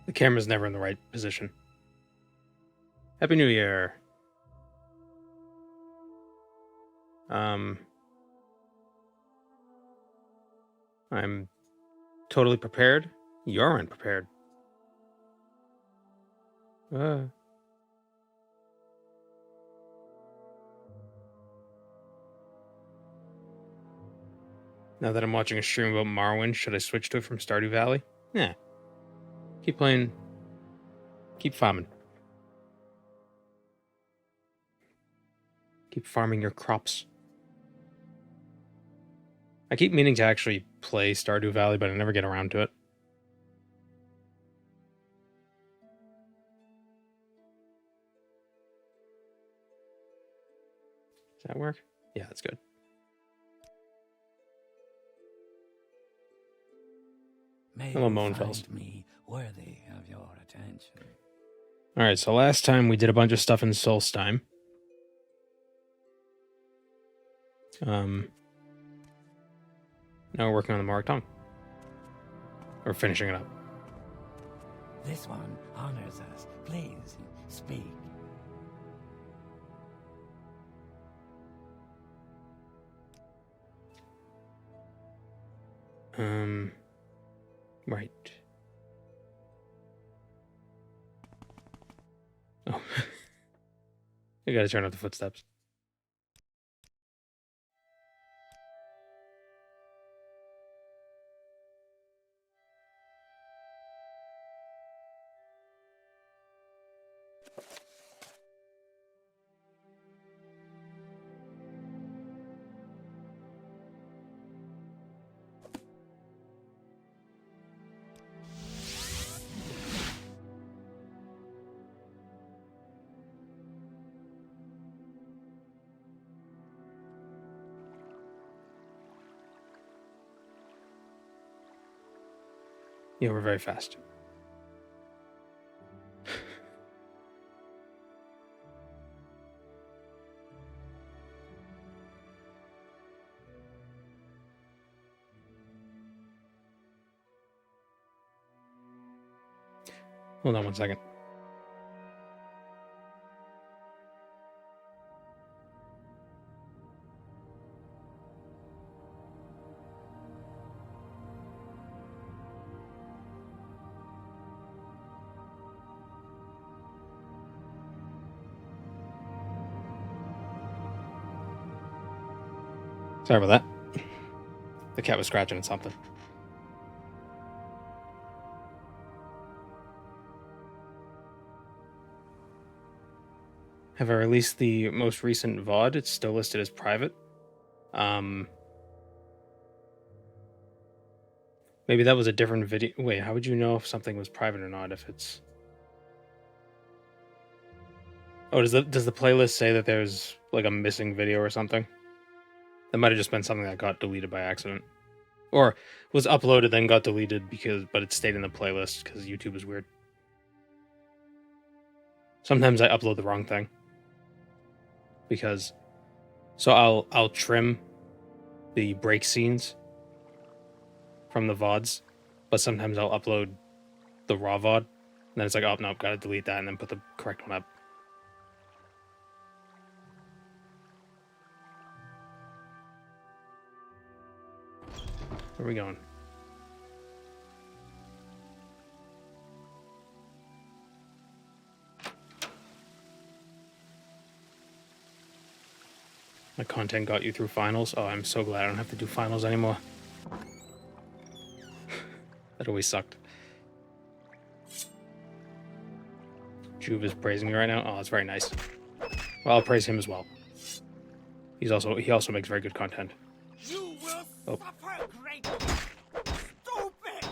The camera's never in the right position. Happy New Year. I'm totally prepared. You're unprepared. Now that I'm watching a stream about Morrowind, should I switch to it from Stardew Valley? Yeah. Keep playing. Keep farming. Keep farming your crops. I keep meaning to actually play Stardew Valley, but I never get around to it. Does that work? Yeah, that's good. Hello, Moanfels. Me worthy of your attention. All right, so last time we did a bunch of stuff in Solstheim. Now we're working on the morag tong. We're finishing it up. This one honors us. Please speak. Right. Oh. I gotta turn off the footsteps. Yeah, we're very fast. Hold on one second. Sorry about that. The cat was scratching at something. Have I released the most recent VOD? It's still listed as private. Maybe that was a different video. Wait, how would you know if something was private or not if it's... Oh, does the playlist say that there's like a missing video or something? That might have just been something that got deleted by accident. Or was uploaded then got deleted but it stayed in the playlist because YouTube is weird. Sometimes I upload the wrong thing. So I'll trim the break scenes from the VODs, but sometimes I'll upload the raw VOD, and then it's like, oh no, gotta delete that and then put the correct one up. Where are we going? My content got you through finals. Oh, I'm so glad I don't have to do finals anymore. That always sucked. Juve is praising me right now. Oh, that's very nice. Well, I'll praise him as well. He also makes very good content. You will suffer greatly. Stupid.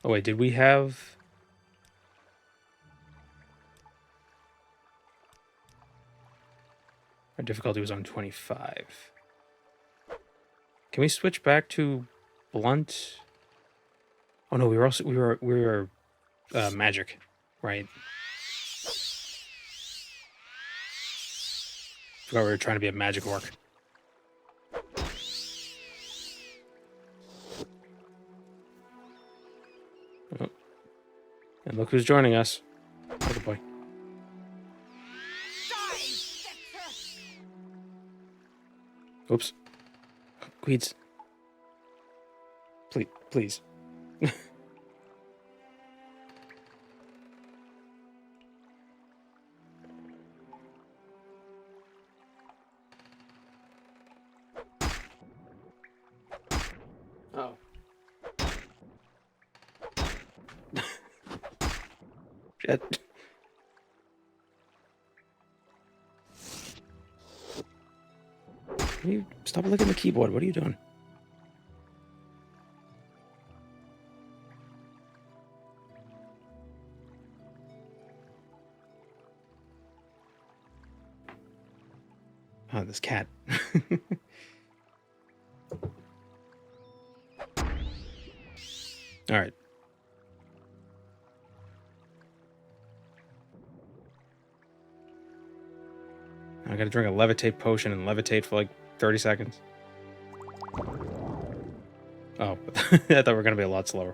Oh wait, did we have... Our difficulty was on 25. Can we switch back to blunt? Oh no, we were magic, right? Forgot we were trying to be a magic orc. Oh. And look who's joining us. Oh, good boy. Oops. Queeds. Please. Please. Oh. Shit. Stop licking the keyboard. What are you doing? Oh, this cat. All right. I gotta drink a levitate potion and levitate for like 30 seconds. Oh, I thought we were gonna be a lot slower.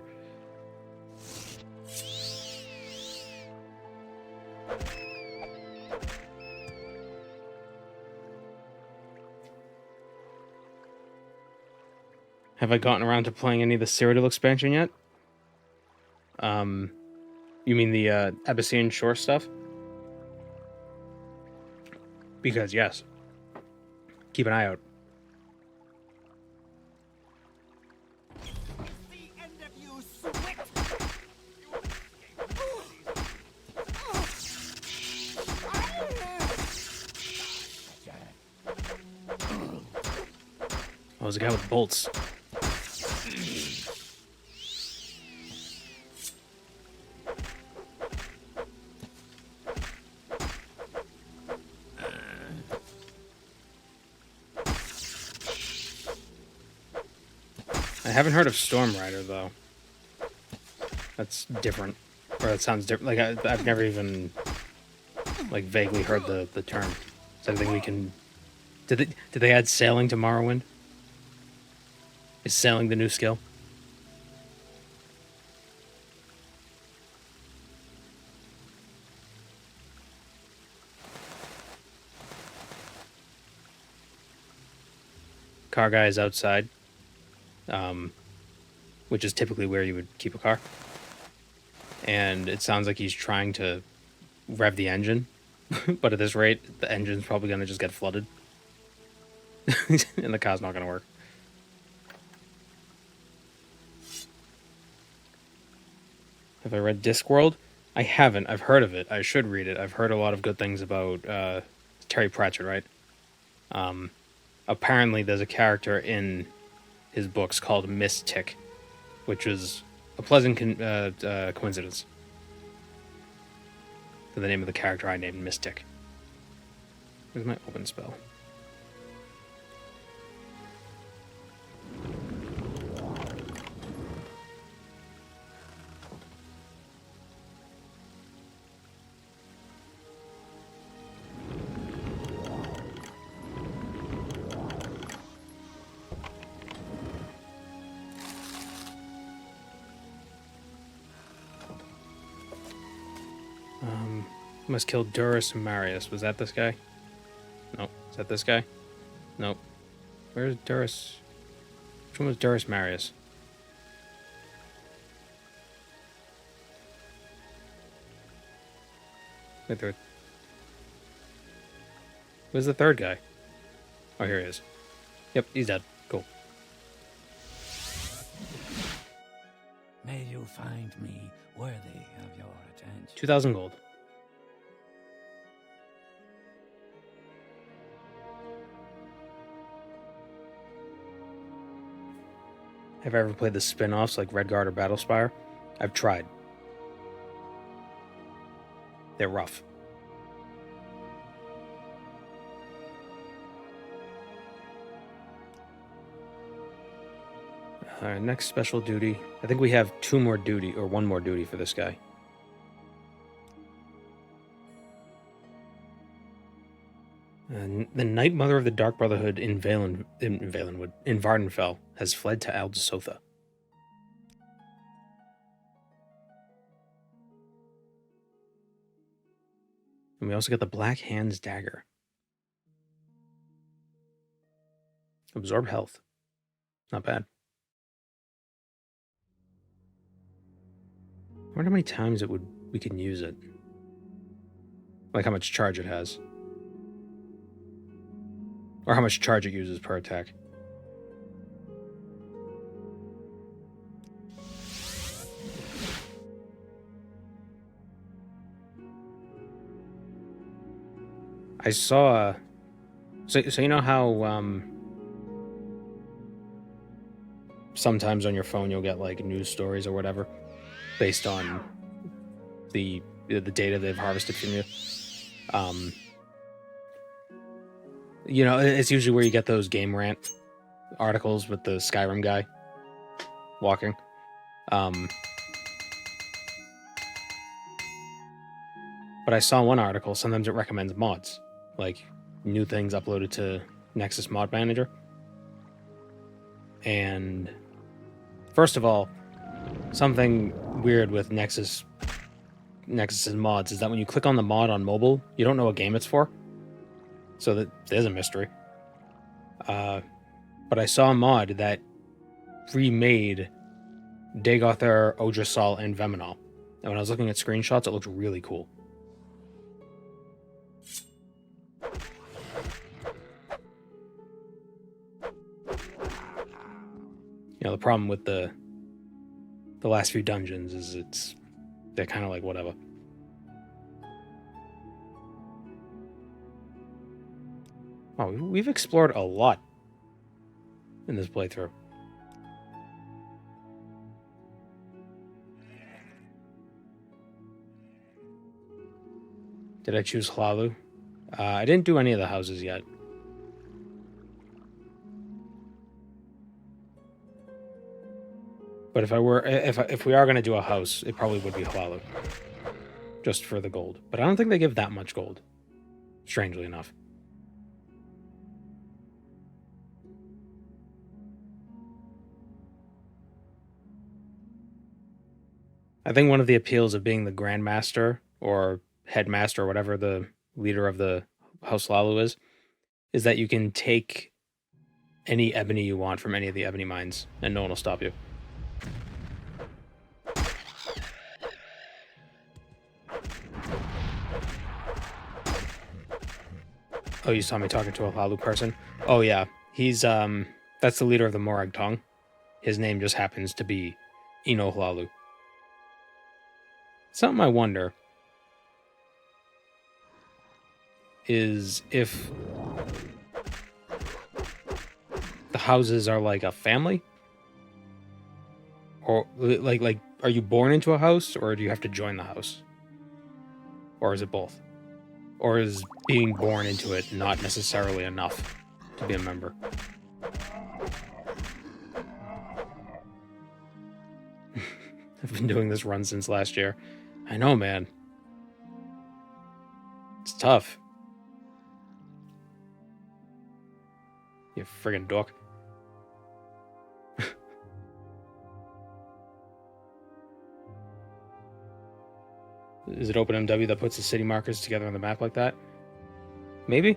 Have I gotten around to playing any of the Cyrodiil expansion yet? You mean the Abyssinian Shore stuff? Because yes. Keep an eye out. The end of you, swit! Oh, there's a guy with bolts. I haven't heard of Storm Rider though. That's different, or that sounds different. Like I've never even like vaguely heard the term. Is anything we can? Did they add sailing to Morrowind? Is sailing the new skill? Car guy is outside. Which is typically where you would keep a car. And it sounds like he's trying to rev the engine, but at this rate, the engine's probably going to just get flooded. And the car's not going to work. Have I read Discworld? I haven't. I've heard of it. I should read it. I've heard a lot of good things about Terry Pratchett, right? Apparently there's a character in his books called Mystic, which is a pleasant coincidence for the name of the character I named Mystic. Where's my open spell? Must kill Durus and Marius. Was that this guy? Nope. Is that this guy? Nope. Where's Durus? Which one was Durus Marius? Wait, there. Where's the third guy? Oh, here he is. Yep, he's dead. Cool. May you find me worthy of your attention. 2,000 gold. Have I ever played the spin-offs like Redguard or Battlespire? I've tried. They're rough. Alright, next special duty. I think we have one more duty for this guy. The Night Mother of the Dark Brotherhood in Vardenfell has fled to Aldesotha. And we also get the Black Hand's Dagger. Absorb health. Not bad. I wonder how many times we can use it. Like how much charge it has. Or how much charge it uses per attack. I saw... So you know how sometimes on your phone you'll get like news stories or whatever based on the data they've harvested from you? You know, it's usually where you get those game rant articles with the Skyrim guy walking. But I saw one article, sometimes it recommends mods, like new things uploaded to Nexus Mod Manager. And first of all, something weird with Nexus's mods is that when you click on the mod on mobile, you don't know what game it's for. So that there's a mystery. But I saw a mod that remade Dagothar, Odrasol, and Veminal. And when I was looking at screenshots, it looked really cool. You know, the problem with the last few dungeons is they're kind of like whatever. Oh, we've explored a lot in this playthrough. Did I choose Hlalu? I didn't do any of the houses yet. But if we are going to do a house, it probably would be Hlalu. Just for the gold. But I don't think they give that much gold. Strangely enough. I think one of the appeals of being the grandmaster or headmaster or whatever the leader of the House Hlalu is that you can take any ebony you want from any of the ebony mines and no one will stop you. Oh, you saw me talking to a Hlalu person? Oh yeah, he's that's the leader of the Morag Tong. His name just happens to be Ino Hlalu. Something I wonder is if the houses are like a family, or like are you born into a house, or do you have to join the house, or is it both, or is being born into it not necessarily enough to be a member? I've been doing this run since last year. I know, man. It's tough. You friggin' dork. Is it OpenMW that puts the city markers together on the map like that? Maybe?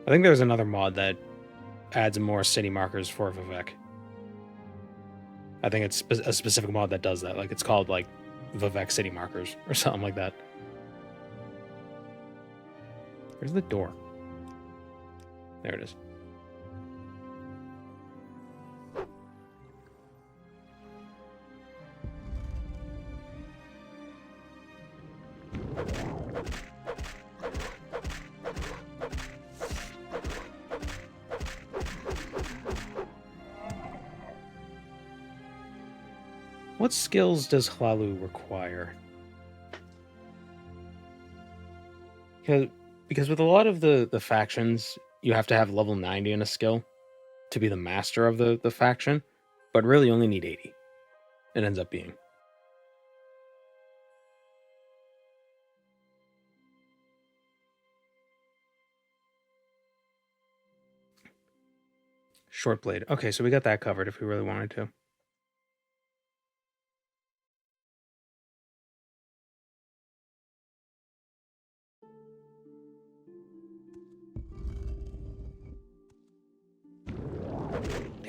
I think there's another mod that adds more city markers for Vivek. I think it's a specific mod that does that. Like, it's called, like, Vivek City Markers or something like that. Where's the door? There it is. What skills does Hlalu require? Because with a lot of the factions, you have to have level 90 in a skill to be the master of the faction, but really you only need 80. It ends up being. Short blade. Okay, so we got that covered if we really wanted to.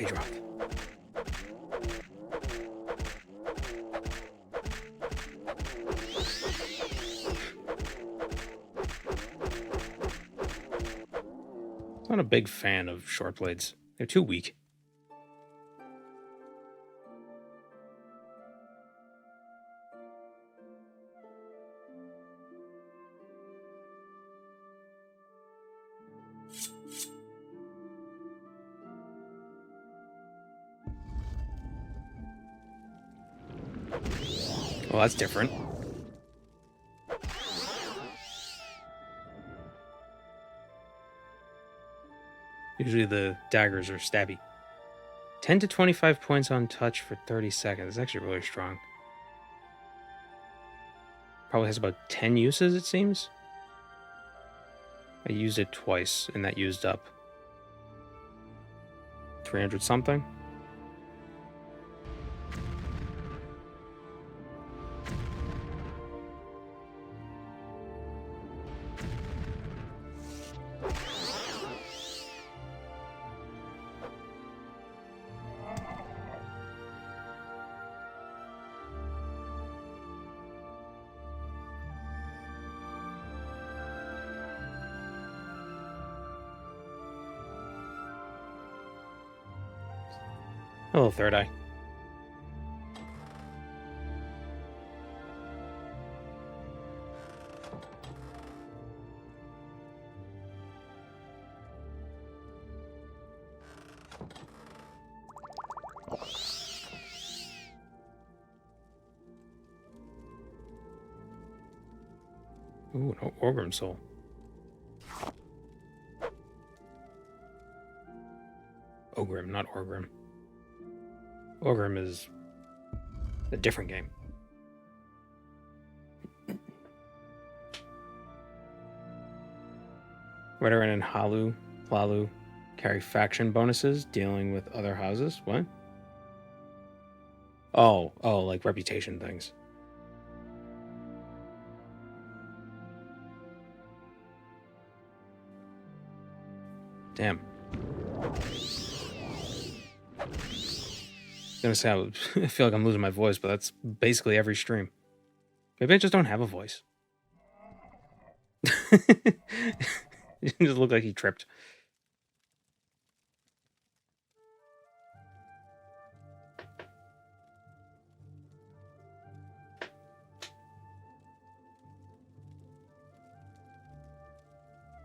They dropped. I'm not a big fan of short blades. They're too weak. Well, that's different. Usually the daggers are stabby. 10 to 25 points on touch for 30 seconds. It's actually really strong. Probably has about 10 uses, it seems. I used it twice, and that used up 300 something. Hello, Third Eye. Ooh, no Orgrim soul. Ogrim, not Orgrim. Orgrim is a different game. Veteran and Hlalu carry faction bonuses dealing with other houses. What? Oh, like reputation things. Damn. I was gonna say I feel like I'm losing my voice, but that's basically every stream. Maybe I just don't have a voice. It just looked like he tripped.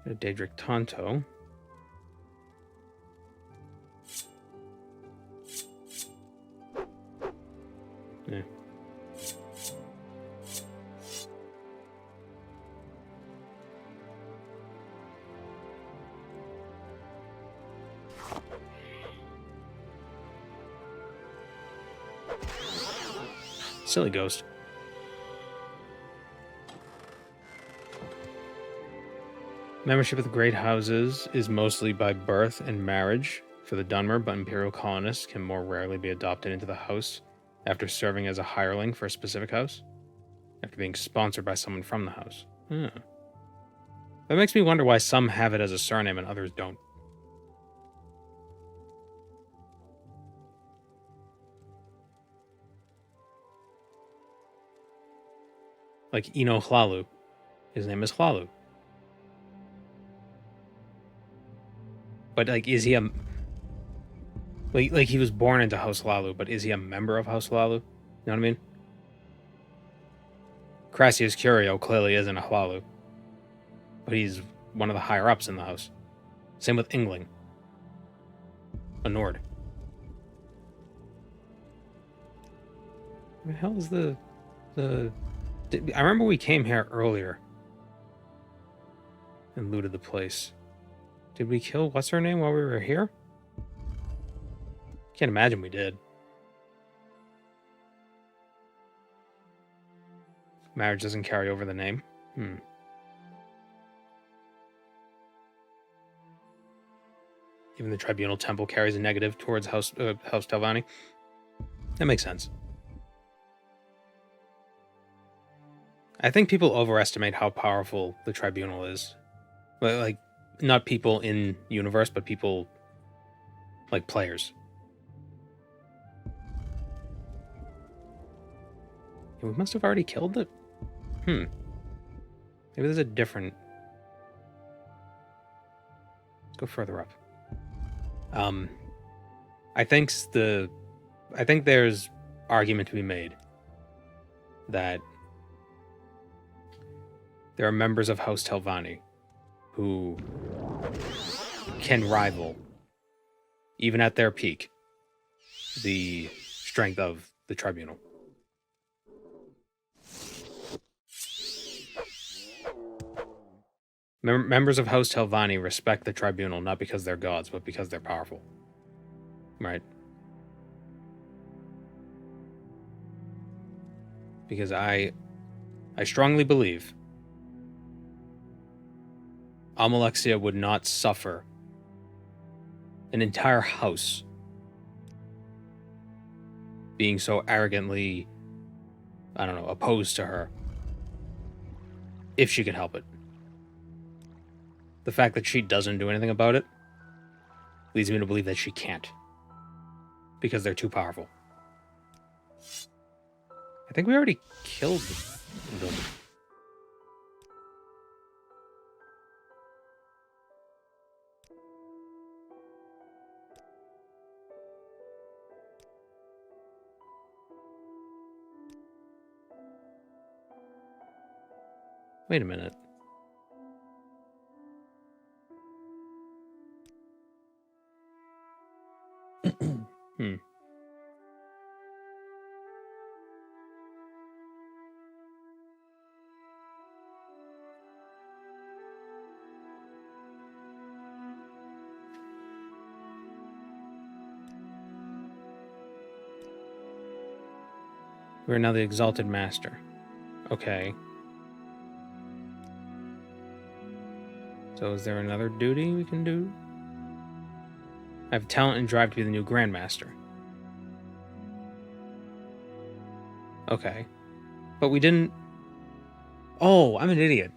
A Daedric Tonto. Yeah. Silly ghost. Membership of the great houses is mostly by birth and marriage for the Dwemer, but imperial colonists can more rarely be adopted into the house after serving as a hireling for a specific house, after being sponsored by someone from the house. That makes me wonder why some have it as a surname and others don't. Like Eno Hlalu. His name is Hlalu. But like, is he a... Like he was born into House Hlalu, but is he a member of House Hlalu? You know what I mean? Crassius Curio clearly isn't a Hlalu. But he's one of the higher-ups in the house. Same with Ingling. A Nord. Where the hell is the... I remember we came here earlier. And looted the place. Did we kill what's-her-name while we were here? Can't imagine we did. Marriage doesn't carry over the name. Even the Tribunal Temple carries a negative towards House Telvanni. That makes sense. I think people overestimate how powerful the Tribunal is. Like, not people in universe, but people like players. We must have already killed it. Maybe there's a different... Let's go further up. I think there's argument to be made that there are members of House Telvanni who can rival, even at their peak, the strength of the tribunal. Members of House Telvanni respect the tribunal not because they're gods, but because they're powerful. Right? Because I strongly believe Amalexia would not suffer an entire house being so arrogantly, I don't know, opposed to her if she could help it. The fact that she doesn't do anything about it leads me to believe that she can't. Because they're too powerful. I think we already killed them. Wait a minute. We're now the Exalted Master. Okay. So is there another duty we can do? I have talent and drive to be the new grandmaster. Okay. But we didn't... Oh, I'm an idiot.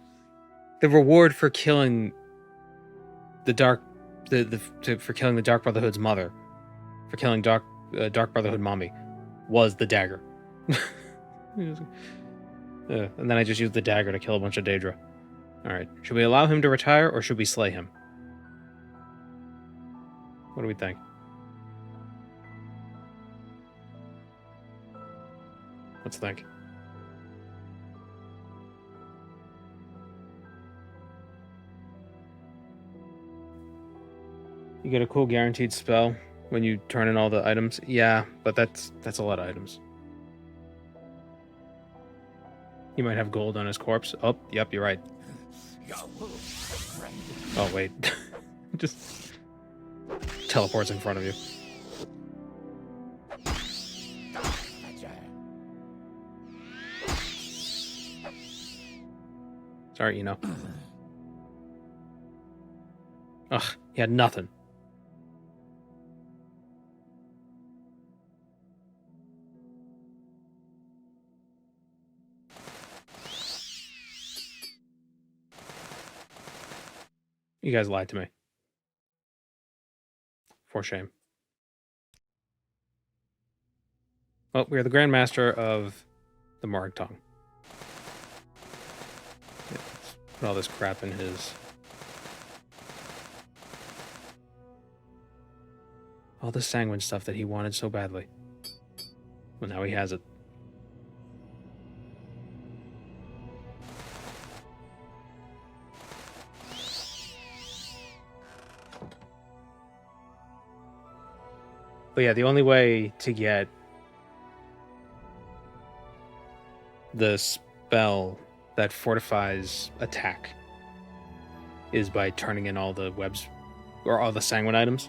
The reward for killing the Dark... for killing the Dark Brotherhood's mother, for killing Dark Brotherhood mommy, was the dagger. And then I just used the dagger to kill a bunch of Daedra. Alright. Should we allow him to retire, or should we slay him? What do we think? Let's think. You get a cool guaranteed spell when you turn in all the items. Yeah, but that's a lot of items. He might have gold on his corpse. Oh, yep, you're right. Oh, wait. Just teleports in front of you. Sorry, you know. Ugh, he had nothing. You guys lied to me. For shame. Well, we are the grandmaster of the morag tong. Yeah, let's put all this crap in his... all the sanguine stuff that he wanted so badly. Well, now he has it. But yeah, the only way to get the spell that fortifies attack is by turning in all the webs, or all the sanguine items.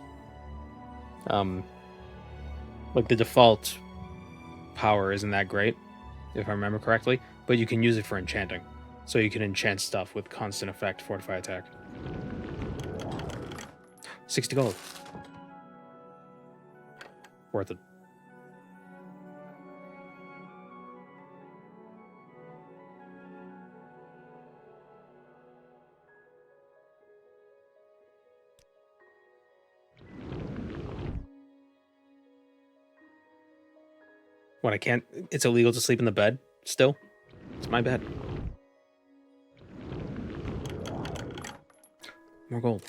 Like the default power isn't that great, if I remember correctly, but you can use it for enchanting. So you can enchant stuff with constant effect, fortify attack. 60 gold. Worth it. What, I can't... It's illegal to sleep in the bed? Still, it's my bad. More gold.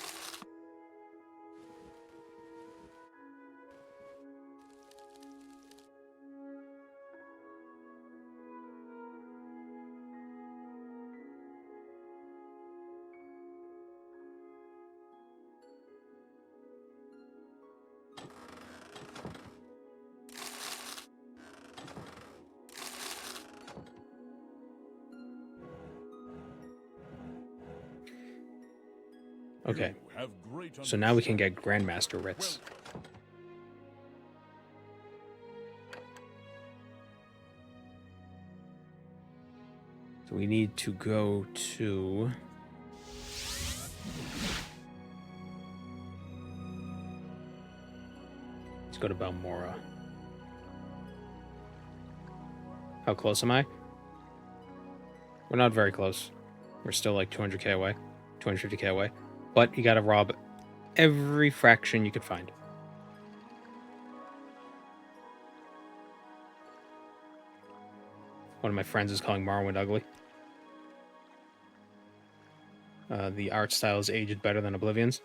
Okay, so now we can get grandmaster writs. So we need to go to... Let's go to Balmora. How close am I? We're not very close. We're still like 200k away, 250k away. But you gotta rob every fraction you could find. One of my friends is calling Morrowind ugly. The art style is aged better than Oblivion's.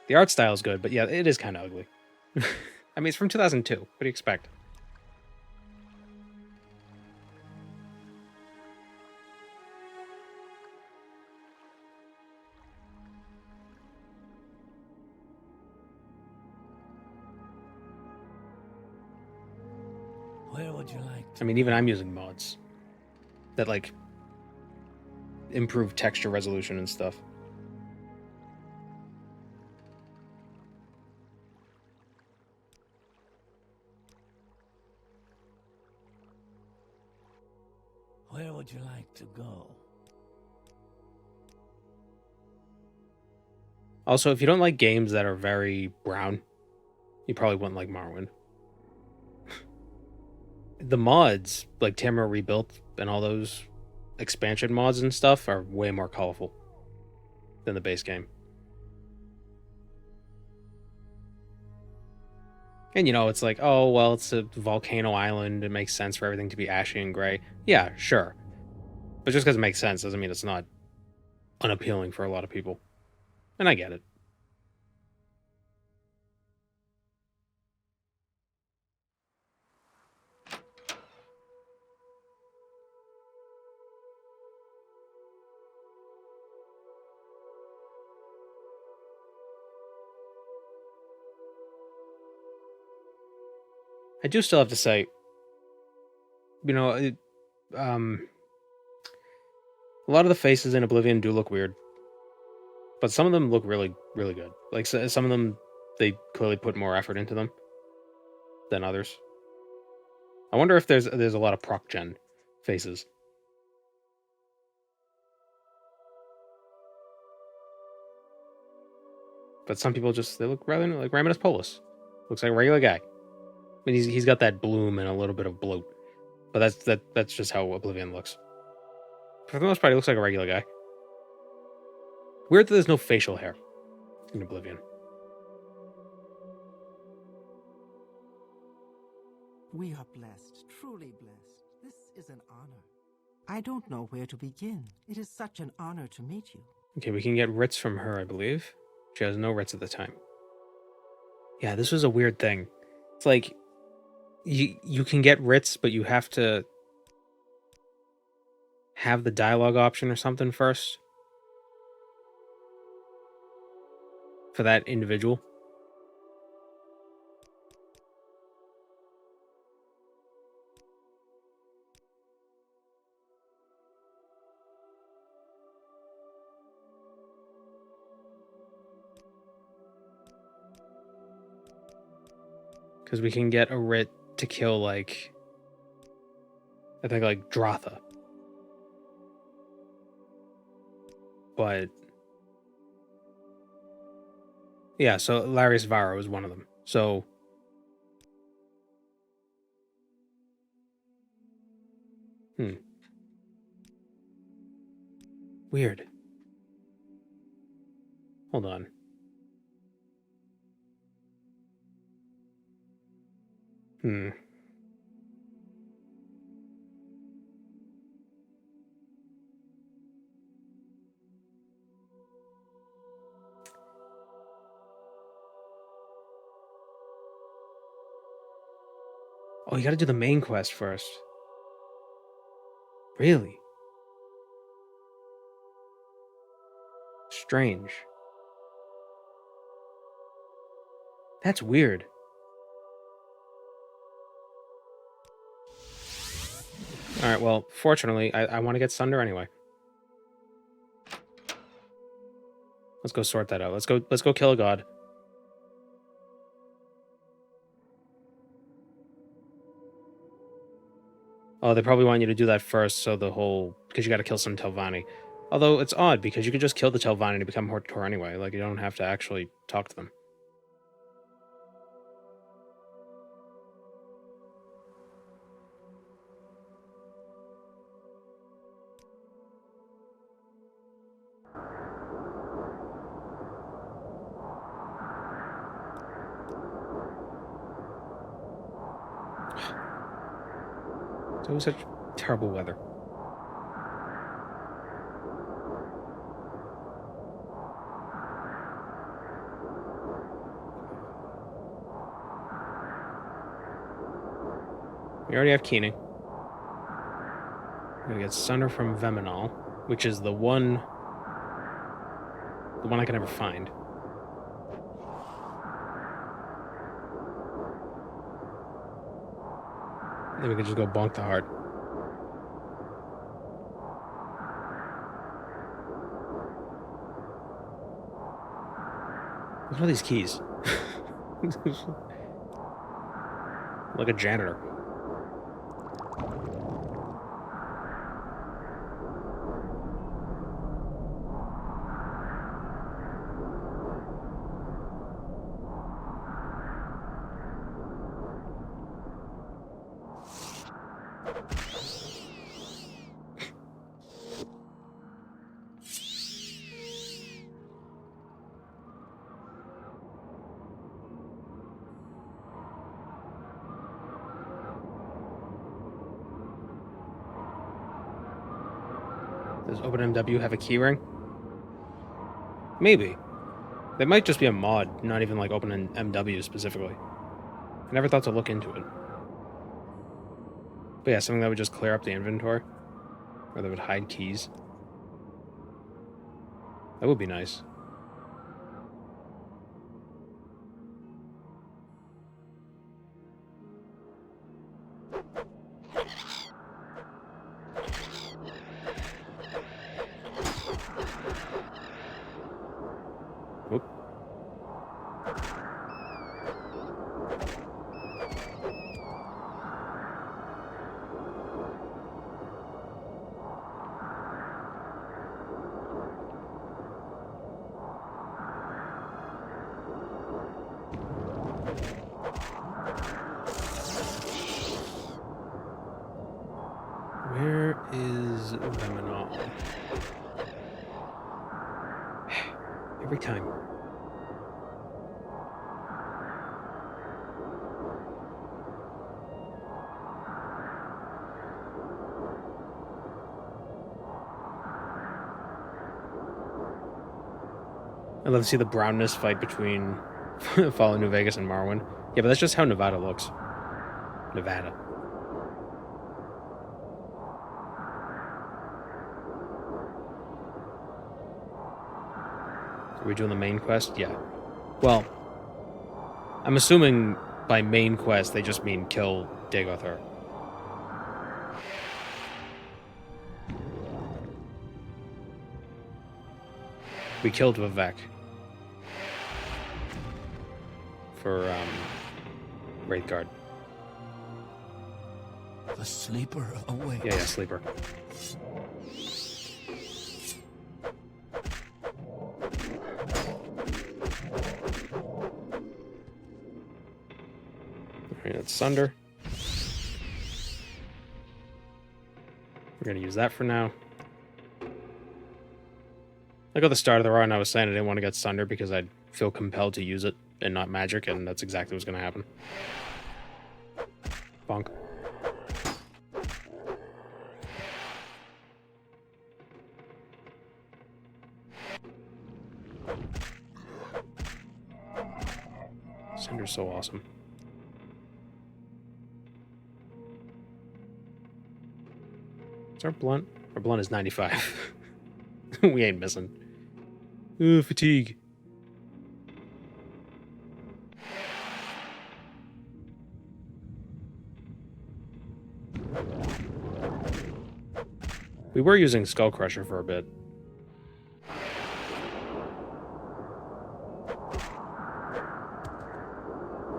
The art style is good, but yeah, it is kind of ugly. I mean, it's from 2002. What do you expect? Where would you like to I mean, even I'm using mods that, like, improve texture resolution and stuff. Where would you like to go? Also, if you don't like games that are very brown, you probably wouldn't like Morrowind. The mods, like Tamara Rebuilt and all those expansion mods and stuff, are way more colorful than the base game. And, you know, it's like, oh, well, it's a volcano island. It makes sense for everything to be ashy and gray. Yeah, sure. But just because it makes sense doesn't mean it's not unappealing for a lot of people. And I get it. I do still have to say, you know, a lot of the faces in Oblivion do look weird, but some of them look really, really good. Like, some of them, they clearly put more effort into them than others. I wonder if there's a lot of proc gen faces. But some people just, they look rather like Raminus Polus. Looks like a regular guy. I mean, he's got that bloom and a little bit of bloat, but that's just how Oblivion looks. For the most part, he looks like a regular guy. Weird that there's no facial hair in Oblivion. We are blessed, truly blessed. This is an honor. I don't know where to begin. It is such an honor to meet you. Okay, we can get writs from her, I believe. She has no writs at the time. Yeah, this was a weird thing. It's like, you can get writs, but you have to have the dialogue option or something first for that individual. Because we can get a writ to kill, like, I think, like, Drotha. But, yeah, so Larius Vara was one of them. So, weird. Hold on. Oh, you gotta do the main quest first. Really? Strange. That's weird. Alright, well, fortunately, I want to get Sunder anyway. Let's go sort that out. Let's go kill a god. Oh, they probably want you to do that first, so the whole... Because you gotta kill some Telvanni. Although, it's odd, because you could just kill the Telvanni to become Hortator anyway. Like, you don't have to actually talk to them. It's always such terrible weather. We already have Keening. We're gonna get Sunder from Veminal, which is the one I can never find. Then we can just go bonk the heart. Look at all these keys. Like a janitor. Does OpenMW have a keyring? Maybe. They might just be a mod, not even like OpenMW specifically. I never thought to look into it. But yeah, something that would just clear up the inventory. Or that would hide keys. That would be nice. Oop. Where is Veminal? Every time. I'd love to see the brownness fight between Fallout New Vegas and Morrowind. Yeah, but that's just how Nevada looks. Nevada. Are we doing the main quest? Yeah. Well, I'm assuming by main quest they just mean kill Dagothar. We killed Vivek. For, Wraithguard. The sleeper awakes. Yeah, sleeper. Alright, that's Sunder. We're gonna use that for now. Like at the start of the run, I was saying I didn't want to get Sunder because I'd feel compelled to use it and not magic, and that's exactly what's gonna happen. Bonk. Cinder's so awesome. Is our blunt? Our blunt is 95. We ain't missing. Ooh, fatigue. We were using Skull Crusher for a bit. I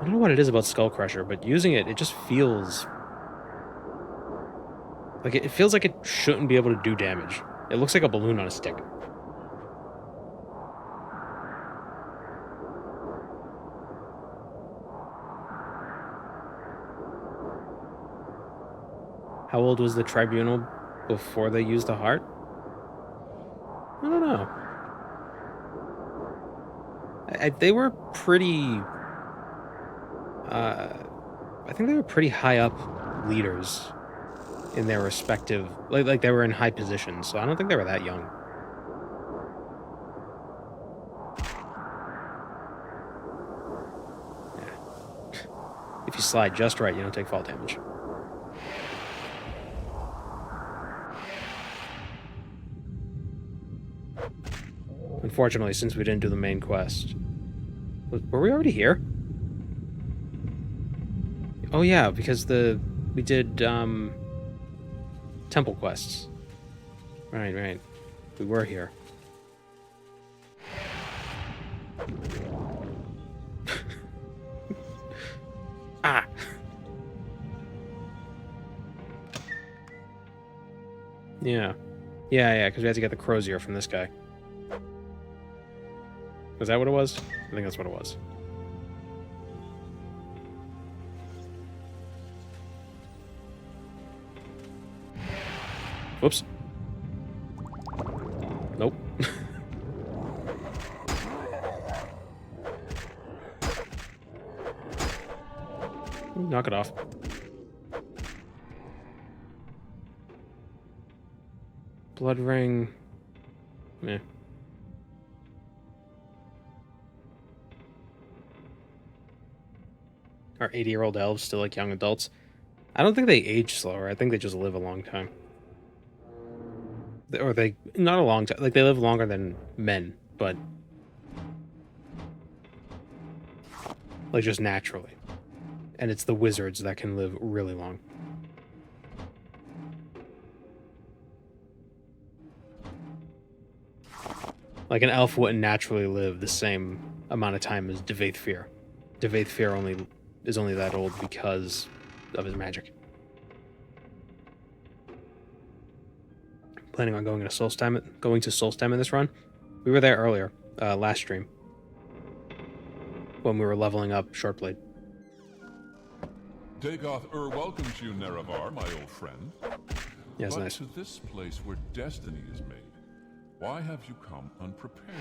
don't know what it is about Skull Crusher, but using it, it just feels... like, it feels like it shouldn't be able to do damage. It looks like a balloon on a stick. How old was the tribunal before they used the heart? I don't know. They were pretty... I think they were pretty high up leaders in their respective... Like they were in high positions, so I don't think they were that young. Yeah. If you slide just right, you don't take fall damage. Unfortunately, since we didn't do the main quest... Were we already here? Oh yeah, because we did temple quests. Right. We were here. Ah. Yeah, because we had to get the crow's ear from this guy. Was that what it was? I think that's what it was. Whoops. Nope. Knock it off. Blood ring. Meh. Are 80-year-old elves still like young adults? I don't think they age slower. I think they just live a long time. Or they... not a long time. Like, they live longer than men, but... like, just naturally. And it's the wizards that can live really long. Like, an elf wouldn't naturally live the same amount of time as Dwemer. Dwemer is only that old because of his magic. Planning on going to Solstheim in this run. We were there earlier, last stream, when we were leveling up Shortblade. Dagoth welcomes you, Nerevar, my old friend. Yeah, it's but nice. to this place where destiny is made, why have you come unprepared?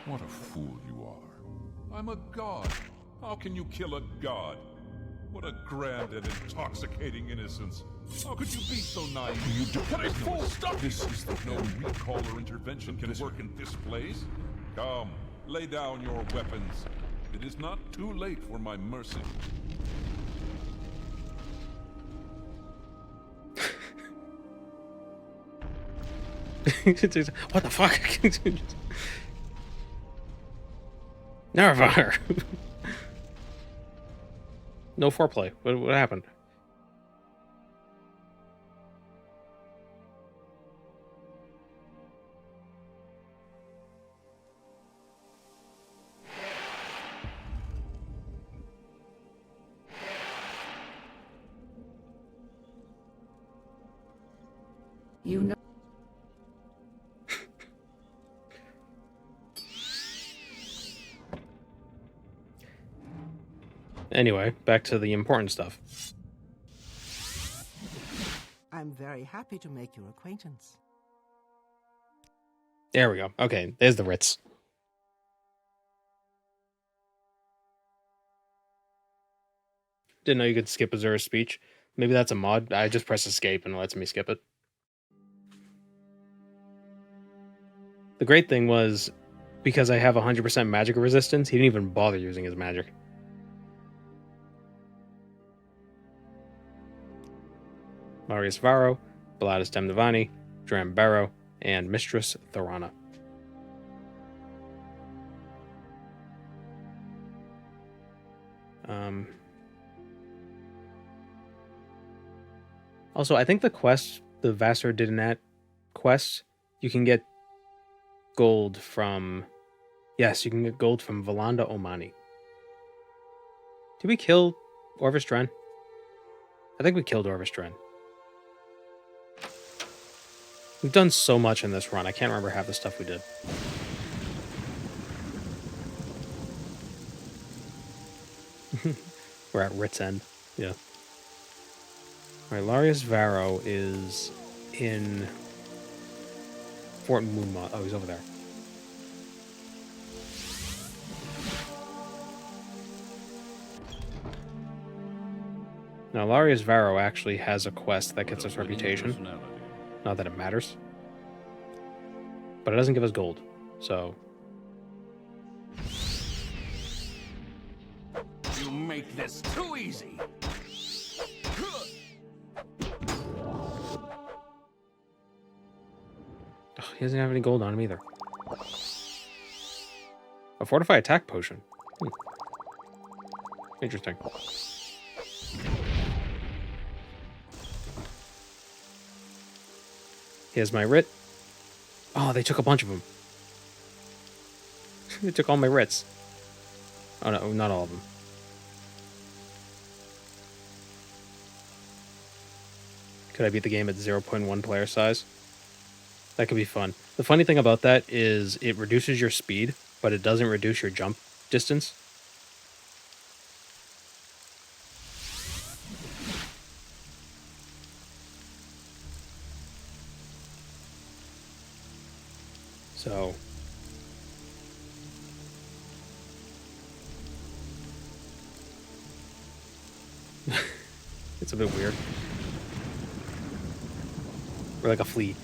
What a fool you are. I'm a god. How can you kill a god? What a grand and intoxicating innocence. How could you be so naive? You do put it full stop! This is no recall or intervention can work in this place. Come, lay down your weapons. It is not too late for my mercy. What the fuck? Nerevar. No foreplay. What happened? You know. Anyway, back to the important stuff. I'm very happy to make your acquaintance. There we go. Okay, there's the Ritz. Didn't know you could skip Azura's speech. Maybe that's a mod. I just press escape and it lets me skip it. The great thing was, because I have 100% magic resistance, he didn't even bother using his magic. Marius Varro, Baladas Demnavani, Drambaro, and Mistress Thorana. Also, I think the quest, the Vassar Didinat quest, you can get gold from... Yes, you can get gold from Valanda Omani. Did we kill Orvis Dren? I think we killed Orvis Dren. We've done so much in this run, I can't remember half the stuff we did. We're at Rit's End. Yeah. Alright, Larius Varro is in Fort Moonmont. Oh, he's over there. Now, Larius Varro actually has a quest that gets us reputation. Not that it matters. But it doesn't give us gold, so... You make this too easy. Ugh, he doesn't have any gold on him either. A fortified attack potion. Interesting. Here's my writ. Oh, they took a bunch of them. They took all my writs. Oh no, not all of them. Could I beat the game at 0.1 player size? That could be fun. The funny thing about that is it reduces your speed, but it doesn't reduce your jump distance. So... it's a bit weird. We're like a flea.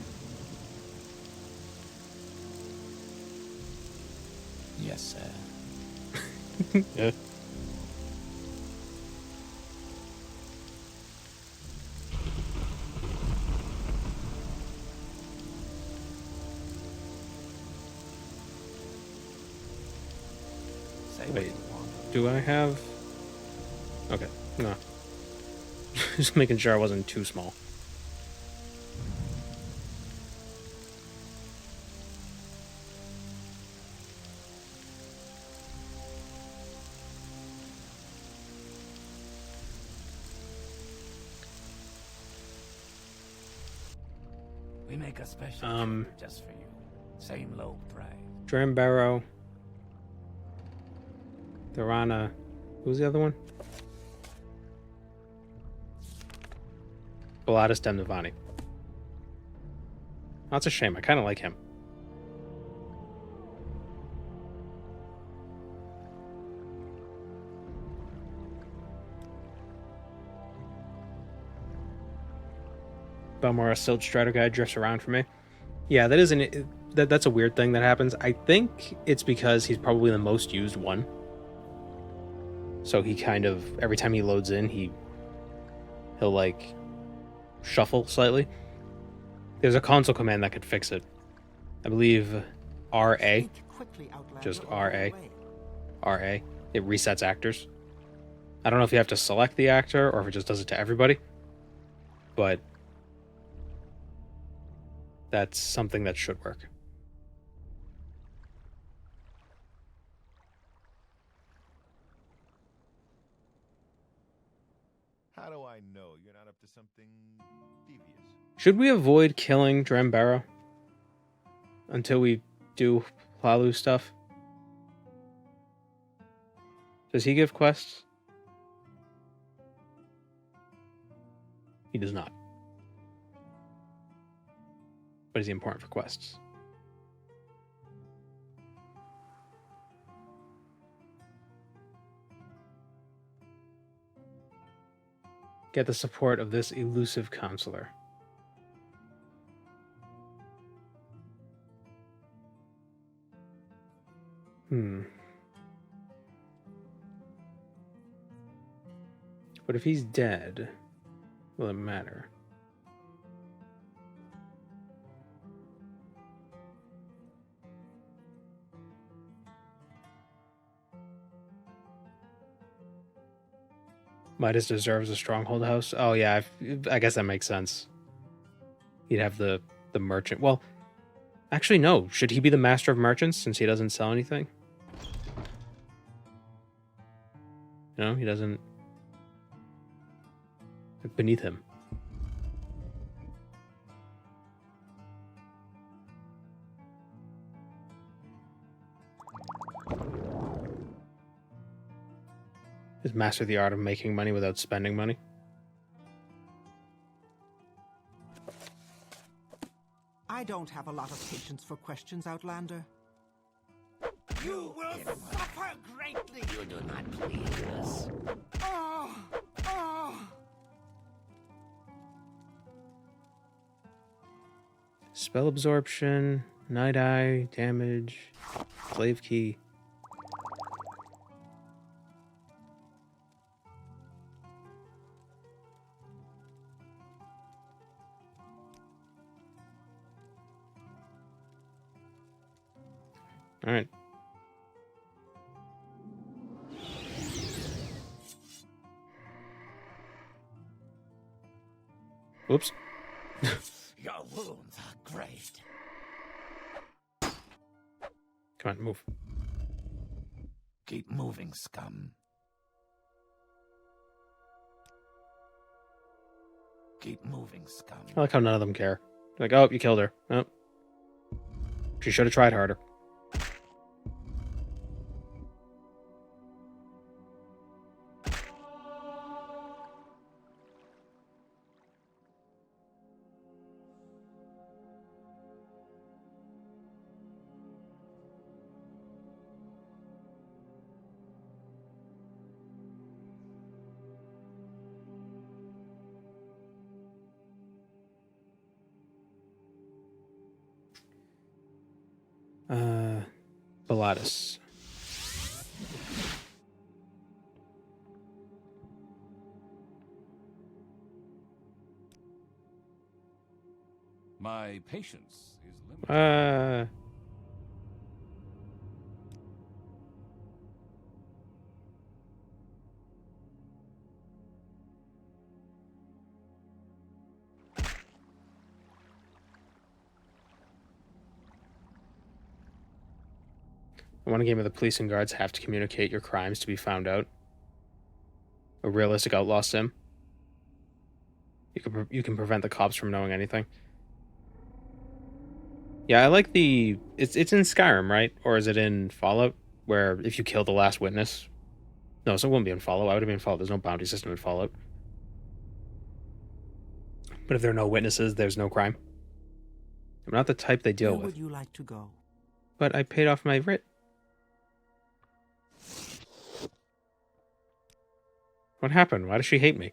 Yes, sir. Yeah. Say what Wait, you want. do I have... Okay, no. Just making sure I wasn't too small. We make a special treat just for you. Same low price. Drambaro. Thorana. Who's the other one? Baladas Demnavani. That's a shame. I kind of like him. Belmora Silt Strider guy drifts around for me. Yeah, that isn't... That's a weird thing that happens. I think it's because he's probably the most used one. So he kind of... Every time he loads in, he'll like... shuffle slightly. There's a console command that could fix it. I believe RA. Just RA. RA. It resets actors. I don't know if you have to select the actor or if it just does it to everybody. But that's something that should work. How do I know you're not up to something devious? Should we avoid killing Drambaro until we do Plalu stuff? Does he give quests? He does not. But is he important for quests? Get the support of this elusive counselor. But if he's dead, will it matter? Midas deserves a stronghold house. Oh yeah, I guess that makes sense. He'd have the merchant. Well, actually no. Should he be the master of merchants since he doesn't sell anything? No, he doesn't. Beneath him. Is master the art of making money without spending money? I don't have a lot of patience for questions, Outlander. You will suffer greatly. You do not please us. Oh! Oh! Spell absorption, night eye, damage, slave key. All right. Whoops. Your wounds are great. Come on, move. Keep moving, scum. Keep moving, scum. I like how none of them care. Like, oh, you killed her. Oh. She should have tried harder. Pilatus. My patience is limited. I want a game where the police and guards have to communicate your crimes to be found out. A realistic outlaw sim. You can prevent the cops from knowing anything. Yeah, I like the... It's in Skyrim, right? Or is it in Fallout? Where if you kill the last witness... No, so it wouldn't be in Fallout. Why would it be in Fallout? There's no bounty system in Fallout. But if there are no witnesses, there's no crime. I'm not the type they deal Where with. would you like to go? But I paid off my writ. What happened? Why does she hate me?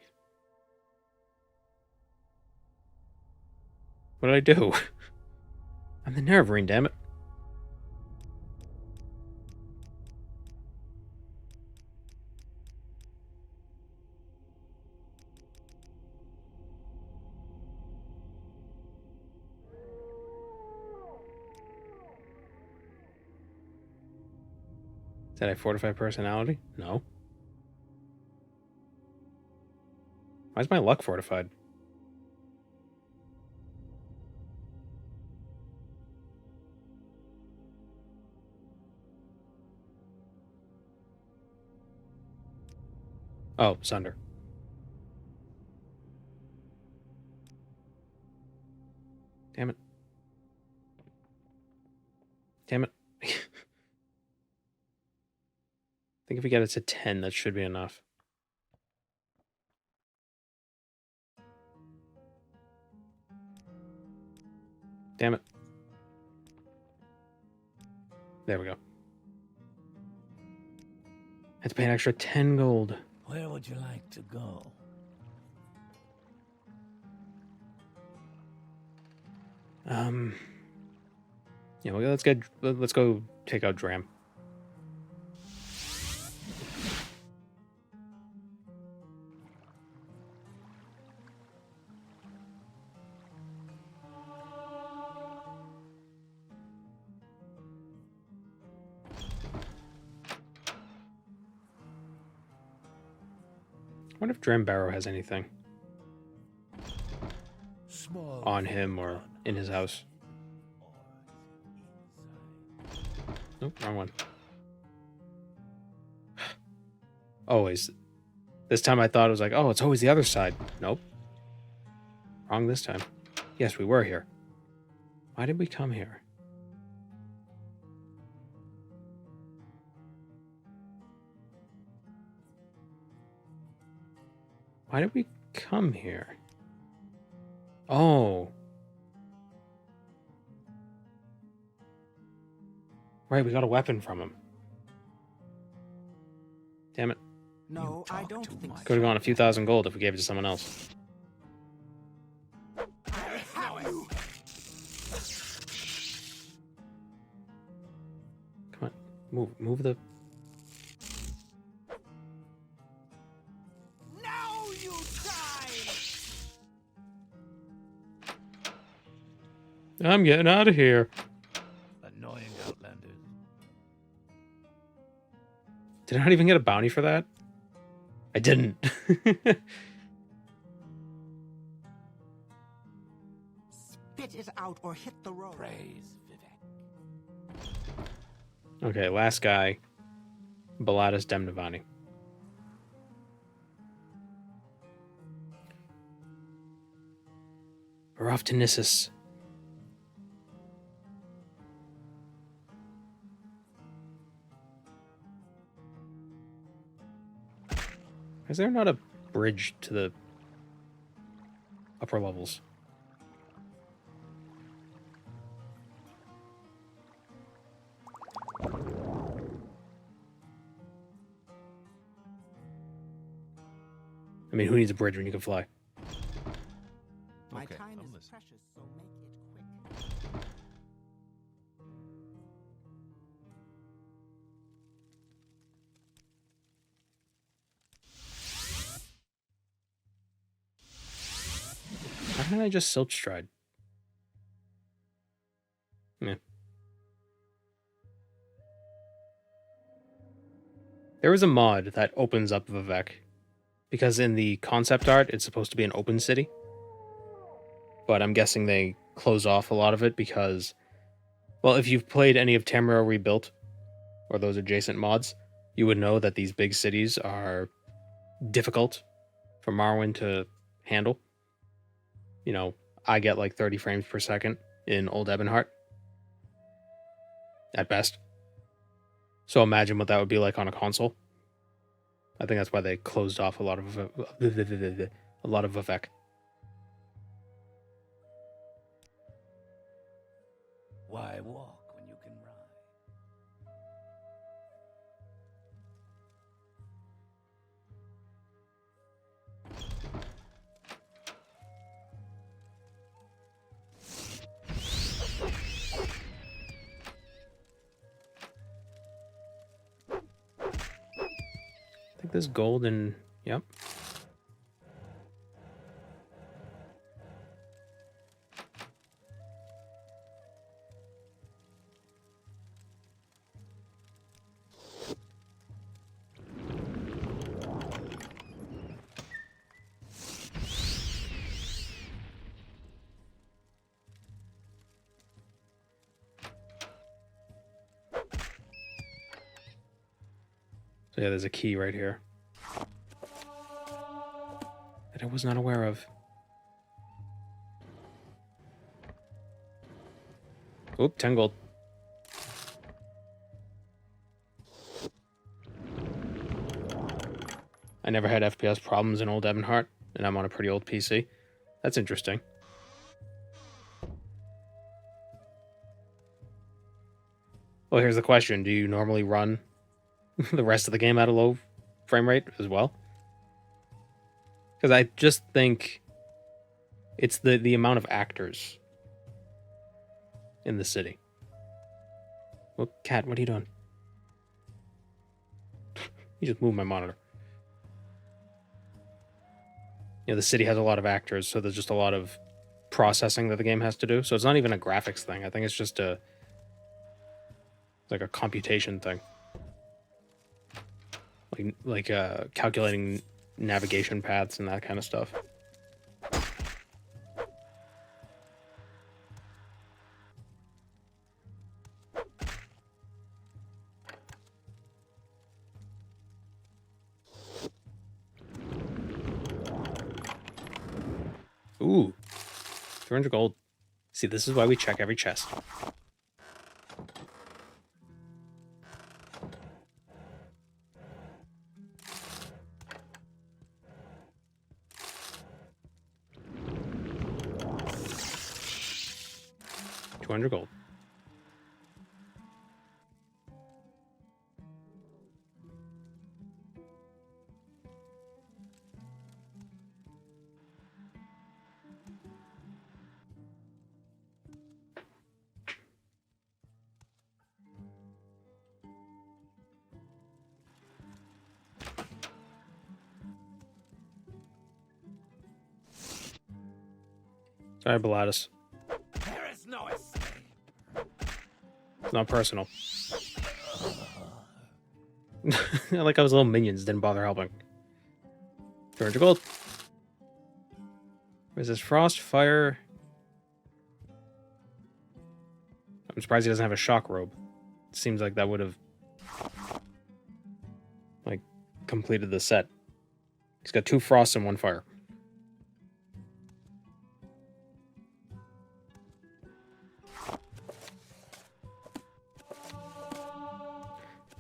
What did I do? I'm the Nervarine, damn it. Did I fortify personality? No. Why is my luck fortified? Oh, Sunder. Damn it. Damn it. I think if we get it to 10, that should be enough. Damn it. There we go. I had to pay an extra 10 gold. Where would you like to go? Yeah, well, let's go take out Dram. wonder if Drambarrow has anything Small on him or in his house. Nope, wrong one. Always. This time I thought it was like, oh, it's always the other side. Nope. Wrong this time. Yes, we were here. Why did we come here? Why did we come here? Oh. Right, we got a weapon from him. Damn it. No, I don't think so. Could have gone a few thousand gold if we gave it to someone else. Come on, move the... Now you die! I'm getting out of here. Annoying outlanders. Did I not even get a bounty for that? I didn't. Spit it out or hit the road. Praise Vivek. Okay, last guy. Baladas Demnavani. We're off to Nissus. Is there not a bridge to the upper levels? I mean, who needs a bridge when you can fly? My Okay, time I'm is listening. precious, so make it quick. Why didn't I just silk stride? Yeah. There is a mod that opens up Vivek. Because in the concept art, it's supposed to be an open city. But I'm guessing they close off a lot of it because... Well, if you've played any of Tamriel Rebuilt, or those adjacent mods, you would know that these big cities are difficult for Morrowind to handle. You know, I get like 30 frames per second in Old Ebonheart. At best. So imagine what that would be like on a console. I think that's why they closed off a lot of Vivek. Why walk when you can ride? I think there's gold and... Yep. So yeah, there's a key right here. That I was not aware of. Oop, 10 gold. I never had FPS problems in Old Ebonheart, and I'm on a pretty old PC. That's interesting. Well, here's the question. Do you normally run the rest of the game at a low frame rate as well? Because I just think it's the amount of actors in the city. Well, cat, what are you doing? You just moved my monitor. You know, the city has a lot of actors, so there's just a lot of processing that the game has to do. So it's not even a graphics thing. I think it's just like a computation thing. Like calculating navigation paths and that kind of stuff. Ooh, 300 gold. See, this is why we check every chest. $200 gold. Sorry, Balatus. There is no escape. It's not personal. Like I was little minions, didn't bother helping. 200 gold. Resist frost, fire. I'm surprised he doesn't have a shock robe. It seems like that would have like completed the set. He's got 2 frosts and 1 fire.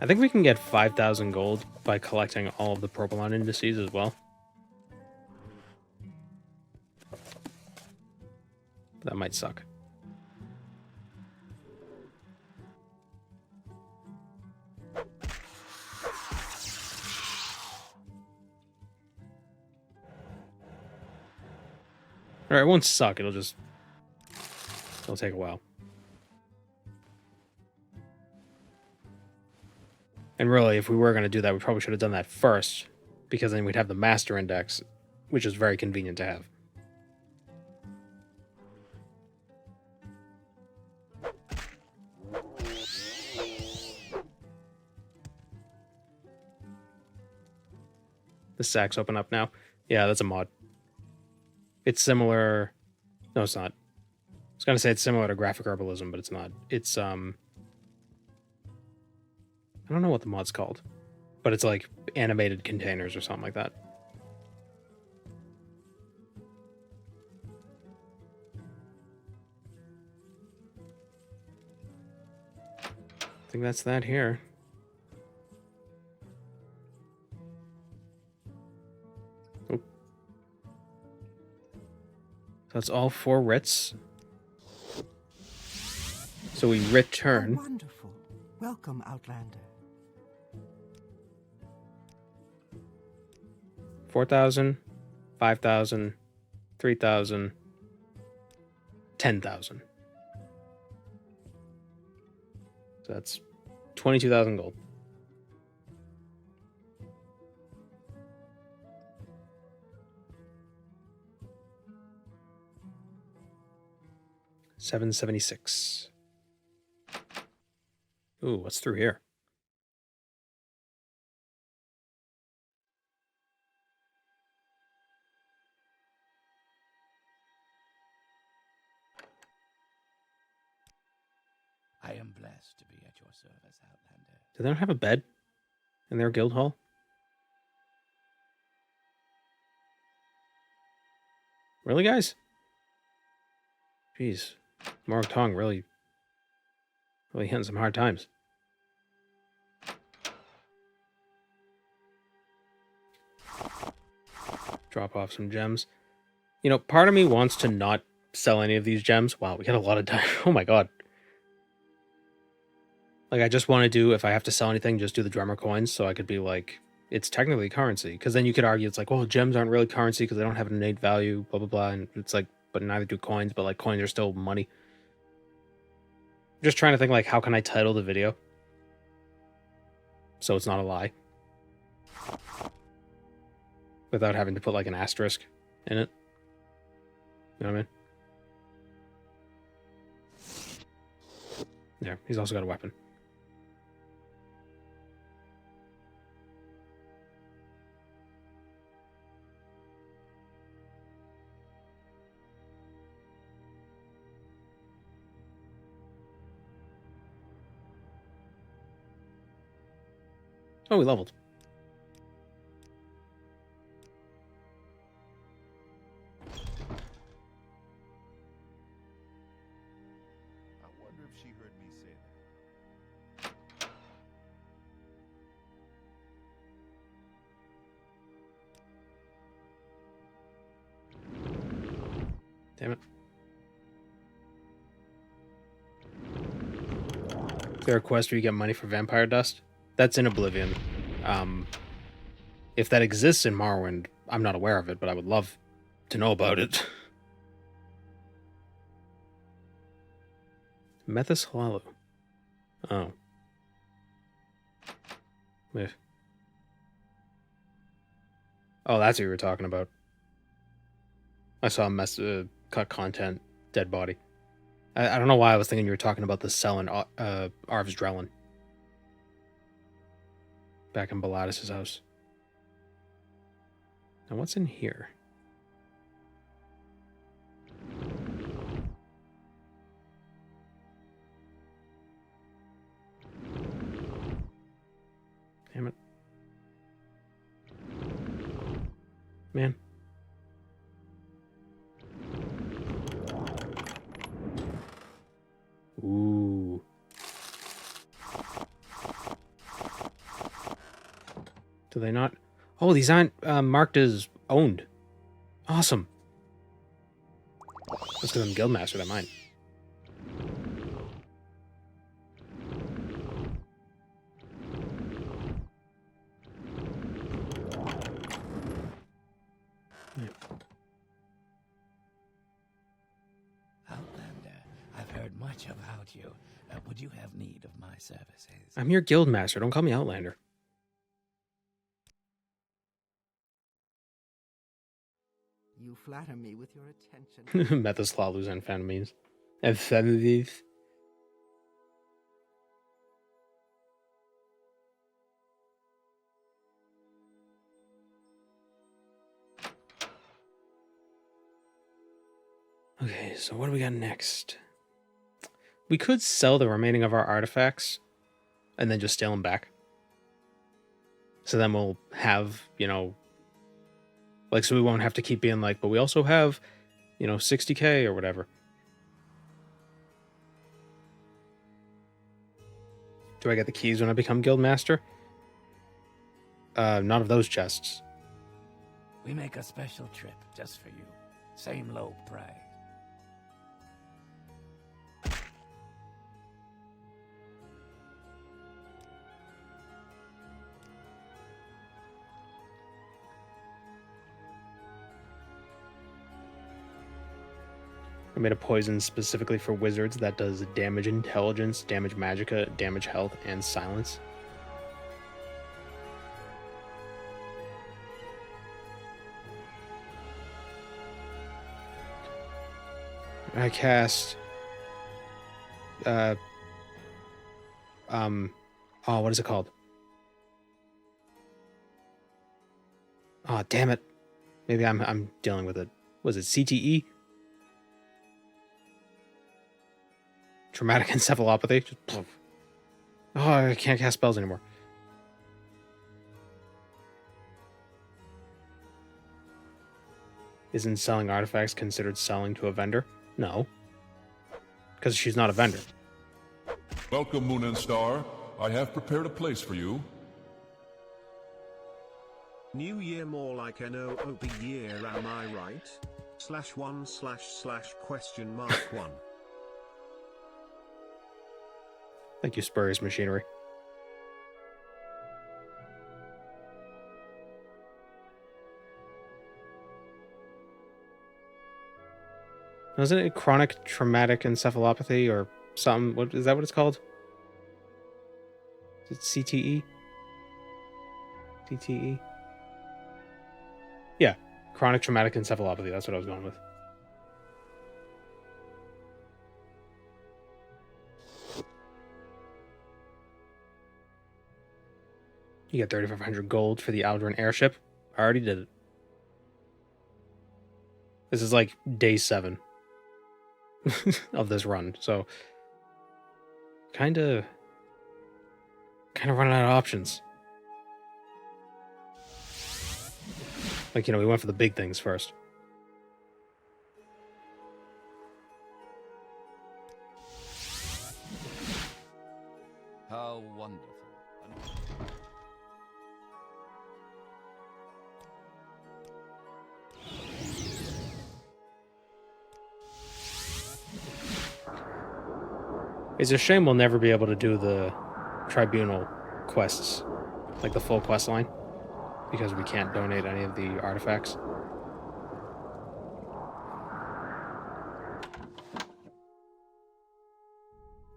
I think we can get 5,000 gold by collecting all of the Propylon indices as well. That might suck. Or it won't suck, it'll take a while. And really, if we were going to do that, we probably should have done that first, because then we'd have the master index, which is very convenient to have. The sacks open up now. Yeah, that's a mod. It's similar... No, it's not. I was going to say it's similar to graphic herbalism, but it's not. It's, I don't know what the mod's called, but it's like animated containers or something like that. I think that's that here. Oh. So that's all 4 writs. So we return. Wonderful. Welcome, Outlander. 4,000, 5,000, 3,000, 10,000. So that's 22,000 gold. $776. Ooh, what's through here? I am blessed to be at your service, Outlander. Do they not have a bed in their guild hall? Really, guys? Jeez. Morag Tong really hitting some hard times. Drop off some gems. You know, part of me wants to not sell any of these gems. Wow, we got a lot of time. Oh my god. Like, I just want to do, if I have to sell anything, just do the Dwemer coins, so I could be like, it's technically currency. Because then you could argue, it's like, well, gems aren't really currency because they don't have an innate value, blah, blah, blah. And it's like, but neither do coins, but like, coins are still money. Just trying to think, like, how can I title the video so it's not a lie? Without having to put, like, an asterisk in it. You know what I mean? There, he's also got a weapon. Oh, we leveled. I wonder if she heard me say that. Damn it. Is there a quest where you get money for vampire dust? That's in Oblivion. If that exists in Morrowind, I'm not aware of it, but I would love to know about it. Methus Hollow. Oh. Eh. Oh, that's what you were talking about. I saw a cut content, dead body. I don't know why I was thinking you were talking about the cell in Arv's Drellin. Back in Bellatus' house. Now what's in here? Damn it. Man. Ooh. Do they not? Oh, these aren't marked as owned. Awesome. Let's give them Guildmaster, they're mine. Outlander, I've heard much about you. Would you have need of my services? I'm your Guildmaster, don't call me Outlander. You flatter me with your attention. Methus Lalus and Phantomines. Amphetamines. Okay, so what do we got next? We could sell the remaining of our artifacts and then just steal them back. So then we'll have, you know, like, so we won't have to keep being like, but we also have, you know, 60k or whatever. Do I get the keys when I become Guildmaster? None of those chests. We make a special trip just for you. Same low price. I made a poison specifically for wizards that does damage intelligence, damage magicka, damage health, and silence. I cast oh, what is it called? Oh, damn it. Maybe I'm dealing with it. Was it CTE? Traumatic encephalopathy. Just, oh, I can't cast spells anymore. Isn't selling artifacts considered selling to a vendor? No. Because she's not a vendor. Welcome, Moon and Star. I have prepared a place for you. New year more like NOOP year, am I right? /1//?1. Thank you, Spurious Machinery. Wasn't it chronic traumatic encephalopathy or something? What is that? What it's called? Is it CTE? DTE? Yeah, chronic traumatic encephalopathy. That's what I was going with. You get 3,500 gold for the Aldrin airship. I already did it. This is like day 7 of this run, so kind of running out of options. Like, we went for the big things first. How wonderful. It's a shame we'll never be able to do the tribunal quests, like the full quest line, because we can't donate any of the artifacts.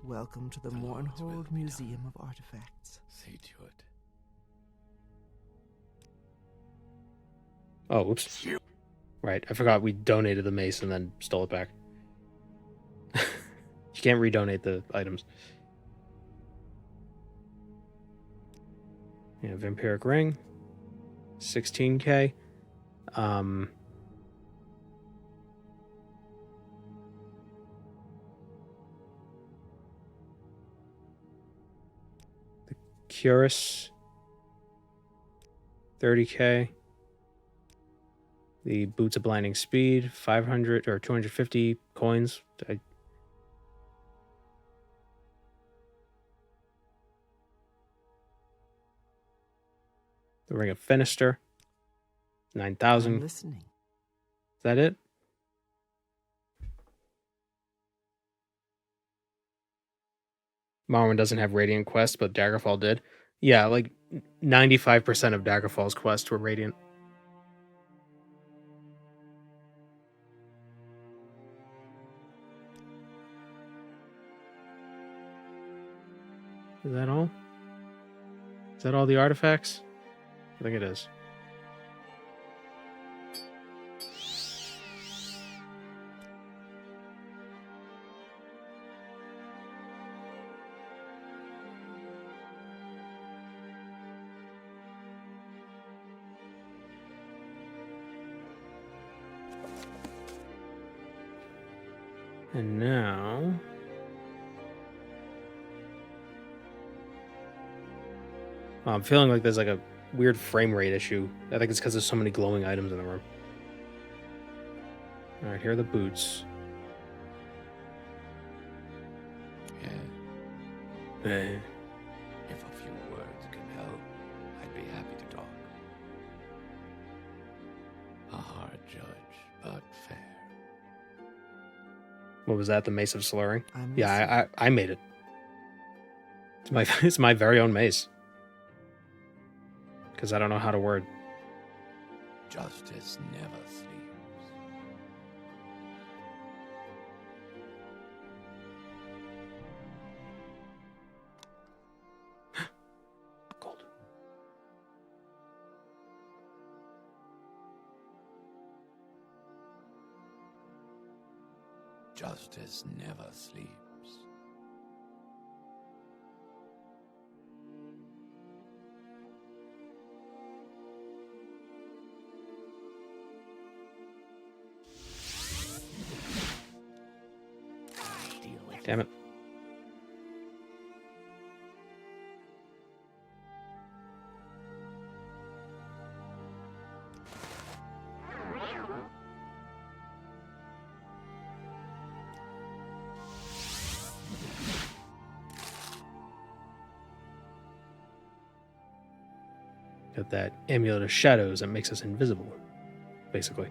Welcome to the Mornhold Museum of Artifacts. See to it. Oh, whoops. Right, I forgot we donated the mace and then stole it back. You can't redonate the items. Yeah, Vampiric Ring. 16k. The Curus. 30k. The Boots of Blinding Speed, 500 or 250 coins. The Ring of Finister, 9,000. I'm Is listening. that it? Morrowind doesn't have Radiant quests, but Daggerfall did. Yeah, like 95% of Daggerfall's quests were Radiant. Is that all? Is that all the artifacts? I think it is. And now... I'm feeling like there's like a weird frame rate issue. I think it's because there's so many glowing items in the room. Alright, here are the boots. Yeah. Eh. If a few words can help, I'd be happy to talk. A hard judge, but fair. What was that? The Mace of Slurring? I'm listening. Yeah, I made it. It's my very own mace. Because I don't know how to word. Justice never sleeps. Gold. Justice never sleeps. Damn it. Got that amulet of shadows that makes us invisible, basically.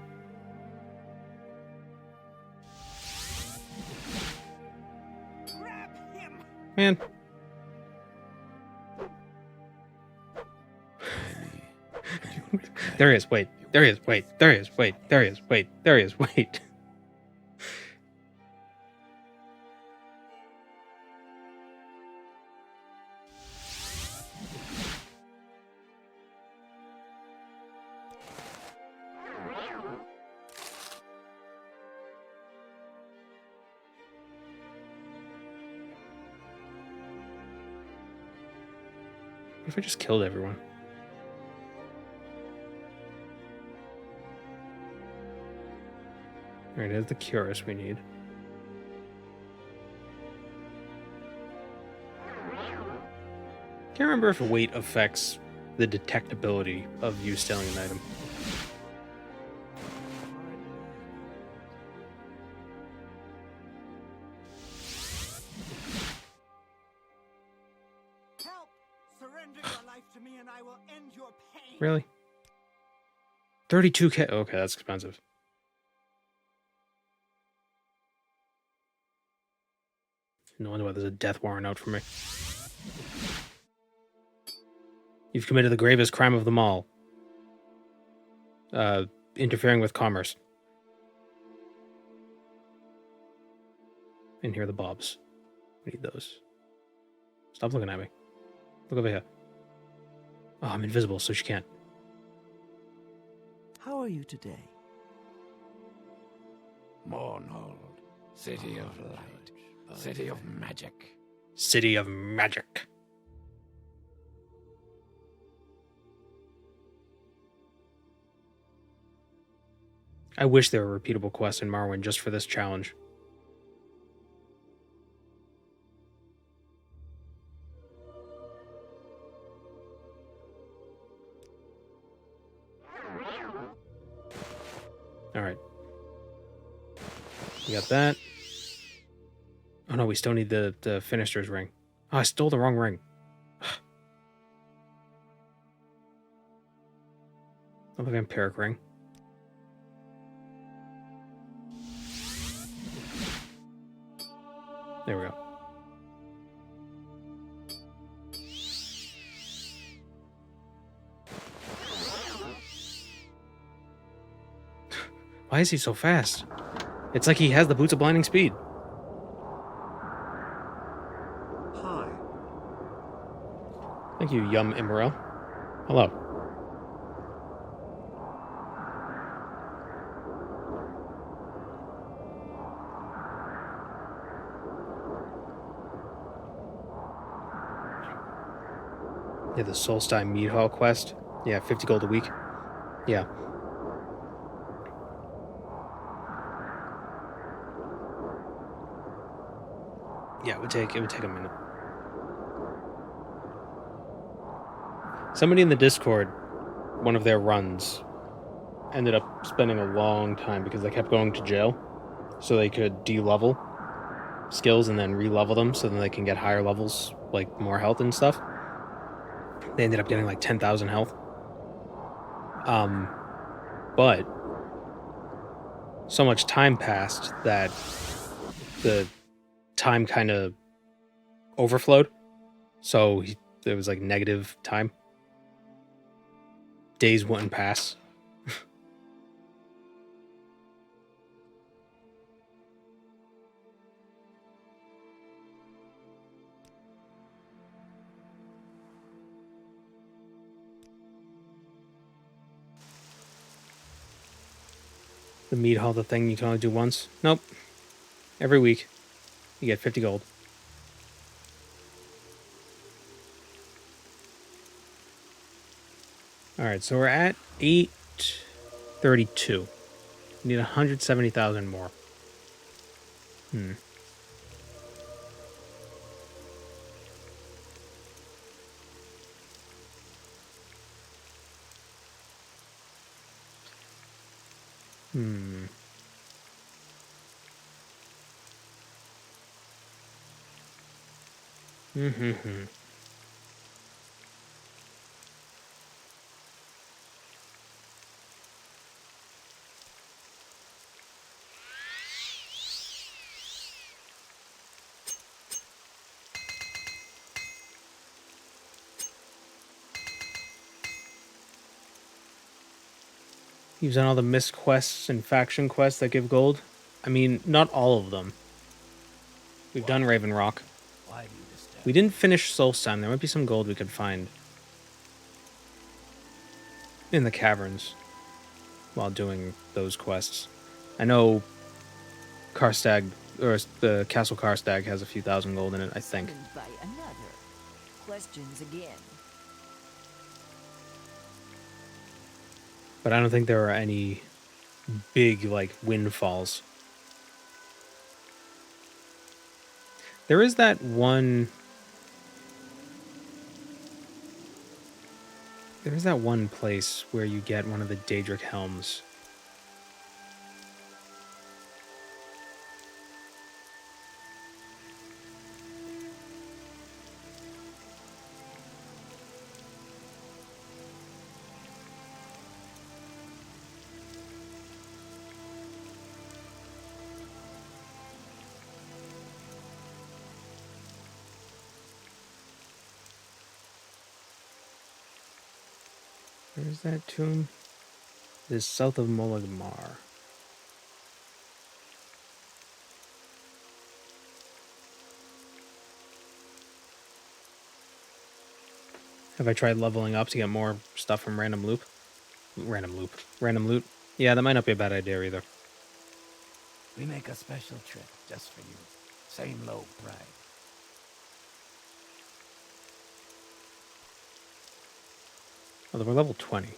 Grab him! Man. There he is. Wait. There he is. Wait. There he is. Wait. There he is. Wait. There he is. Wait. What if I just killed everyone? Alright, there's the Curus we need. Can't remember if weight affects the detectability of you stealing an item. to me and I will end your pain. Really? 32K. Okay, that's expensive. No wonder why there's a death warrant out for me. You've committed the gravest crime of them all. Interfering with commerce. And here are the bobs. We need those. Stop looking at me. Look over here. Oh, I'm invisible, so she can't. How are you today? Mornold, city of light, city of magic. City of Magic. I wish there were repeatable quests in Morrowind just for this challenge. Alright. We got that. Oh no, we still need the Finisher's ring. Oh, I stole the wrong ring. Oh, the vampiric ring. There we go. Why is he so fast? It's like he has the boots of blinding speed. Hi. Thank you, Yum Immerel. Hello. Yeah, the Solstheim Mead Hall quest. Yeah, 50 gold a week. Yeah. Yeah, it would take a minute. Somebody in the Discord, one of their runs, ended up spending a long time because they kept going to jail, so they could de-level skills and then re-level them, so then they can get higher levels, like more health and stuff. They ended up getting like 10,000 health. But so much time passed that the time kind of overflowed. So there was like negative time. Days wouldn't pass. The Mead Hall, the thing you can only do once? Nope. Every week, you get 50 gold. Alright, so we're at 832. We need 170,000 more. You've done all the missed quests and faction quests that give gold? I mean, not all of them. We've done Raven Rock. Why do you disturb? We didn't finish Solstheim. There might be some gold we could find in the caverns while doing those quests. I know Karstag, or the Castle Karstag, has a few thousand gold in it, I think. Summoned by another. Questions again. But I don't think there are any big, like, windfalls. There is that one... There is that one place where you get one of the Daedric helms. Where's that tomb? It is south of Molagmar. Have I tried leveling up to get more stuff from random loot? Random loot? Yeah, that might not be a bad idea either. We make a special trip just for you. Same low price. Although we're level 20.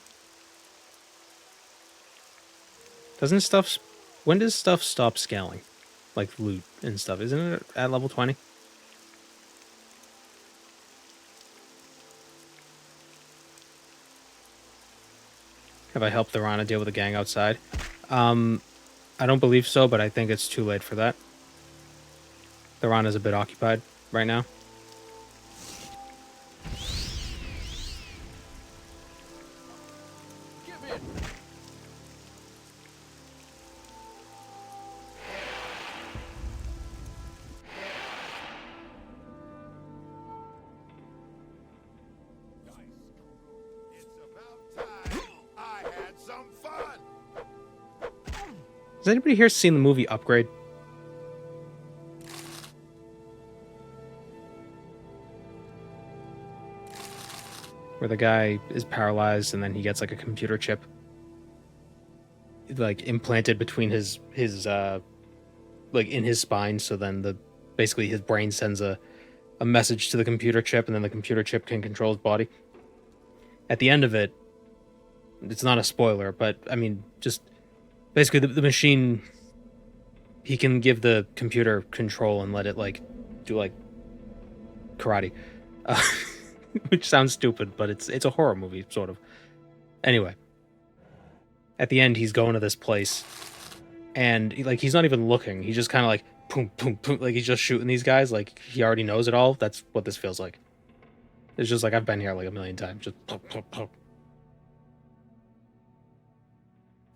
Doesn't stuff... When does stuff stop scaling? Like loot and stuff. Isn't it at level 20? Have I helped the Rana deal with the gang outside? I don't believe so, but I think it's too late for that. The Rana's a bit occupied right now. Has anybody here seen the movie Upgrade? Where the guy is paralyzed and then he gets like a computer chip like implanted between his like in his spine, so then basically his brain sends a message to the computer chip and then the computer chip can control his body. At the end of it, it's not a spoiler, but I mean, just basically the machine, he can give the computer control and let it like do like karate, which sounds stupid, but it's a horror movie sort of. Anyway, at the end he's going to this place and he's not even looking, he's just kind of like boom boom boom, like he's just shooting these guys like he already knows it all. That's what this feels like. It's just like I've been here like a million times, just pop, pop, pop.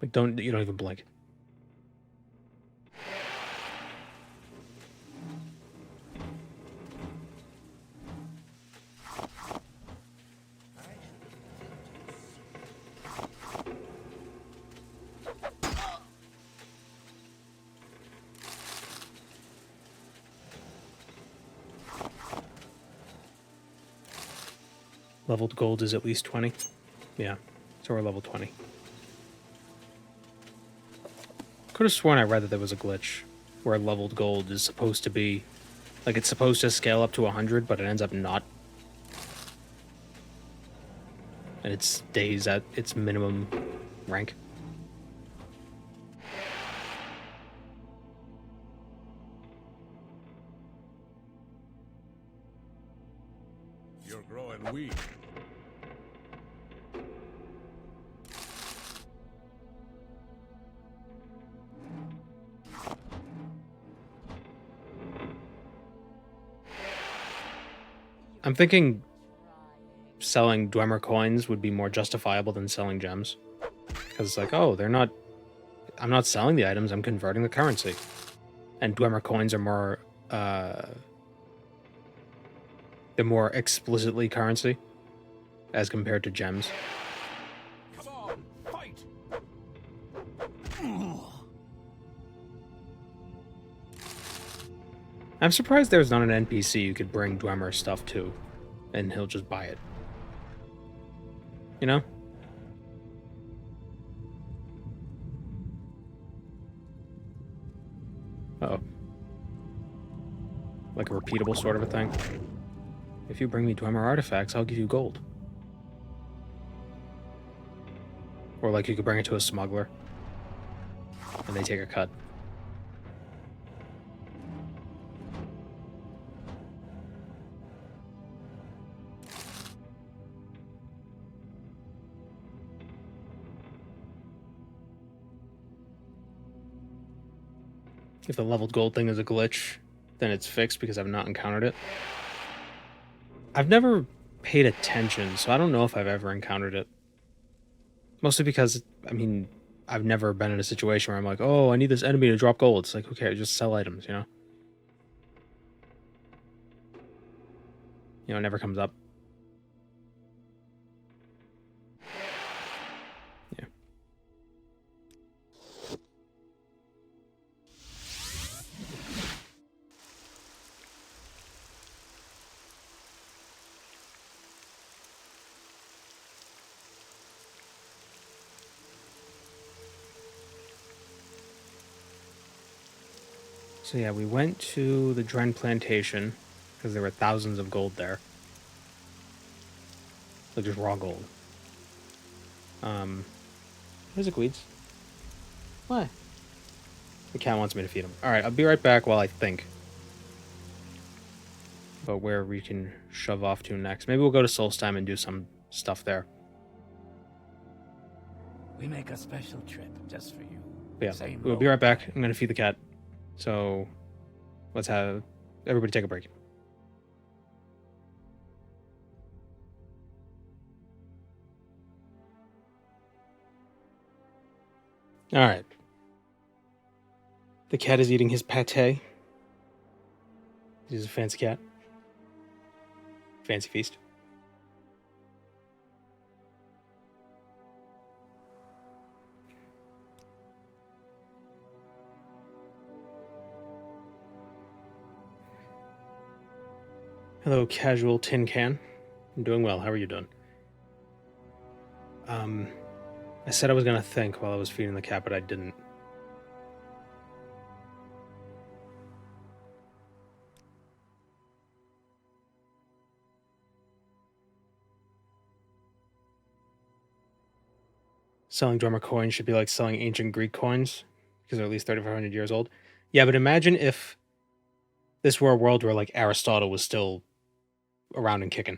Like you don't even blink. Leveled gold is at least 20. Yeah, so we're level 20. Could have sworn I read that there was a glitch where leveled gold is supposed to be, like it's supposed to scale up to 100, but it ends up not. And it stays at its minimum rank. You're growing weak. I'm thinking selling Dwemer coins would be more justifiable than selling gems. Because it's like, oh, I'm not selling the items, I'm converting the currency. And Dwemer coins are more, they're more explicitly currency as compared to gems. Come on, fight! I'm surprised there's not an NPC you could bring Dwemer stuff to, and he'll just buy it. You know? Uh-oh. Like a repeatable sort of a thing. If you bring me Dwemer artifacts, I'll give you gold. Or like you could bring it to a smuggler, and they take a cut. If the leveled gold thing is a glitch, then it's fixed because I've not encountered it. I've never paid attention, so I don't know if I've ever encountered it. Mostly because, I mean, I've never been in a situation where I'm like, oh, I need this enemy to drop gold. It's like, okay, just sell items, you know? You know, it never comes up. So yeah, we went to the Dren plantation because there were thousands of gold there. Like just raw gold. Where's the Gweeds? Why? The cat wants me to feed him. Alright, I'll be right back while I think about where we can shove off to next. Maybe we'll go to Solstheim and do some stuff there. We make a special trip just for you. But yeah, Same we'll be right road. back. I'm gonna feed the cat. So let's have everybody take a break. Alright. The cat is eating his pate. He's a fancy cat. Fancy feast. Hello, casual tin can. I'm doing well. How are you doing? I said I was gonna think while I was feeding the cat, but I didn't. Selling Dwemer coins should be like selling ancient Greek coins because they're at least 3,500 years old. Yeah, but imagine if this were a world where like Aristotle was still around and kicking.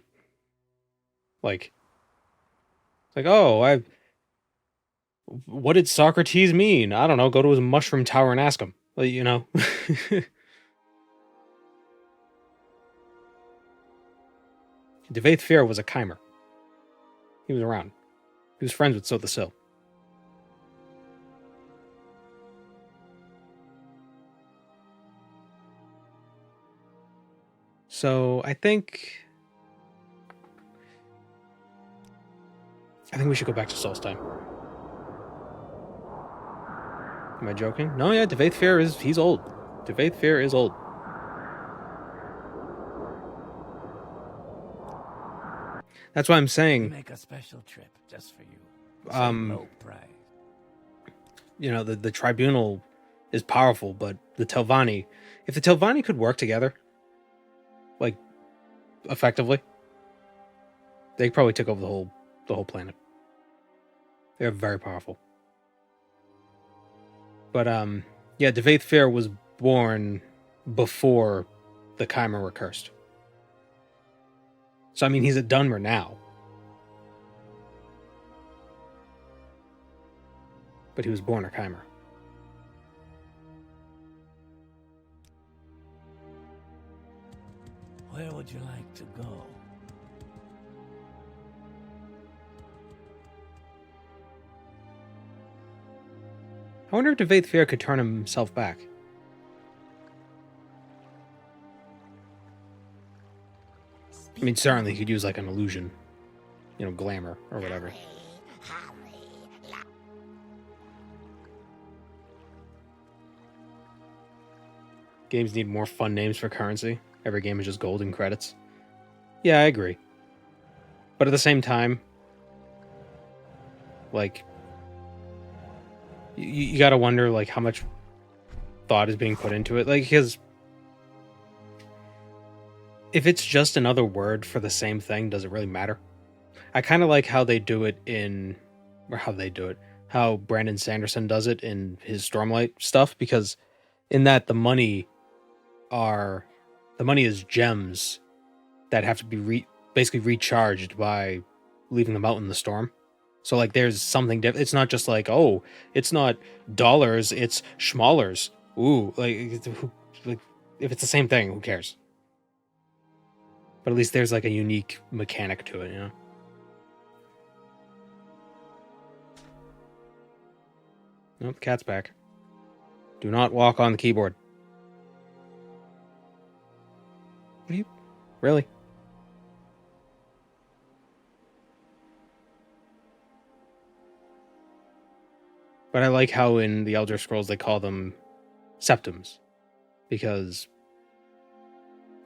Like, what did Socrates mean? I don't know. Go to his mushroom tower and ask him. Like, you know. Dwemer Fear was a chimer. He was around. He was friends with Solstheim. So I think we should go back to Solstheim. Am I joking? No, yeah, Dwemer Fear he's old. Dwemer Fear is old. That's why I'm We saying, make a special trip just for you. Same low price. you know, the tribunal is powerful, but the Telvanni, if the Telvanni could work together, like, effectively, they probably took over the whole planet. They're very powerful. But yeah, Dwemer Fear was born before the Chimer were cursed. So I mean, he's a Dwemer now. But he was born a Chimer. Where would you like to go? I wonder if Dwemer Fear could turn himself back. I mean, certainly he could use like an illusion, you know, glamour or whatever. Games need more fun names for currency. Every game is just gold and credits. Yeah, I agree. But at the same time, like, you gotta wonder, like, how much thought is being put into it. Like, because if it's just another word for the same thing, does it really matter? I kind of like how they do it how Brandon Sanderson does it in his Stormlight stuff, because in that the money is gems that have to be basically recharged by leaving them out in the storm. So like there's something different. It's not just like, oh, it's not dollars, it's schmallers. Ooh, like if it's the same thing, who cares? But at least there's like a unique mechanic to it, you know? Nope, cat's back. Do not walk on the keyboard. What are you... Really? But I like how in the Elder Scrolls they call them septims. Because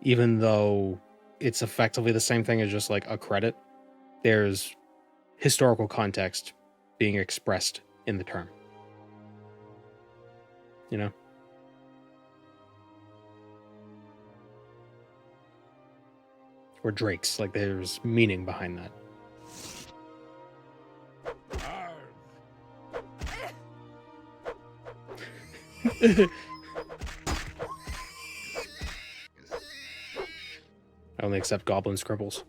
even though it's effectively the same thing as just like a credit, there's historical context being expressed in the term. You know? Or drakes, like there's meaning behind that. I only accept goblin scribbles.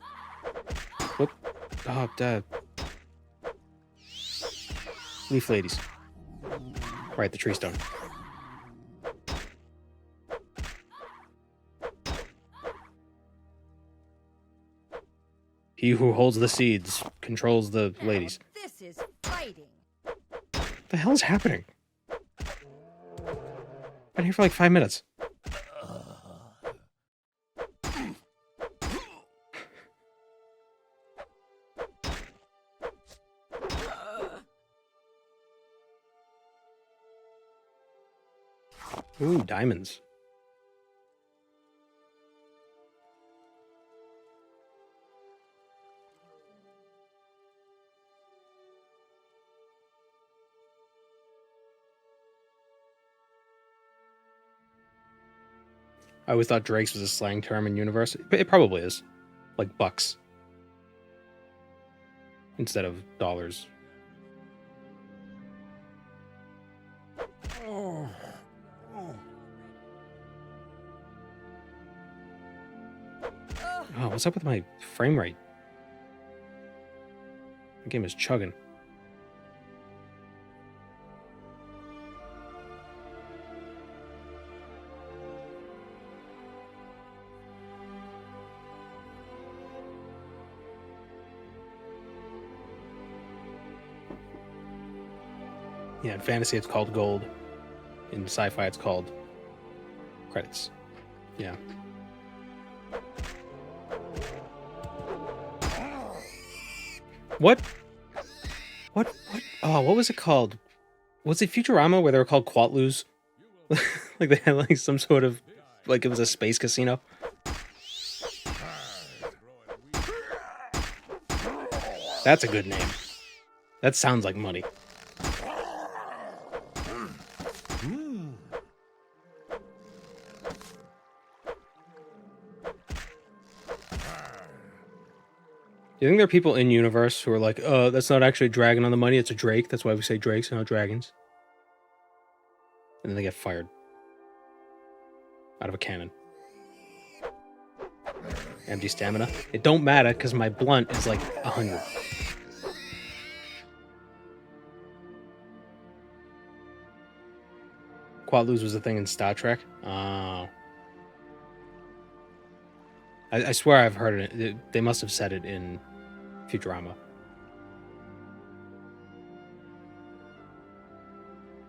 Whoop. Oh, duh. Leaf ladies. Right, the tree stone. He who holds the seeds controls the ladies. Now this is fighting. What the hell is happening? Been here for like 5 minutes. Ooh, diamonds. I always thought Drake's was a slang term in universe. It probably is. Like bucks. Instead of dollars. Oh, what's up with my frame rate? The game is chugging. Yeah, in fantasy it's called gold. In sci-fi it's called credits. Yeah. What? What? Oh, what was it called? Was it Futurama where they were called Quatloos? Like they had like some sort of, like it was a space casino? That's a good name. That sounds like money. Do you think there are people in universe who are like, that's not actually a dragon on the money, it's a drake. That's why we say drakes and not dragons. And then they get fired. Out of a cannon. Empty stamina. It don't matter, because my blunt is like 100. Quatloos was a thing in Star Trek? Oh. I swear I've heard it. They must have said it in Futurama.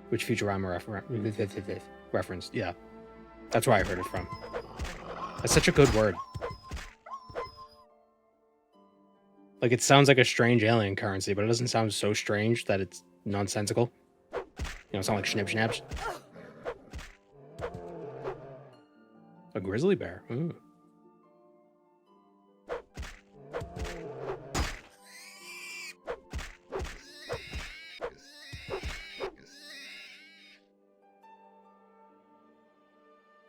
Which Futurama referenced? Yeah. That's where I heard it from. That's such a good word. Like, it sounds like a strange alien currency, but it doesn't sound so strange that it's nonsensical. You know, it sounds like schnip-schnaps. A grizzly bear. Ooh.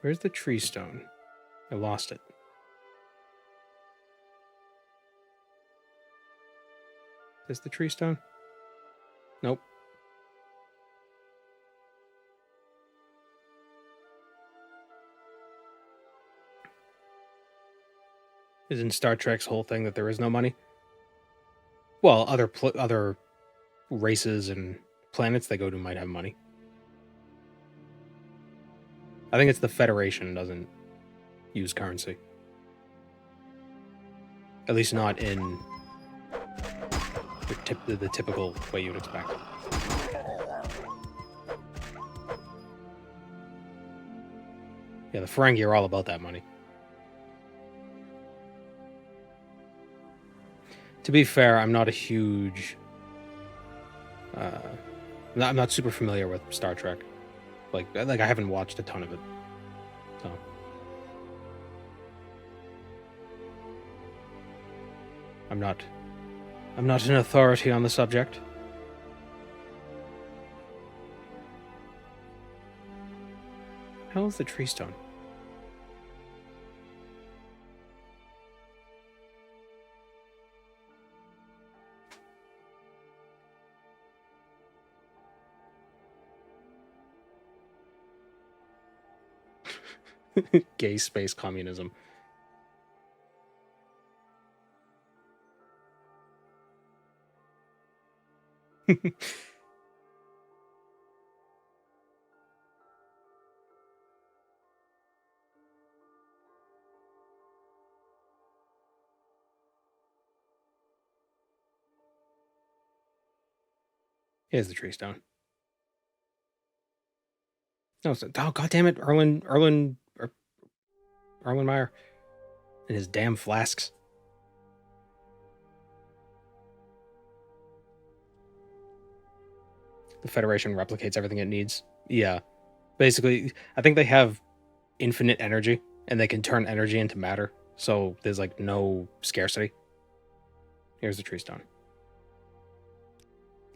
Where's the tree stone? I lost it. Is this the tree stone? Nope. Isn't Star Trek's whole thing that there is no money? Well, other races and planets they go to might have money. I think it's the Federation doesn't use currency. At least not in the typical way you'd expect. Yeah, the Ferengi are all about that money. To be fair, I'm not a huge... I'm not super familiar with Star Trek. Like I haven't watched a ton of it. So. I'm not an authority on the subject. How is the tree stone? Gay space communism. Here's the tree stone. No, oh god damn it, Erlen Meyer and his damn flasks. The Federation replicates everything it needs. Yeah. Basically, I think they have infinite energy and they can turn energy into matter. So there's like no scarcity. Here's the tree stone.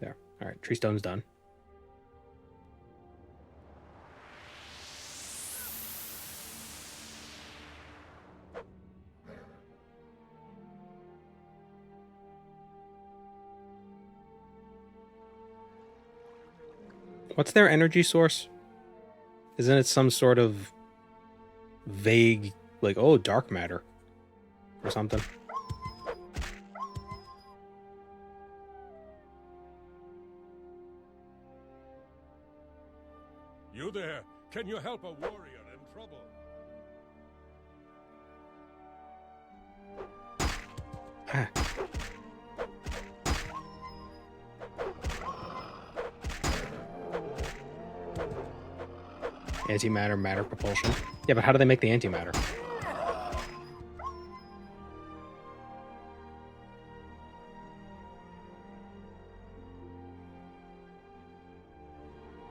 There. All right, tree stone's done. What's their energy source? Isn't it some sort of vague, like, oh, dark matter or something? You there? Can you help a warrior in trouble? Ah. Antimatter, matter propulsion. Yeah, but how do they make the antimatter?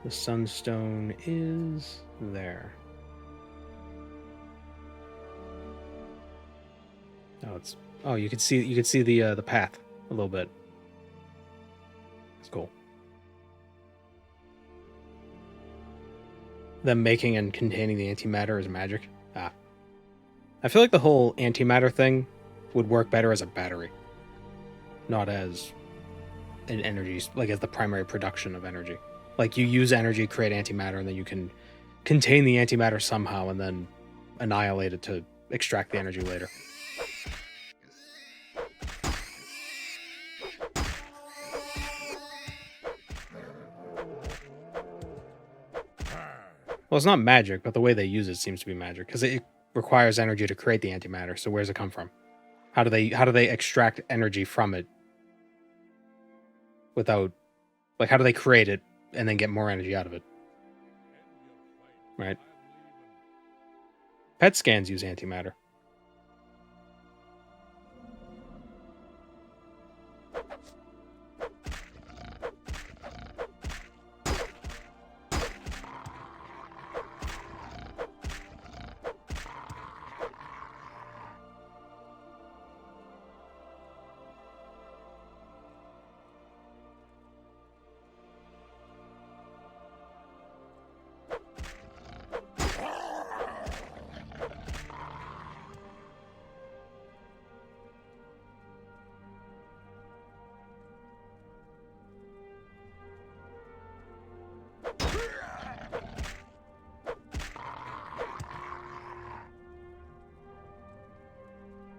The sunstone is there. Oh, it's you could see the path a little bit. It's cool. Them making and containing the antimatter is magic. Ah. I feel like the whole antimatter thing would work better as a battery. Not as an energy, like as the primary production of energy. Like you use energy, create antimatter, and then you can contain the antimatter somehow and then annihilate it to extract the energy later. Well, it's not magic, but the way they use it seems to be magic because it requires energy to create the antimatter. So where does it come from? How do they extract energy from it without, like, how do they create it and then get more energy out of it? Right? PET scans use antimatter.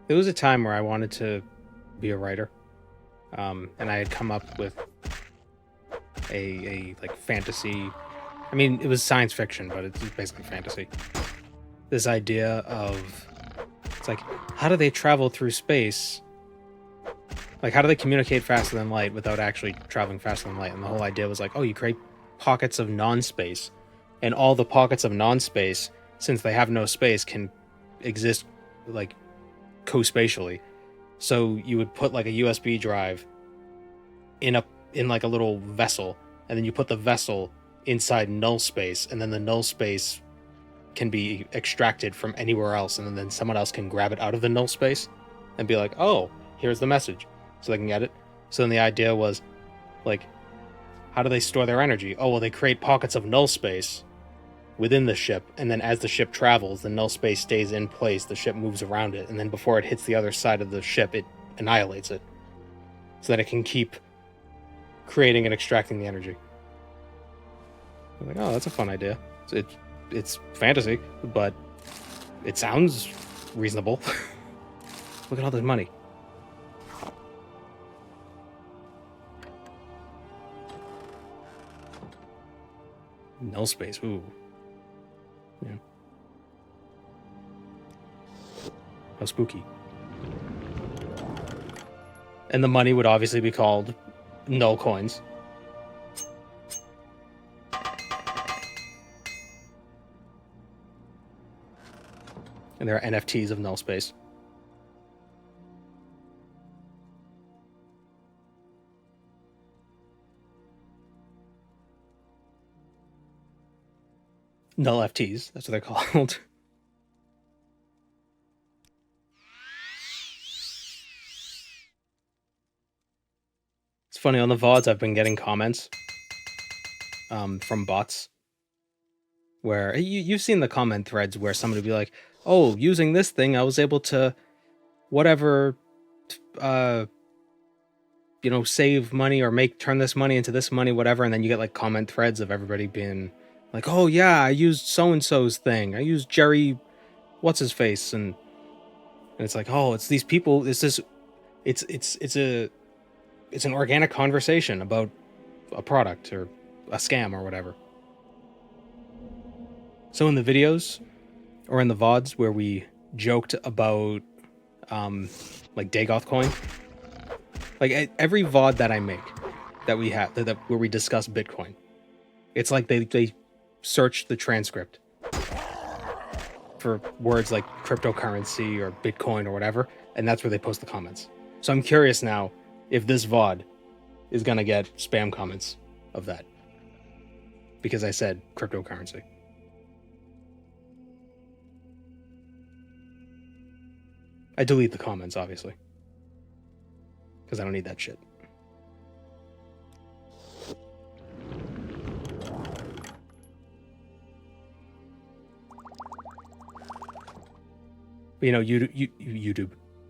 There was a time where I wanted to be a writer, and I had come up with a like fantasy. I mean, it was science fiction, but it's basically fantasy. This idea of, it's like, how do they travel through space? Like, how do they communicate faster than light without actually traveling faster than light? And the whole idea was like, oh, you create pockets of non-space, and all the pockets of non-space, since they have no space, can exist like co-spatially. So you would put like a USB drive in like a little vessel, and then you put the vessel inside null space, and then the null space can be extracted from anywhere else, and then someone else can grab it out of the null space and be like, oh, here's the message, so they can get it. So then the idea was, like, how do they store their energy? Oh, well, they create pockets of null space within the ship, and then as the ship travels, the null space stays in place, the ship moves around it, and then before it hits the other side of the ship, it annihilates it, so that it can keep creating and extracting the energy. I'm like, oh, that's a fun idea. It's fantasy, but It sounds reasonable. Look at all this money. Null space, ooh. Yeah. How spooky. And the money would obviously be called null coins. And there are NFTs of null space. Null FTs, that's what they're called. It's funny, on the VODs I've been getting comments from bots where you've seen the comment threads where somebody will be like, oh, using this thing I was able to whatever save money or turn this money into this money, whatever, and then you get like comment threads of everybody being like, oh yeah, I used so-and-so's thing. I used Jerry what's his face, and it's like, oh, it's these people, it's an organic conversation about a product or a scam or whatever. So in the videos or in the VODs where we joked about like Dagoth coin, like every VOD that I make that we have that where we discuss Bitcoin, it's like they search the transcript for words like cryptocurrency or Bitcoin or whatever, and that's where they post the comments. So I'm curious now if this VOD is gonna get spam comments of that because I said cryptocurrency. I delete the comments, obviously, because I don't need that shit. But,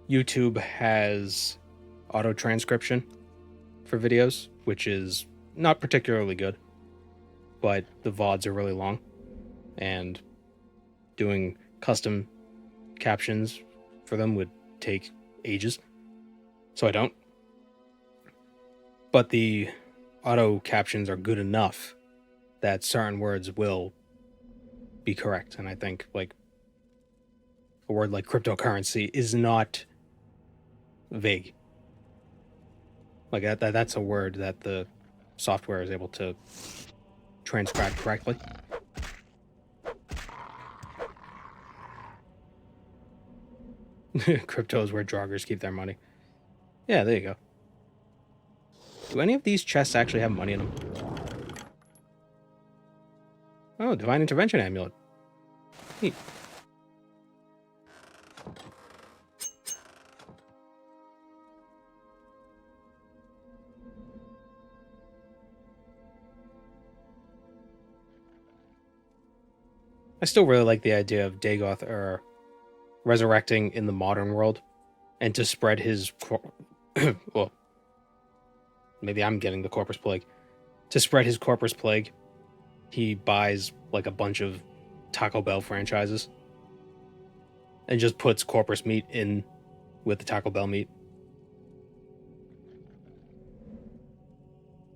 YouTube has auto transcription for videos, which is not particularly good, but the VODs are really long, and doing custom captions for them would take ages, so I don't. But the auto captions are good enough that certain words will be correct, and I think like a word like cryptocurrency is not vague. Like that's a word that the software is able to transcribe correctly. Crypto is where joggers keep their money. Yeah, there you go. Do any of these chests actually have money in them? Oh, Divine Intervention Amulet. Neat. I still really like the idea of Dagoth resurrecting in the modern world, and to spread his well, maybe I'm getting the Corpus Plague. To spread his Corpus Plague, he buys like a bunch of Taco Bell franchises and just puts Corpus meat in with the Taco Bell meat.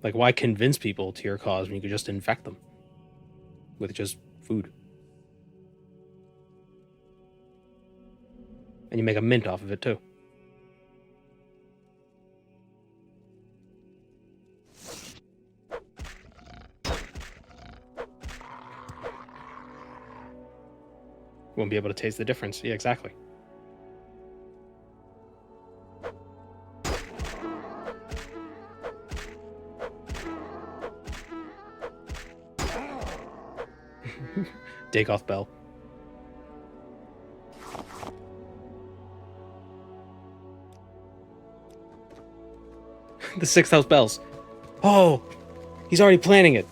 Like, why convince people to your cause when you could just infect them with just food? And you make a mint off of it, too. Won't be able to taste the difference. Yeah, exactly. Dagoth Bell. The sixth house bells. Oh, he's already planning it.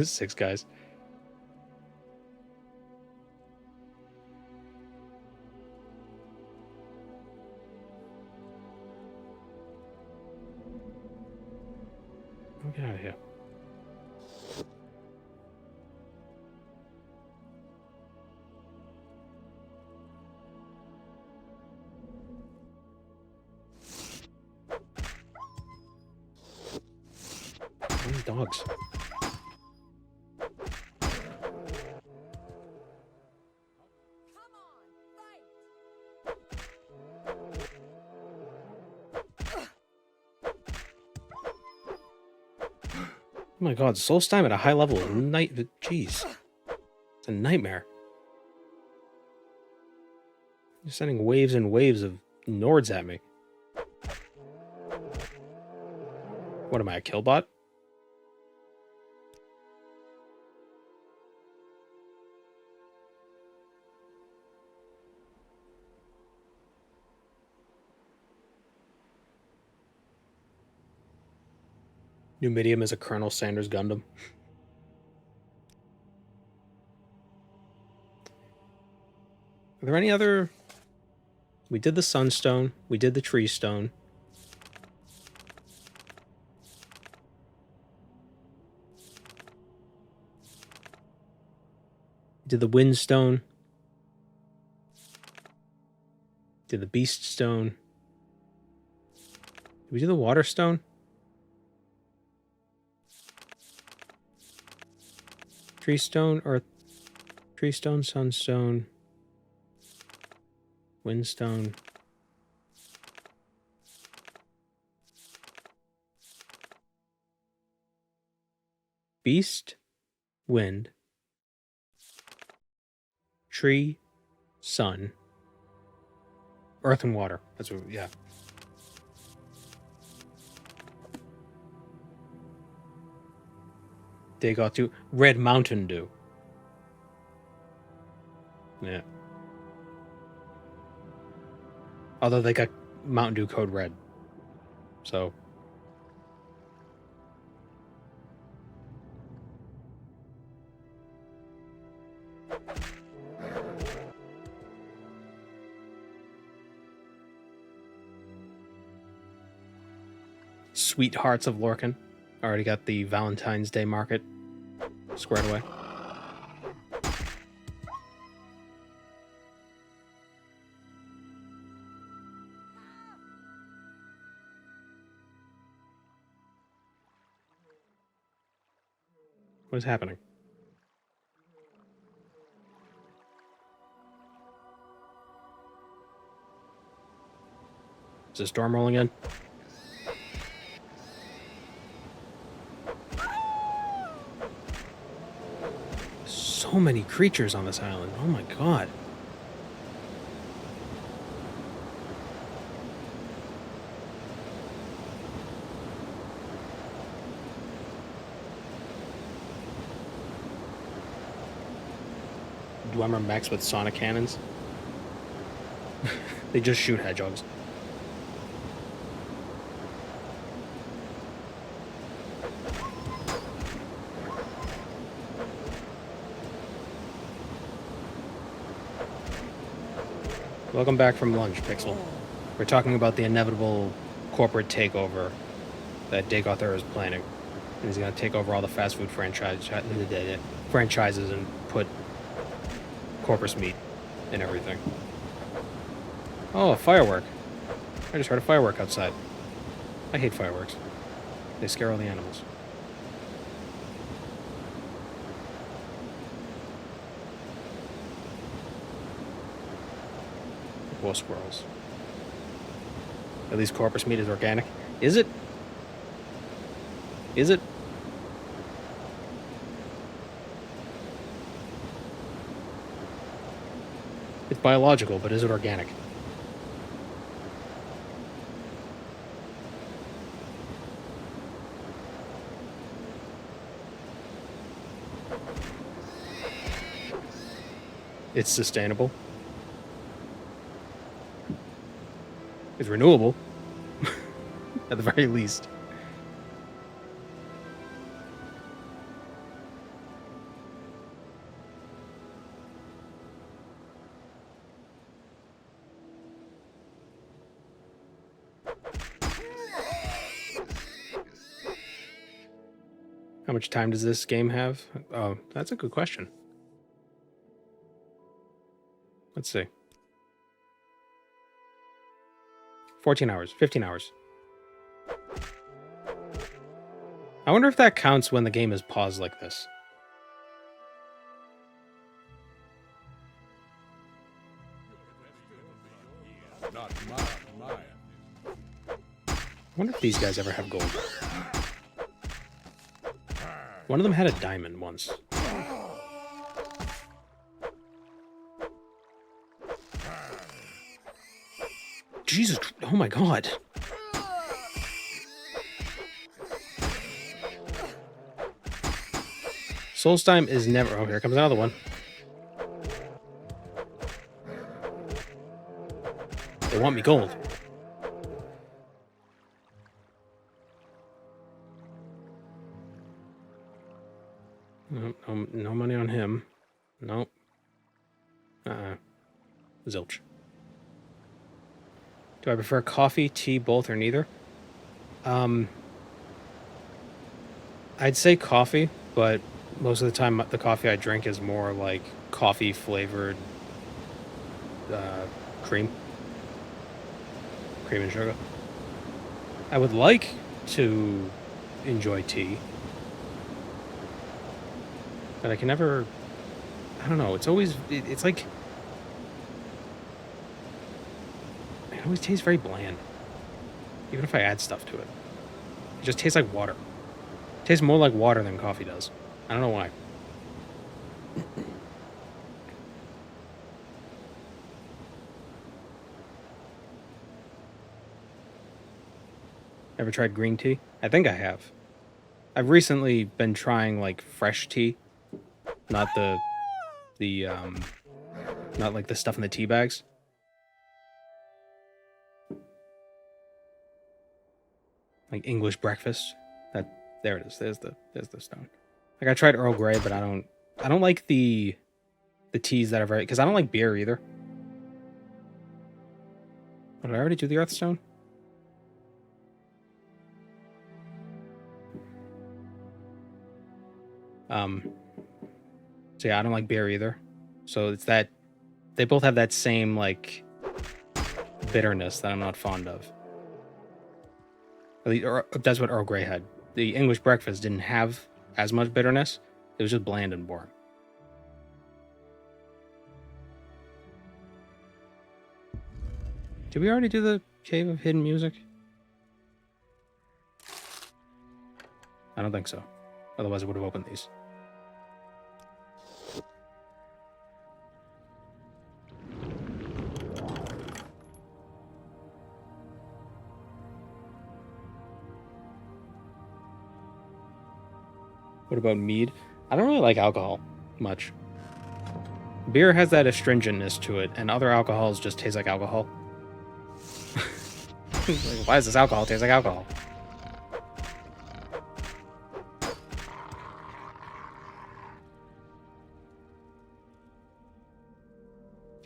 Six guys. Get out of here. These dogs. Oh my god, Solstheim at a high level. Jeez. It's a nightmare. You're sending waves and waves of Nords at me. What am I, a killbot? Numidium is a Colonel Sanders Gundam. Are there any other... We did the Sunstone. We did the Tree Stone. We did the Windstone. Did the Beast Stone. Did we do the Water Stone? Tree Stone, Earth... Tree Stone, Sunstone... Windstone. Beast, Wind, Tree, Sun, Earth and Water. That's what, yeah. They got to Red Mountain Dew. Yeah. Although they got Mountain Dew Code Red. So. Sweethearts of Lorcan. Already got the Valentine's Day market squared away. What is happening? Is the storm rolling in? So many creatures on this island. Oh my god. Dwemer mechs with sonic cannons. They just shoot hedgehogs. Welcome back from lunch, Pixel. We're talking about the inevitable corporate takeover that Dagothar is planning. And he's going to take over all the fast food franchises and put corpus meat in everything. Oh, a firework. I just heard a firework outside. I hate fireworks. They scare all the animals. Poor squirrels. At least corpus meat is organic. Is it? Is it? It's biological, but is it organic? It's sustainable. It's renewable. At the very least. How much time does this game have? Oh, that's a good question. Let's see. 14 hours, 15 hours. I wonder if that counts when the game is paused like this. Not mine. I wonder if these guys ever have gold. One of them had a diamond once. Jesus, oh my god. Solstheim is never... Oh, here comes another one. They want me gold. No money on him. Nope. Zilch. Do I prefer coffee, tea, both, or neither? I'd say coffee, but most of the time the coffee I drink is more like coffee flavored cream and sugar. I would like to enjoy tea, but I can never. I don't know. It's always. It's like. It always tastes very bland, even if I add stuff to it. It just tastes like water. It tastes more like water than coffee does. I don't know why. Ever tried green tea? I think I have. I've recently been trying like fresh tea, not not like the stuff in the tea bags. Like English breakfast. There it is. There's the stone. Like I tried Earl Grey, but I don't like the teas that are very, because I don't like beer either. Oh, did I already do the Earthstone? So yeah, I don't like beer either. So it's that they both have that same like bitterness that I'm not fond of. At least, or that's what Earl Grey had. The English breakfast didn't have as much bitterness. It was just bland and boring. Did we already do the Cave of Hidden Music? I don't think so. Otherwise I would have opened these. What about mead? I don't really like alcohol much. Beer has that astringentness to it, and other alcohols just taste like alcohol. Like, why does this alcohol taste like alcohol?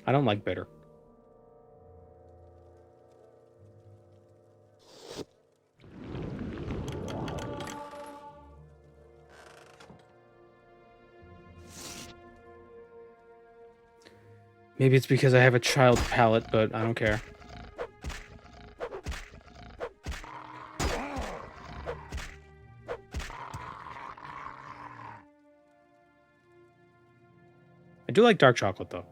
I don't like bitter. Maybe it's because I have a child palate, but I don't care. I do like dark chocolate, though.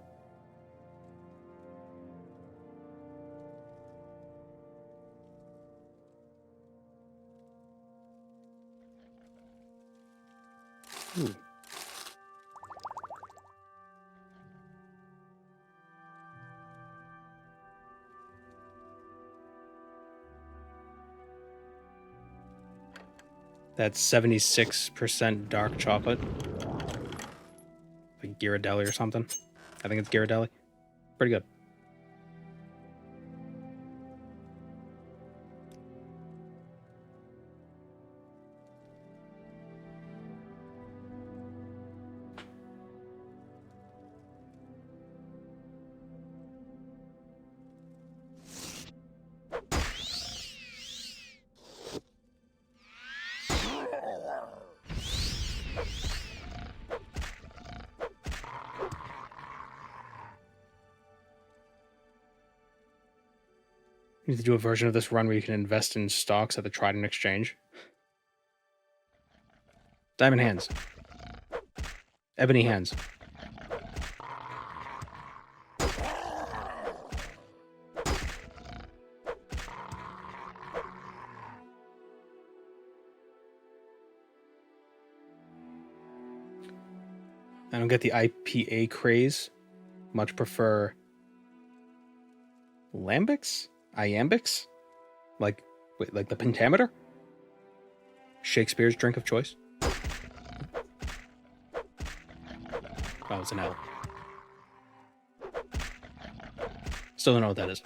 Ooh. That's 76% dark chocolate. Like Ghirardelli or something. I think it's Ghirardelli. Pretty good. We need to do a version of this run where you can invest in stocks at the Trident Exchange. Diamond hands. Ebony hands. I don't get the IPA craze. Much prefer lambics? Iambics? Like the pentameter? Shakespeare's drink of choice? Oh, it's an L. Still don't know what that is.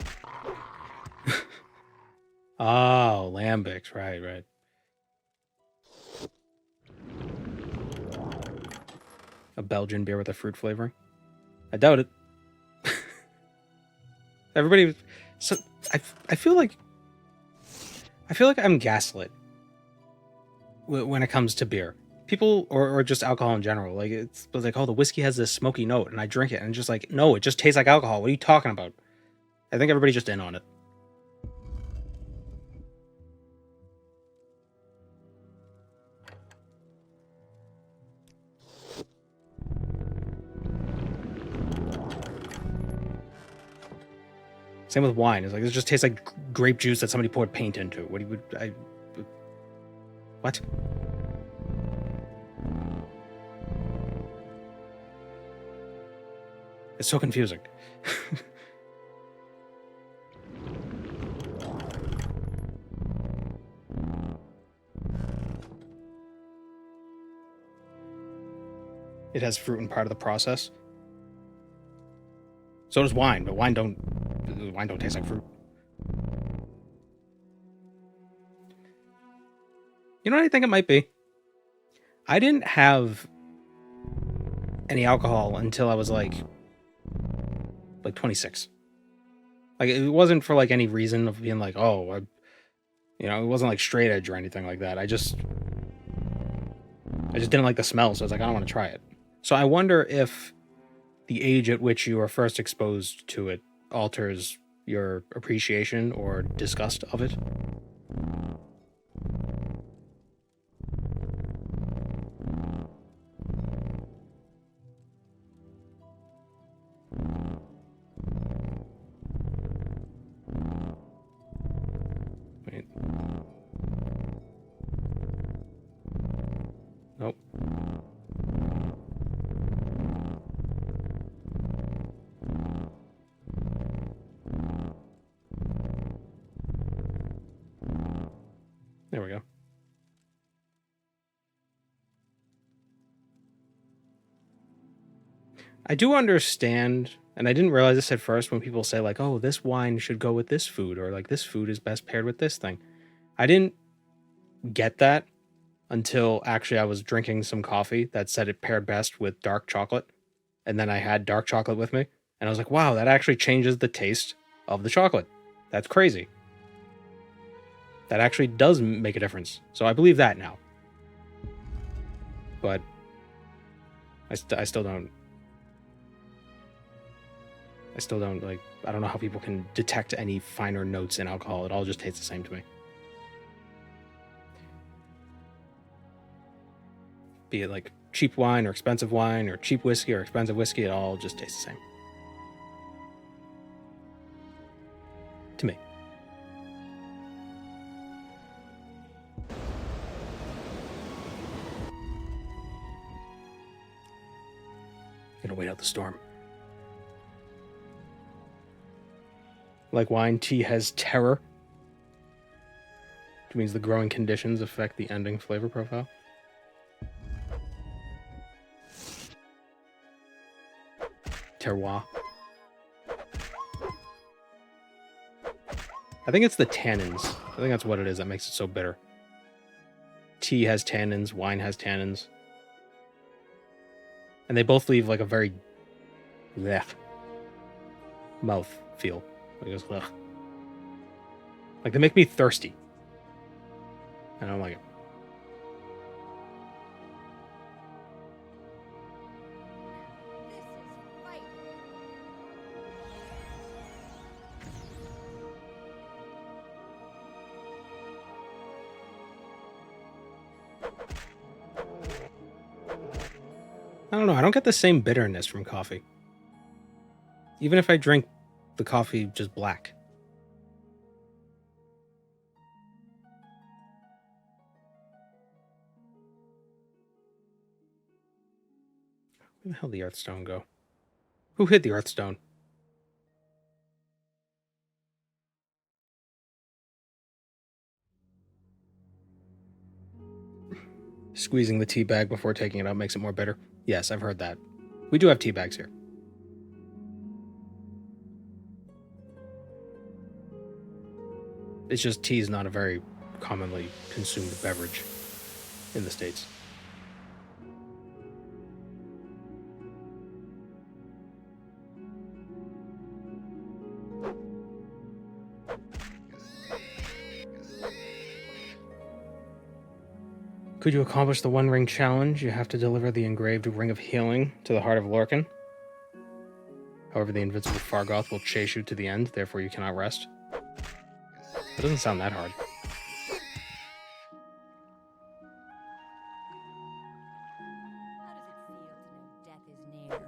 Oh, lambics. Right. A Belgian beer with a fruit flavoring? I doubt it. Everybody... So, I feel like I'm gaslit when it comes to beer. People, or just alcohol in general, like, it's like, oh, the whiskey has this smoky note, and I drink it, and it's just like, no, it just tastes like alcohol. What are you talking about? I think everybody's just in on it. Same with wine. It's like, it just tastes like grape juice that somebody poured paint into. What do you... What? It's so confusing. It has fruit in part of the process. So does wine, but wine don't taste like fruit. You know what I think it might be? I didn't have any alcohol until I was like 26. Like, it wasn't for like any reason of being like, oh, it wasn't like straight edge or anything like that. I just didn't like the smell, so I was like, I don't want to try it. So I wonder if the age at which you are first exposed to it alters your appreciation or disgust of it. Wait. Nope. There we go. I do understand, and I didn't realize this at first when people say like, oh, this wine should go with this food, or like this food is best paired with this thing. I didn't get that until actually I was drinking some coffee that said it paired best with dark chocolate. And then I had dark chocolate with me, and I was like, wow, that actually changes the taste of the chocolate. That's crazy. That actually does make a difference. So I believe that now. But I still don't like, I don't know how people can detect any finer notes in alcohol. It all just tastes the same to me. Be it like cheap wine or cheap whiskey or expensive whiskey, it all just tastes the same. To me. Gonna wait out the storm. Like wine, tea has terror, which means the growing conditions affect the ending flavor profile. Terroir. I think it's the tannins. I think that's what it is that makes it so bitter. Tea has tannins, wine has tannins. And they both leave like a very blech mouth feel. Like, it goes, like, they make me thirsty. And I don't like it. I don't know. I don't get the same bitterness from coffee. Even if I drink the coffee just black. Where the hell did the Earthstone go? Who hid the Earthstone? Squeezing the tea bag before taking it out makes it more bitter. Yes, I've heard that. We do have tea bags here. It's just tea is not a very commonly consumed beverage in the States. Could you accomplish the One Ring challenge? You have to deliver the engraved Ring of Healing to the heart of Lorcan. However, the invincible Fargoth will chase you to the end, therefore you cannot rest. That doesn't sound that hard. How does it feel to know death is near?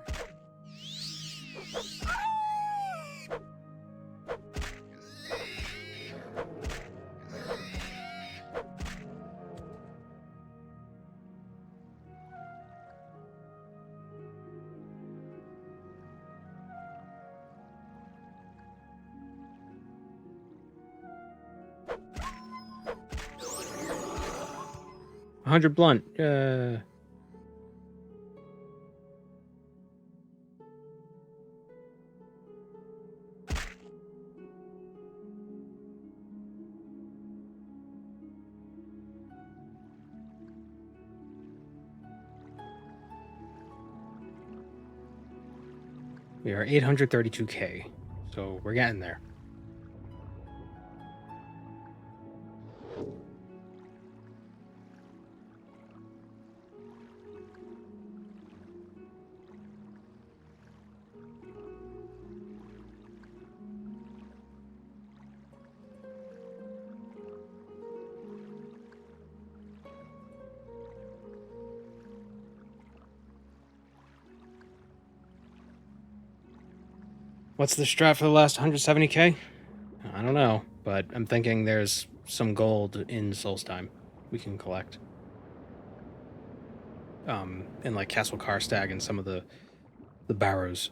A 100 blunt. We are 832k, so we're getting there. What's the strat for the last 170k? I don't know, but I'm thinking there's some gold in Solstheim we can collect. In like Castle Karstag and some of the barrows.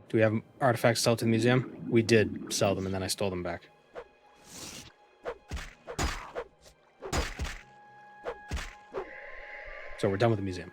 Do we have artifacts to sell to the museum? We did sell them and then I stole them back. So we're done with the museum.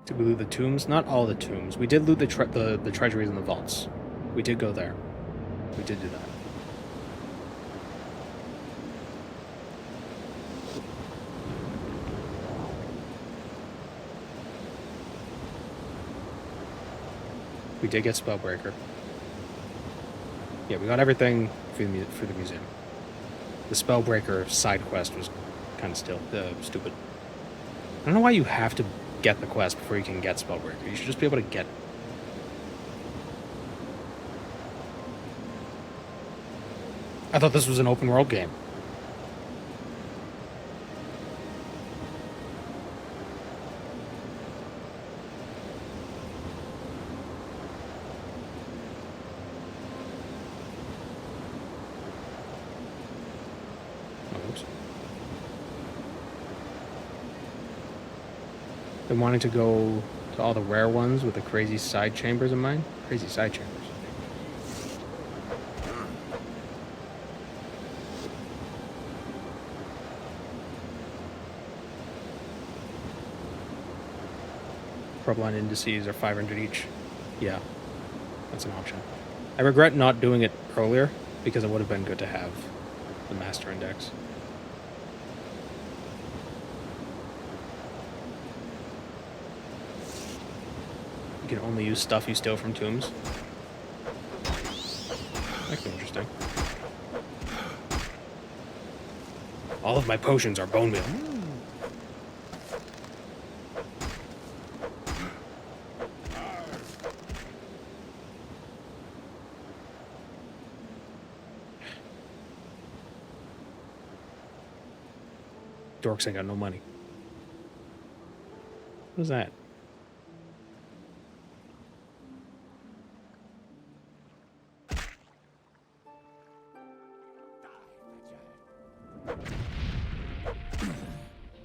Did we loot the tombs? Not all the tombs. We did loot the treasuries in the vaults. We did go there. We did do that. We did get Spellbreaker. Yeah, we got everything for the museum. The Spellbreaker side quest was kind of still stupid. I don't know why you have to get the quest before you can get Spellbreaker. You should just be able to get it. I thought this was an open world game. Been wanting to go to all the rare ones with the crazy side chambers in mind. Crazy side chambers. Problem indices are 500 each. Yeah, that's an option. I regret not doing it earlier because it would have been good to have the master index. You can only use stuff you steal from tombs. That could be interesting. All of my potions are bone meal. Dorks ain't got no money. What is that?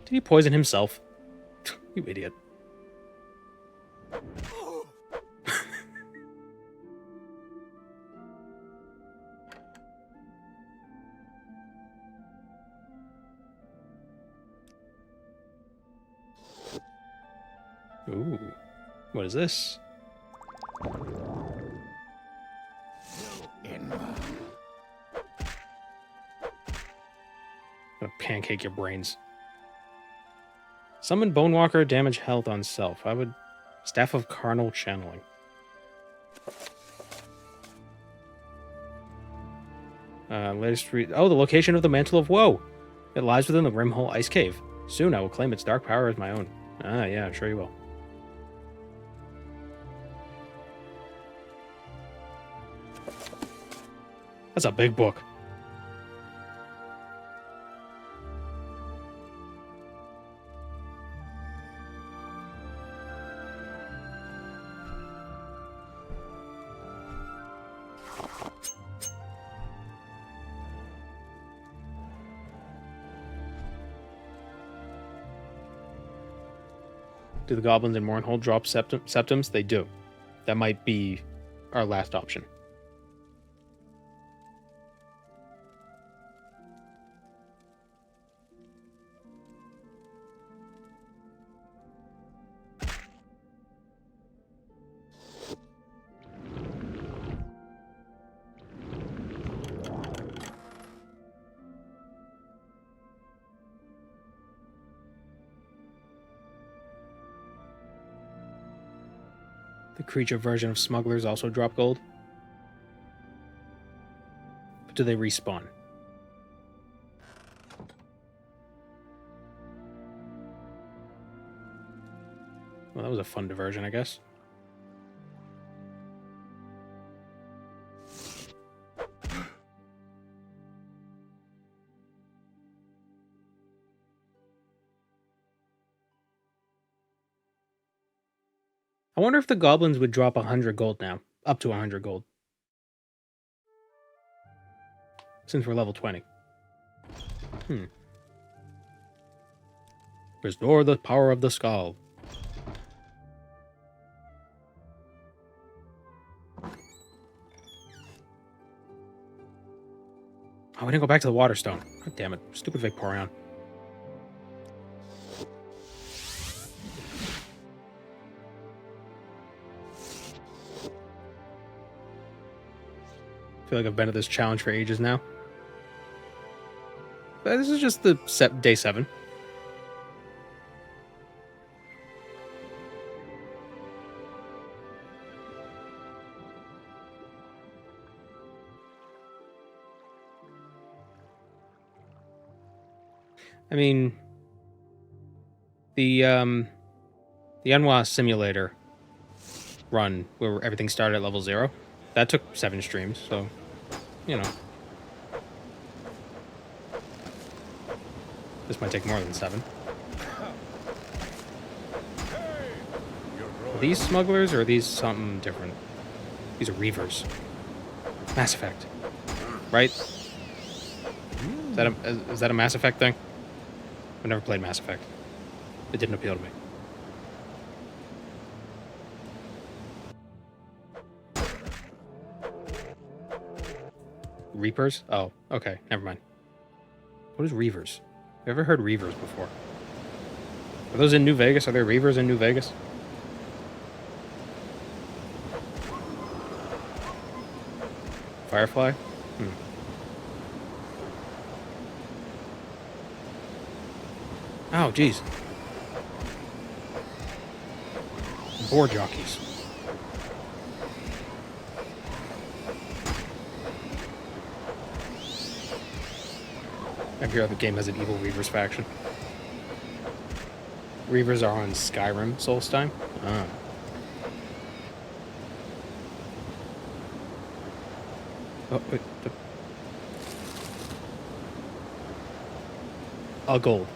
Did he poison himself? You idiot. Ooh, what is this? I'm gonna pancake your brains. Summon Bonewalker, damage health on self. I would... Staff of Carnal Channeling. Latest oh, the location of the Mantle of Woe. It lies within the Rimhole Ice Cave. Soon I will claim its dark power as my own. Ah, yeah, sure you will. That's a big book. Do the goblins in Mournhold drop septims? They do. That might be our last option. The creature version of smugglers also drop gold. But do they respawn? Well, that was a fun diversion, I guess. I wonder if the goblins would drop 100 gold now. Up to 100 gold. Since we're level 20. Restore the power of the skull. Oh, we didn't go back to the Waterstone. God damn it. Stupid Vaporeon. I feel like I've been at this challenge for ages now. But this is just the day 7. I mean, the Anwa simulator run where everything started at level 0, that took 7 streams, so, you know. This might take more than 7. Are these smugglers or are these something different? These are reavers. Mass Effect. Right? Is that a Mass Effect thing? I've never played Mass Effect. It didn't appeal to me. Reapers? Oh, okay. Never mind. What is Reavers? Have you ever heard Reavers before? Are those in New Vegas? Are there Reavers in New Vegas? Firefly? Oh, jeez. Boar jockeys. Every other game has an evil Reavers faction. Reavers are on Skyrim, Solstheim. Ah. Oh, wait. A gold.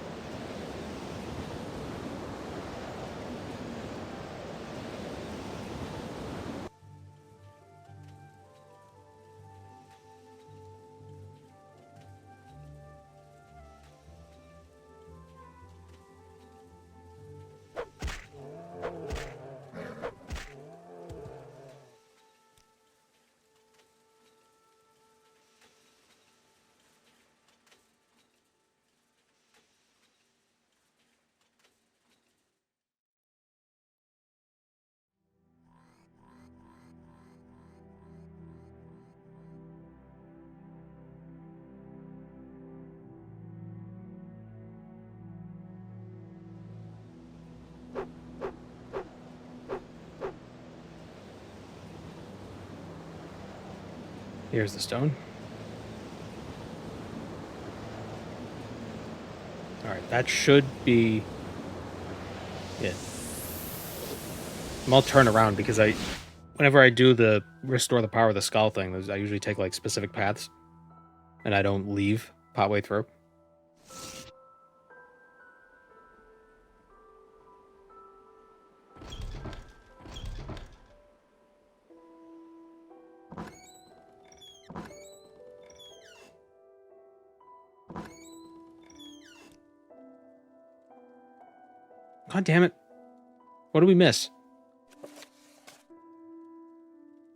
Here's the stone. Alright, that should be it. I'll turn around because whenever I do the restore the power of the skull thing, I usually take like specific paths and I don't leave partway through. God damn it. What did we miss?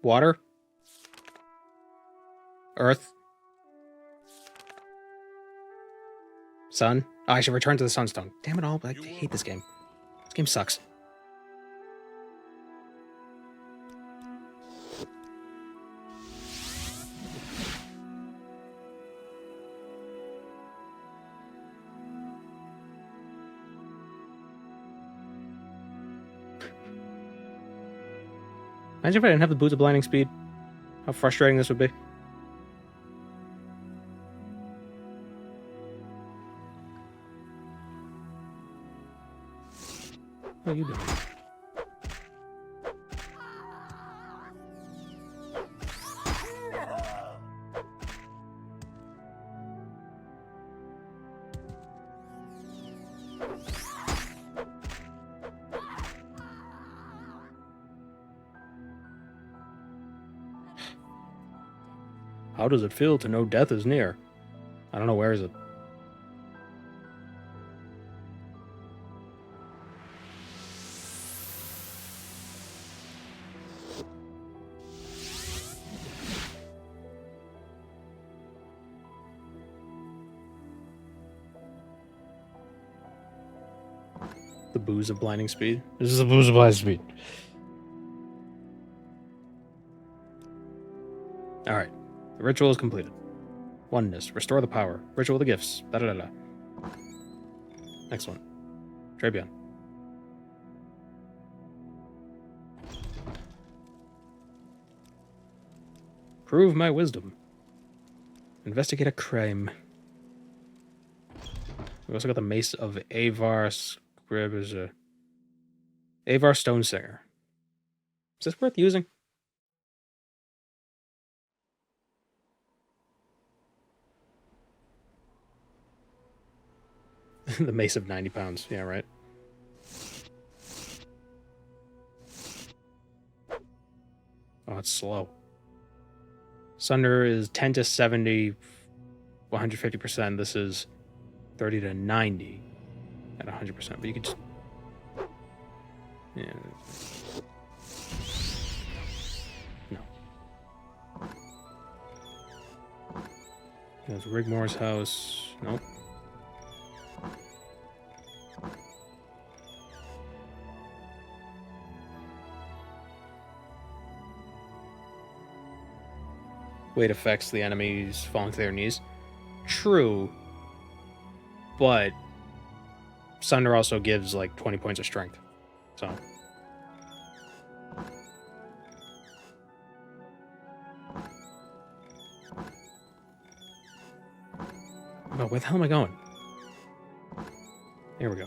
Water? Earth? Sun? Oh, I should return to the sunstone. Damn it all, I hate this game. This game sucks. Imagine if I didn't have the boots of blinding speed. How frustrating this would be. What are you doing? How does it feel to know death is near? I don't know, where is it? The booze of blinding speed? This is the booze of blinding speed. Alright. The ritual is completed. Oneness. Restore the power. Ritual of the gifts. Da da da da. Next one. Trebion. Prove my wisdom. Investigate a crime. We also got the Mace of Avar Scrib as a Avar Stonesinger. Is this worth using? The mace of 90 pounds. Yeah, right. Oh, it's slow. Sunder is 10 to 70, 150%. This is 30 to 90 at 100%. But you could just... Yeah. No. There's Rigmore's house. Nope. Weight affects the enemies falling to their knees. True. But Sunder also gives like 20 points of strength. So. Oh, where the hell am I going? Here we go.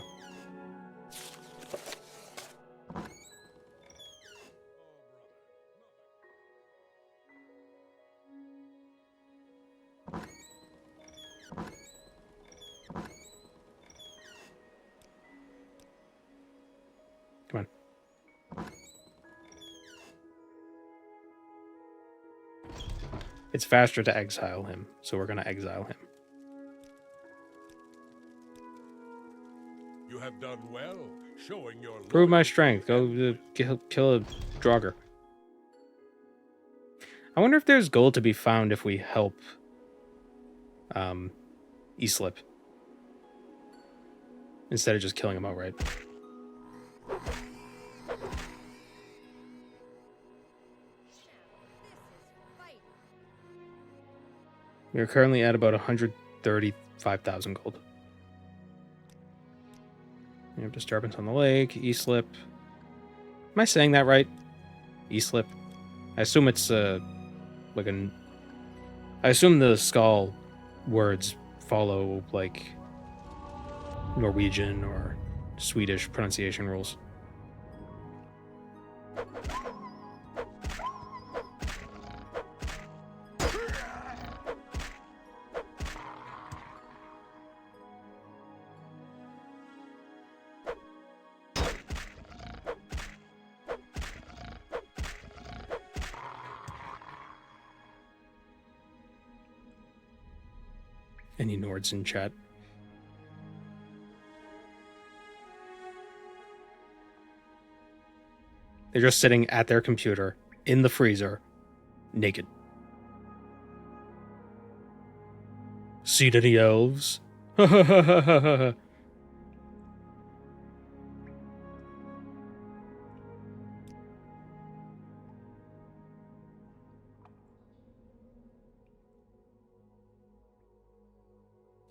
Come on. It's faster to exile him, so we're going to exile him. You have done well, showing your Prove my loyalty. strength. Go kill a Draugr. I wonder if there's gold to be found if we help Islip instead of just killing him outright. We are currently at about 135,000 gold. We have disturbance on the lake, Islip. Am I saying that right? Islip. I assume it's like an. I assume the Skull words follow like Norwegian or Swedish pronunciation rules. Any Nords in chat? They're just sitting at their computer in the freezer, naked. Seen any elves?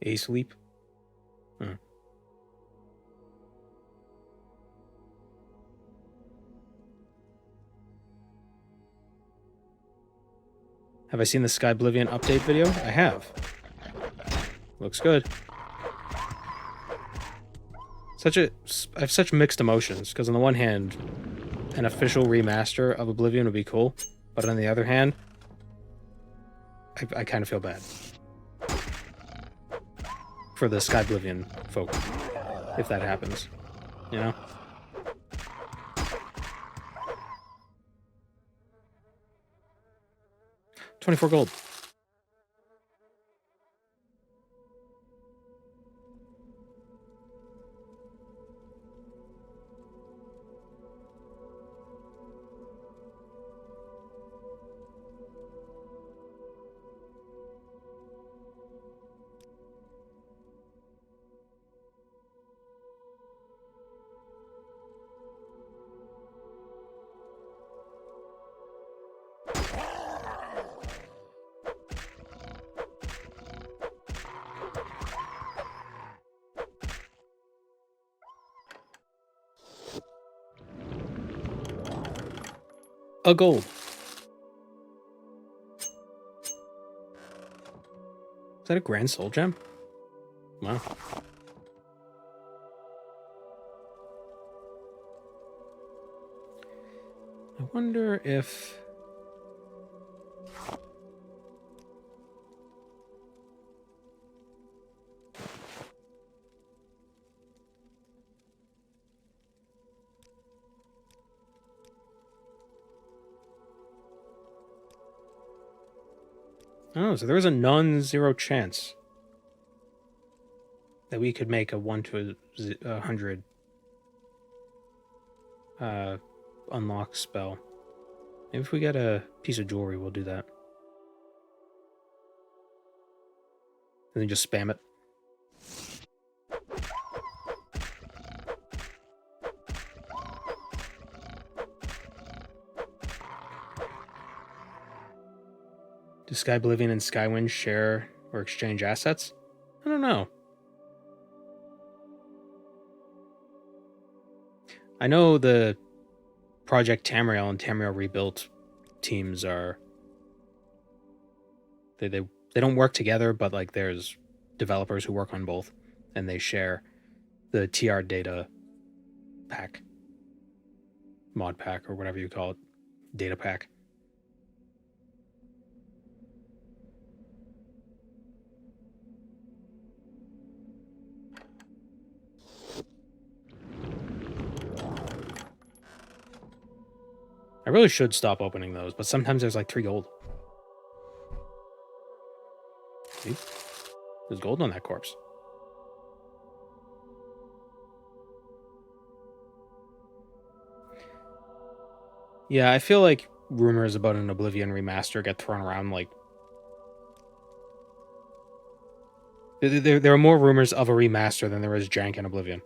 Asleep? Huh. Have I seen the Sky Oblivion update video? I have. Looks good. I have such mixed emotions, because on the one hand, an official remaster of Oblivion would be cool, but on the other hand, I kind of feel bad for the Sky Oblivion folk, if that happens, you know? $24 gold. A gold. Is that a grand soul gem? Wow. I wonder if... Oh, so there was a non-zero chance that we could make a 1 to 100 unlock spell. Maybe if we get a piece of jewelry, we'll do that. And then just spam it. Do Sky Oblivion and Skywind share or exchange assets? I don't know. I know the Project Tamriel and Tamriel Rebuilt teams are... They don't work together, but like there's developers who work on both, and they share the TR data pack, mod pack, or whatever you call it, data pack. I really should stop opening those, but sometimes there's like 3 gold. See? There's gold on that corpse. Yeah, I feel like rumors about an Oblivion remaster get thrown around like... There are more rumors of a remaster than there is jank in Oblivion.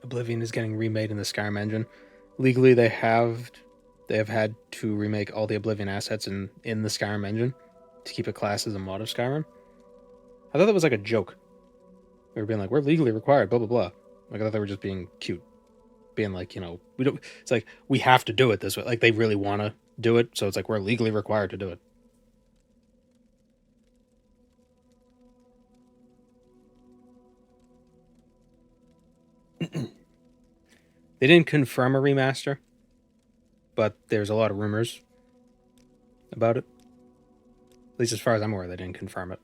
Oblivion is getting remade in the Skyrim engine. Legally, they have had to remake all the Oblivion assets in the Skyrim engine to keep it classed as a mod of Skyrim. I thought that was like a joke. They were being like, we're legally required, blah, blah, blah. Like, I thought they were just being cute. Being like, you know, we don't... It's like, we have to do it this way. Like, they really want to do it, so it's like, we're legally required to do it. They didn't confirm a remaster, but there's a lot of rumors about it. At least as far as I'm aware, they didn't confirm it.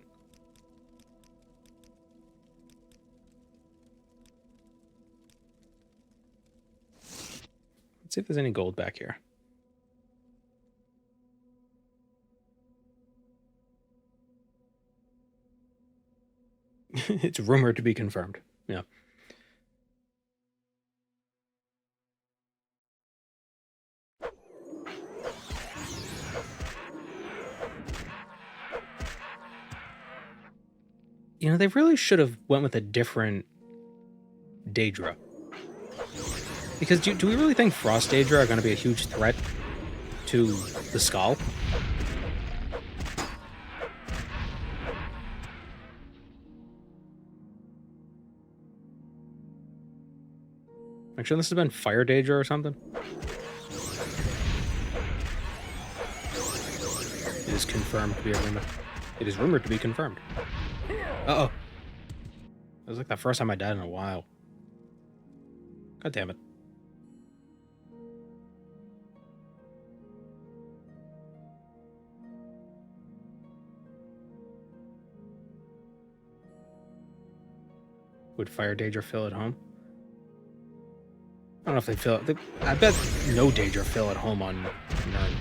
Let's see if there's any gold back here. It's rumored to be confirmed. Yeah. You know, they really should have went with a different Daedra. Because do we really think Frost Daedra are going to be a huge threat to the Skull? Actually, this has been Fire Daedra or something. It is confirmed to be a rumor. It is rumored to be confirmed. Uh-oh. That was like the first time I died in a while. God damn it. Would Fire Daedra fill at home? I don't know if they fill it. I bet no Daedra fill at home on Nern.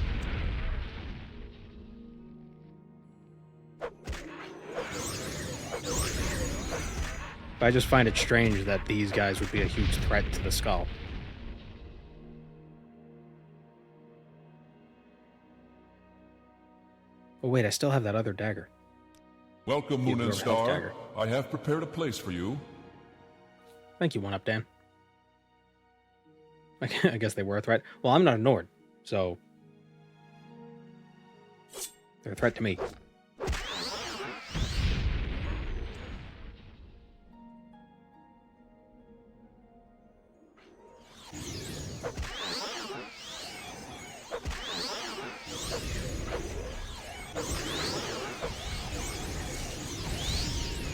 But I just find it strange that these guys would be a huge threat to the Skull. Oh wait, I still have that other dagger. Welcome, The Moon and Dwemer health Star. dagger. I have prepared a place for you. Thank you, One Up Dan. I guess they were a threat. Well, I'm not a Nord, so they're a threat to me.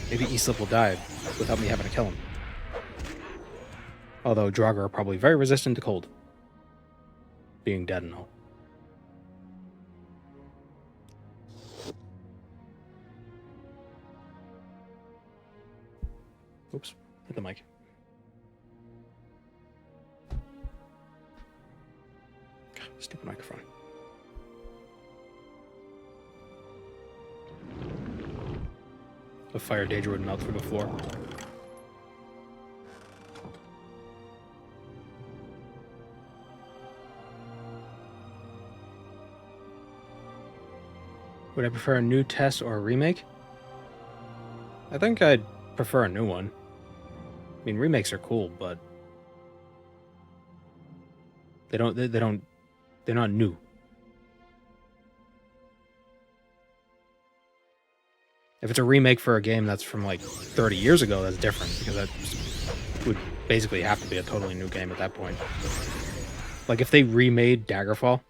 Maybe Islip will die without me having to kill him. Although Draugr are probably very resistant to cold. Being dead and all. Oops, hit the mic. Stupid microphone. The Fire Daedra would melt through the floor. Would I prefer a new test or a remake? I think I'd prefer a new one. I mean, remakes are cool, but they're not new. If it's a remake for a game that's from like 30 years ago, that's different because that would basically have to be a totally new game at that point. Like if they remade Daggerfall,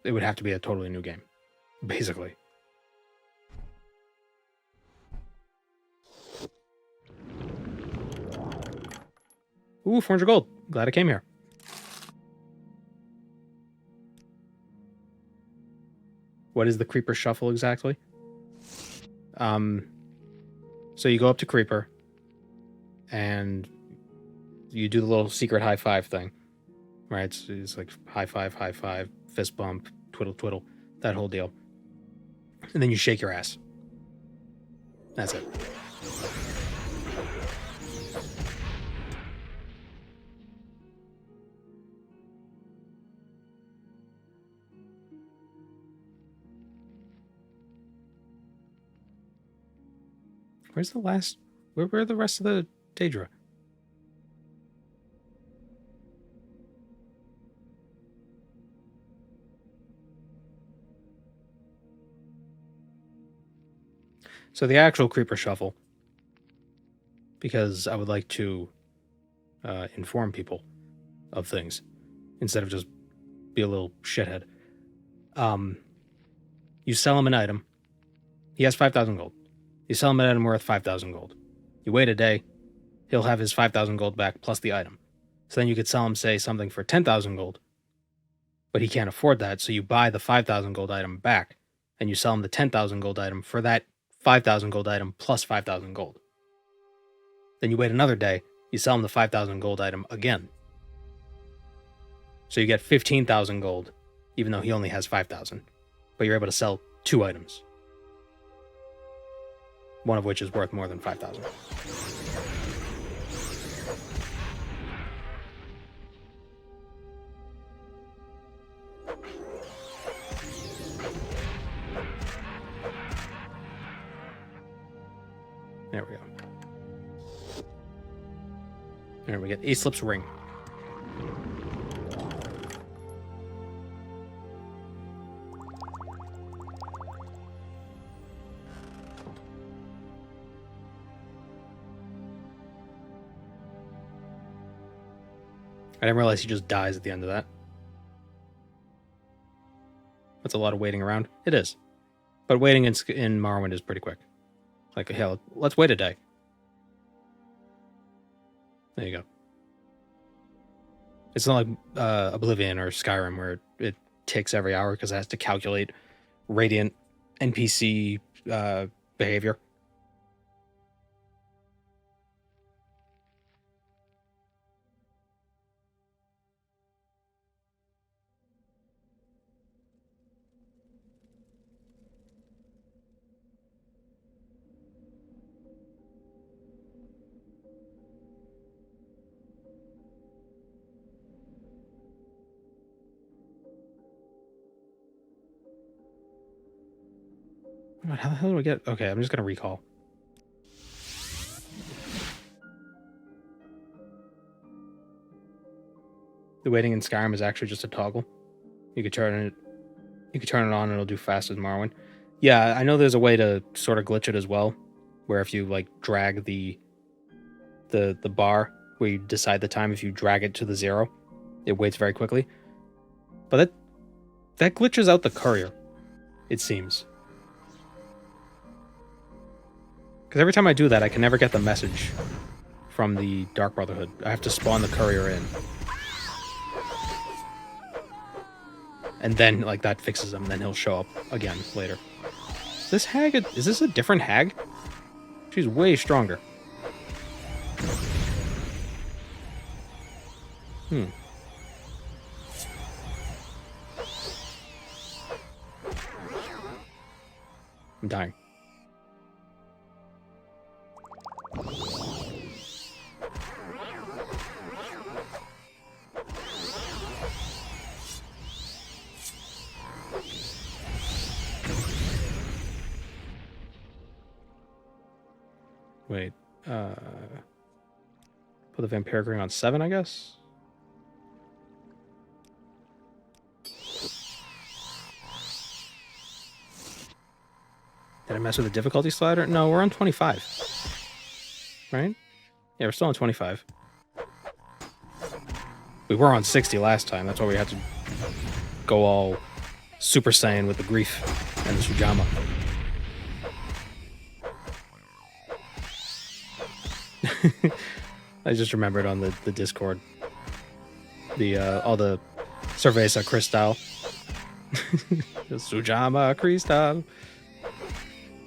it would have to be a totally new game, basically. Ooh, 400 gold. Glad I came here. What is the Creeper Shuffle exactly? So you go up to Creeper, and you do the little secret high five thing, right? It's like high five, fist bump, twiddle, twiddle, that whole deal. And then you shake your ass. That's it. Where's the last... Where are the rest of the Daedra? So the actual Creeper Shuffle, because I would like to inform people of things instead of just be a little shithead. You sell him an item. He has 5,000 gold. You sell him an item worth 5,000 gold. You wait a day, he'll have his 5,000 gold back plus the item. So then you could sell him, say, something for 10,000 gold, but he can't afford that, so you buy the 5,000 gold item back, and you sell him the 10,000 gold item for that 5,000 gold item plus 5,000 gold. Then you wait another day, you sell him the 5,000 gold item again. So you get 15,000 gold, even though he only has 5,000. But you're able to sell 2 items. One of which is worth more than 5,000. There we go. There we get Aeslip's ring. I didn't realize he just dies at the end of that. That's a lot of waiting around. It is. But waiting in Morrowind is pretty quick. Like, hell, let's wait a day. There you go. It's not like Oblivion or Skyrim where it takes every hour because it has to calculate Radiant NPC behavior. How the hell do we get... Okay, I'm just going to recall. The waiting in Skyrim is actually just a toggle. You could turn it on and it'll do fast as Morrowind. Yeah, I know there's a way to sort of glitch it as well, where if you like drag the bar where you decide the time, if you drag it to the 0, it waits very quickly. But that glitches out the courier, it seems. Because every time I do that, I can never get the message from the Dark Brotherhood. I have to spawn the courier in. And then, like, that fixes him, and then he'll show up again later. This hag, is this a different hag? She's way stronger. I'm dying. Wait, put the Vampiric Ring on 7, I guess? Did I mess with the difficulty slider? No, we're on 25. Right? Yeah, we're still on 25. We were on 60 last time. That's why we had to go all Super Saiyan with the grief and the Sujama. I just remembered on the Discord. All the Cerveza Cristal. The Sujama Cristal.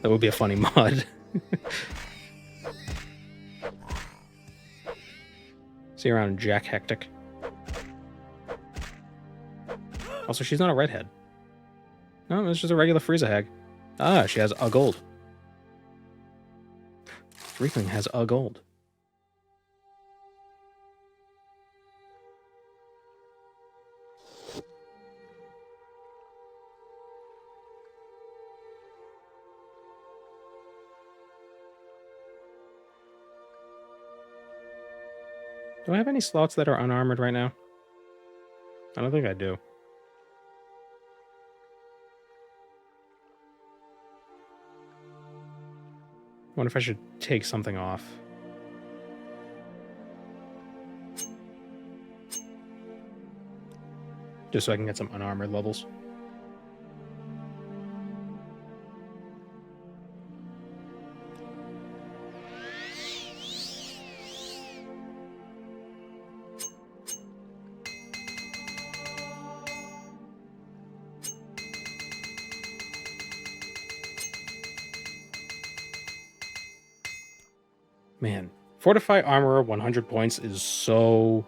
That would be a funny mod. See you around, Jack Hectic. Also, she's not a redhead. No, it's just a regular Frieza hag. Ah, she has a gold. Freakling has a gold. Do I have any slots that are unarmored right now? I don't think I do. I wonder if I should take something off. Just so I can get some unarmored levels. Man, Fortify Armor 100 points is so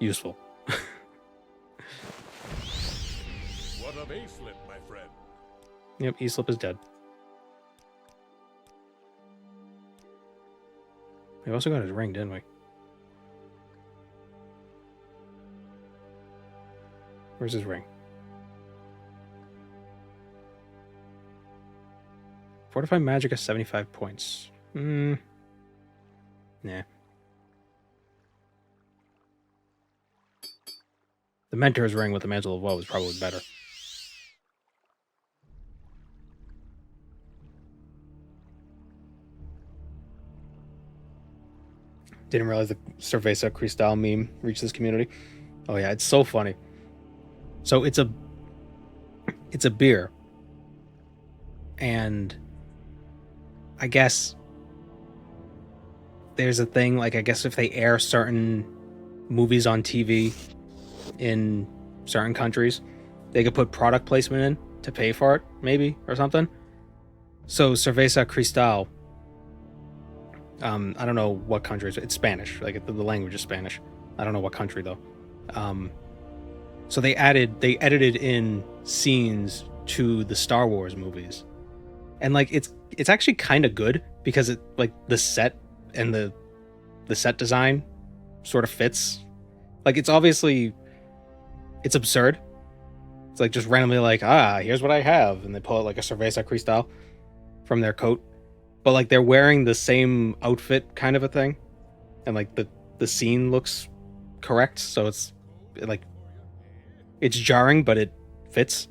useful. What of Aislip, my friend? Yep, Eslip is dead. We also got his ring, didn't we? Where's his ring? Fortify Magic is 75 points. Nah. The Mentor's ring with the Mantle of Woe is probably better. Didn't realize the Cerveza Cristal meme reached this community. Oh yeah, it's so funny. So it's a beer. And I guess there's a thing, like, I guess if they air certain movies on TV in certain countries, they could put product placement in to pay for it, maybe, or something. So Cerveza Cristal, I don't know what country it's Spanish, like the language is Spanish. I don't know what country though. So they edited in scenes to the Star Wars movies. And like it's actually kind of good because it, like, the set and the set design sort of fits. Like, it's obviously, it's absurd. It's like just randomly like, here's what I have, and they pull out like a Cerveza Cristal from their coat, but like they're wearing the same outfit kind of a thing, and like the scene looks correct, so it's like, it's jarring but it fits.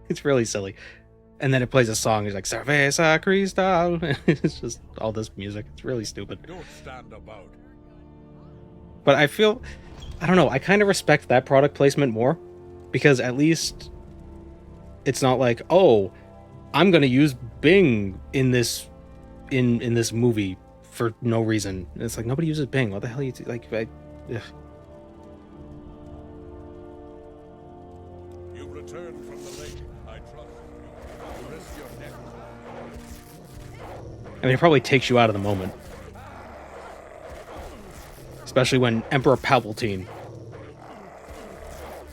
It's really silly. And then it plays a song. It's like Cerveza Cristal. It's just all this music. It's really stupid. Don't stand about. But I feel, I don't know, I kind of respect that product placement more, because at least it's not like, oh, I'm gonna use Bing in this in this movie for no reason. It's like, nobody uses Bing. What the hell are you like? Ugh. You've returned from the lake. I trust you. You risk your neck. I mean, it probably takes you out of the moment. Especially when Emperor Palpatine,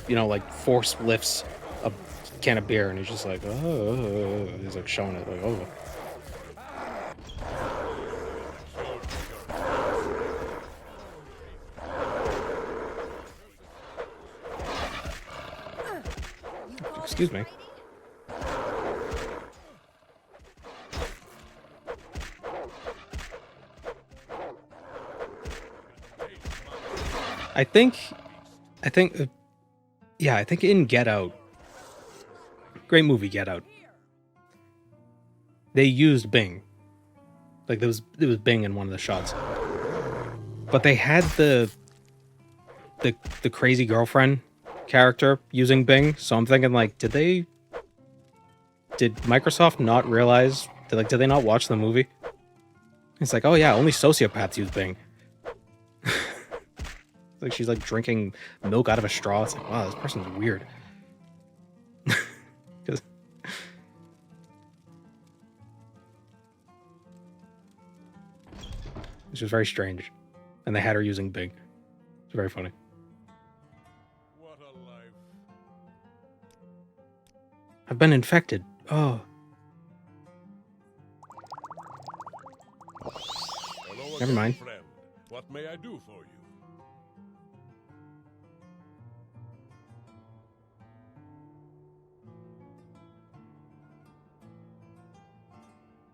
you know, like, force lifts a can of beer and he's just like, oh, he's like showing it, like, oh. Excuse me. I think in Get Out, great movie, Get Out. They used Bing. Like, there was Bing in one of the shots. But they had the crazy girlfriend character using Bing, so I'm thinking, like, did Microsoft not realize, did they not watch the movie? It's like, oh yeah, only sociopaths use Bing. Like, she's like drinking milk out of a straw. It's like, wow, this person's weird. It's just very strange. And they had her using Bing. It's very funny. What a life. I've been infected. Oh. Hello Never again, mind. friend. What may I do for you?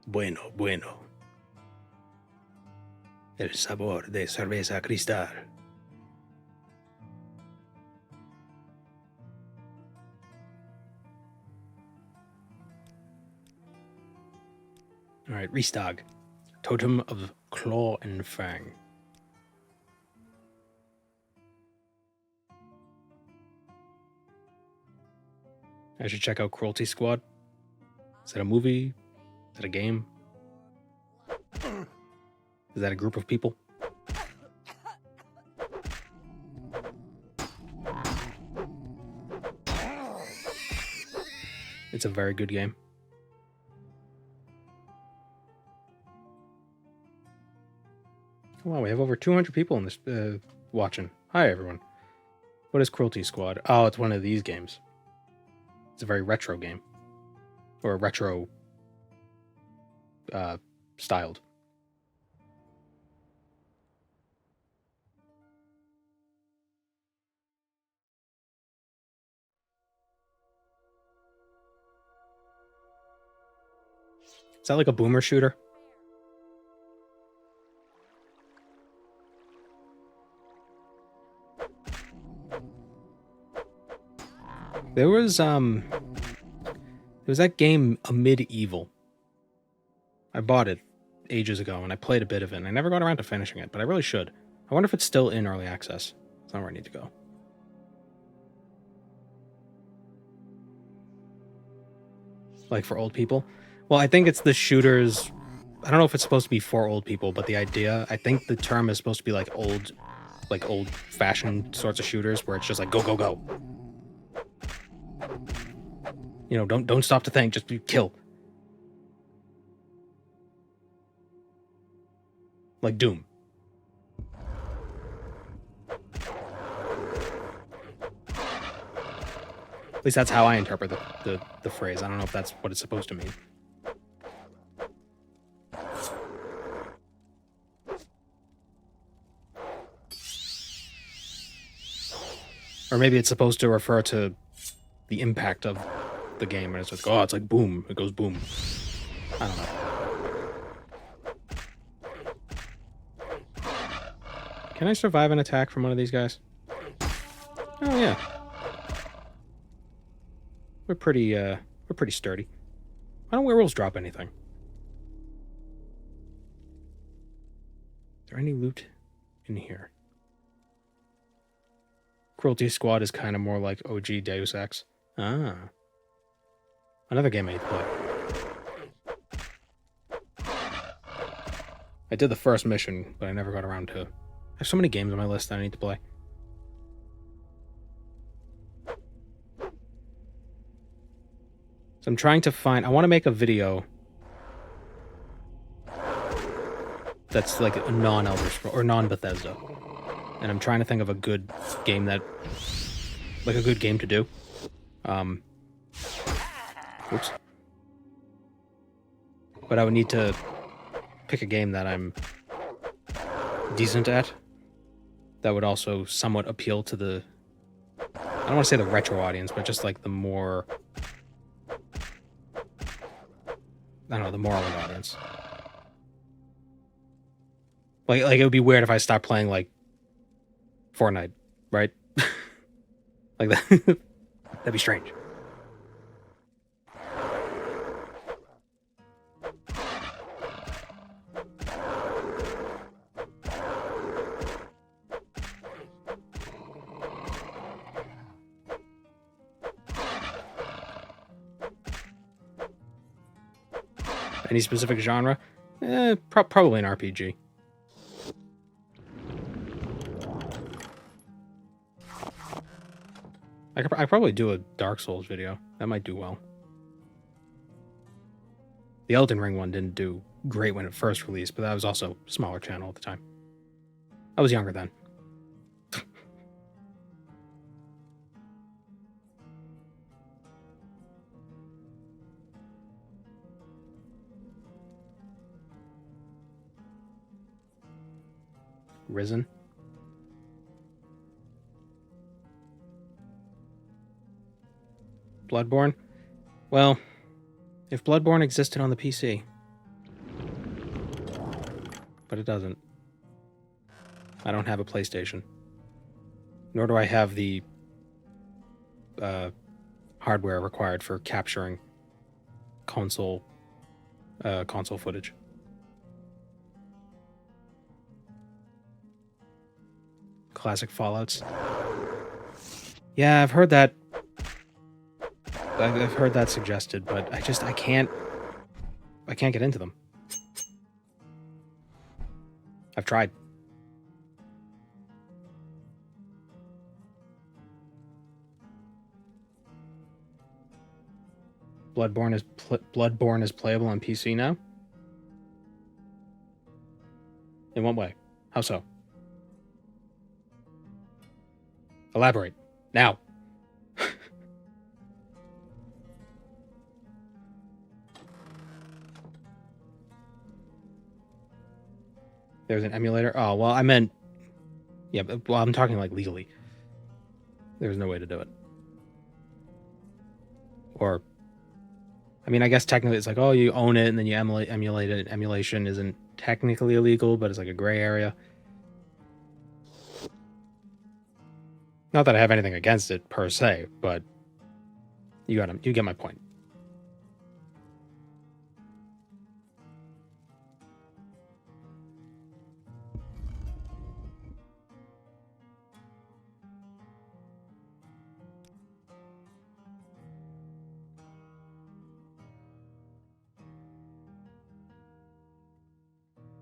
Bueno, bueno. El sabor de cerveza cristal. Alright, Restag. Totem of Claw and Fang. I should check out Cruelty Squad. Is that a movie? Is that a game? Is that a group of people? It's a very good game. Wow, we have over 200 people in this watching. Hi, everyone. What is Cruelty Squad? Oh, it's one of these games. It's a very retro game. Or retro styled. Is that like a boomer shooter? There was that game Amid Evil. I bought it ages ago and I played a bit of it and I never got around to finishing it, but I really should. I wonder if it's still in early access. That's not where I need to go. Like for old people? Well, I think it's the shooters. I don't know if it's supposed to be for old people, but the idea, I think the term is supposed to be like old-fashioned sorts of shooters where it's just like go, go, go. You know, don't stop to think, just kill. Like Doom. At least that's how I interpret the phrase. I don't know if that's what it's supposed to mean. Or maybe it's supposed to refer to the impact of the game, and it's like, oh, it's like boom. It goes boom. I don't know. Can I survive an attack from one of these guys? Oh yeah. We're pretty sturdy. Why don't werewolves drop anything? Is there any loot in here? Cruelty Squad is kind of more like OG Deus Ex. Ah. Another game I need to play. I did the first mission, but I never got around to... I have so many games on my list that I need to play. So I'm trying to find... I want to make a video that's like a non-Elder Scrolls or non-Bethesda. And I'm trying to think of a good game that... like a good game to do. Oops. But I would need to pick a game that I'm decent at. That would also somewhat appeal to the... I don't want to say the retro audience, but just like the more... I don't know, the Morrowind audience. Like it would be weird if I stopped playing, like, Fortnite, right? Like that. That'd be strange. Any specific genre? Probably an RPG. I could probably do a Dark Souls video. That might do well. The Elden Ring one didn't do great when it first released, but that was also a smaller channel at the time. I was younger then. Risen. Bloodborne? Well, if Bloodborne existed on the PC. But it doesn't. I don't have a PlayStation. Nor do I have the hardware required for capturing console footage. Classic Fallouts. Yeah, I've heard that. I've heard that suggested, but I can't get into them. I've tried. Bloodborne is playable on PC now? In what way? How so? Elaborate. Now. There's an emulator? Oh, well, I meant... Yeah, but, well, I'm talking, like, legally. There's no way to do it. Or... I mean, I guess technically it's like, oh, you own it and then you emulate it. Emulation isn't technically illegal, but it's like a gray area. Not that I have anything against it, per se, but... You get my point.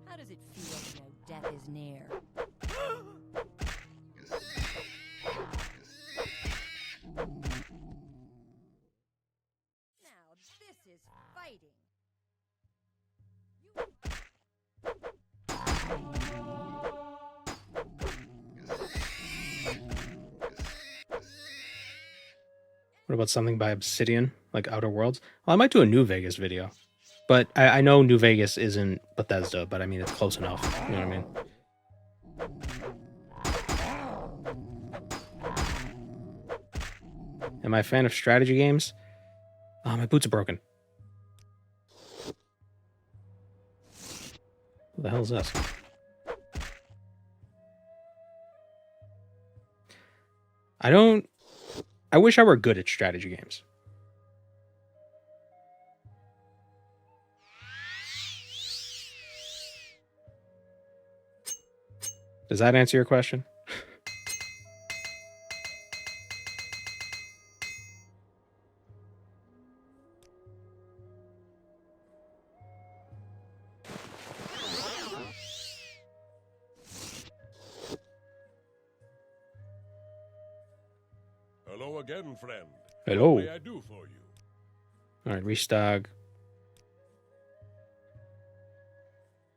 How does it feel to know death is near? Now this is fighting. What about something by Obsidian, like Outer Worlds? Well, I might do a New Vegas video. But I know New Vegas isn't Bethesda, but I mean, it's close enough. You know what I mean? Am I a fan of strategy games? Oh, my boots are broken. Who the hell is this? I wish I were good at strategy games. Does that answer your question? Hello again, friend. Hello. What may I do for you? Alright, Restag.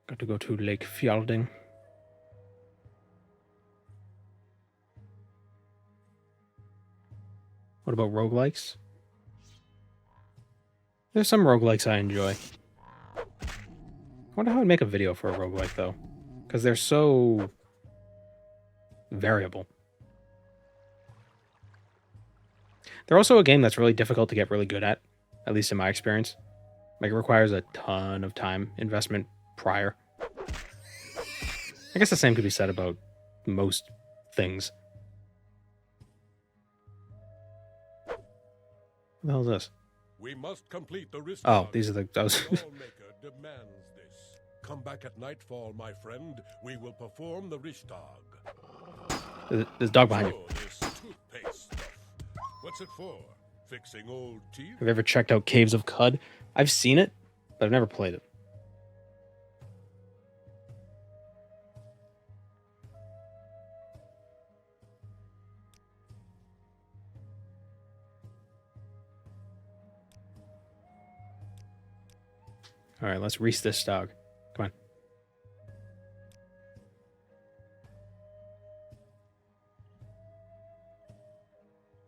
Got to go to Lake Fjalding. What about roguelikes? There's some roguelikes I enjoy. I wonder how I'd make a video for a roguelike, though. Because they're so... variable. They're also a game that's really difficult to get really good at least in my experience. Like, it requires a ton of time investment prior. I guess the same could be said about most things. What the hell is this? We must complete the risk. Oh, these are the... those. Lawmaker demands this. Come back at nightfall, my friend. We will perform the Rishtag. There's a dog behind you. Oh, this toothpaste stuff. What's it for? Fixing old teeth? Have you ever checked out Caves of Cud? I've seen it. but I've never played it. All right, let's reese this dog. Come on.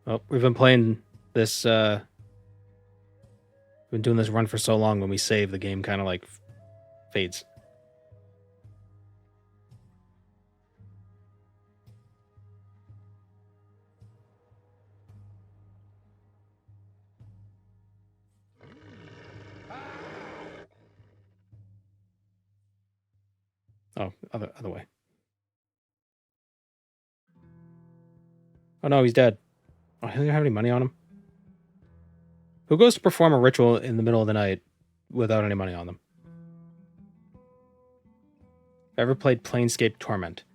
Oh, we've been playing this, we've been doing this run for so long, when we save, the game kind of like fades. Oh, other way. Oh no, he's dead. Oh, he doesn't have any money on him. Who goes to perform a ritual in the middle of the night without any money on them? Ever played Planescape Torment?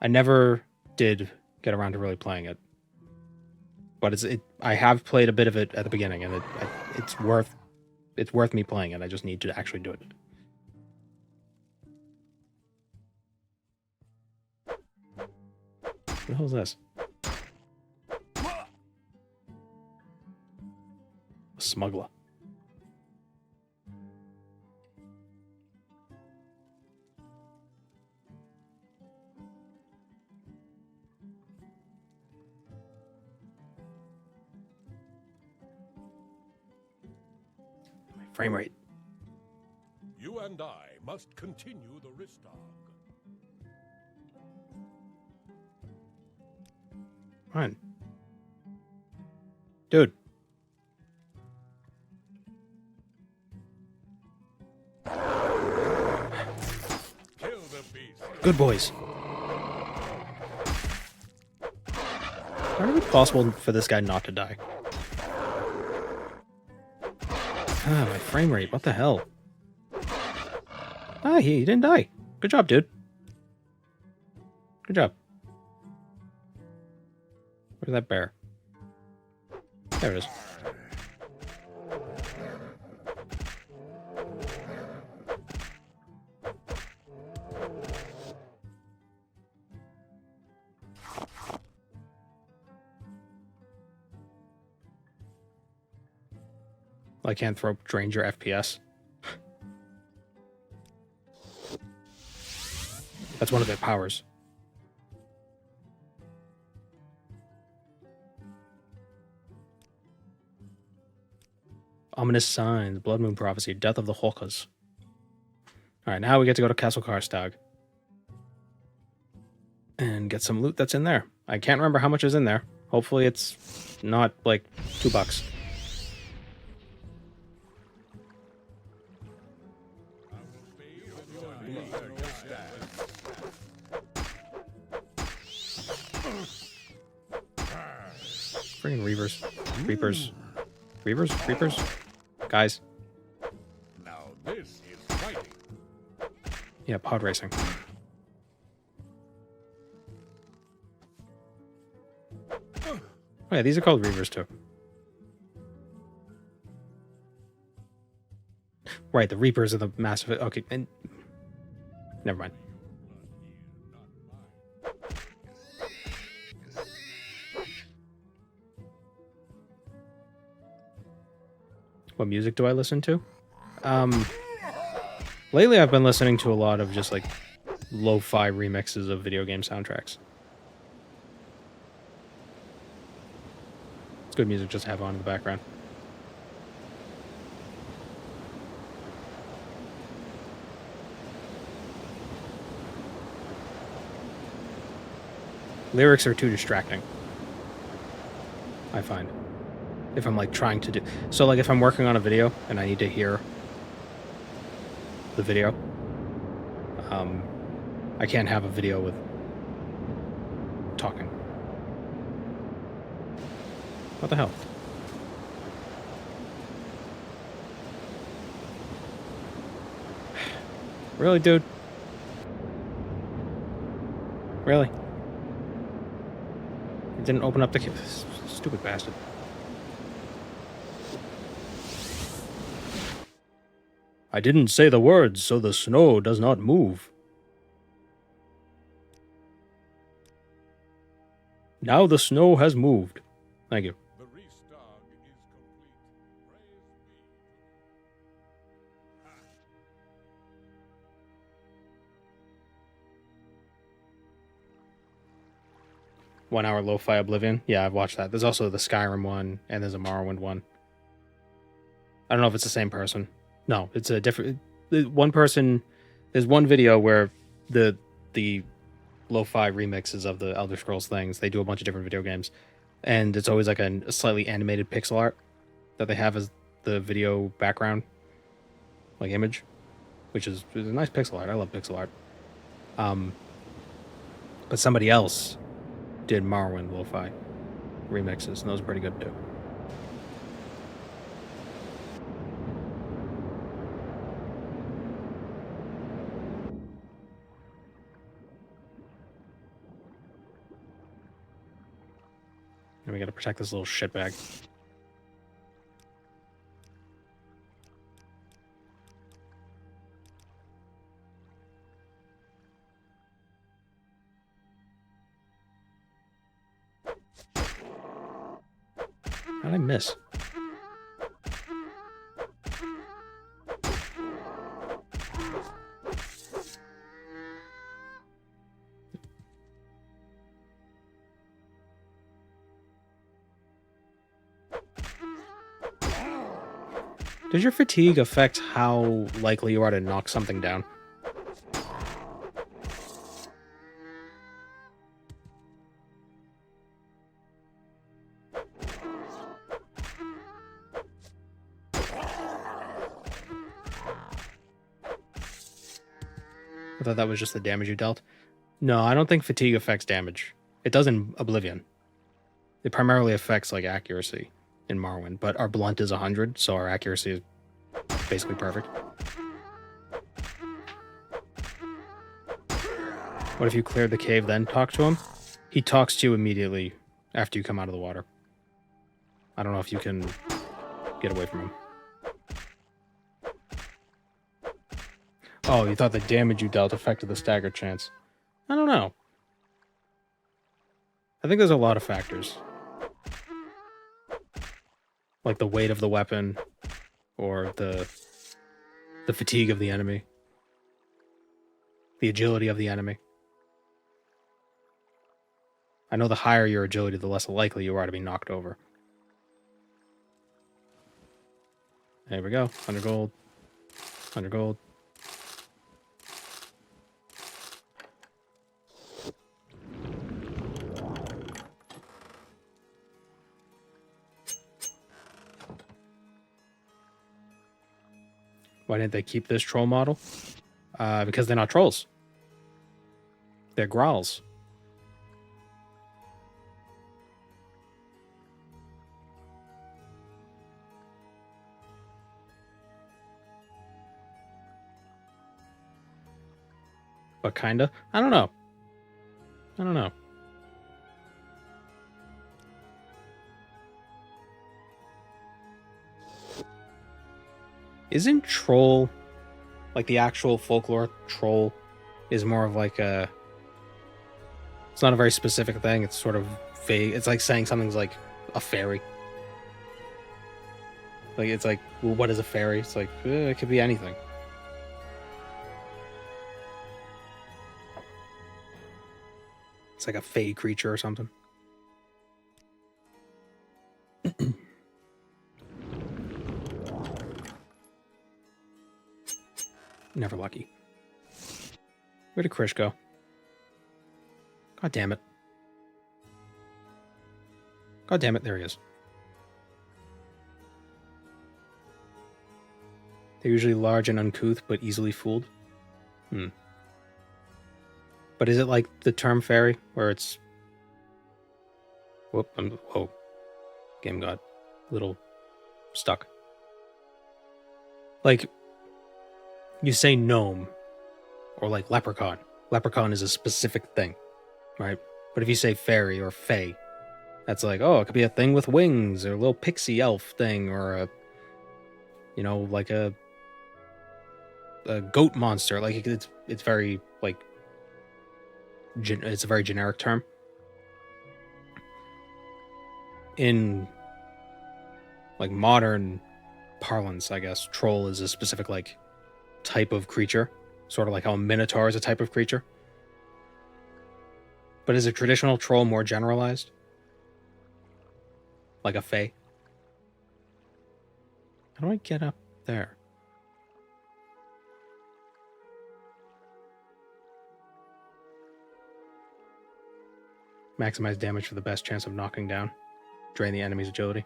I never did get around to really playing it, but I have played a bit of it at the beginning, and it's worth me playing it. I just need to actually do it. What the hell is this? A smuggler. My frame rate. You and I must continue the Ristog. Come on. Dude. Kill the beast. Good boys. How is it possible for this guy not to die? Ah, my frame rate. What the hell? Ah, he didn't die. Good job, dude. Good job. Where's that bear? There it is. Lycanthrope drains your FPS. That's one of their powers. Ominous signs, blood moon prophecy, death of the Hawkers. Alright, now we get to go to Castle Karstag. And get some loot that's in there. I can't remember how much is in there. Hopefully it's not like $2. Friggin' Reavers. Reapers. Reapers? Guys. Now this is fighting. Yeah, pod racing. Oh yeah, these are called Reavers too. Right, the Reapers are the massive... Okay, and... Never mind. What music do I listen to? Lately I've been listening to a lot of just like lo-fi remixes of video game soundtracks. It's good music just to have on in the background. Lyrics are too distracting, I find. If I'm like trying to do... So like if I'm working on a video and I need to hear the video, I can't have a video with talking. What the hell? Really, dude? Really? It didn't open up the... Stupid bastard. I didn't say the words, so the snow does not move. Now the snow has moved. Thank you. The Restag is complete. Praise be. 1 hour Lo-Fi Oblivion. Yeah, I've watched that. There's also the Skyrim one, and there's a Morrowind one. I don't know if it's the same person. No, it's a different... One person... There's one video where the lo-fi remixes of the Elder Scrolls things, they do a bunch of different video games, and it's always like a slightly animated pixel art that they have as the video background, like image, which is a nice pixel art. I love pixel art. But somebody else did Morrowind lo-fi remixes, and those are pretty good too. And we gotta protect this little shitbag. How did I miss? Does your fatigue affect how likely you are to knock something down? I thought that was just the damage you dealt. No, I don't think fatigue affects damage. It does in Oblivion. It primarily affects like accuracy in Morrowind, but our blunt is 100, so our accuracy is basically perfect. What if you cleared the cave then talk to him? He talks to you immediately after you come out of the water. I don't know if you can get away from him. Oh, you thought the damage you dealt affected the stagger chance. I don't know. I think there's a lot of factors. Like the weight of the weapon, or the fatigue of the enemy, the agility of the enemy. I know the higher your agility, the less likely you are to be knocked over. There we go. 100 gold. 100 gold. Why didn't they keep this troll model? Because they're not trolls. They're growls. But kinda? I don't know. I don't know. Isn't troll, like the actual folklore troll, is more of like a... It's not a very specific thing. It's sort of vague. It's like saying something's like a fairy. Like, it's like, well, what is a fairy? It's like, it could be anything. It's like a fey creature or something. Never lucky. Where did Krish go? God damn it. God damn it, there he is. They're usually large and uncouth, but easily fooled. But is it like the term fairy, where it's... Whoop, whoa. Game got a little stuck. Like... You say gnome, or like leprechaun. Leprechaun is a specific thing, right? But if you say fairy or fae, that's like, oh, it could be a thing with wings, or a little pixie elf thing, or a, you know, like a a goat monster. Like it's very like it's a very generic term. In like modern parlance, I guess troll is a specific like type of creature, sort of like how a minotaur is a type of creature. But is a traditional troll more generalized? Like a fae? How do I get up there? Maximize damage for the best chance of knocking down. Drain the enemy's agility.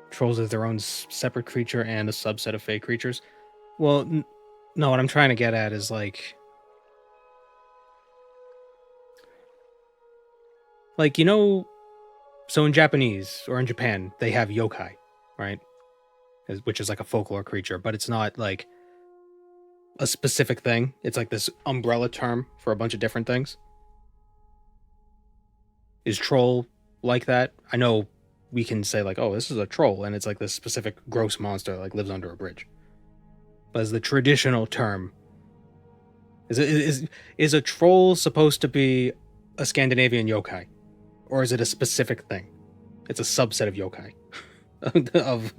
Trolls is their own separate creature and a subset of fey creatures. Well, no, what I'm trying to get at is like, you know, so in Japanese or in Japan, they have yokai, right? Which is like a folklore creature, but it's not like a specific thing. It's like this umbrella term for a bunch of different things. Is troll like that? I know we can say like, oh, this is a troll, and it's like this specific gross monster that like lives under a bridge. But as the traditional term, is a troll supposed to be a Scandinavian yokai? Or is it a specific thing? It's a subset of yokai. Of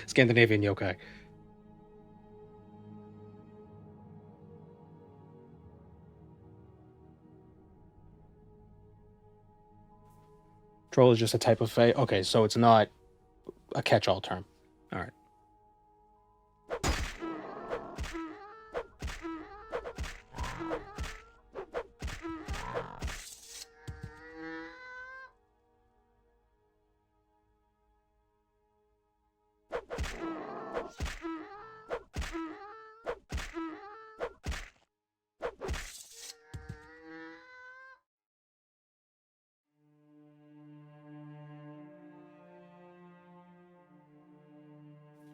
Scandinavian yokai. Troll is just a type of fae? Okay, so it's not a catch-all term. Alright.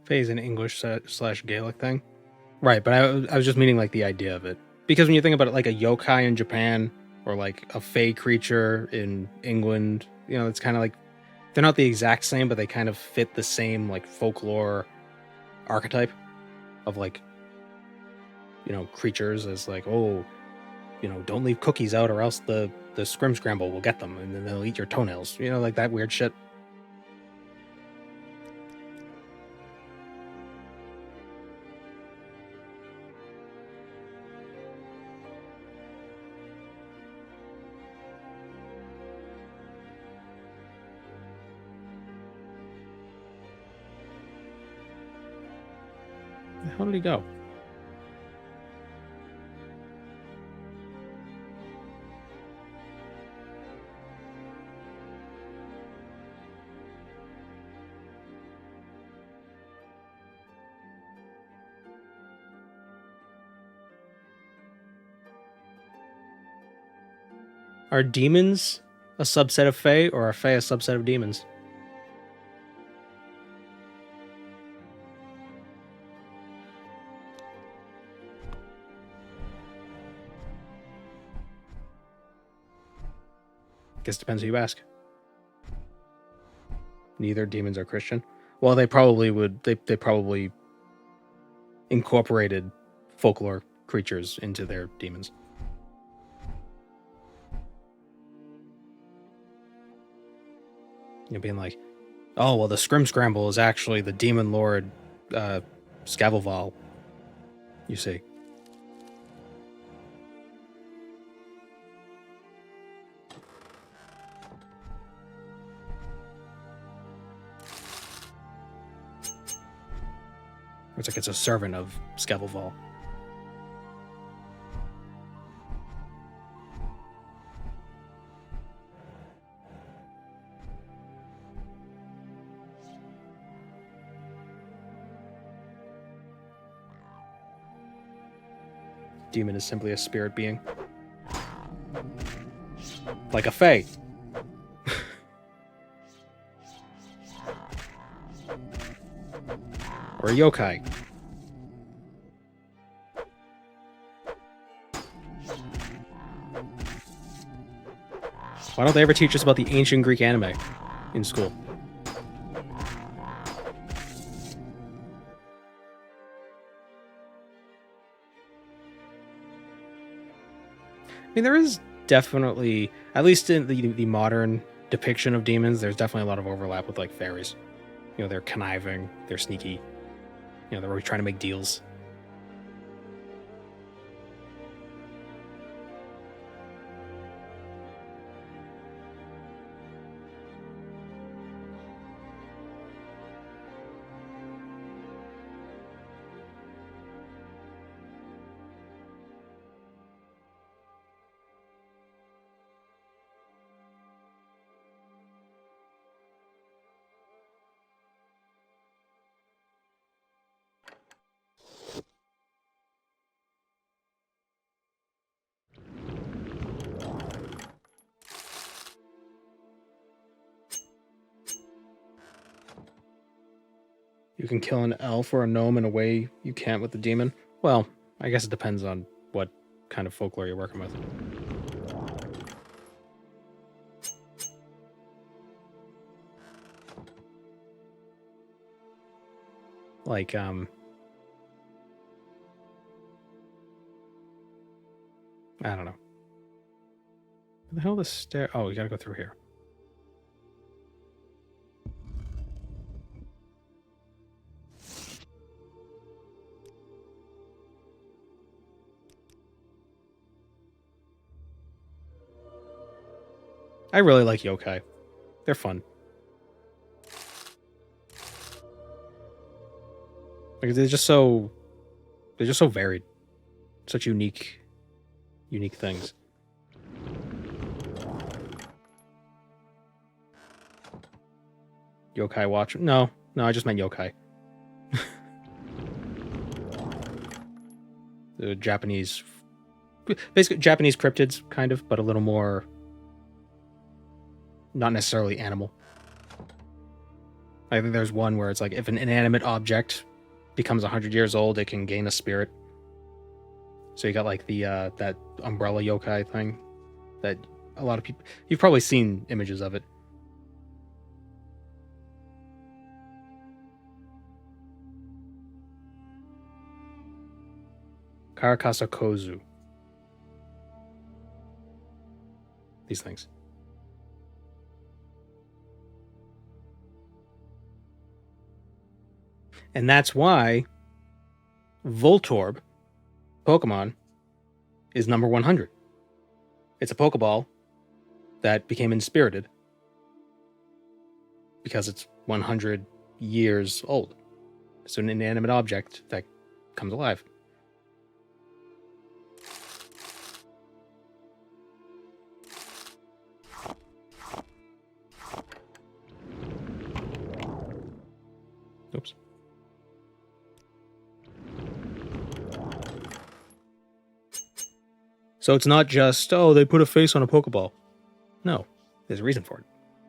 Fae is an English / Gaelic thing. Right, but I was just meaning like the idea of it. Because when you think about it, like a yokai in Japan, or like a fae creature in England, you know, it's kind of like, they're not the exact same, but they kind of fit the same like folklore archetype of like, you know, creatures as like, oh, you know, don't leave cookies out or else the scrim scramble will get them and then they'll eat your toenails. You know, like that weird shit. How did he go? Are demons a subset of fae, or are fae a subset of demons? Guess depends who you ask. Neither demons are Christian. Well, they probably would. They probably incorporated folklore creatures into their demons. You're being like, oh, well, the Scrim Scramble is actually the demon lord Scavelval. You see. It's like it's a servant of Scavelval. Demon is simply a spirit being. Like a fae. Or a yokai. Why don't they ever teach us about the ancient Greek anime in school? I mean, there is definitely, at least in the modern depiction of demons, there's definitely a lot of overlap with like fairies. You know, they're conniving, they're sneaky. You know, they're always trying to make deals. You can kill an elf or a gnome in a way you can't with the demon. Well, I guess it depends on what kind of folklore you're working with. Like, I don't know. Where the hell is the stair? Oh, we gotta go through here. I really like yokai. They're fun. Like they're just so varied. Such unique things. Yokai watch? No, I just meant yokai. The Japanese, basically Japanese cryptids, kind of, but a little more, not necessarily animal. I think there's one where it's like if an inanimate object becomes 100 years old, it can gain a spirit. So you got like the that umbrella yokai thing that a lot of people, you've probably seen images of it. Karakasa Kozu. These things. And that's why Voltorb Pokemon is number 100. It's a Pokeball that became inspirited because it's 100 years old. It's an inanimate object that comes alive. Oops. So it's not just, oh, they put a face on a Pokeball. No, there's a reason for it.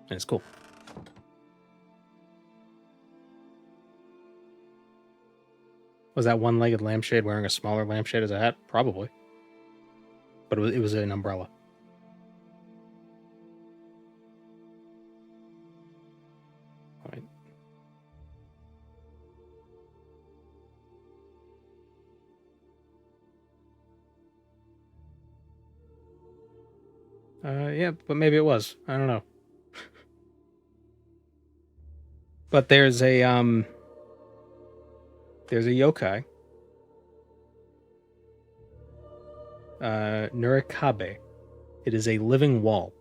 And it's cool. Was that one-legged lampshade wearing a smaller lampshade as a hat? Probably. But it was an umbrella. All right. Yeah, but maybe it was. I don't know. But there's a yokai. Nurikabe. It is a living wall.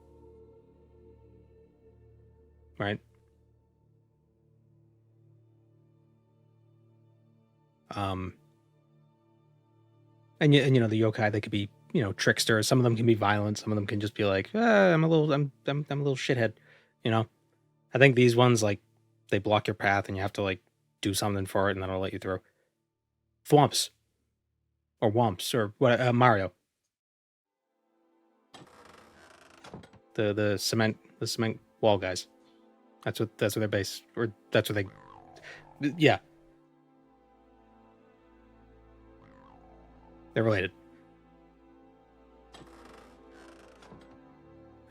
Right? And you know, the yokai, they could be, you know, tricksters. Some of them can be violent. Some of them can just be like, I'm a little shithead. You know, I think these ones, like, they block your path and you have to like do something for it, and then it'll let you through. Thwomps or Womps or what? Mario. The cement wall guys. That's what they're based, or that's what they. Yeah. They're related.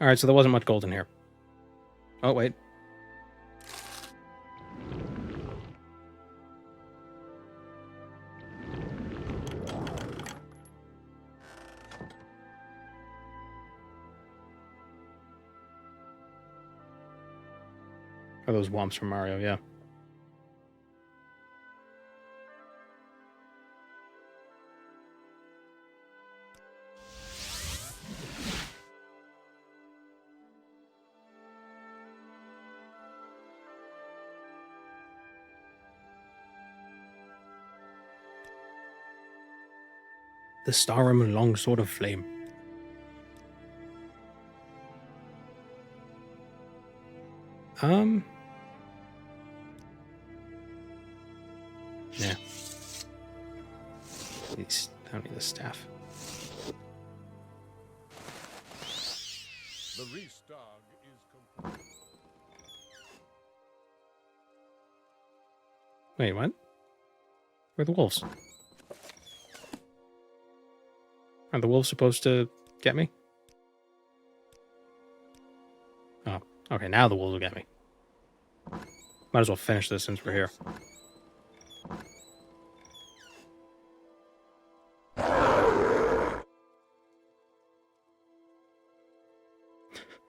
Alright, so there wasn't much gold in here. Oh, wait. Are those womps from Mario? Yeah. The Starum and Long Sword of Flame. Yeah. I don't need the staff. The Restag is complete. Wait, what? Where are the wolves? Are the wolves supposed to get me? Oh, okay, now the wolves will get me. Might as well finish this since we're here.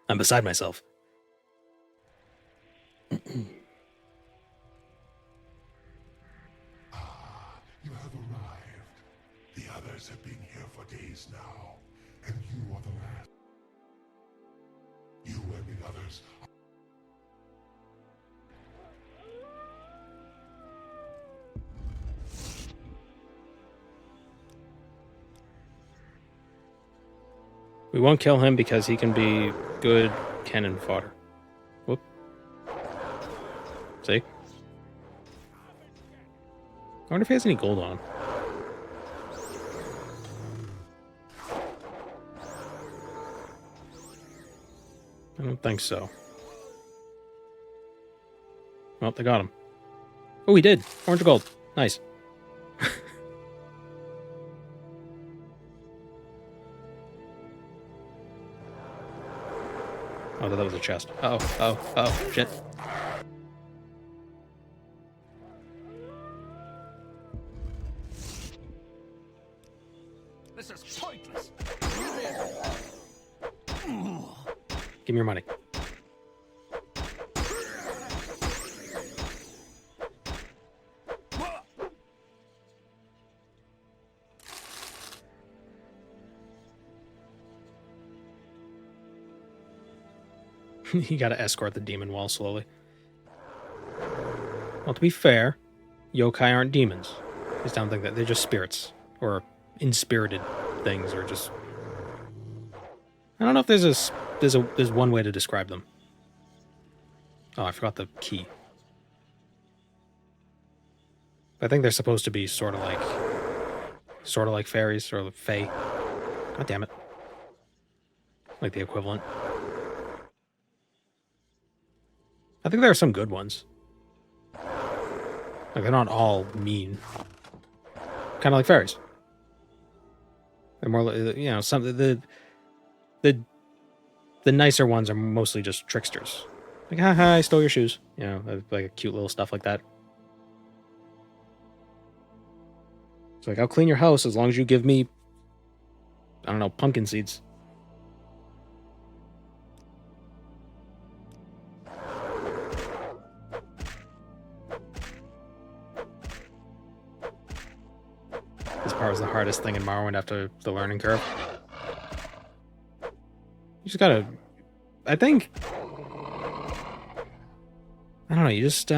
I'm beside myself. You have arrived. The others have been here for days now, and you are the last. You and the others. We won't kill him because he can be good cannon fodder. Whoop. See? I wonder if he has any gold on him. I don't think so. Well, they got him. Oh, he did. Orange gold. Nice. Oh, that was a chest. Oh, shit. This is pointless. Give me your money. You gotta escort the demon wall slowly. Well, to be fair, yokai aren't demons. I just don't think that they're just spirits. Or inspirited things, or just... I don't know if there's one way to describe them. Oh, I forgot the key. I think they're supposed to be sort of like fairies, or fae. God damn it. Like the equivalent. I think there are some good ones. Like, they're not all mean. Kind of like fairies. They're more, you know, some the nicer ones are mostly just tricksters. Like, haha, I stole your shoes. You know, like cute little stuff like that. It's like, I'll clean your house as long as you give me, I don't know, pumpkin seeds. This part was the hardest thing in Morrowind after the learning curve. You just gotta... I think... I don't know, you just,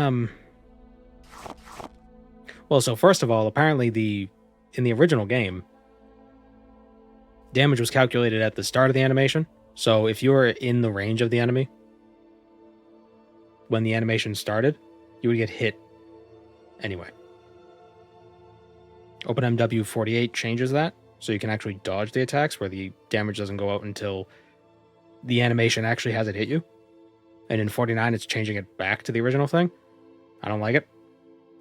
Well, so first of all, apparently in the original game, damage was calculated at the start of the animation. So if you were in the range of the enemy, when the animation started, you would get hit anyway. OpenMW48 changes that, so you can actually dodge the attacks where the damage doesn't go out until the animation actually has it hit you. And in 49, it's changing it back to the original thing. I don't like it.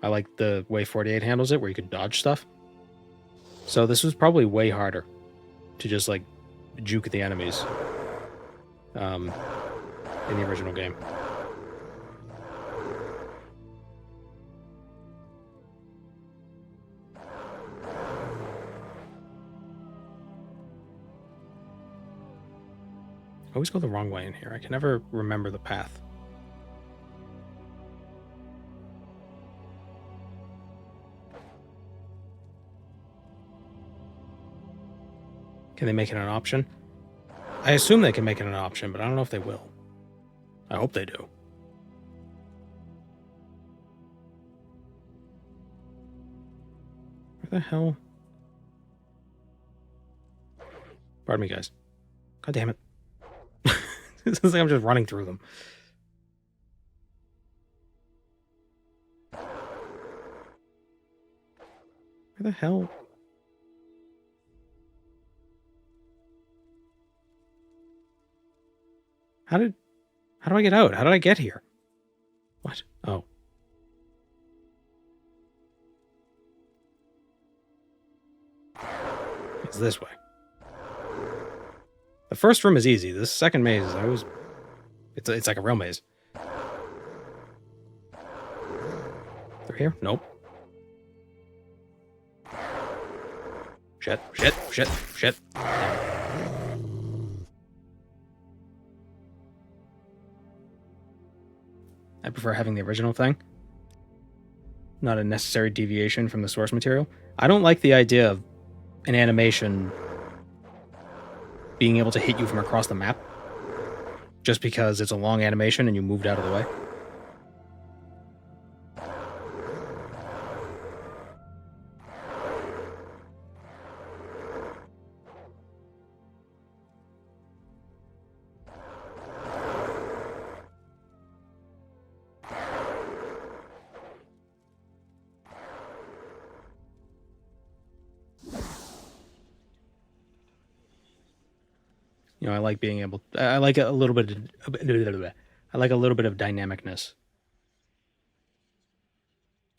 I like the way 48 handles it, where you can dodge stuff. So this was probably way harder to just, like, juke the enemies. in the original game. I always go the wrong way in here. I can never remember the path. Can they make it an option? I assume they can make it an option, but I don't know if they will. I hope they do. Where the hell? Pardon me, guys. God damn it. It's like I'm just running through them. Where the hell? How do I get out? How did I get here? What? Oh. It's this way. The first room is easy. This second maze is always... It's like a real maze. Through here? Nope. Shit, shit, shit, shit. I prefer having the original thing. Not a necessary deviation from the source material. I don't like the idea of an animation being able to hit you from across the map just because it's a long animation and you moved out of the way. You know, I like being able. I like a little bit. I like a little bit of dynamicness.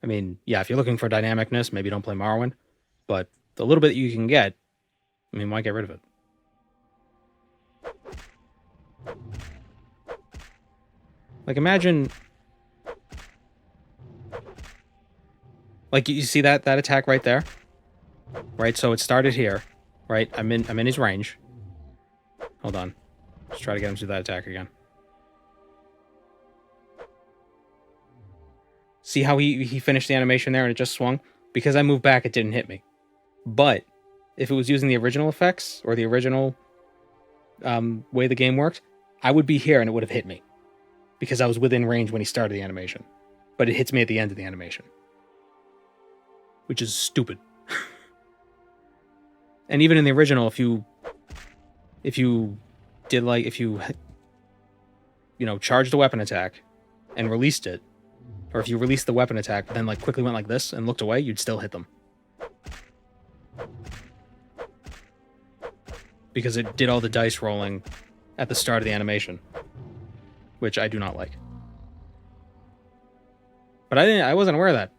I mean, yeah, if you're looking for dynamicness, maybe don't play Morrowind. But the little bit you can get, I mean, why get rid of it? Like, imagine, like, you see that attack right there, right? So it started here, right? I'm in his range. Hold on. Let's try to get him to that attack again. See how he finished the animation there and it just swung? Because I moved back, it didn't hit me. But if it was using the original effects or the original way the game worked, I would be here and it would have hit me. Because I was within range when he started the animation. But it hits me at the end of the animation. Which is stupid. And even in the original, if you did like, if you charged a weapon attack and released it, or if you released the weapon attack but then like quickly went like this and looked away, you'd still hit them. Because it did all the dice rolling at the start of the animation, which I do not like. But I wasn't aware of that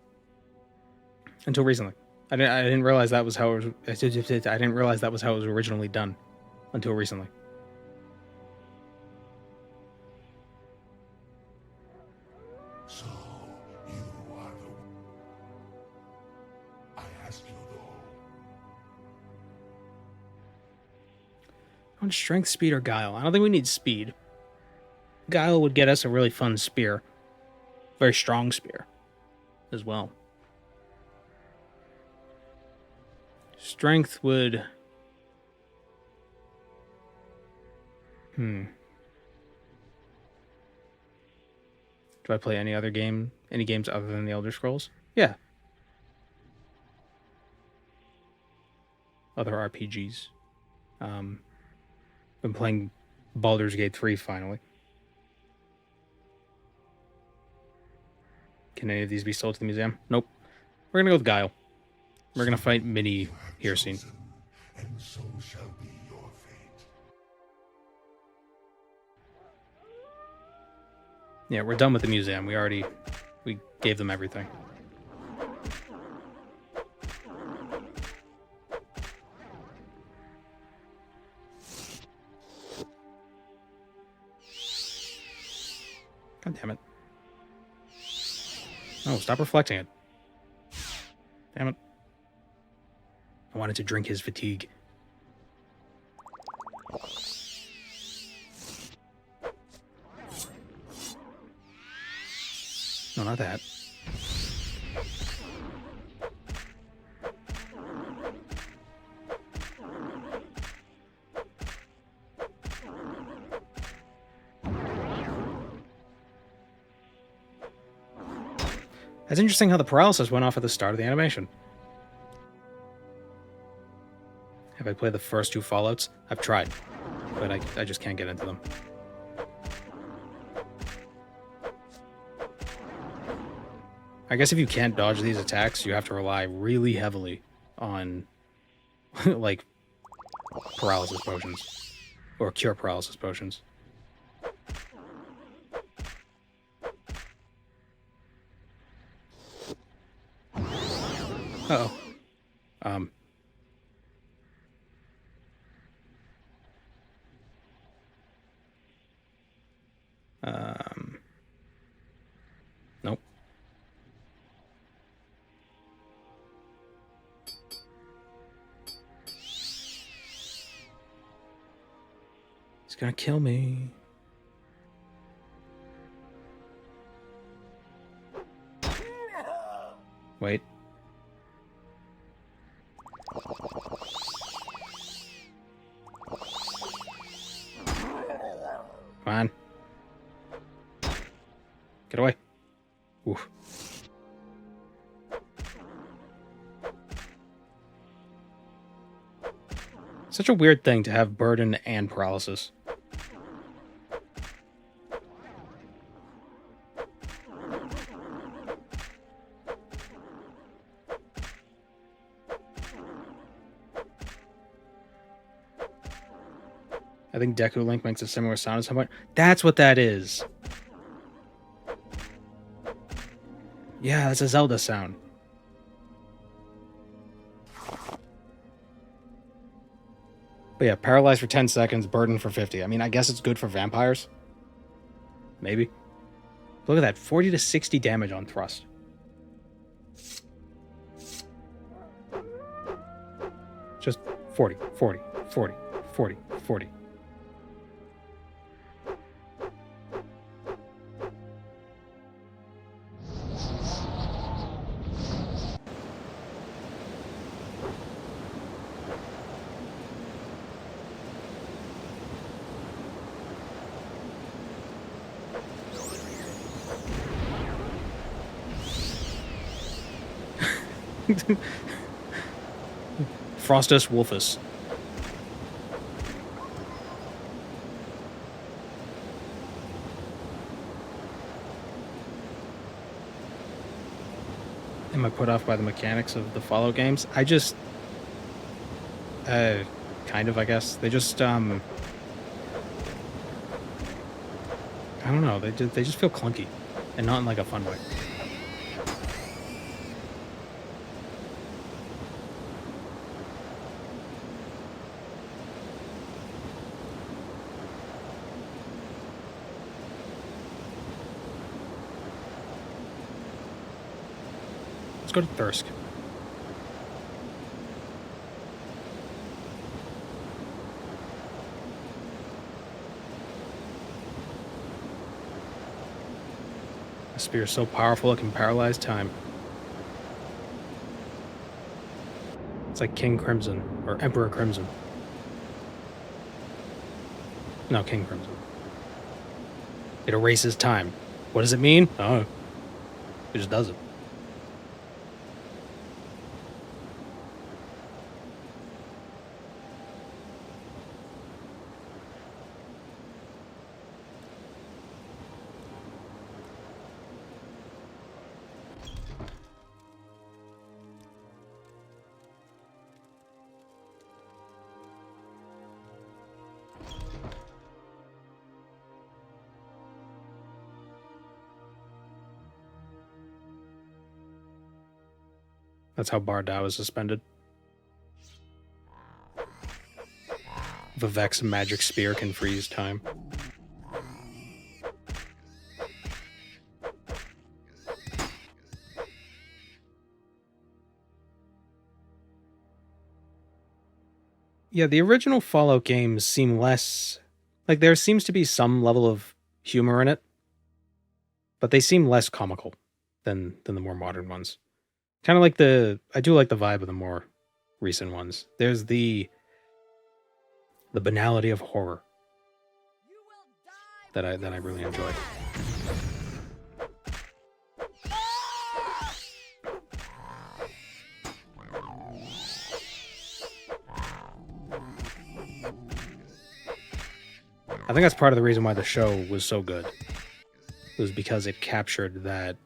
until recently. I didn't realize that was how it was. I didn't realize that was how it was originally done until recently. So, you are the... I ask you though. I want strength, speed, or guile. I don't think we need speed. Guile would get us a really fun spear. Very strong spear as well. Strength would... Do I play any other game? Any games other than the Elder Scrolls? Yeah. Other RPGs. Been playing Baldur's Gate 3 finally. Can any of these be sold to the museum? Nope. We're gonna go with Guile. We're gonna fight Minnie here soon. And so shall be your fate. Yeah, we're done with the museum. We gave them everything. Oh, stop reflecting it. Damn it. I wanted to drink his fatigue. No, not that. That's interesting how the paralysis went off at the start of the animation. Have I played the first 2 Fallouts? I've tried, but I just can't get into them. I guess if you can't dodge these attacks, you have to rely really heavily on, like, paralysis potions. Or cure paralysis potions. Uh-oh. Nope. He's gonna kill me. Wait. Come on. Get away. Oof. Such a weird thing to have burden and paralysis. I think Deku Link makes a similar sound at some point. That's what that is. Yeah, that's a Zelda sound. But yeah, paralyzed for 10 seconds, burden for 50. I mean, I guess it's good for vampires. Maybe. Look at that, 40 to 60 damage on thrust. Just 40, 40, 40, 40, 40. Frostus Wolfus. Am I put off by the mechanics of the Fallout games? I just... kind of, I guess. They just, I don't know, they just feel clunky. And not in, like, a fun way. Let's go to Thirsk. A spear so powerful it can paralyze time. It's like King Crimson, or Emperor Crimson. No, King Crimson. It erases time. What does it mean? Oh, it just does it. That's how Bardow is suspended. Vivek's magic spear can freeze time. Yeah, the original Fallout games seem less... Like, there seems to be some level of humor in it, but they seem less comical than the more modern ones. Kind of like I do like the vibe of the more recent ones. There's the banality of horror that I really enjoy. I think that's part of the reason why the show was so good. It was because it captured that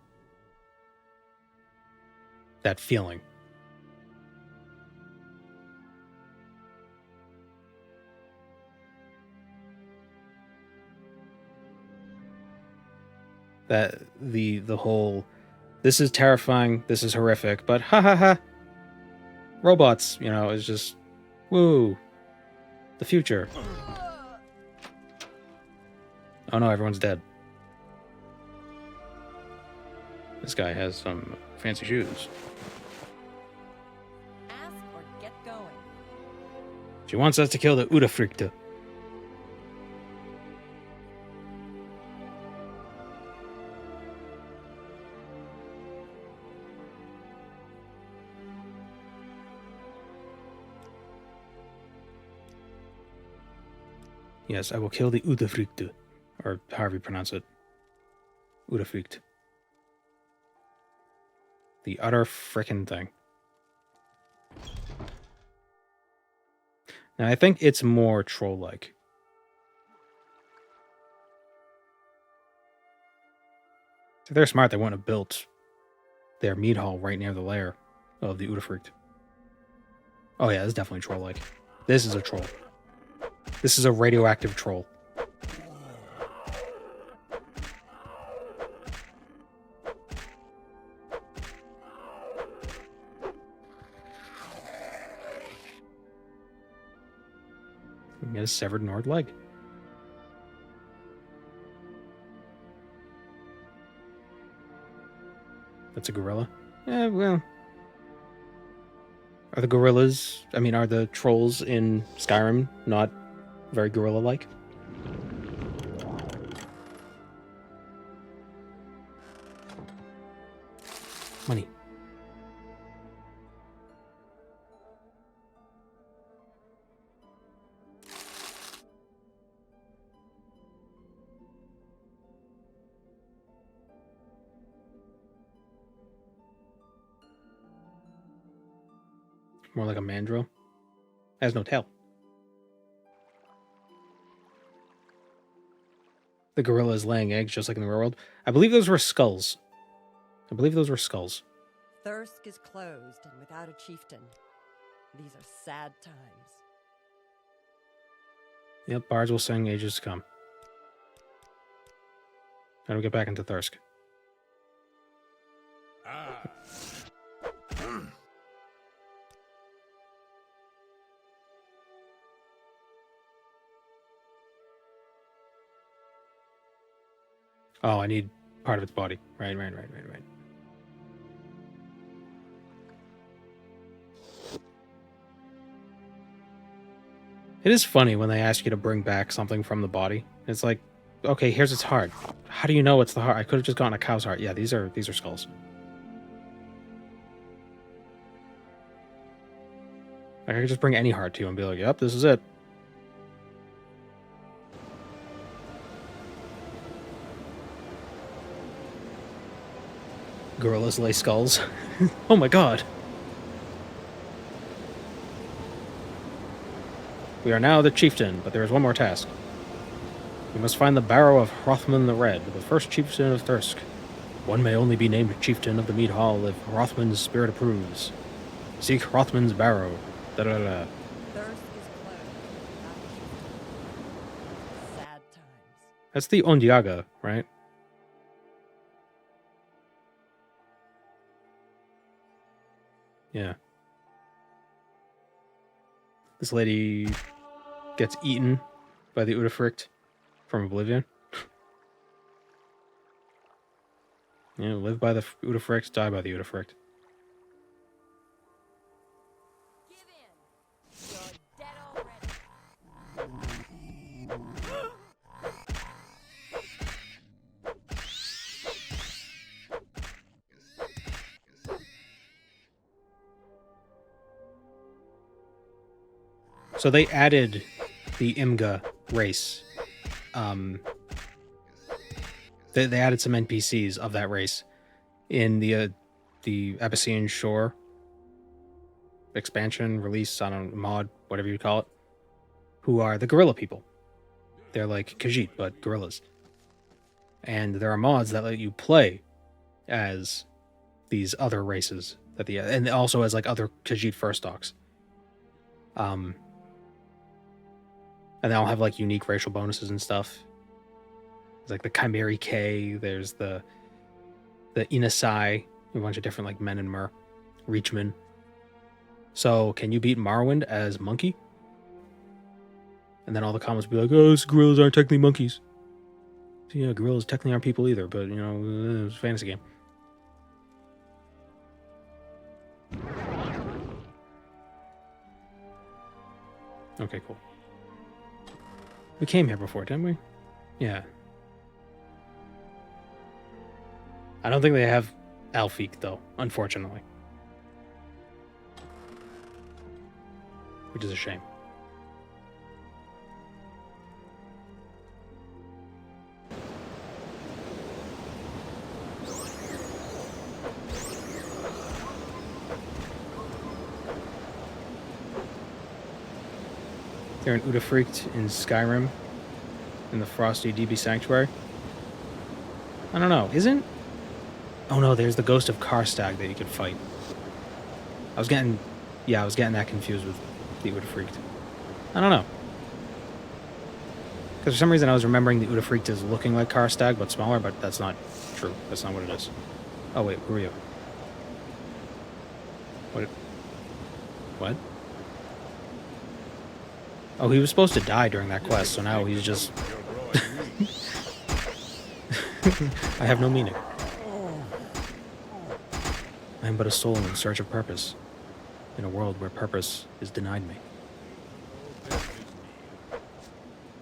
feeling. That the whole, this is terrifying, this is horrific, but ha ha ha, robots, is just, woo, the future. Oh no, everyone's dead. This guy has some fancy shoes. Ask or get going. She wants us to kill the Udafrikte. Yes, I will kill the Udafrikte, or however you pronounce it. Udafrikt. The utter frickin' thing. Now, I think it's more troll-like. If they're smart, they wouldn't have built their mead hall right near the lair of the Udafrikt. Oh yeah, this is definitely troll-like. This is a troll. This is a radioactive troll. We get a severed Nord leg. That's a gorilla? Yeah, well. Are the trolls in Skyrim not very gorilla-like? Money. More like a mandrill. Has no tail. The gorilla is laying eggs just like in the real world. I believe those were skulls. Thirsk is closed and without a chieftain. These are sad times. Yep, bards will sing ages to come. How do we get back into Thirsk? Oh, I need part of its body. Right. It is funny when they ask you to bring back something from the body. It's like, okay, here's its heart. How do you know it's the heart? I could have just gotten a cow's heart. Yeah, these are skulls. Like, I could just bring any heart to you and be like, yep, this is it. Gorillas lay skulls. Oh my god. We are now the chieftain, but there is one more task. We must find the barrow of Hrothman the Red, the first chieftain of Thirsk. One may only be named chieftain of the Mead Hall if Hrothman's spirit approves. Seek Hrothman's barrow. Da-da-da. Thirsk is closed. Sad times. That's the Ondiaga, right? Yeah. This lady gets eaten by the Udafrikt from Oblivion. Yeah, live by the Udafrikt, die by the Udafrikt. Give in. You're dead already. So they added the Imga race. They added some NPCs of that race in the Abyssinian Shore expansion, release, I don't know, mod, whatever you call it, who are the gorilla people. They're like Khajiit, but gorillas. And there are mods that let you play as these other races and also as like other Khajiit first dogs. And they all have like unique racial bonuses and stuff. There's like the Chimeri K, there's the Inasai, a bunch of different like men and mer, Reachman. So can you beat Morrowind as monkey? And then all the comments will be like, oh, gorillas aren't technically monkeys. So, yeah, gorillas technically aren't people either, but, you know, it's a fantasy game. Okay, cool. We came here before, didn't we? Yeah. I don't think they have Alfiq, though, unfortunately. Which is a shame. They're in Udafricht in Skyrim, in the Frosty DB Sanctuary. I don't know, isn't... Oh no, there's the Ghost of Karstag that you could fight. I was getting that confused with the Udafricht. I don't know. Because for some reason I was remembering the Udafricht as looking like Karstag, but smaller, but that's not true. That's not what it is. Oh wait, who are you? What? Oh, he was supposed to die during that quest, so now he's just... I have no meaning. I am but a soul in search of purpose, in a world where purpose is denied me.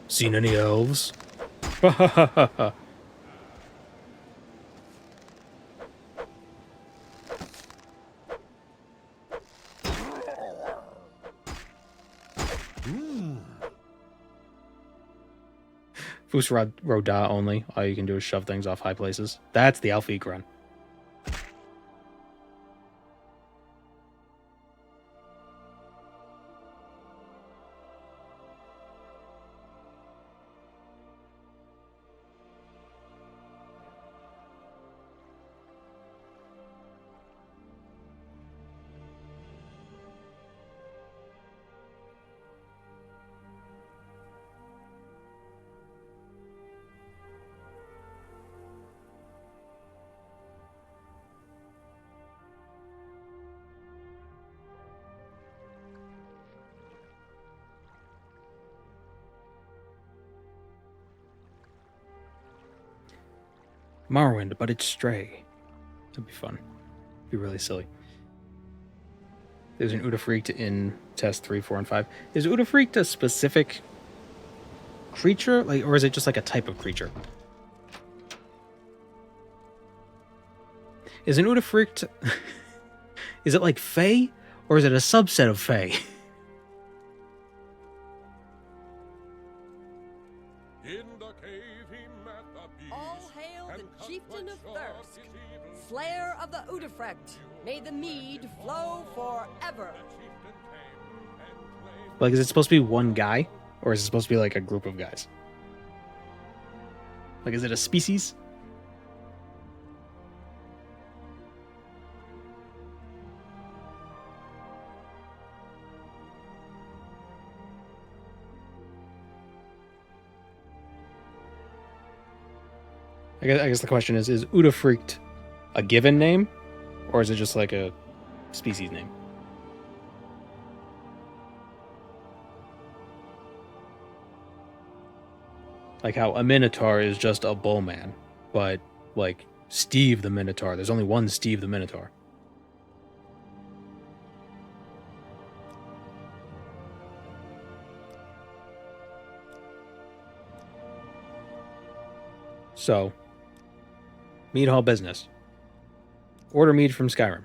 Seen any elves? Ha ha ha ha ha. Fus Roda only. All you can do is shove things off high places. That's the Alfiq run. Morrowind, but it's stray. That'd be fun. Be really silly. There's an Udafricht in test 3, 4, and 5. Is Udafricht a specific creature? Like, or is it just like a type of creature? Is an Udafricht... is it like Fae? Or is it a subset of Fae? All hail the chieftain of thirst, slayer of the Udafricht. May the mead flow forever. Like, is it supposed to be one guy? Or is it supposed to be like a group of guys? Like, is it a species? I guess the question is Udafricht a given name? Or is it just like a species name? Like how a Minotaur is just a bullman, but like Steve the Minotaur, there's only one Steve the Minotaur. So, Mead Hall business. Order mead from Skyrim.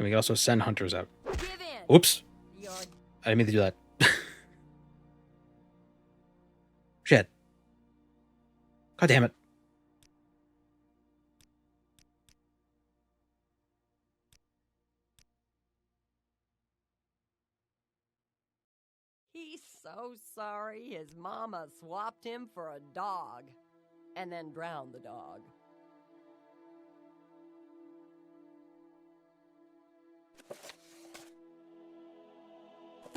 we can also send hunters out. Give in. Oops. You're I didn't mean to do that. Shit. God damn it. He's so sorry his mama swapped him for a dog and then drowned the dog.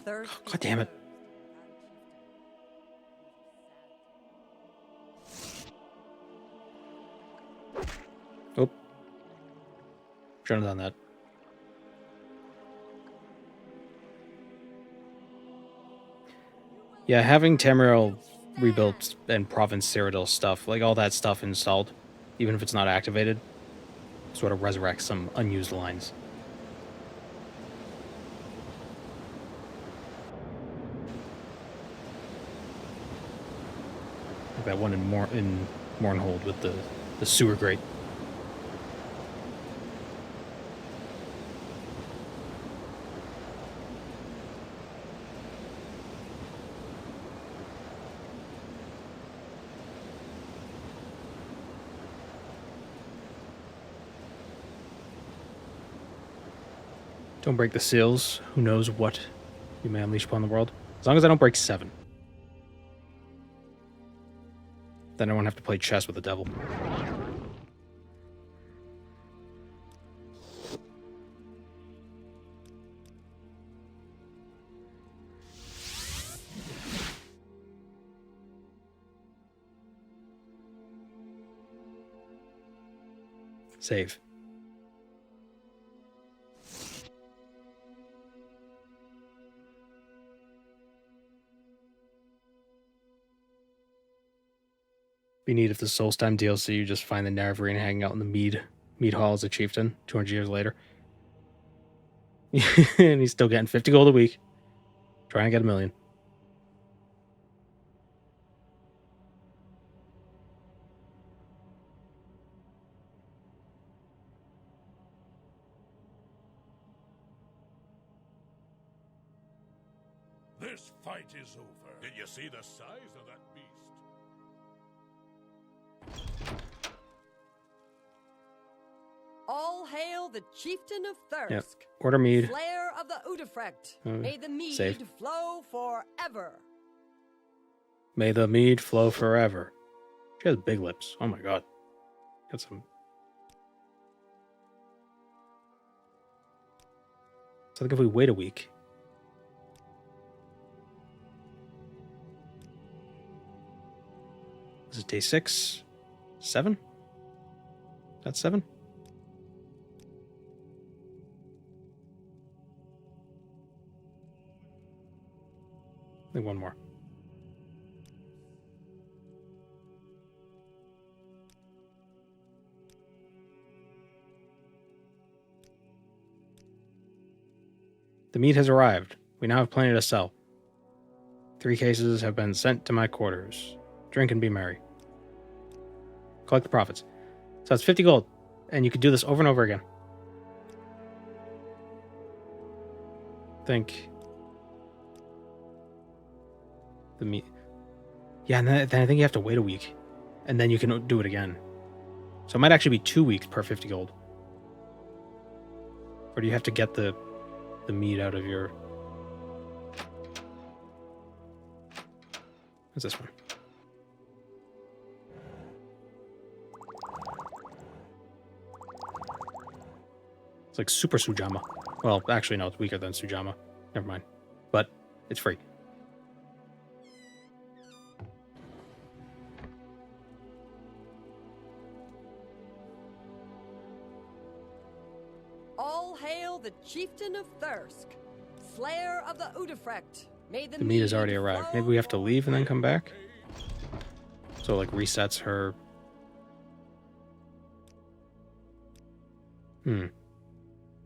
God damn it. Oh. Shouldn't have done that. Yeah, having Tamriel rebuilt and Province Cyrodiil stuff, like all that stuff installed, even if it's not activated, sort of resurrects some unused lines. Like that one in Mournhold with the sewer grate. Don't break the seals. Who knows what you may unleash upon the world. As long as I don't break 7. Then I won't have to play chess with the devil. Save. Be neat if the Solstheim DLC you just find the Navarine hanging out in the Mead Hall as a chieftain 200 years later. And he's still getting 50 gold a week. Trying to get 1 million. This fight is over. Did you see the size of that beast? All hail the chieftain of Thirsk. Yep. Order Mead. Slayer of the Udafrecht. May the mead save. flow forever. May the mead flow forever. She has big lips. Oh my god. Got some. So I think if we wait a week. This is day 6. 7? That's 7? I think one more. The meat has arrived. We now have plenty to sell. 3 cases have been sent to my quarters. Drink and be merry. Collect the profits. So that's 50 gold. And you could do this over and over again. Think. The meat. Yeah, and then I think you have to wait a week. And then you can do it again. So it might actually be 2 weeks per 50 gold. Or do you have to get the meat out of your... What's this one? It's like Super Sujama. Well, actually, no, it's weaker than Sujama. Never mind. But it's free. All hail the chieftain of Thirsk, slayer of the Udafrecht. May the The meat has already mead arrived. flow Maybe we have to leave and then come back? So it, like, resets her...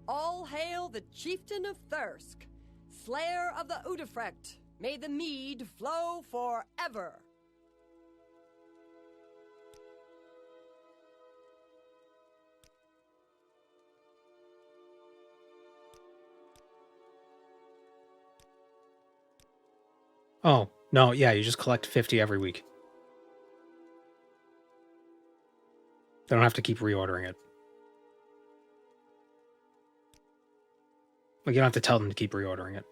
All hail the chieftain of Thirsk, slayer of the Udafrecht. May the mead flow forever. Oh, no, yeah, you just collect 50 every week. They don't have to keep reordering it. Like, you don't have to tell them to keep reordering it.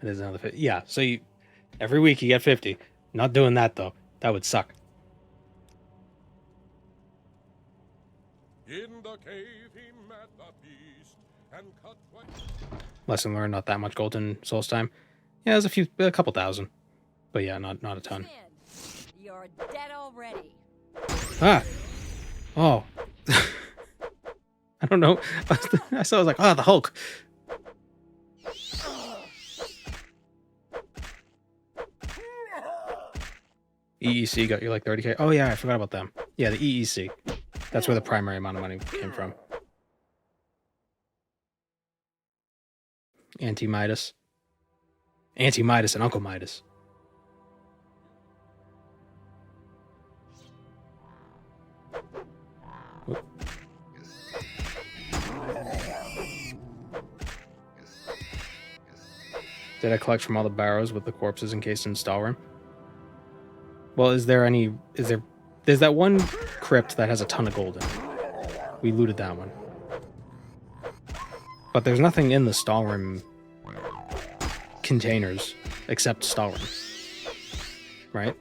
It is another 50. Yeah, so you every week you get 50. Not doing that, though. That would suck. In the cave he met the beast and cut Lesson learned, not that much gold in Solstheim. Yeah, there's a couple thousand. But yeah, not a ton. You're dead already. Ah! Oh. I don't know. I was like, the Hulk. EEC got you like 30k. Oh yeah, I forgot about them. Yeah, the EEC. That's where the primary amount of money came from. Auntie Midas. Auntie Midas and Uncle Midas. Whoop. Did I collect from all the barrows with the corpses encased in Stalrim? Well, there's that one crypt that has a ton of gold in it. We looted that one. But there's nothing in the Stalrim containers except Stalrim. Right?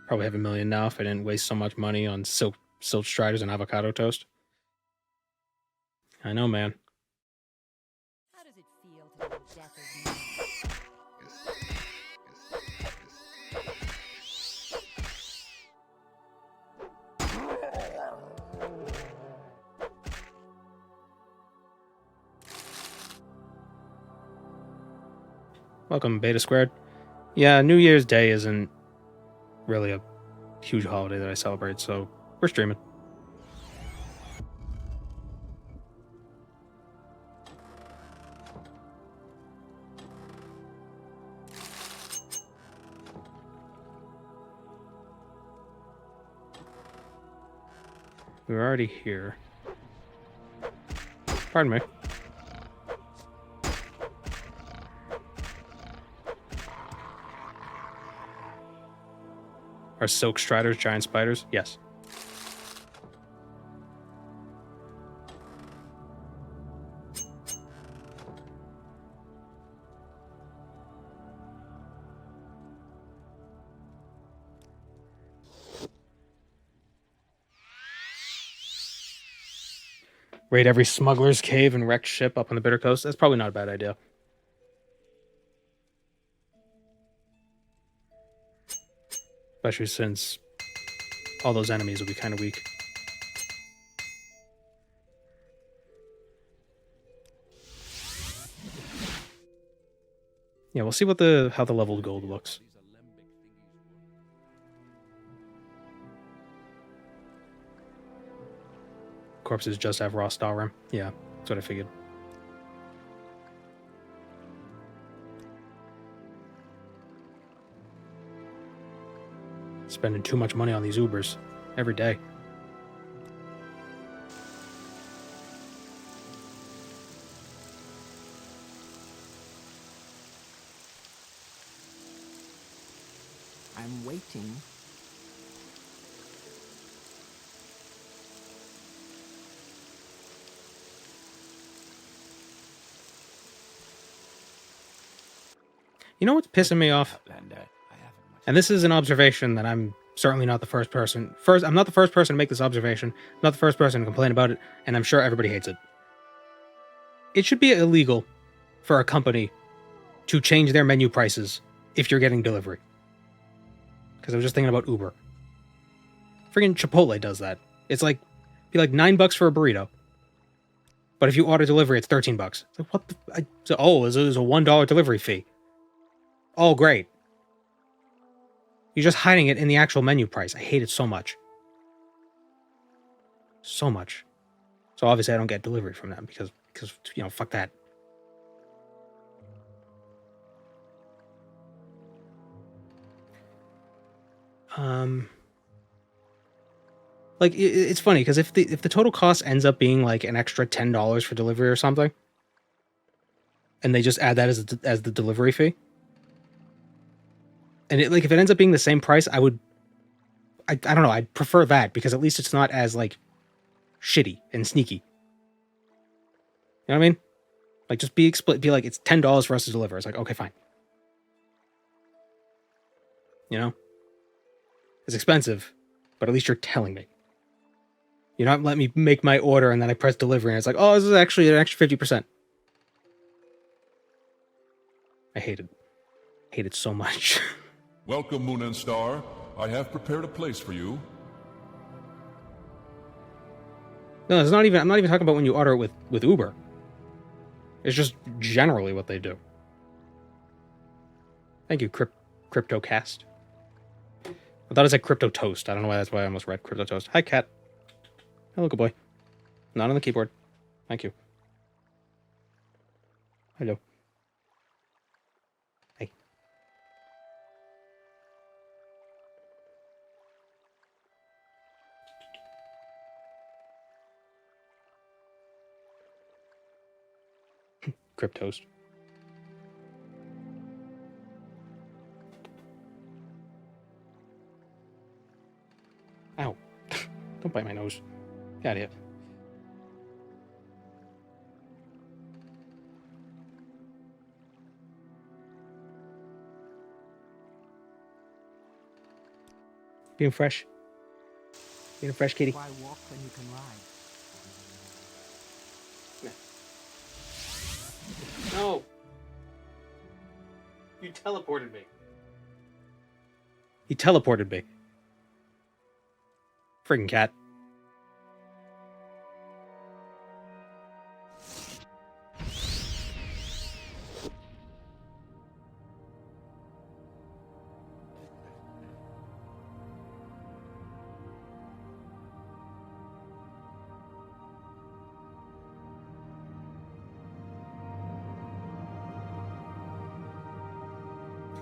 Probably have 1 million now if I didn't waste so much money on silk striders and avocado toast. I know, man. How does it feel to know death is near? Welcome, Beta Squared. Yeah, New Year's Day isn't really a huge holiday that I celebrate, so we're streaming. We were already here. Pardon me. Are silk striders giant spiders? Yes. Raid every smuggler's cave and wrecked ship up on the Bitter Coast? That's probably not a bad idea. Especially since all those enemies will be kind of weak. Yeah, we'll see what how the leveled gold looks. Corpses just have raw Stalrim. Yeah, that's what I figured. Spending too much money on these Ubers every day. I'm waiting. You know what's pissing me off? And this is an observation that I'm certainly not the first person. I'm not the first person to make this observation. I'm not the first person to complain about it, and I'm sure everybody hates it. It should be illegal for a company to change their menu prices if you're getting delivery. Because I was just thinking about Uber. Friggin' Chipotle does that. It's like, be like $9 for a burrito. But if you order delivery, it's $13. It's like, what the? There's a $1 delivery fee. Oh, great. You're just hiding it in the actual menu price. I hate it so much. So much. So obviously I don't get delivery from them because fuck that. Like it's funny because if the total cost ends up being like an extra $10 for delivery or something, and they just add that as the delivery fee, and if it ends up being the same price, I don't know, I'd prefer that because at least it's not as like shitty and sneaky. You know what I mean? Like just be like it's $10 for us to deliver. It's like, okay, fine. You know? It's expensive, but at least you're telling me. You're not letting me make my order and then I press delivery and it's like, oh, this is actually an extra 50%. I hate it. Hate it so much. Welcome, Moon and Star. I have prepared a place for you. No, I'm not even talking about when you order it with Uber. It's just generally what they do. Thank you, CryptoCast. I thought it said Crypto Toast. I don't know why. That's why I almost read Crypto Toast. Hi, cat. Hello, good boy. Not on the keyboard. Thank you. Hello. Hey. Cryptoast. Ow. Don't bite my nose. Get out of here. Being fresh. Being a fresh kitty. Why walk when you can ride? No. You teleported me. He teleported me. Friggin' cat.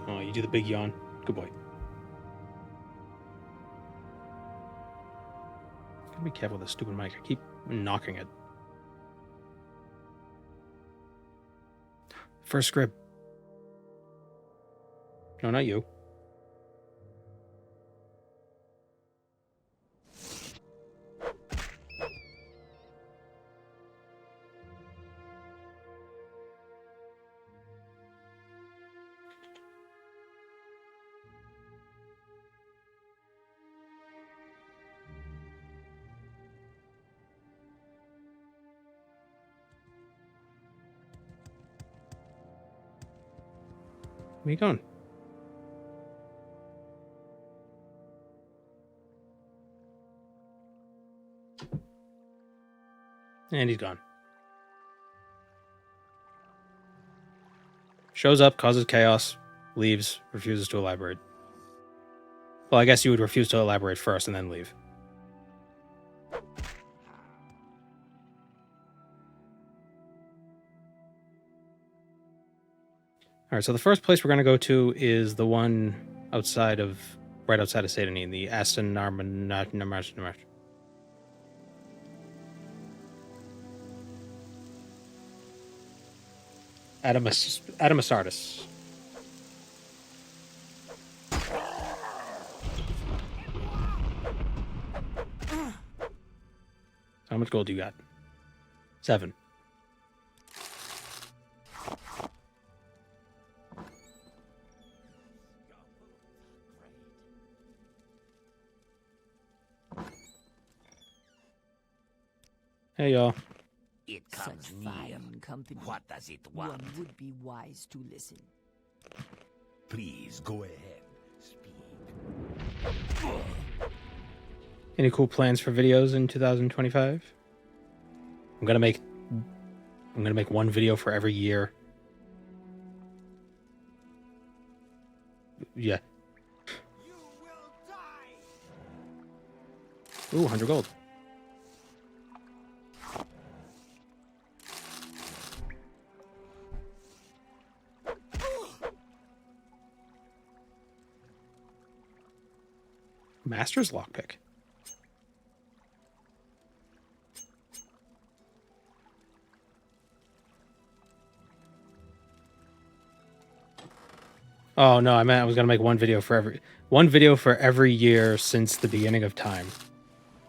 Oh, you do the big yawn. Good boy. Gotta be careful with this stupid mic. I keep knocking it. First script. No, not you. Where are you going? And he's gone. Shows up, causes chaos, leaves, refuses to elaborate. Well, I guess you would refuse to elaborate first and then leave. Alright, so the first place we're going to go to is the one right outside of Satanine, the Aston Narmanach. Adamasardis. How much gold do you got? 7. Hey, y'all. It comes Such near. fine company. What does it want? One would be wise to listen. Please go ahead. Speak. Any cool plans for videos in 2025? I'm gonna make I'm gonna make one video for every year. Yeah. You will die. Ooh, 100 gold. Master's lockpick. Oh no, I meant I was gonna make one video for every year since the beginning of time.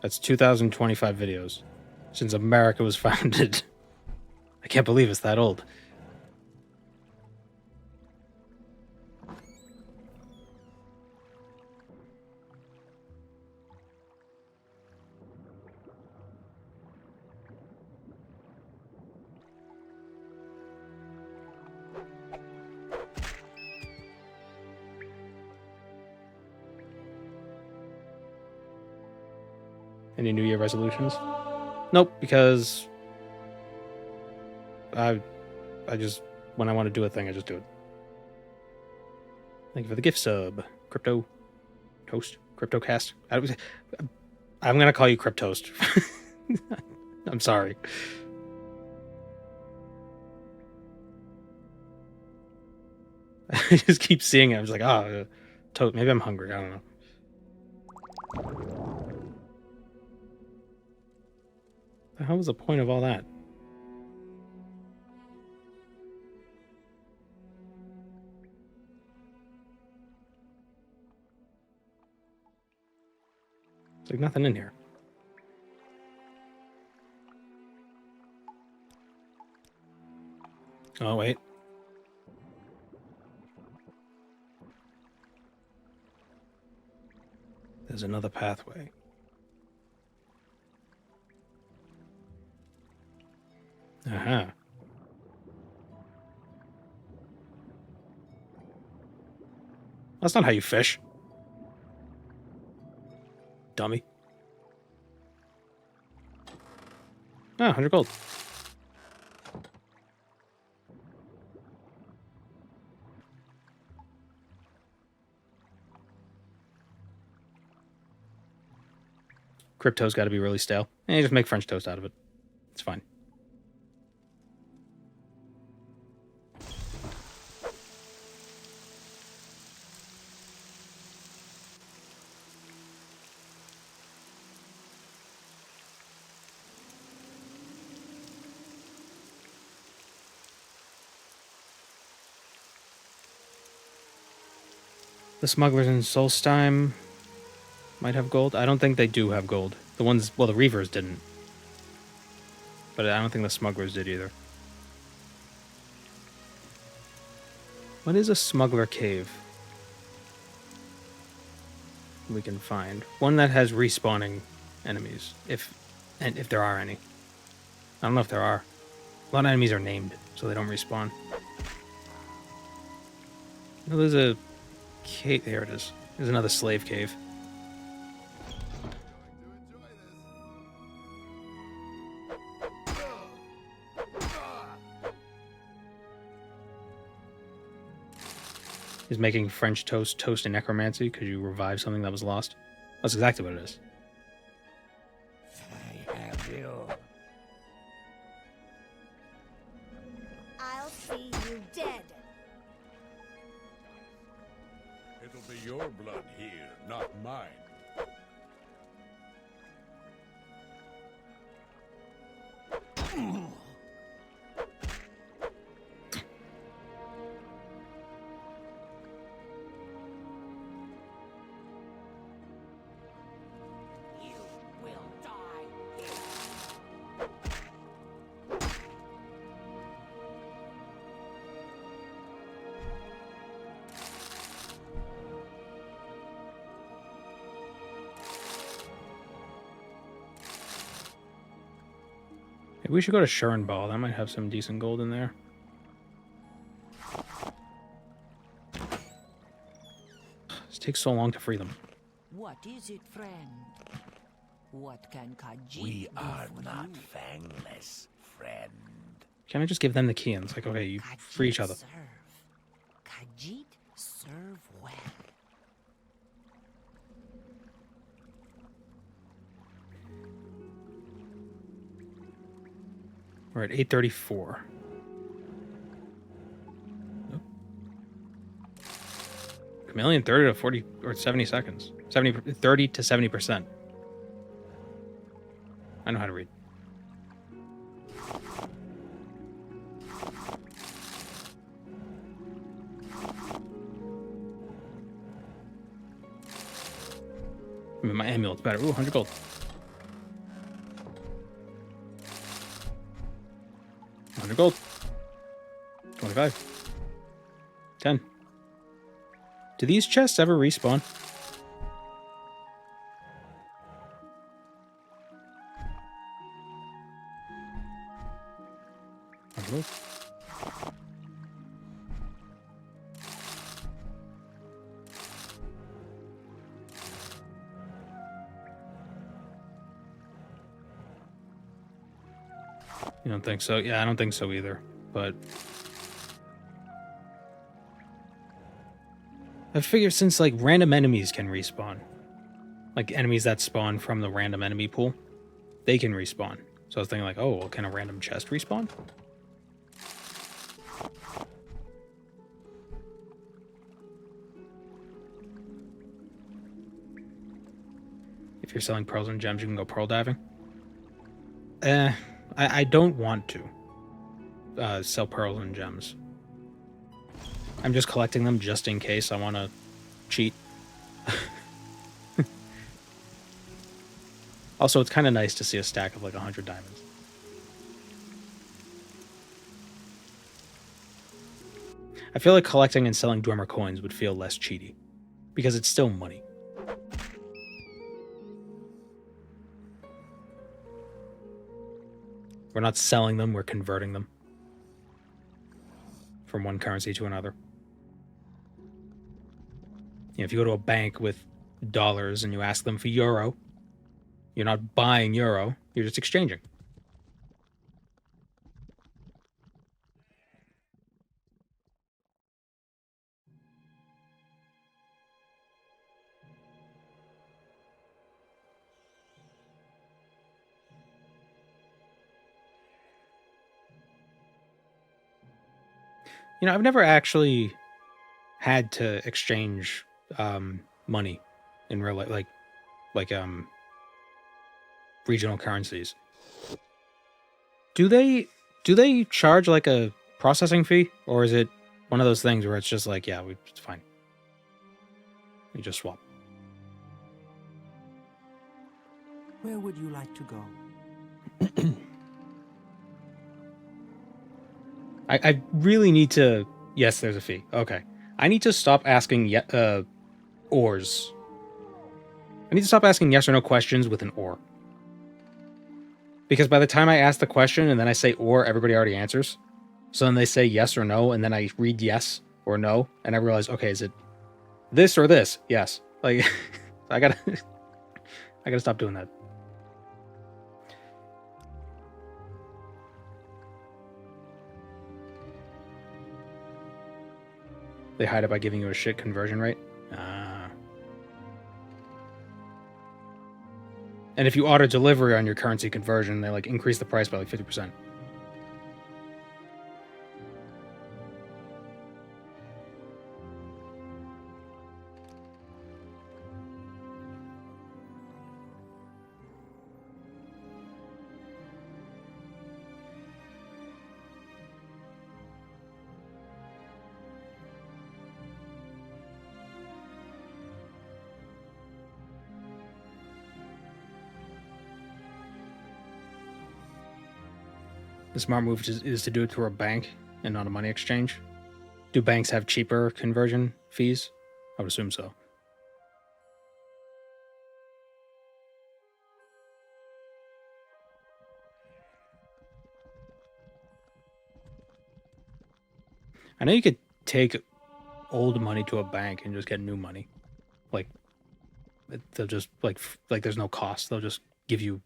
That's 2025 videos since America was founded. I can't believe it's that old. Any New Year resolutions? Nope, because I just, when I want to do a thing, I just do it. Thank you for the gift sub, Crypto Toast, CryptoCast. I'm gonna call you Cryptoast. I'm sorry. I just keep seeing it. I'm just like, toast. Maybe I'm hungry. I don't know. The hell was the point of all that? There's like nothing in here. Oh, wait. There's another pathway. Uh-huh. That's not how you fish. Dummy. Ah, 100 gold. Crypto's got to be really stale. And you just make French toast out of it. It's fine. The smugglers in Solstheim might have gold. I don't think they do have gold. The ones, well, the Reavers didn't. But I don't think the smugglers did either. What is a smuggler cave? We can find one that has respawning enemies, if there are any. I don't know if there are. A lot of enemies are named, so they don't respawn. Oh, there's a cave. There it is. There's another slave cave. Is making French toast and necromancy. Could you revive something that was lost? That's exactly what it is. I have you. I'll see you dead. It'll be your blood here, not mine. You will die. Maybe we should go to Schernball. That might have some decent gold in there. This takes so long to free them. What is it, friend? What can Khajiit We do are for not you? fangless, friend. Can't I just give them the key? And it's like, okay, you free each other. Serve. Khajiit, serve well. We're at 8:34. Nope. Chameleon 30 to 40 or 70 seconds. 30 to 70%. I know how to read. I mean, my amulet's better. Ooh, 100 gold. 100 gold. 25. 10. Do these chests ever respawn? Gold. You don't think so? Yeah, I don't think so either. But I figure since like random enemies can respawn, like enemies that spawn from the random enemy pool, they can respawn. So I was thinking like, oh, well, can a random chest respawn? If you're selling pearls and gems, you can go pearl diving. I don't want to sell pearls and gems. I'm just collecting them just in case I want to cheat. Also, it's kind of nice to see a stack of like 100 diamonds. I feel like collecting and selling Dwemer coins would feel less cheaty, because it's still money. We're not selling them, we're converting them from one currency to another. You know, if you go to a bank with dollars and you ask them for euro, you're not buying euro, you're just exchanging. You know, I've never actually had to exchange money in real life, like regional currencies. Do they charge like a processing fee, or is it one of those things where it's just like, yeah, it's fine, we just swap? Where would you like to go? I really need to... Yes, there's a fee. Okay. I need to stop asking ors. I need to stop asking yes or no questions with an or. Because by the time I ask the question and then I say or, everybody already answers. So then they say yes or no, and then I read yes or no, and I realize, okay, is it this or this? Yes. Like, I gotta stop doing that. They hide it by giving you a shit conversion rate. And if you order delivery on your currency conversion, they like increase the price by like 50%. The smart move is to do it through a bank and not a money exchange. Do banks have cheaper conversion fees? I would assume so. I know you could take old money to a bank and just get new money. Like, they'll just, like there's no cost. They'll just give you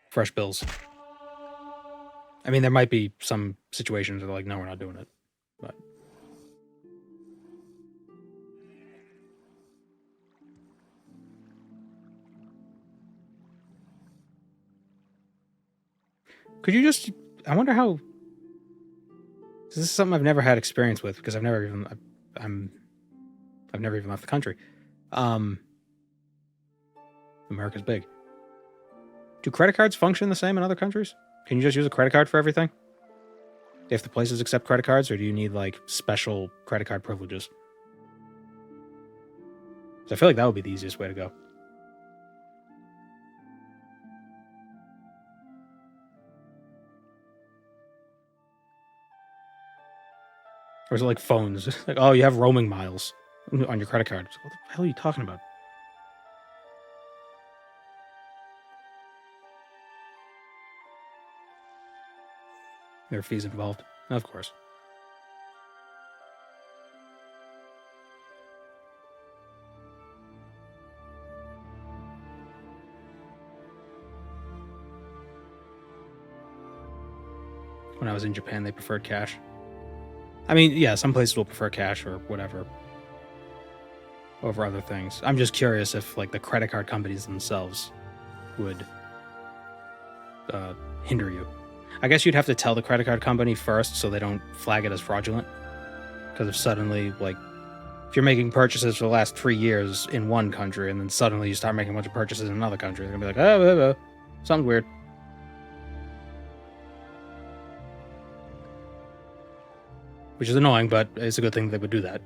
fresh bills. I mean, there might be some situations where like, no, we're not doing it. But could you just? I wonder how. This is something I've never had experience with because I've never even left the country. America's big. Do credit cards function the same in other countries? Can you just use a credit card for everything? If the places accept credit cards, or do you need like special credit card privileges? 'Cause I feel like that would be the easiest way to go. Or is it like phones? Like, oh, you have roaming miles on your credit card. What the hell are you talking about? There are fees involved. Of course. When I was in Japan, they preferred cash. I mean, yeah, some places will prefer cash or whatever over other things. I'm just curious if, like, the credit card companies themselves would hinder you. I guess you'd have to tell the credit card company first so they don't flag it as fraudulent. Because if suddenly, like, if you're making purchases for the last 3 years in one country and then suddenly you start making a bunch of purchases in another country, they're going to be like, oh, something's weird. Which is annoying, but it's a good thing they would do that.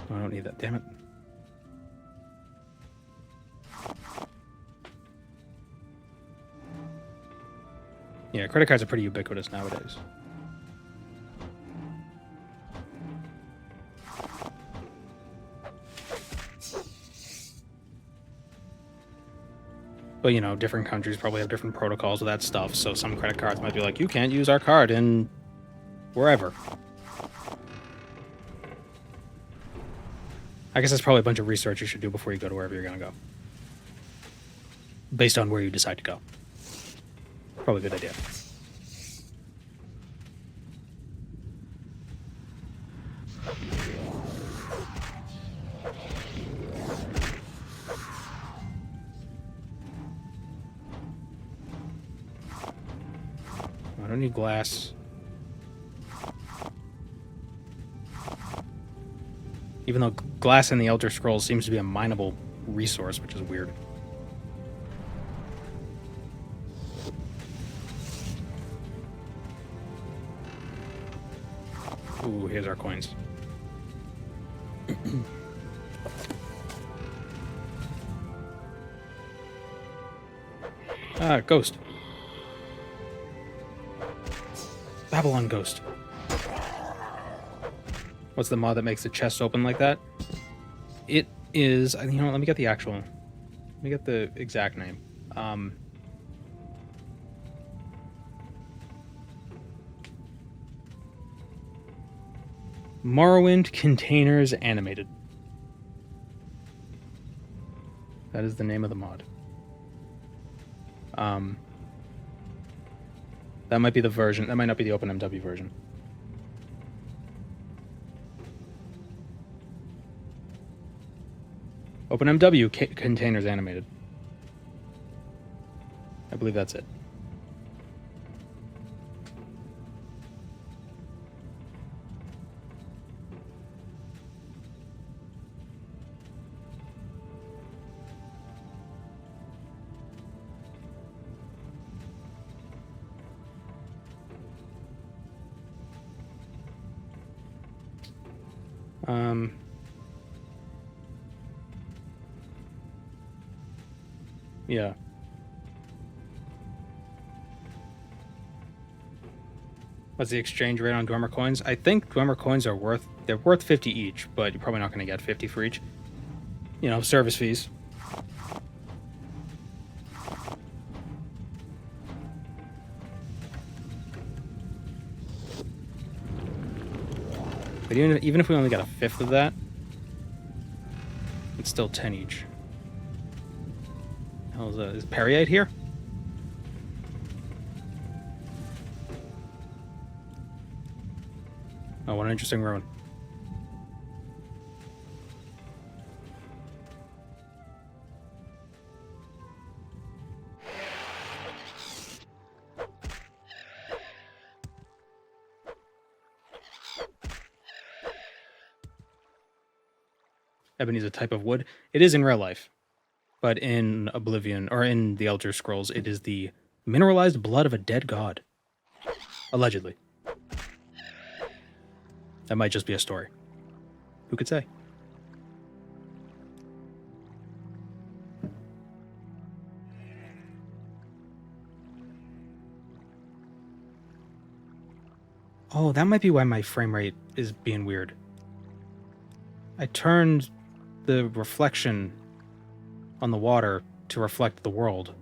I don't need that, damn it. Yeah, credit cards are pretty ubiquitous nowadays. But, you know, different countries probably have different protocols with that stuff, so some credit cards might be like, you can't use our card in wherever. I guess that's probably a bunch of research you should do before you go to wherever you're going to go. Based on where you decide to go. Probably a good idea. I don't need glass. Even though glass in the Elder Scrolls seems to be a mineable resource, which is weird. Ooh, here's our coins. Ghost. Babylon Ghost. What's the mod that makes the chest open like that? It is... You know what, let me get the actual... Let me get the exact name. Morrowind Containers Animated. That is the name of the mod. That might be the version. That might not be the OpenMW version. OpenMW Containers Animated. I believe that's it. Yeah. What's the exchange rate on Dwemer coins? I think Dwemer coins are worth 50 each, but you're probably not going to get 50 for each. You know, service fees. But even if we only got a fifth of that, it's still 10 each. Is Periite here? Oh, what an interesting ruin. Ebony is a type of wood. It is in real life. But in Oblivion, or in the Elder Scrolls, it is the mineralized blood of a dead god. Allegedly. That might just be a story. Who could say? Oh, that might be why my frame rate is being weird. I turned the reflection on the water to reflect the world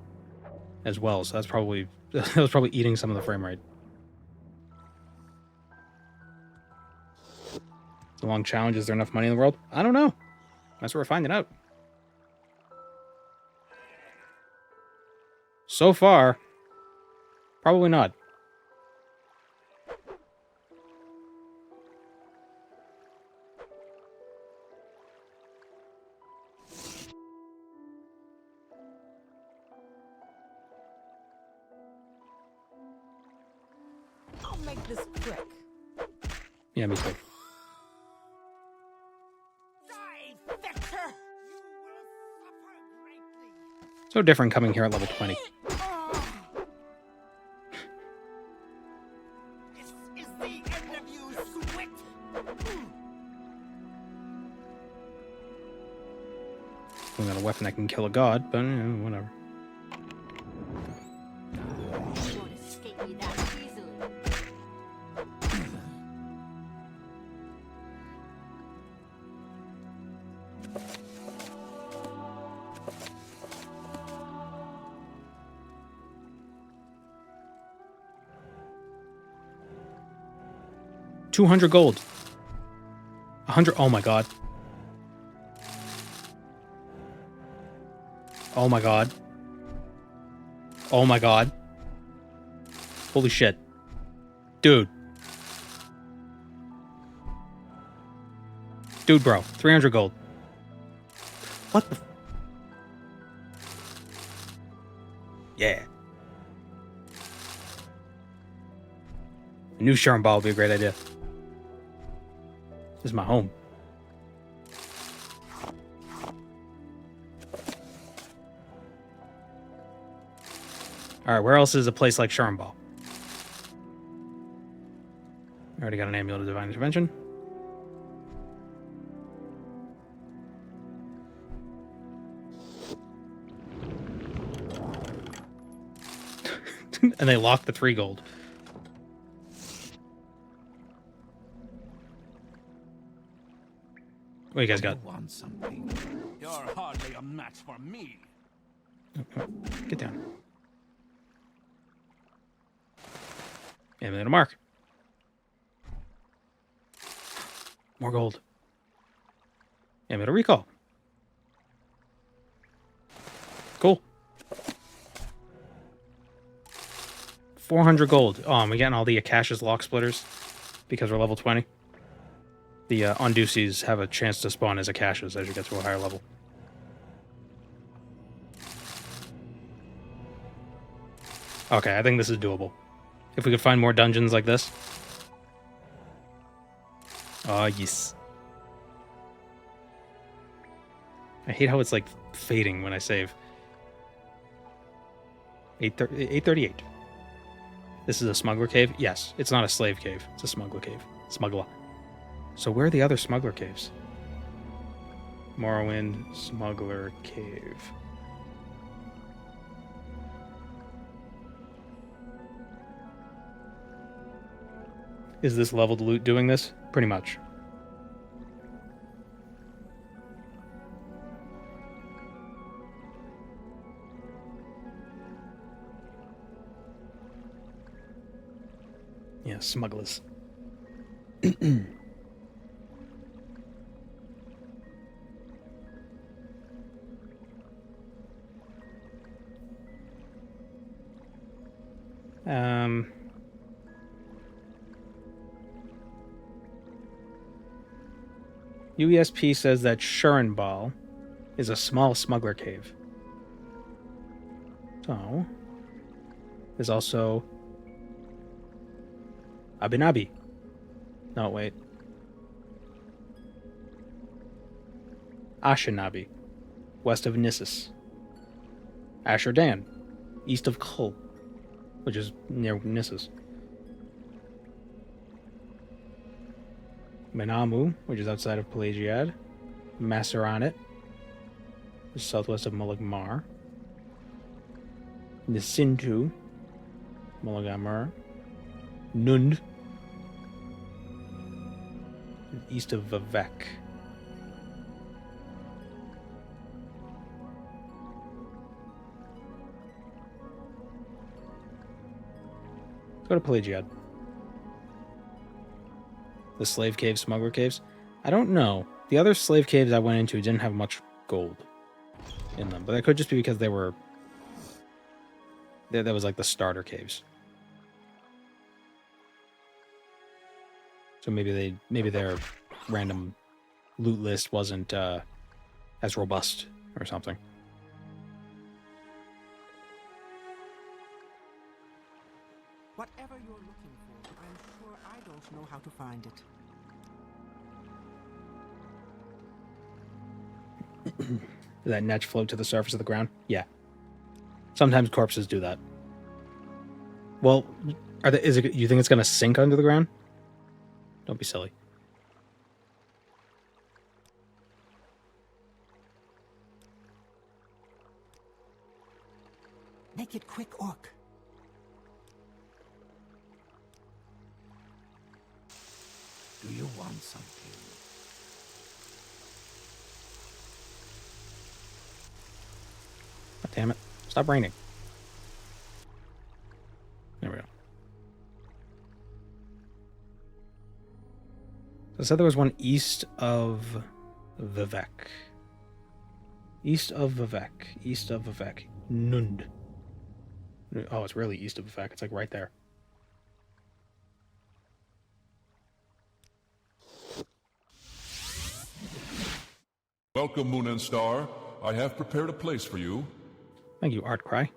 as well, so that's probably that was probably eating some of the frame rate. The long challenge, is there enough money in the world? I don't know. That's what we're finding out. So far, probably not. I'll make this quick. Yeah, me too. So different coming here at level 20. This is the end of you, Swit! We got a weapon that can kill a god, but whatever. You won't escape me that easily. 200 gold. 100. Oh my god. Oh my god. Oh my god. Holy shit. Dude. Dude, bro. 300 gold. What the... Yeah. A new Sharon Ball would be a great idea. This is my home. Alright, where else is a place like Sharon Ball? I already got an Amulet of Divine Intervention. And they locked the 3 gold. What you guys got? Want something? You're hardly a match for me. Get down. Amulet of Mark. More gold. Amulet of Recall. Cool. 400 gold. Oh, am we getting all the Akasha's Lock Splitters? Because we're level 20. The Ondusis have a chance to spawn as Akashas as you get to a higher level. Okay, I think this is doable. If we could find more dungeons like this. Oh, yes. I hate how it's like fading when I save. 838. This is a smuggler cave? Yes, it's not a slave cave. It's a smuggler cave. Smuggler. So where are the other smuggler caves? Morrowind Smuggler Cave. Is this leveled loot doing this? Pretty much. Yeah, smugglers. UESP says that Shurenbal is a small smuggler cave. So, there's also Abinabi. No, wait. Ashinabi, west of Nissus. Ashurdan, east of Kull, which is near Nissus. Menamu, which is outside of Pelagiad. Masseranit, which is southwest of Mulagmar. Nisintu, Mulagmar. Nund, east of Vivek. Let's go to Pelagiad. The slave caves, smuggler caves? I don't know. The other slave caves I went into didn't have much gold in them, but that could just be because they were... That was like the starter caves. So maybe their random loot list wasn't as robust or something. Whatever you're looking for, I'm sure I don't know how to find it. Did that netch float to the surface of the ground? Yeah. Sometimes corpses do that. Well, you think it's going to sink under the ground? Don't be silly. Make it quick, Orc. Do you want something? Oh, damn it. Stop raining. There we go. So I said there was one east of Vivek. East of Vivek. East of Vivek. Nund. Oh, it's really east of Vivek. It's like right there. Welcome, Moon and Star. I have prepared a place for you. Thank you, Artcry.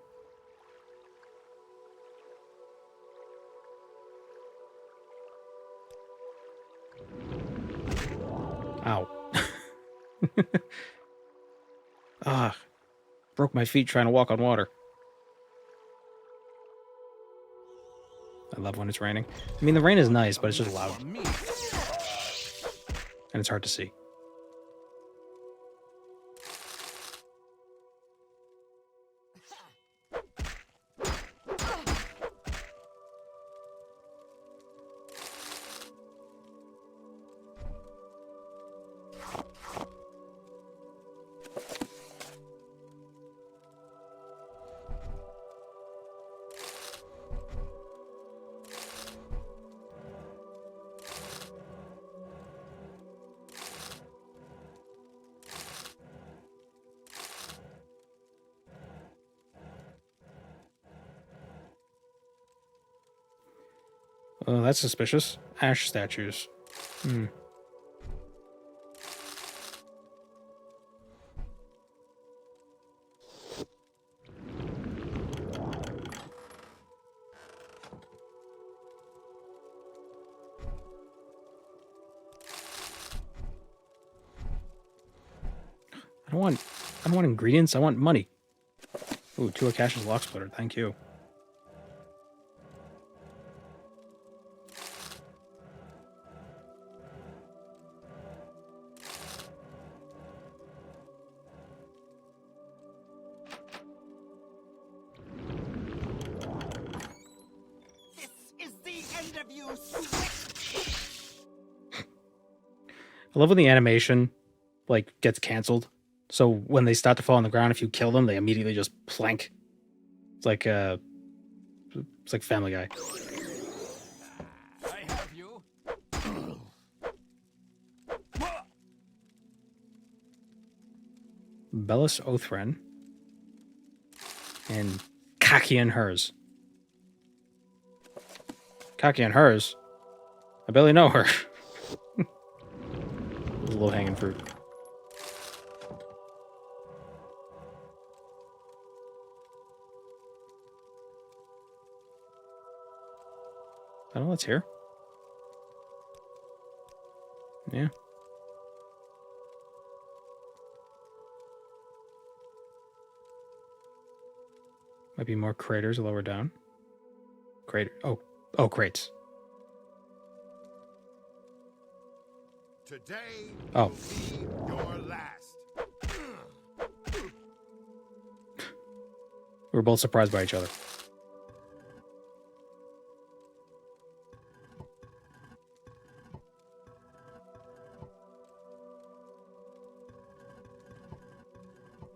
Ow. Broke my feet trying to walk on water. I love when it's raining. I mean, the rain is nice, but it's just loud. And it's hard to see. Oh, that's suspicious. Ash statues. Hmm. I don't want ingredients, I want money. Ooh, 2 Akasha's lock splitter, thank you. I love when the animation, like, gets canceled. So when they start to fall on the ground, if you kill them, they immediately just plank. It's like Family Guy. I have you. Bellis Othran. And Kaki and hers. Taki and hers. I barely know her. Low hanging fruit. I don't know what's here. Yeah. Might be more craters lower down. Crater. Oh, crates. Today Oh. will be your last. We were both surprised by each other.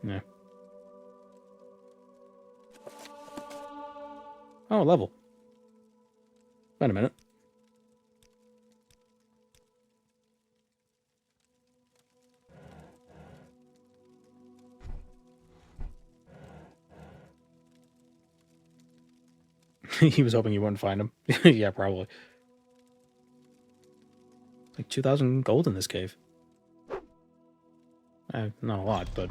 Yeah. Oh, level. Wait a minute. He was hoping you wouldn't find him. Yeah, probably. Like 2,000 gold in this cave. Not a lot, but...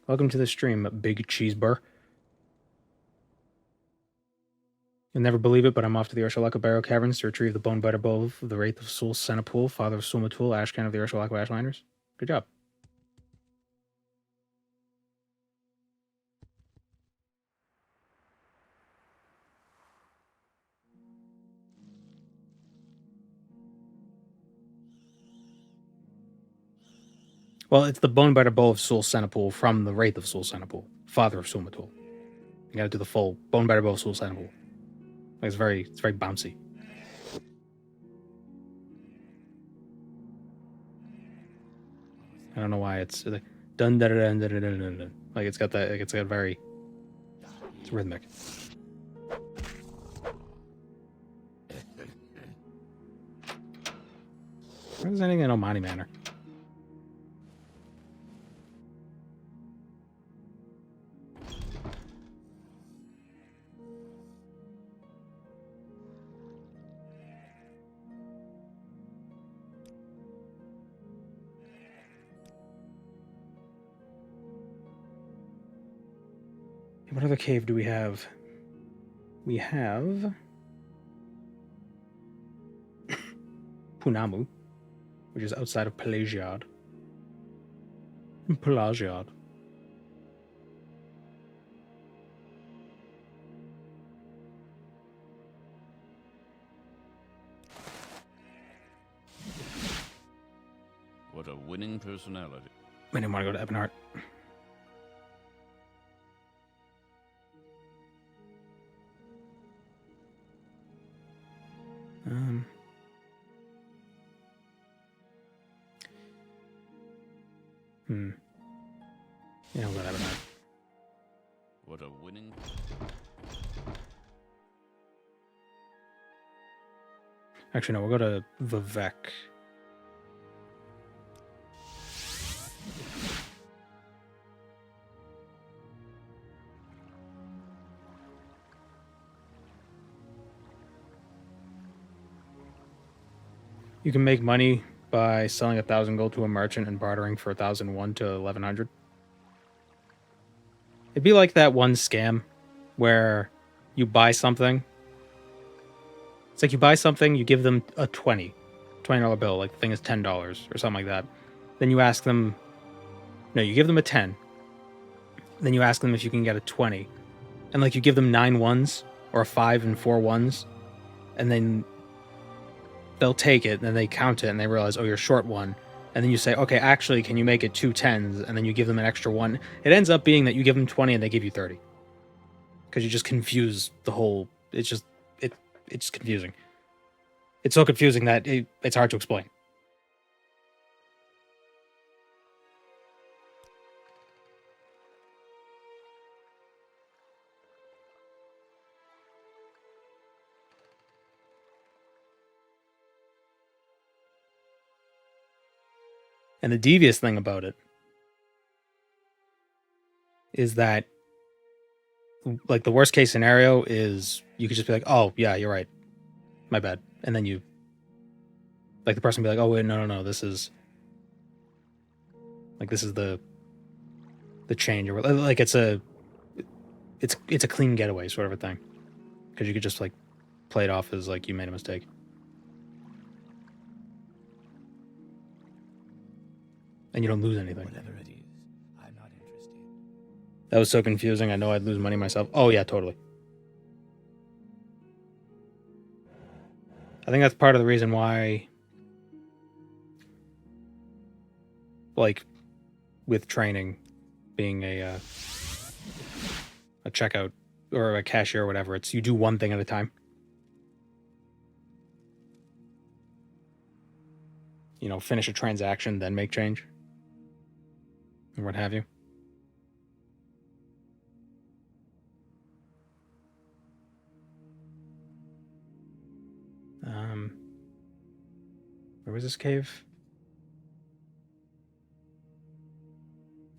Welcome to the stream, Big Cheeseburger. You'll never believe it, but I'm off to the Urshalaka Barrow Caverns to retrieve the Bonebiter Bow of the Wraith of Sul Senapool, father of Sumatul, Ashcan of the Urshalaka Ashlanders. Good job. Well, it's the Bonebiter Bow of Sul Senapool from the Wraith of Sul Senapool, father of Sumatul. You gotta do the full Bonebiter Bow of Sul Senapool. Like, it's very bouncy. I don't know why it's like dun dun dun dun dun dun dun dun. Like it's got that. Like it's got very. It's rhythmic. Where's anything in Omani Manor? What other cave do we have? We have Punamu, which is outside of Pelagiad. Pelagiad. What a winning personality. I didn't want to go to Ebonheart. Yeah, I'll go to Ebonheart. What a winning... Actually, no, we'll go to Vivek. You can make money by selling 1,000 gold to a merchant and bartering for 1,001 to 1,100. It'd be like that one scam where you buy something. It's like you buy something, you give them a $20 bill, like the thing is $10 or something like that. Then you ask them, no, you give them a 10. Then you ask them if you can get a 20. And like you give them 9 ones or a 5 and 4 ones. And then they'll take it, and then they count it, and they realize, oh, you're short one. And then you say, okay, actually, can you make it 2 10s? And then you give them an extra one. It ends up being that you give them 20 and they give you 30. Because you just confuse the whole... It's just confusing. It's so confusing that it's hard to explain. And the devious thing about it is that like the worst case scenario is you could just be like, oh yeah, you're right, my bad, and then you, like, the person be like, oh wait, no, this is the change, or like it's a clean getaway sort of a thing, because you could just like play it off as like you made a mistake. And you don't lose anything. Whatever it is, I'm not interested. That was so confusing. I know I'd lose money myself. Oh yeah, totally. I think that's part of the reason why, like, with training, being a checkout or a cashier or whatever, it's you do one thing at a time. You know, finish a transaction, then make change, or what have you. Where was this cave?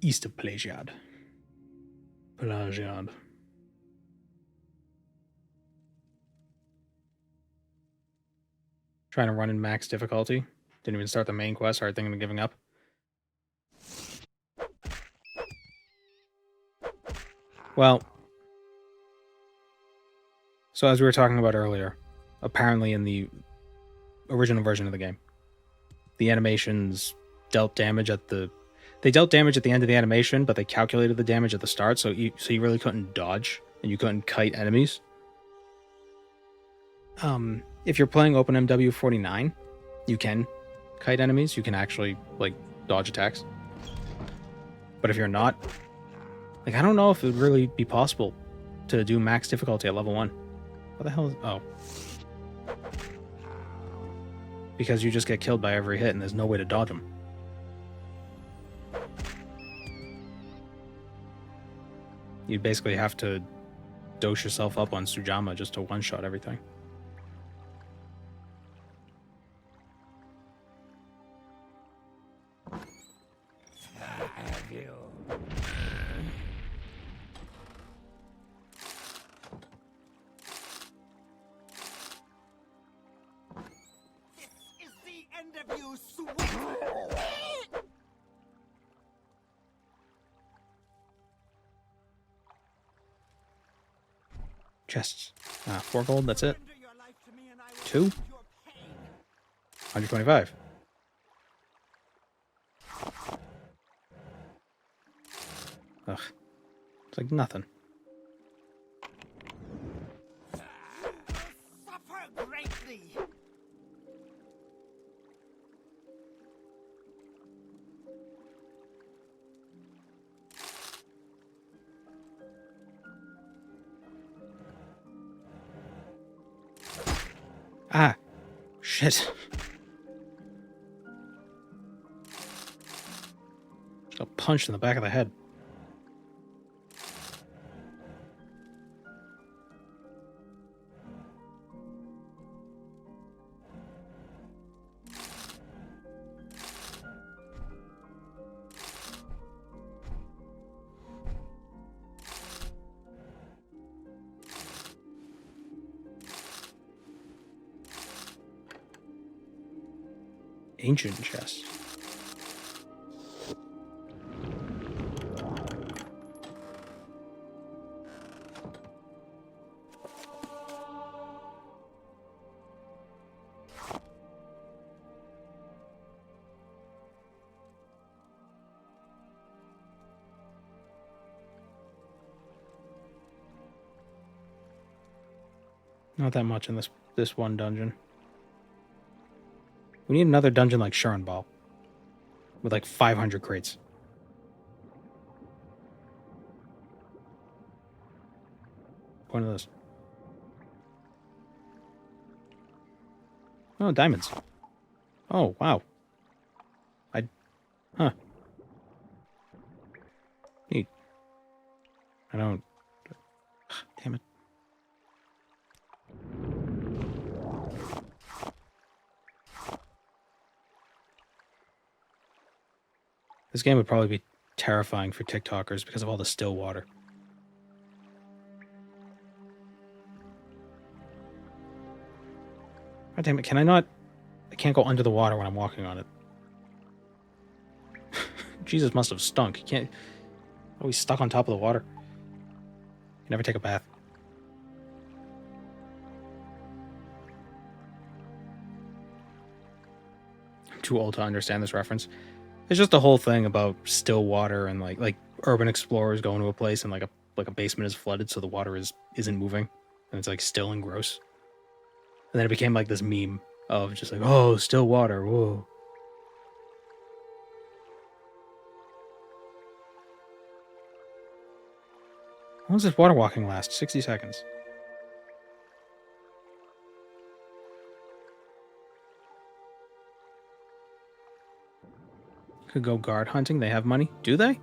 East of Pelagiad. Trying to run in max difficulty. Didn't even start the main quest. Hard thinking of giving up. Well, so as we were talking about earlier, apparently in the original version of the game, the animations dealt damage at the... They dealt damage at the end of the animation, but they calculated the damage at the start, so you really couldn't dodge, and you couldn't kite enemies. If you're playing OpenMW49, you can kite enemies. You can actually, like, dodge attacks. But if you're not, like, I don't know if it would really be possible to do max difficulty at level 1. What the hell is... Oh. Because you just get killed by every hit, and there's no way to dodge them. You'd basically have to dose yourself up on Sujamma just to one-shot everything. Have you? This is the end of you, sweet. Chests. 4 gold, that's it. 2? 125. Ugh. It's like nothing. Suffer greatly. Ah! Shit. Just got punched in the back of the head. Ancient chest. Not that much in this one dungeon. We need another dungeon like Shurenbal, with like 500 crates. Point of this. Oh, diamonds. Oh, wow. Huh. Neat. I don't... Damn it. This game would probably be terrifying for TikTokers because of all the still water. God damn it, can I not... I can't go under the water when I'm walking on it. Jesus must have stunk. You can't... Always stuck on top of the water. You never take a bath. I'm too old to understand this reference. It's just the whole thing about still water and like urban explorers going to a place and like a basement is flooded so the water isn't moving and it's like still and gross. And then it became like this meme of just like, oh, still water, whoa. How long does this water walking last? 60 seconds. Could go guard hunting. They have money. Do they?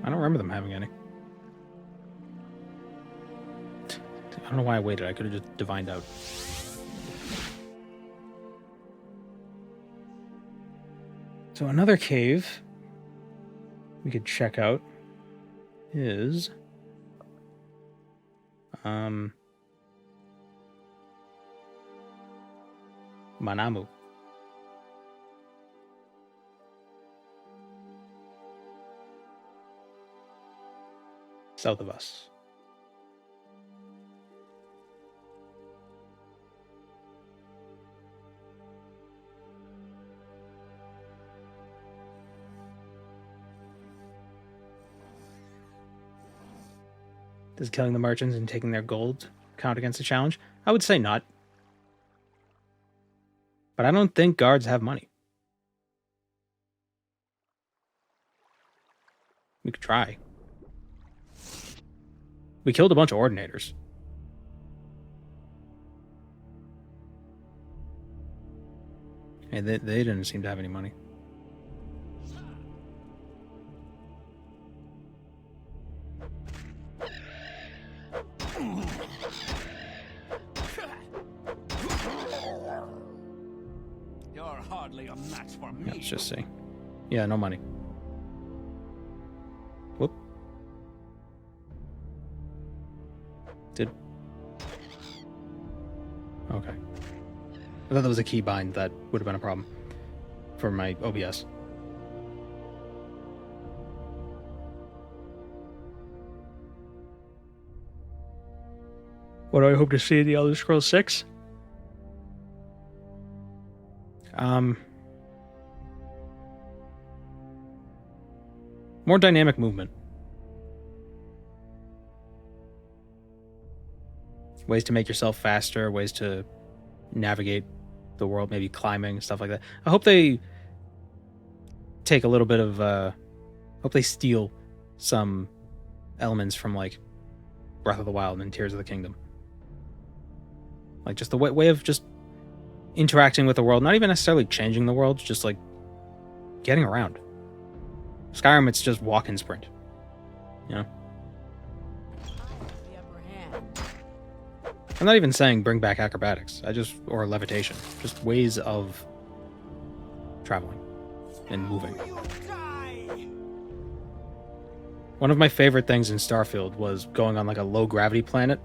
I don't remember them having any. I don't know why I waited. I could have just divined out. So another cave we could check out is Manamu. South of us. Does killing the merchants and taking their gold count against the challenge? I would say not. But I don't think guards have money. We could try. We killed a bunch of ordinators. And they didn't seem to have any money. You're hardly a match for me. Let's just see. Yeah, no money. Whoop. Did... Okay. I thought that was a key bind. That would have been a problem for my OBS. What do I hope to see in the Elder Scrolls 6? More dynamic movement. Ways to make yourself faster, ways to navigate the world, maybe climbing, stuff like that. I hope they take a little bit of, hope they steal some elements from, like, Breath of the Wild and Tears of the Kingdom. Like, just the way of just interacting with the world, not even necessarily changing the world, just, like, getting around. Skyrim, it's just walk and sprint. You know? I'm not even saying bring back acrobatics. Or levitation. Just ways of traveling and moving. One of my favorite things in Starfield was going on like a low gravity planet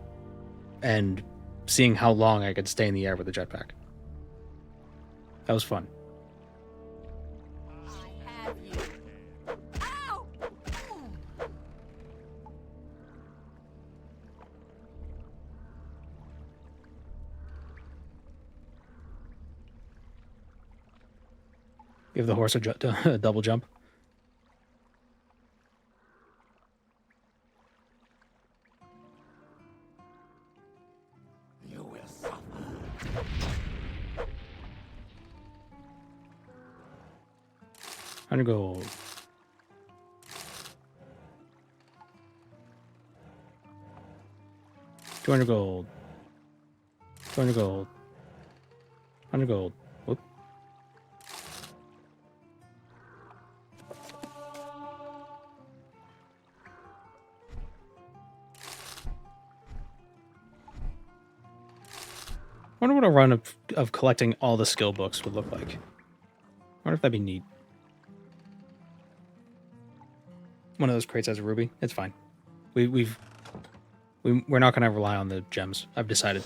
and seeing how long I could stay in the air with a jetpack. That was fun. Give the horse a double jump. You will suffer. 100 gold. $200 gold. 200 gold. 100 gold. Whoop. I wonder what a run of collecting all the skill books would look like. wonder if that'd be neat. One of those crates has a ruby. It's fine. We're not going to rely on the gems. I've decided.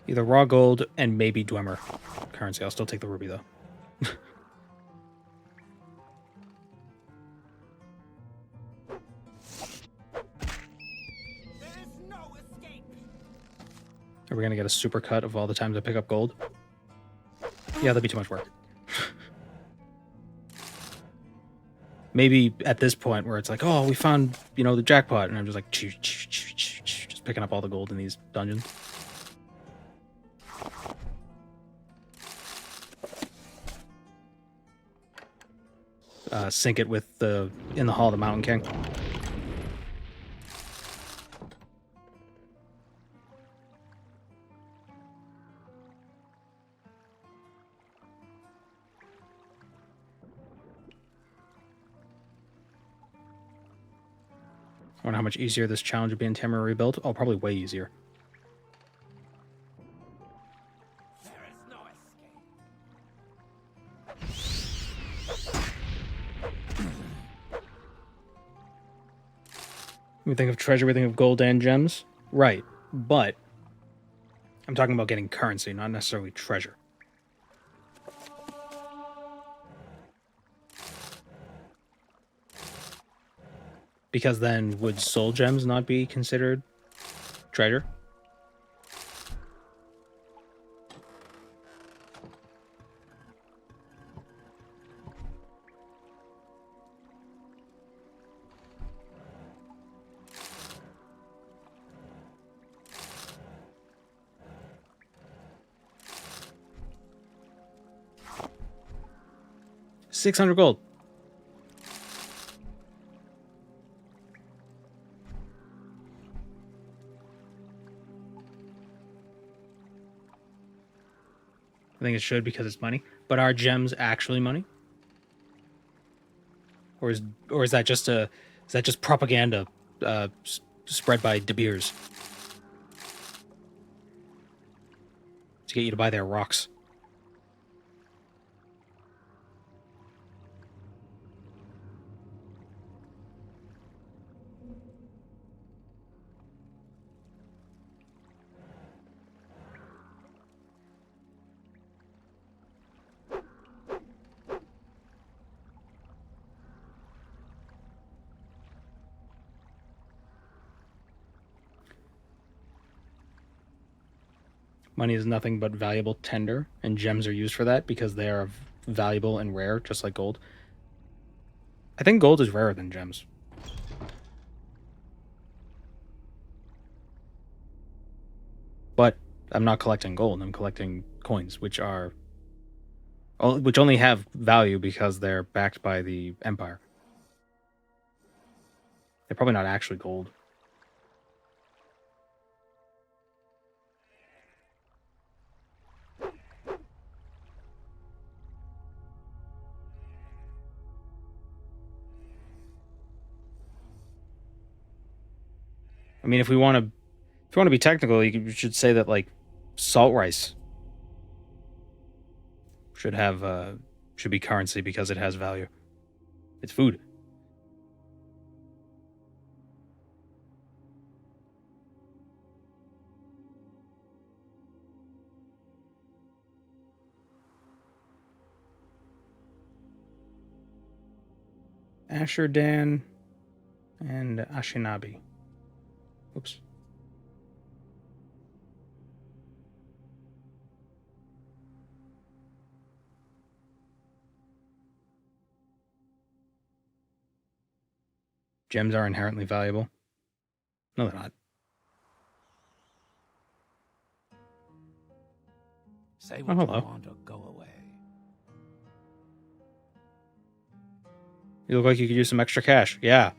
Either raw gold and maybe Dwemer currency. I'll still take the ruby though. Are we going to get a super cut of all the times I pick up gold? Yeah, that'd be too much work. Maybe at this point where it's like, oh, we found, the jackpot. And I'm just like, just picking up all the gold in these dungeons. Sync it with in the Hall of the Mountain King. I wonder how much easier this challenge would be in Tamara Rebuilt. Oh, probably way easier. There is no escape. We think of treasure, we think of gold and gems. Right, but I'm talking about getting currency, not necessarily treasure. Because then would soul gems not be considered treasure? $600 gold. I think it should because it's money. But are gems actually money? Or is that just propaganda spread by De Beers to get you to buy their rocks? Money is nothing but valuable tender, and gems are used for that because they are valuable and rare, just like gold. I think gold is rarer than gems. But I'm not collecting gold. I'm collecting coins, which only have value because they're backed by the Empire. They're probably not actually gold. I mean, if you want to be technical, you should say that like salt rice should be currency because it has value. It's food. Ashurdan and Ashinabi. Oops. Gems are inherently valuable. No, they're not. Say what you want or go away. You look like you could use some extra cash. Yeah.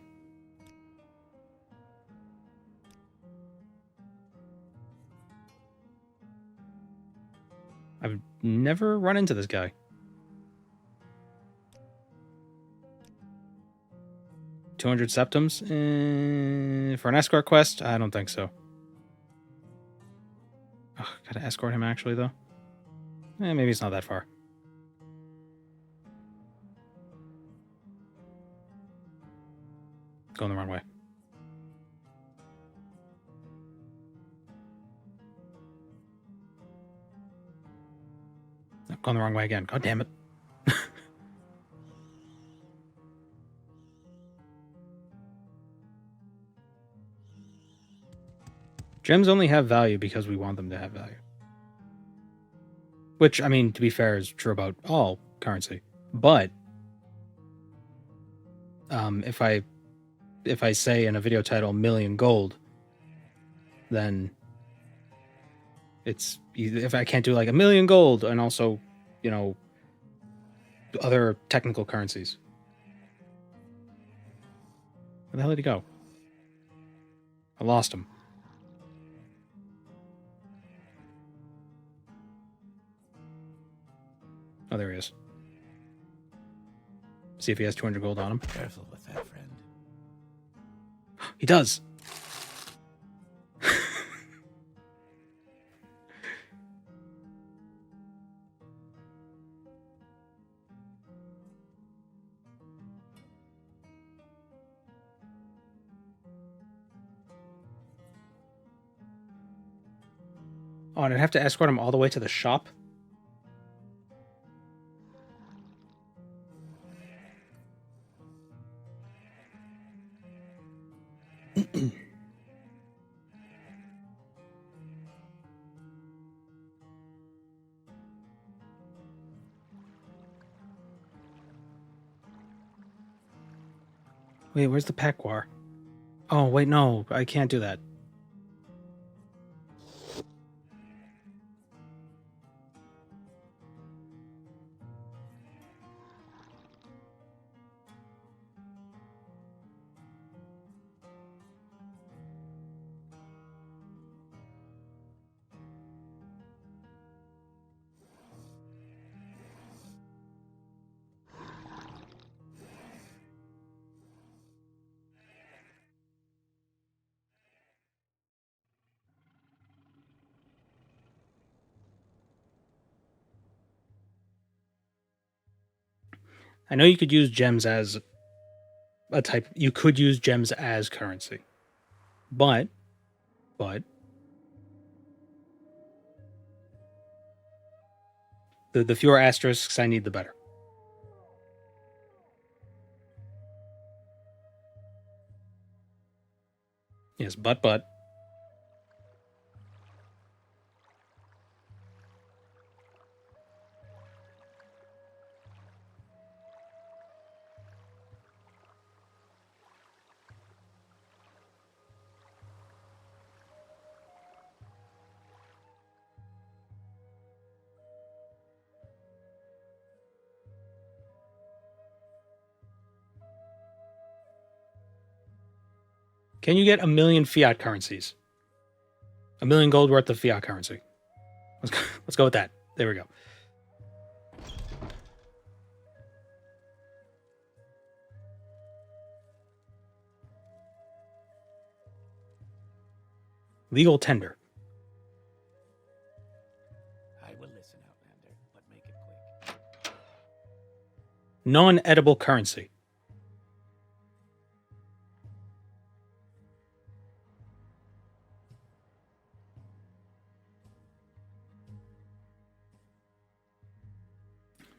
I've never run into this guy. 200 septims? For an escort quest? I don't think so. Oh, gotta escort him actually, though. Maybe it's not that far. Going the wrong way. Going the wrong way again. God damn it. Gems only have value because we want them to have value. Which, I mean, to be fair, is true about all currency. But if I say in a video title million gold, then it's, if I can't do like a million gold and also, you know, other technical currencies. Where the hell did he go? I lost him. Oh, there he is. See if he has 200 gold on him. Careful with that, friend. He does. Oh, and I'd have to escort him all the way to the shop? Wait, where's the pequar? Oh, wait, no, I can't do that. I know you could use gems as a type. You could use gems as currency, but the fewer asterisks I need, the better. Yes, but. Can you get 1 million fiat currencies? 1 million gold worth of fiat currency. Let's go with that. There we go. Legal tender. I will listen, Outlander, but make it quick. Non-edible currency.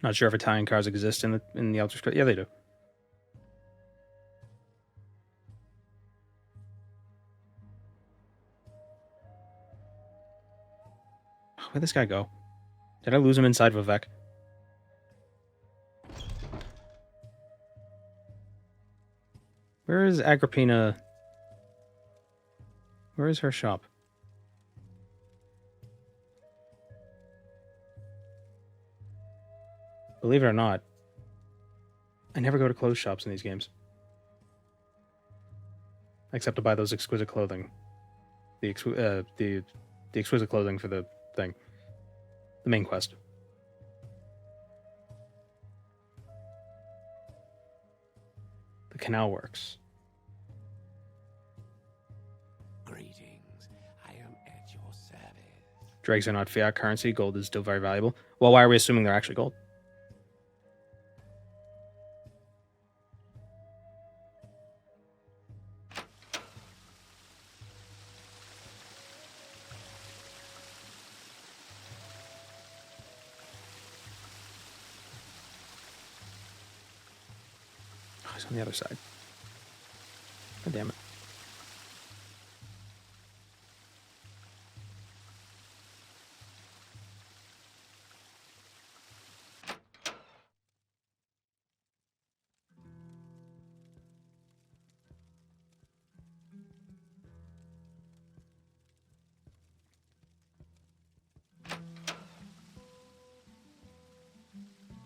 Not sure if Italian cars exist in the Elder Scrolls. Yeah, they do. Where'd this guy go? Did I lose him inside Vivek? Where is Agrippina? Where is her shop? Believe it or not, I never go to clothes shops in these games. Except to buy those exquisite clothing. The exquisite clothing for the thing. The main quest. The canal works. Dregs are not fiat currency. Gold is still very valuable. Well, why are we assuming they're actually gold? Oh, he's on the other side. God damn it.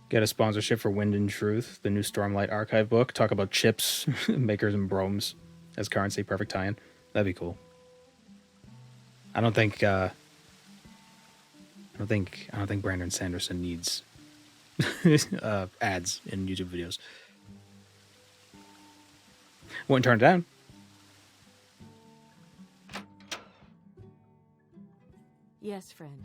Get a sponsorship for Wind and Truth, the new Stormlight archive book. Talk about chips, makers, and bromes as currency. Perfect tie-in. That'd be cool. I don't think Brandon Sanderson needs ads in YouTube videos. Wouldn't turn it down. Yes, friend.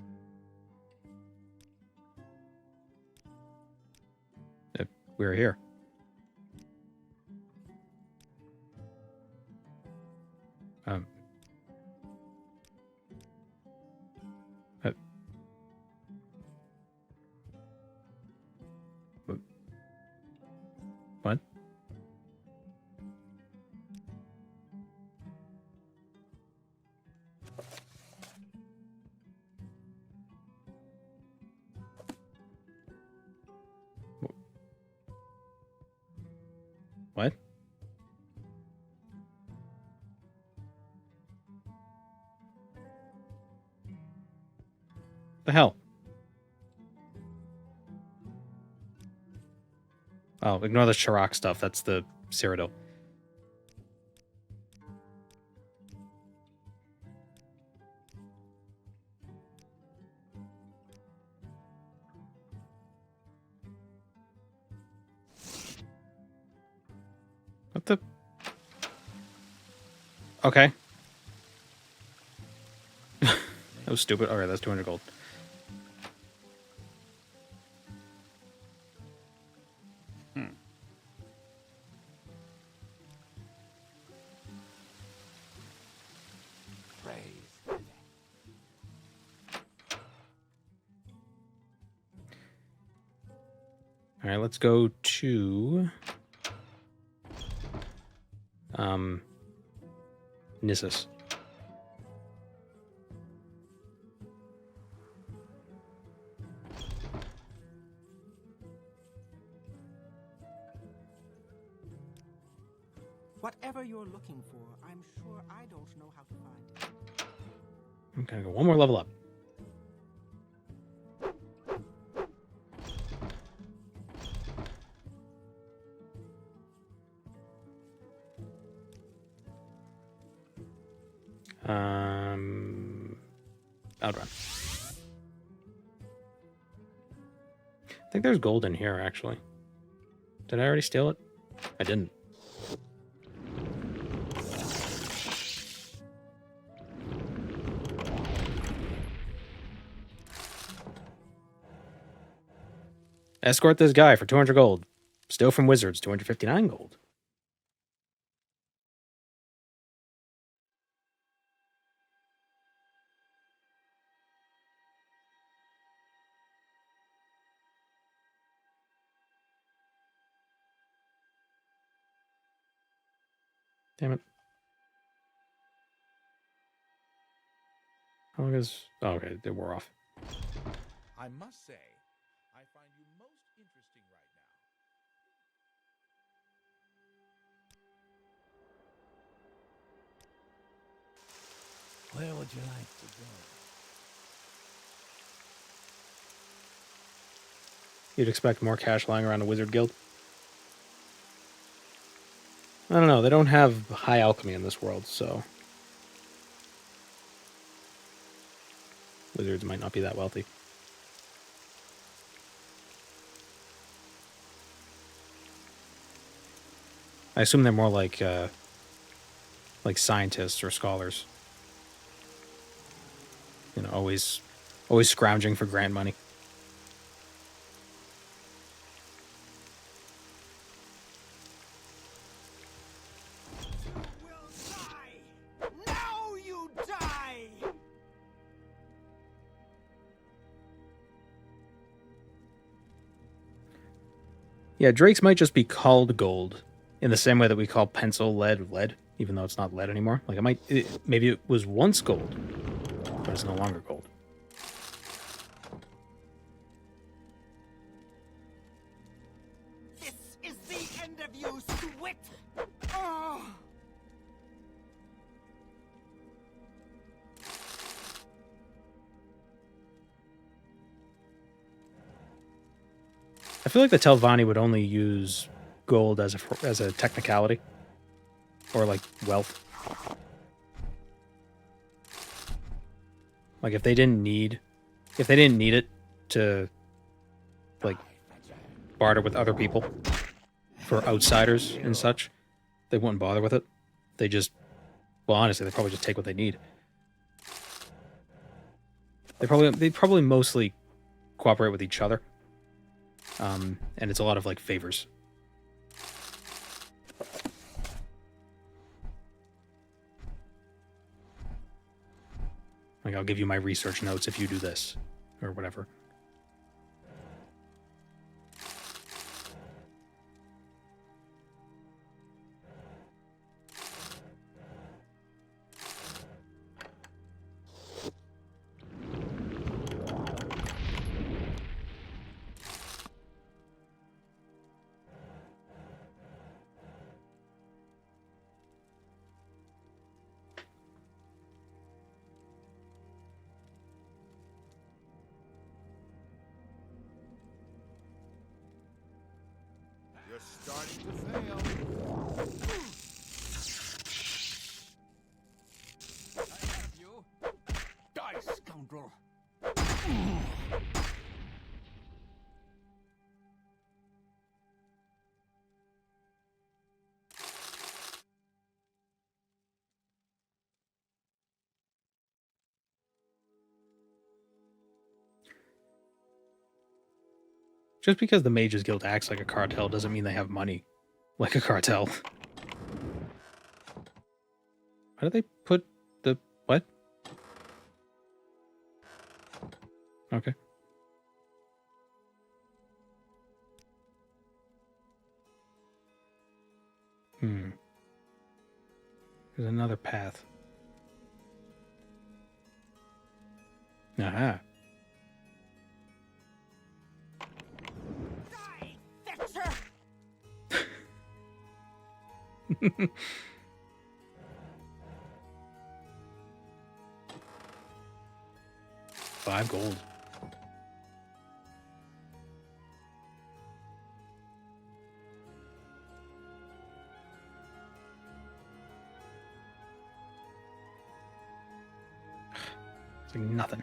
If we're here. Um. What? What? The hell? Oh, ignore the Chirac stuff. That's the Cyrodiil. What the? Okay. That was stupid. Alright, that's 200 gold. All right, let's go to Nissus. Whatever you're looking for, I'm sure I don't know how to find it. I'm gonna go one more level up. Outrun. I think there's gold in here, actually. Did I already steal it? I didn't. Escort this guy for 200 gold. Steal from wizards, 259 gold. Damn it. How long is... Oh, okay, they wore off. I must say, I find you most interesting right now. Where would you like to go? You'd expect more cash lying around a wizard guild? I don't know, they don't have high alchemy in this world, so... Wizards might not be that wealthy. I assume they're more like scientists or scholars. You know, always Always scrounging for grant money. Now you die! Yeah, drakes might just be called gold in the same way that we call pencil lead, even though it's not lead anymore. Like maybe it was once gold, but it's no longer gold. This is the end of you, Swit! Oh. I feel like the Telvanni would only use gold as a technicality, or like wealth. Like if they didn't need it to like barter with other people for outsiders and such, they wouldn't bother with it. They just, well, honestly, they probably just take what they need. They probably mostly cooperate with each other. And it's a lot of like favors. Like I'll give you my research notes if you do this or whatever. You're starting to fail. I have you. Die, scoundrel! Just because the Mages Guild acts like a cartel doesn't mean they have money like a cartel. How did they put the what? Okay. There's another path. Aha. Die, fetcher! 5 gold. It's like nothing.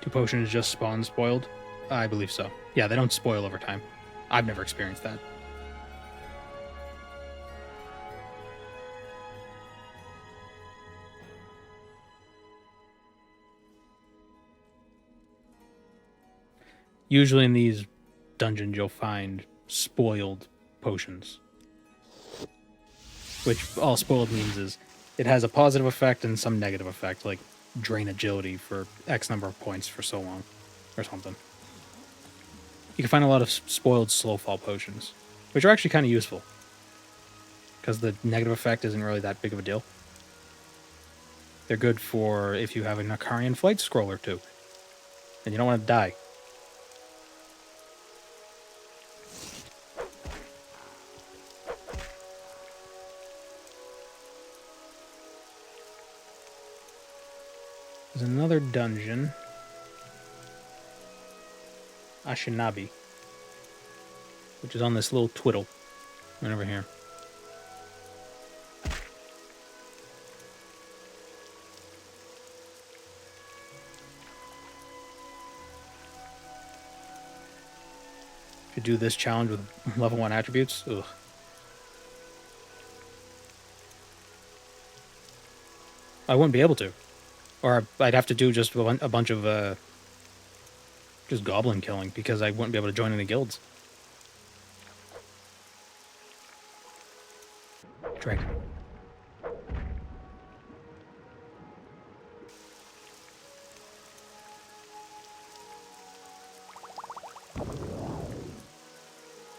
Do potions just spawn spoiled? I believe so. Yeah, they don't spoil over time. I've never experienced that. Usually in these dungeons you'll find spoiled potions. Which all spoiled means is it has a positive effect and some negative effect, like drain agility for X number of points for so long, or something. You can find a lot of spoiled slow fall potions, which are actually kind of useful, because the negative effect isn't really that big of a deal. They're good for if you have a Nakarian flight scroll or two, and you don't want to die. There's another dungeon. Ashinabi. Which is on this little twiddle. Right over here. If To do this challenge with level 1 attributes? Ugh. I wouldn't be able to. Or I'd have to do just a bunch of just goblin killing because I wouldn't be able to join any guilds. Drake.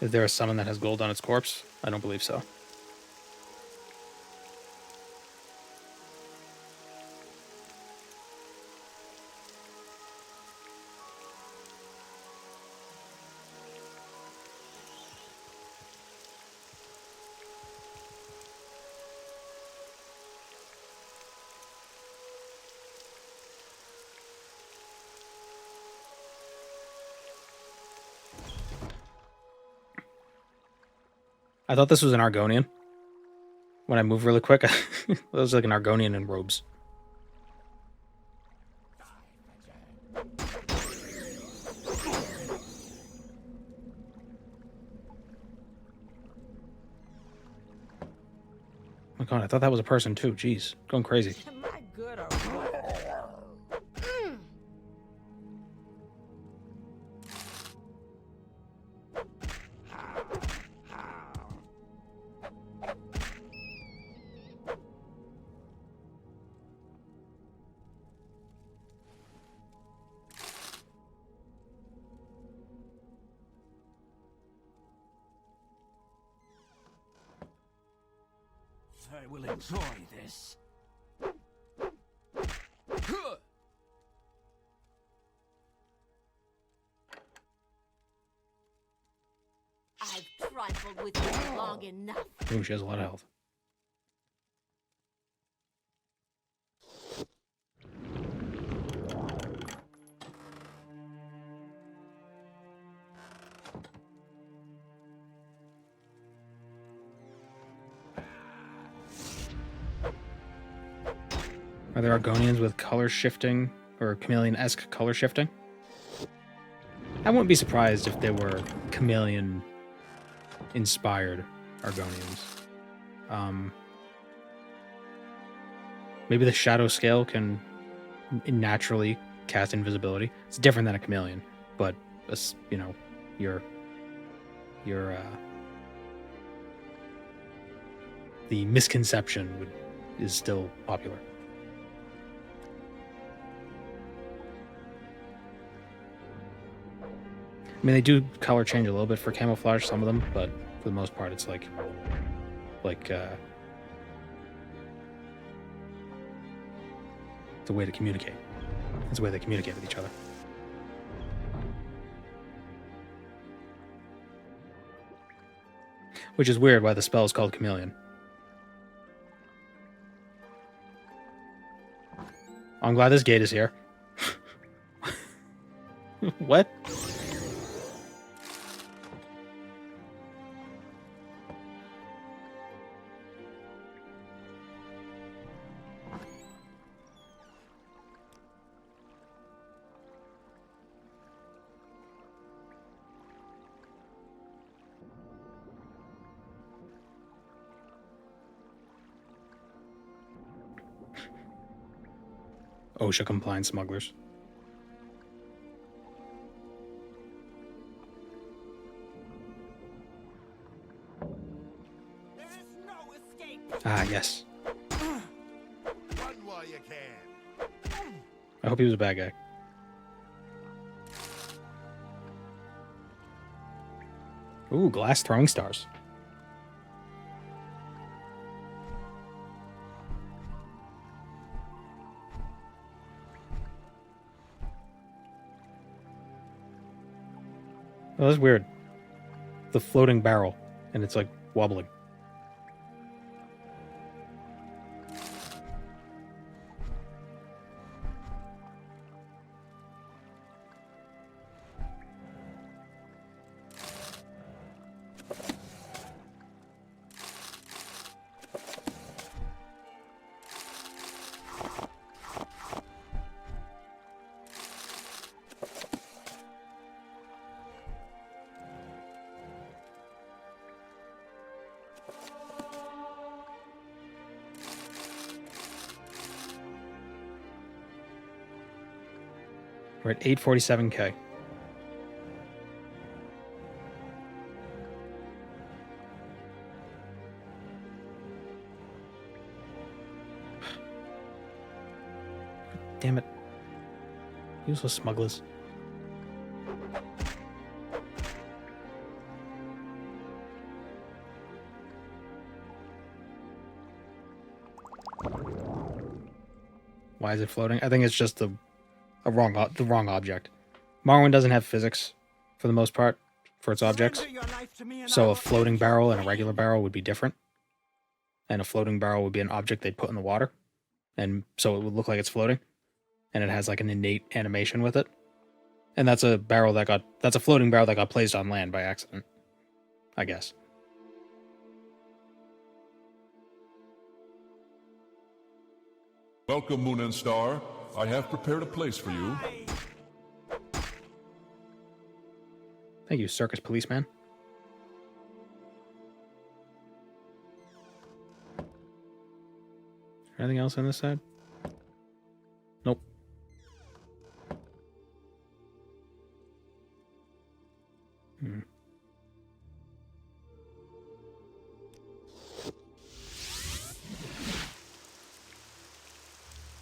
Is there a summon that has gold on its corpse? I don't believe so. I thought this was an Argonian. When I moved really quick, it was like an Argonian in robes. Oh my god, I thought that was a person too. Jeez, going crazy. Am I good or what? I will enjoy this. I've trifled with you long enough. Ooh, she has a lot of health. Are there Argonians with color shifting or chameleon-esque color shifting? I wouldn't be surprised if they were chameleon-inspired Argonians. Maybe the shadow scale can naturally cast invisibility. It's different than a chameleon, but you know, the misconception is still popular. I mean, they do color change a little bit for camouflage, some of them, but for the most part, it's like it's a way to communicate. It's a way they communicate with each other. Which is weird why the spell is called Chameleon. I'm glad this gate is here. What? OSHA compliant smugglers. There is no escape. Ah, yes. Run while you can. I hope he was a bad guy. Ooh, glass throwing stars. Oh, that's weird. The floating barrel, and it's like wobbling. We're at 847K. Damn it. Useless smugglers. Why is it floating? I think it's just the wrong object. Morrowind doesn't have physics for the most part for its objects. So a floating barrel and a regular barrel would be different. And a floating barrel would be an object they'd put in the water. And so it would look like it's floating. And it has like an innate animation with it. And that's a floating barrel that got placed on land by accident, I guess. Welcome, Moon and Star. I have prepared a place for you. Thank you, circus policeman. Anything else on this side? Nope.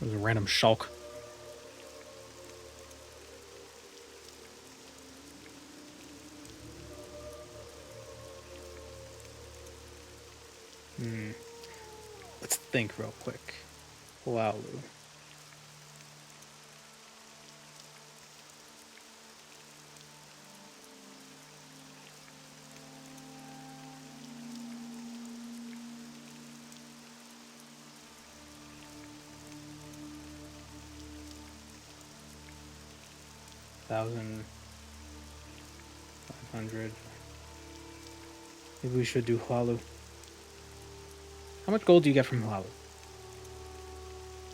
There's a random shulk. Let's think real quick. Lalu. $1,500. Maybe we should do Hlalu. How much gold do you get from Hlalu?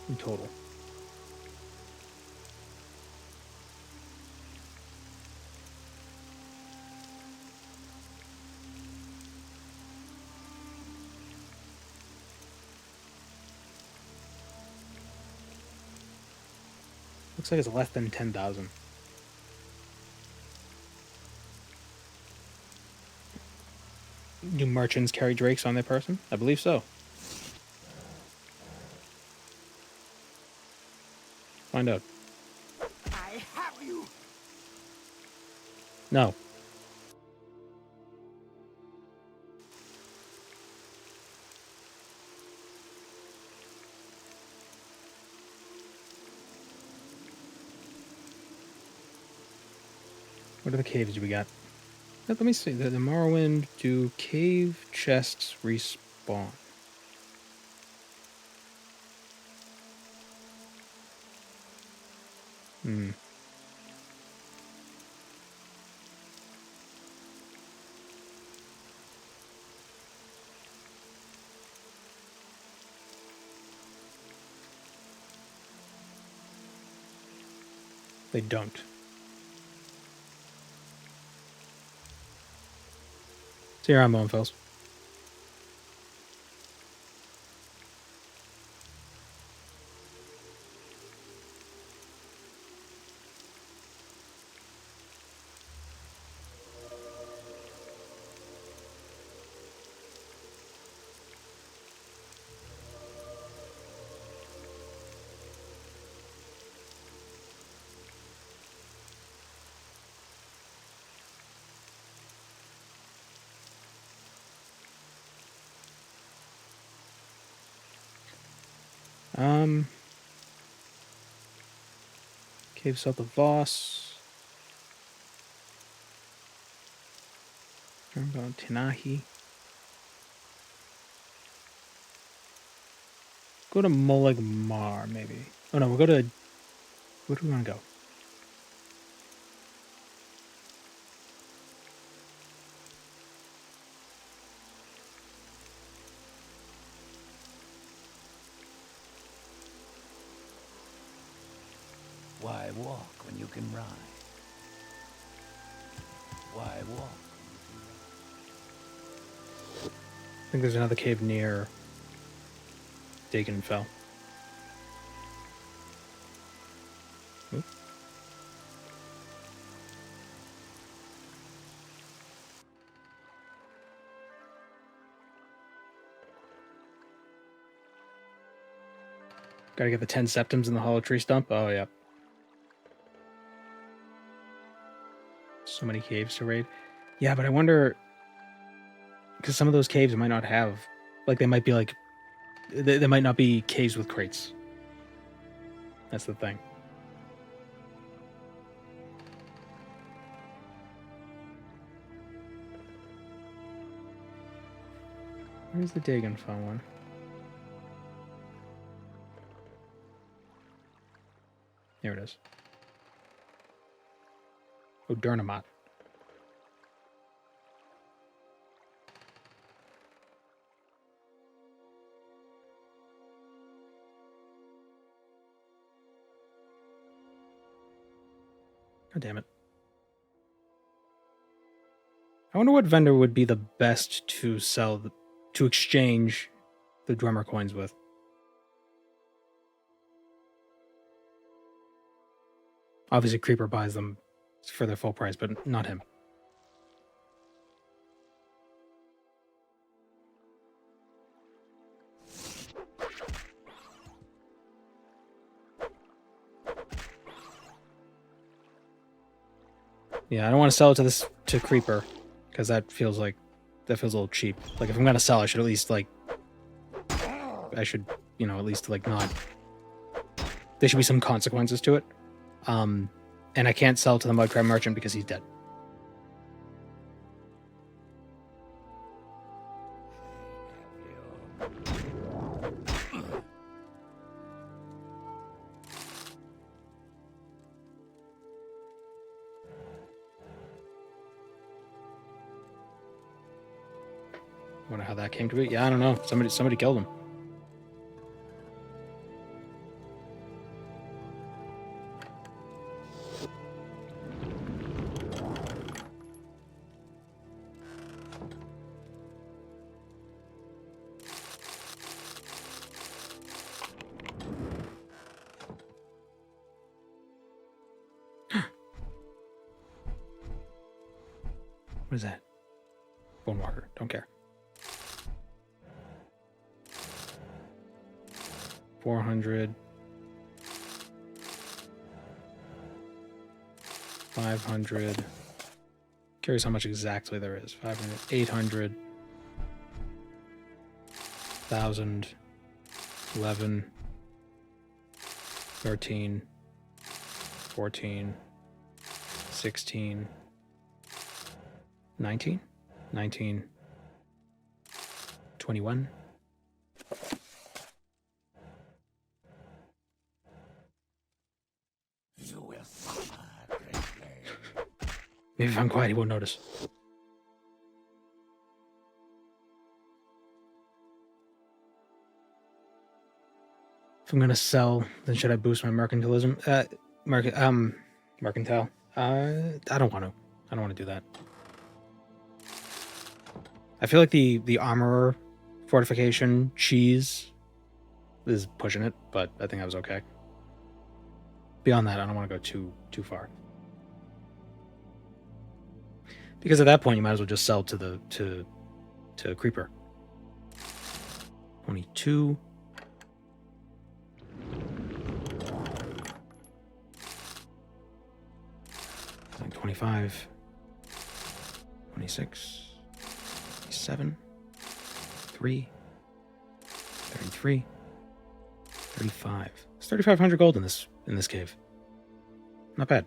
In total. Looks like it's less than 10,000. Do merchants carry drakes on their person? I believe so. Find out. I have you. No. What are the caves we got? Let me see. The Morrowind do cave chests respawn? They don't. See you around, Monefells. Cave south of Voss. About Tinahi. Go to Molag Mar, maybe. Oh no, we'll go to... Where do we want to go? Why walk when you can ride? Why walk? I think there's another cave near Dagenfell. Oop. Gotta get the 10 septims in the hollow tree stump. Oh, yeah. So many caves to raid. Yeah, but I wonder... Because some of those caves might not have... Like, they might be like... They might not be caves with crates. That's the thing. Where's the dig info one? Here it is. Oh, Durnamot. God damn it. I wonder what vendor would be the best to sell, to exchange the Dwemer coins with. Obviously, Creeper buys them for their full price, but not him. Yeah, I don't want to sell it to Creeper, because that feels a little cheap. Like, if I'm gonna sell, I should at least at least not. There should be some consequences to it. And I can't sell to the Mudcrab Merchant because he's dead. Wonder how that came to be. Yeah, I don't know. Somebody killed him. What is that? Bone walker. Don't care. 400. 500. Curious how much exactly there is. 500. 800. 1,000. 11. 13. 14. 16. 19. 19. 21. Maybe if I'm quiet, he won't notice. If I'm gonna sell, then should I boost my mercantilism? Mercantile. I don't want to. I don't want to do that. I feel like the armorer fortification cheese is pushing it, but I think I was okay. Beyond that, I don't want to go too far. Because at that point, you might as well just sell to Creeper. 22. Like 25. 26. 27. 3. 33. 35. It's 3,500 gold in this cave. Not bad.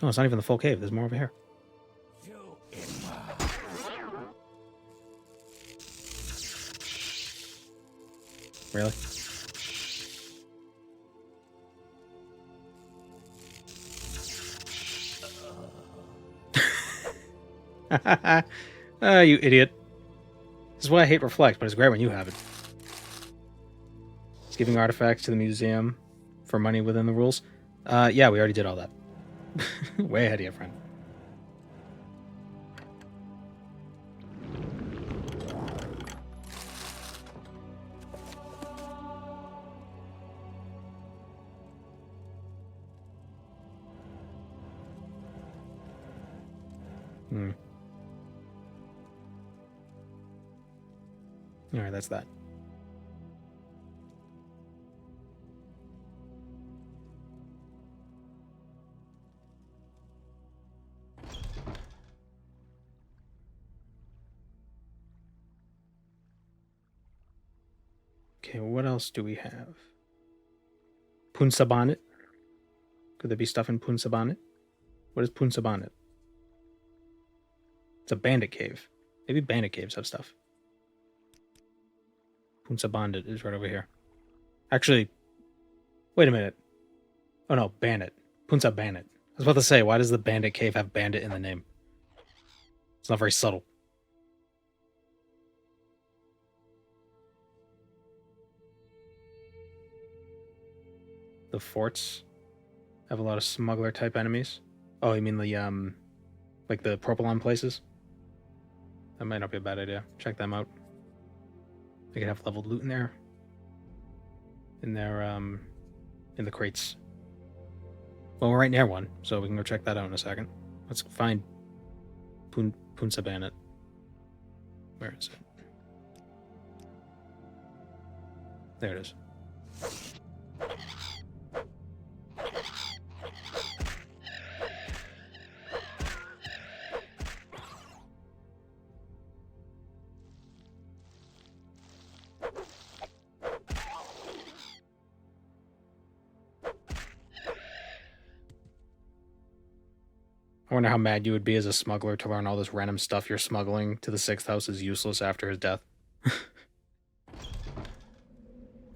Oh, it's not even the full cave. There's more over here. Really? You idiot. This is why I hate Reflect, but it's great when you have it. It's giving artifacts to the museum for money within the rules. Yeah, we already did all that. Way ahead of you, friend. Hmm. Alright, that's that. Okay, what else do we have? Punsa Bonnet. Could there be stuff in Punsa Bonnet? What is Punsa Bonnet? It's a bandit cave. Maybe bandit caves have stuff. Punsa Bonnet is right over here. Actually, wait a minute. Oh no, bandit. Punsa Bandit. I was about to say, why does the bandit cave have bandit in the name? It's not very subtle. The forts have a lot of smuggler type enemies. Oh, you mean the like the propylon places? That might not be a bad idea. Check them out. They could have leveled loot in there. In the crates. Well, we're right near one, so we can go check that out in a second. Let's find Punsa Bandit. Where is it? There it is. I wonder how mad you would be as a smuggler to learn all this random stuff you're smuggling to the 6th house is useless after his death.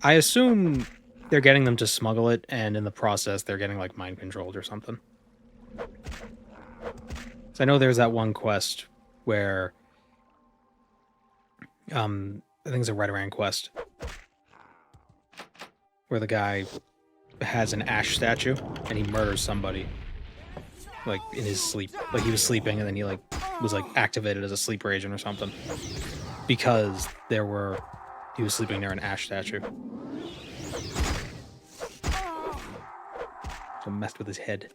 I assume they're getting them to smuggle it, and in the process they're getting like mind controlled or something. So I know there's that one quest where I think it's a Redoran quest where the guy has an ash statue and he murders somebody like in his sleep. Like he was sleeping and then he like was like activated as a sleeper agent or something because he was sleeping near an ash statue. So messed with his head.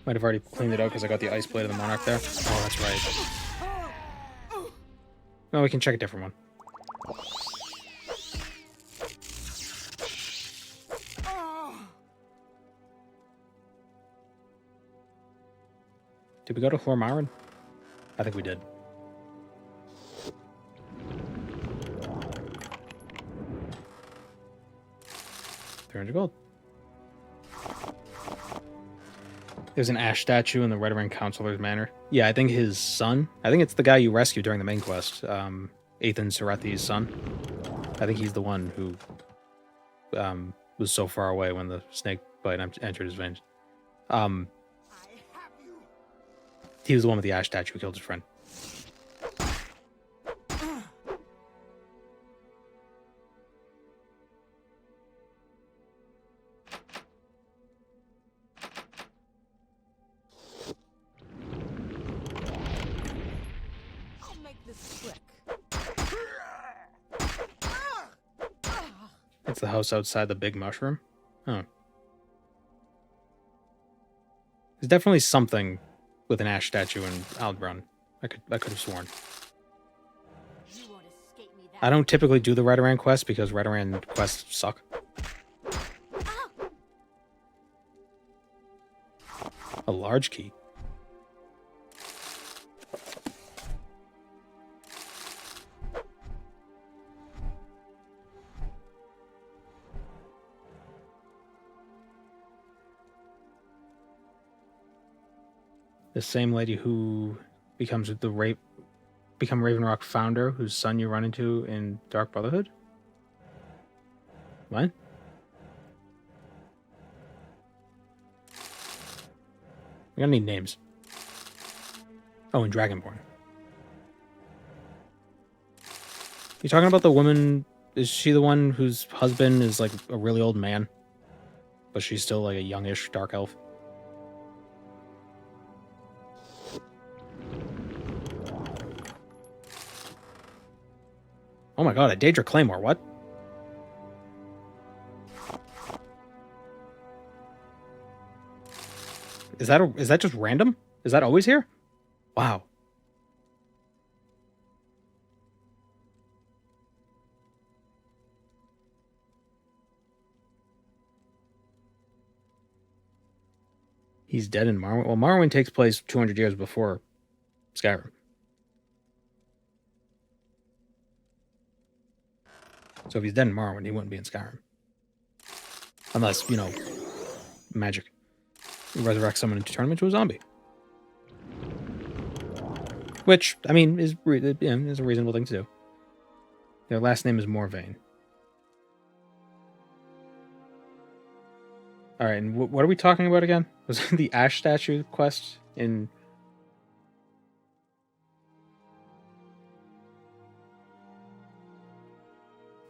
Might have already cleaned it out because I got the ice blade of the monarch there. Oh, that's right. No, we can check a different one. Did we go to Hlormarin? I think we did. $300 gold. There's an ash statue in the Redoran Counselor's Manor. Yeah, I think his son. I think it's the guy you rescued during the main quest. Ethan Sarathi's son. I think he's the one who was so far away when the snake bite entered his veins. He was the one with the ash statue who killed his friend. It's the house outside the big mushroom? Oh. There's definitely something with an ash statue in Aldebaran. I could have sworn. I don't typically do the Redoran quest because Redoran quests suck. A large key. The same lady who becomes Raven Rock founder, whose son you run into in Dark Brotherhood? What? We gotta need names. Oh, and Dragonborn. You talking about the woman? Is she the one whose husband is like a really old man, but she's still like a youngish dark elf? Oh my god, a Daedra Claymore, what? Is that just random? Is that always here? Wow. He's dead in Morrowind. Well, Morrowind takes place 200 years before Skyrim. So if he's dead in Morrowind, he wouldn't be in Skyrim. Unless, you know, magic. Resurrect someone to turn him into a zombie. Which, I mean, is a reasonable thing to do. Their last name is Morvain. Alright, and what are we talking about again? Was it the Ash Statue quest in...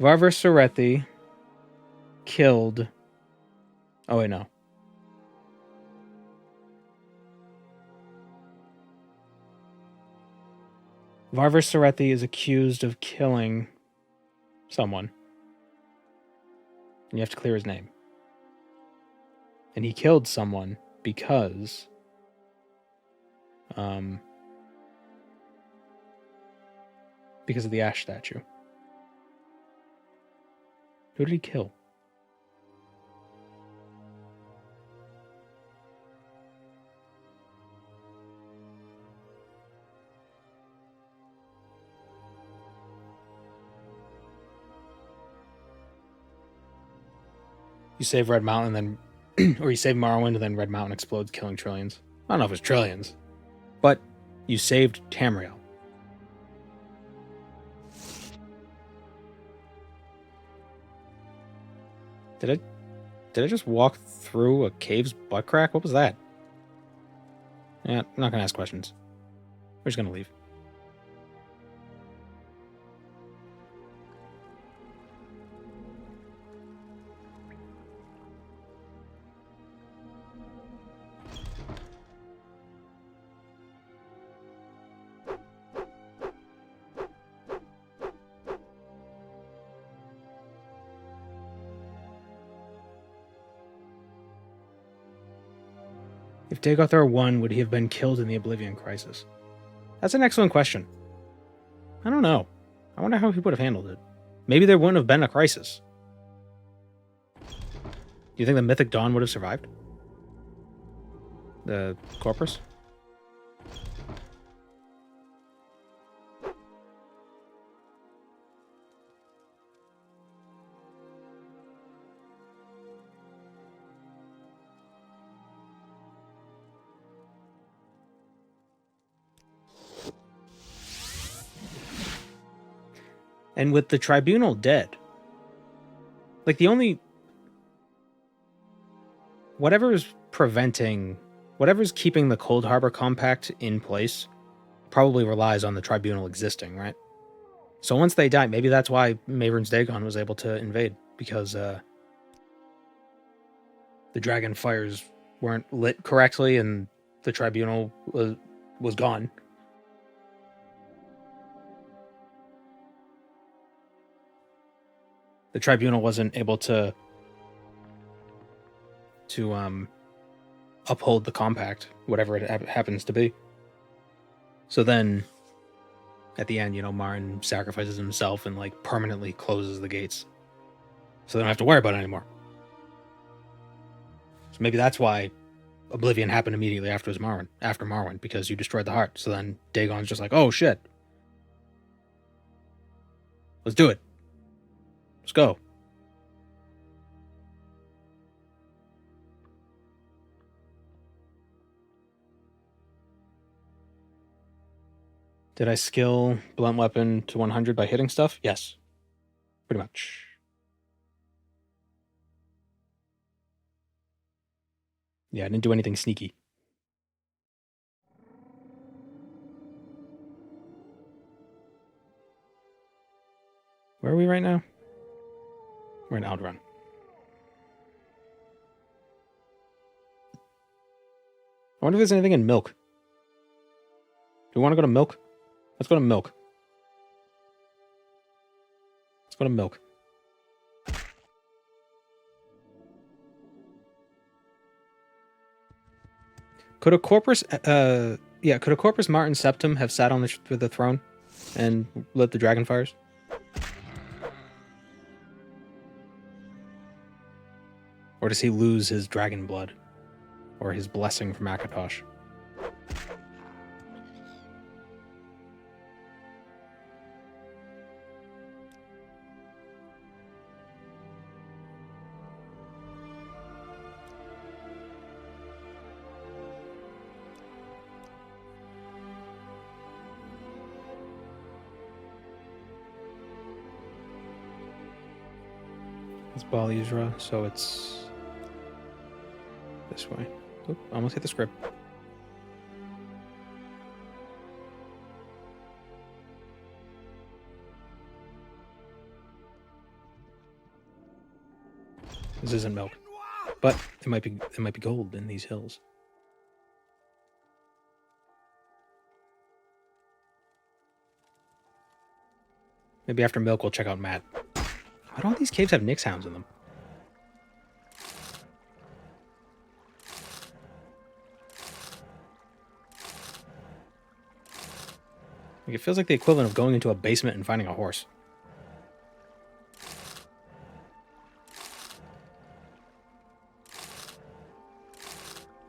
Varver Sorethi killed... Oh, wait, no. Varver Sorethi is accused of killing someone. And you have to clear his name. And he killed someone because... because of the Ash Statue. Who did he kill? You save Red Mountain, then... or you save Morrowind, and then Red Mountain explodes, killing trillions. I don't know if it's trillions. But you saved Tamriel. Did I just walk through a cave's butt crack? What was that? Yeah, I'm not gonna ask questions. We're just gonna leave. If Dagothar won, would he have been killed in the Oblivion Crisis? That's an excellent question. I don't know. I wonder how he would have handled it. Maybe there wouldn't have been a crisis. Do you think the Mythic Dawn would have survived? The Corpus? And with the tribunal dead, like the only... whatever's keeping the Cold Harbor Compact in place probably relies on the tribunal existing, right? So once they die, maybe that's why Maverin's Dagon was able to invade, because the dragon fires weren't lit correctly and the tribunal was gone. The tribunal wasn't able to uphold the compact, whatever it happens to be. So then, at the end, Marin sacrifices himself and like permanently closes the gates, so they don't have to worry about it anymore. So maybe that's why Oblivion happened immediately after Morrowind, because you destroyed the heart. So then Dagon's just like, oh shit, let's do it. Let's go. Did I skill Blunt Weapon to 100 by hitting stuff? Yes. Pretty much. Yeah, I didn't do anything sneaky. Where are we right now? We're in Outrun. I wonder if there's anything in Milk. Do we want to go to Milk? Let's go to Milk. Let's go to Milk. Could a Corpus, could a Corpus Martin Septim have sat on the throne and lit the dragon fires? Or does he lose his dragon blood? Or his blessing from Akatosh? It's Bal Yuzra, so it's this way. Oop, almost hit the script. This isn't Milk, but it might be gold in these hills. Maybe after Milk we'll check out Matt. Why don't these caves have Nyx hounds in them? Like, it feels like the equivalent of going into a basement and finding a horse.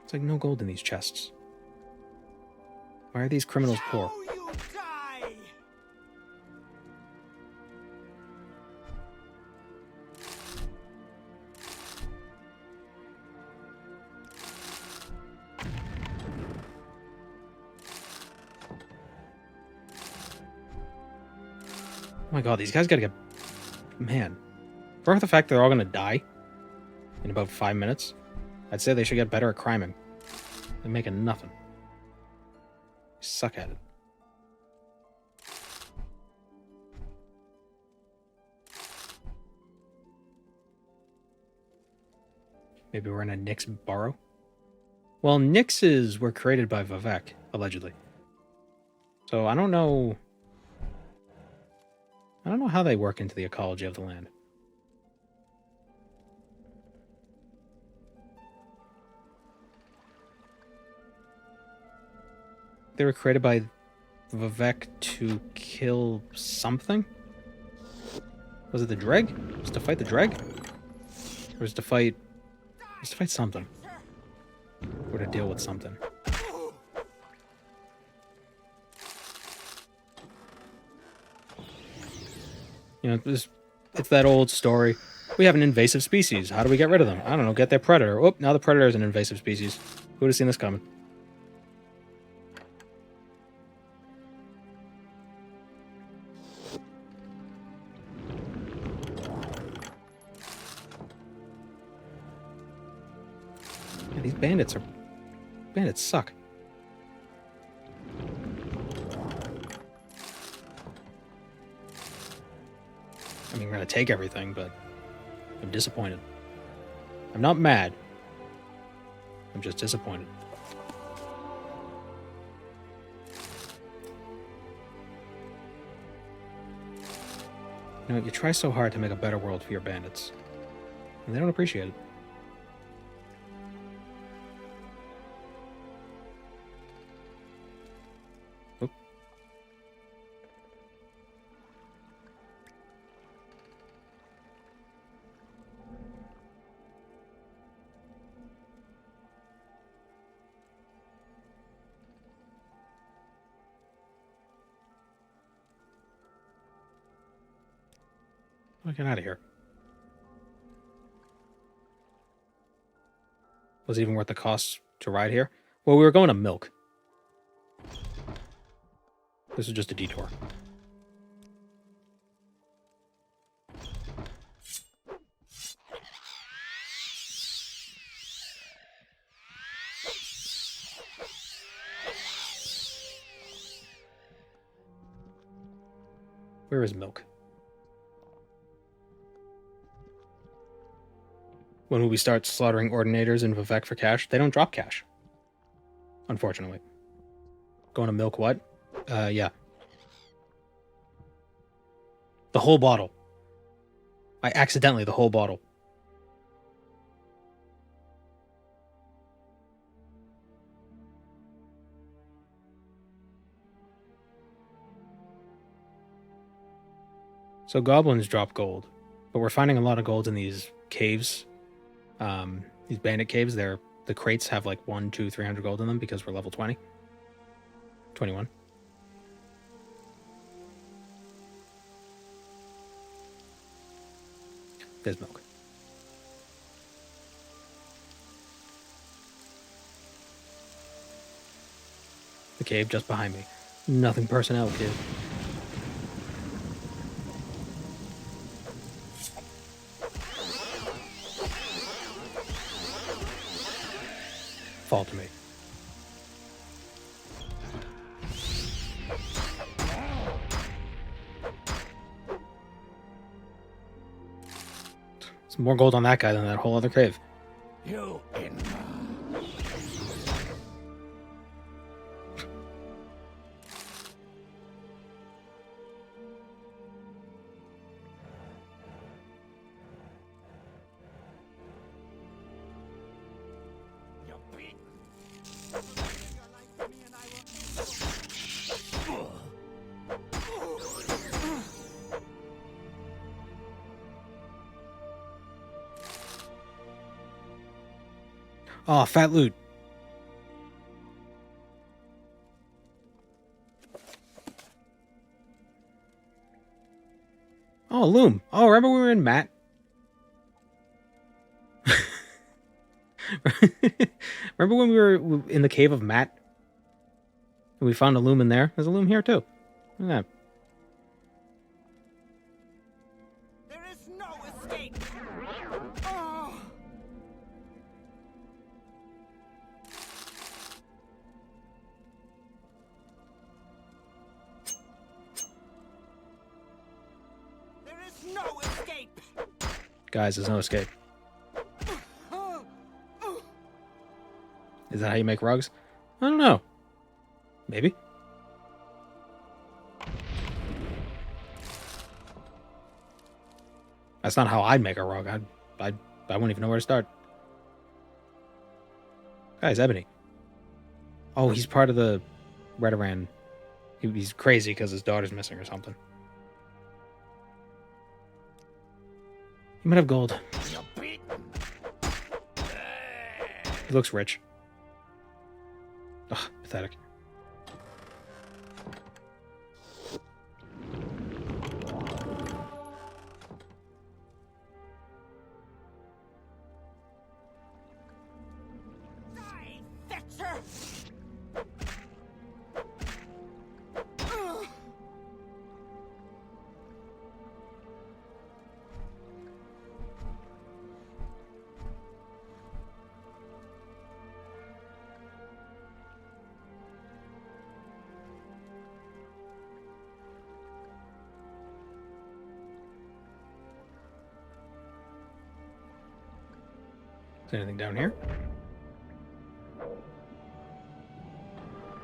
It's like no gold in these chests. Why are these criminals poor? Oh my god, these guys gotta get... Man. For the fact they're all gonna die in about 5 minutes, I'd say they should get better at criming. They're making nothing. They suck at it. Maybe we're in a Nyx burrow? Well, Nyxes were created by Vivek, allegedly. So I don't know how they work into the ecology of the land. They were created by Vivek to kill something? Was it the Dreg? Was it to fight the Dreg? Or was it to fight... Was it to fight something? Or to deal with something? You know, it's that old story. We have an invasive species. How do we get rid of them? I don't know. Get their predator. Oh, now the predator is an invasive species. Who would have seen this coming? Yeah, these bandits suck. I mean, we're going to take everything, but I'm disappointed. I'm not mad. I'm just disappointed. You know, you try so hard to make a better world for your bandits, and they don't appreciate it. Oop. Get out of here. Was it even worth the cost to ride here? Well, we were going to Milk. This is just a detour. Where is Milk? when we start slaughtering ordinators in Vivek for cash, they don't drop cash. Unfortunately. Going to milk what? Yeah. The whole bottle. The whole bottle. So goblins drop gold, but we're finding a lot of gold in these caves. These bandit caves, the crates have like 100, 200, 300 gold in them because we're level 20. 21. There's milk. The cave just behind me. Nothing personnel, kid. Fall to me. There's more gold on that guy than that whole other cave. You in. Oh, fat loot. Oh, loom. Oh, remember we were in Matt? Remember when we were in the cave of Matt? And we found a loom in there? There's a loom here too. Look at that. There is no escape. Oh. There is no escape. Guys, there's no escape. Is that how you make rugs? I don't know. Maybe. That's not how I'd make a rug. I wouldn't even know where to start. Guys, Ebony. Oh, he's part of the Redoran. He's crazy because his daughter's missing or something. He might have gold. He looks rich. Ugh, pathetic. Is there anything down here?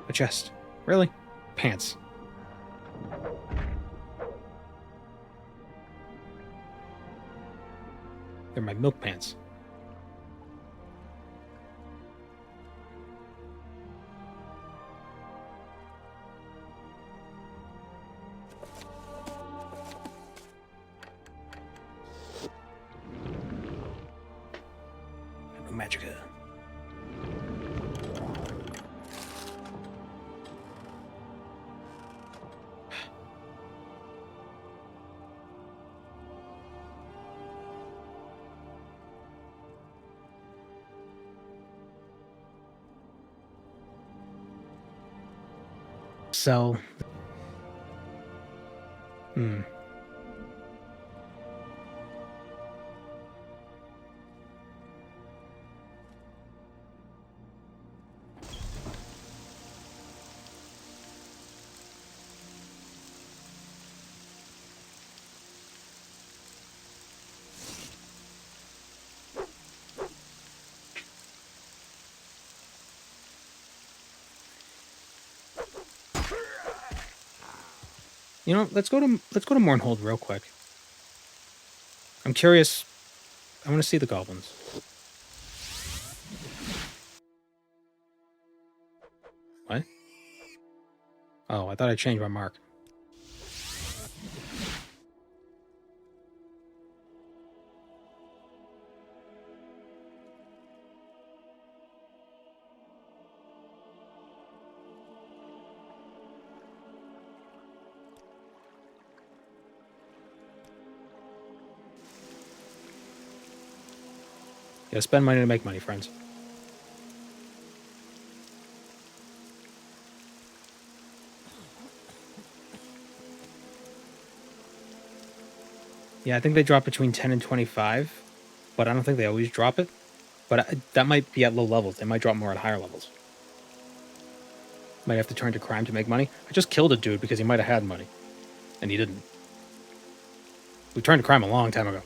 A chest. Really? Pants. They're my milk pants. Magica. So, You know, let's go to Mournhold real quick. I'm curious. I want to see the goblins. What? Oh, I thought I changed my mark. Yeah, spend money to make money, friends. Yeah, I think they drop between 10 and 25, but I don't think they always drop it. But that might be at low levels. They might drop more at higher levels. Might have to turn to crime to make money. I just killed a dude because he might have had money, and he didn't. We turned to crime a long time ago.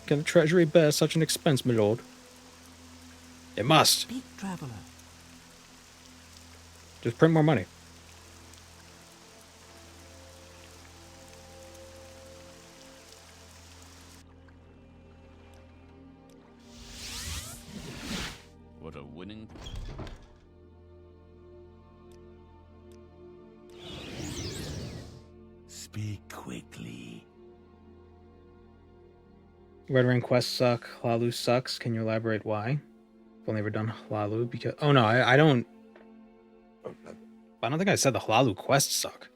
Can the treasury bear such an expense, my lord? It must. Speak, traveler. Just print more money. What a winning... Speak quickly. Red Ring quests suck. Hlalu sucks. Can you elaborate why? I've only ever done Hlalu because... Oh no, I don't... I don't think I said the Hlalu quests suck.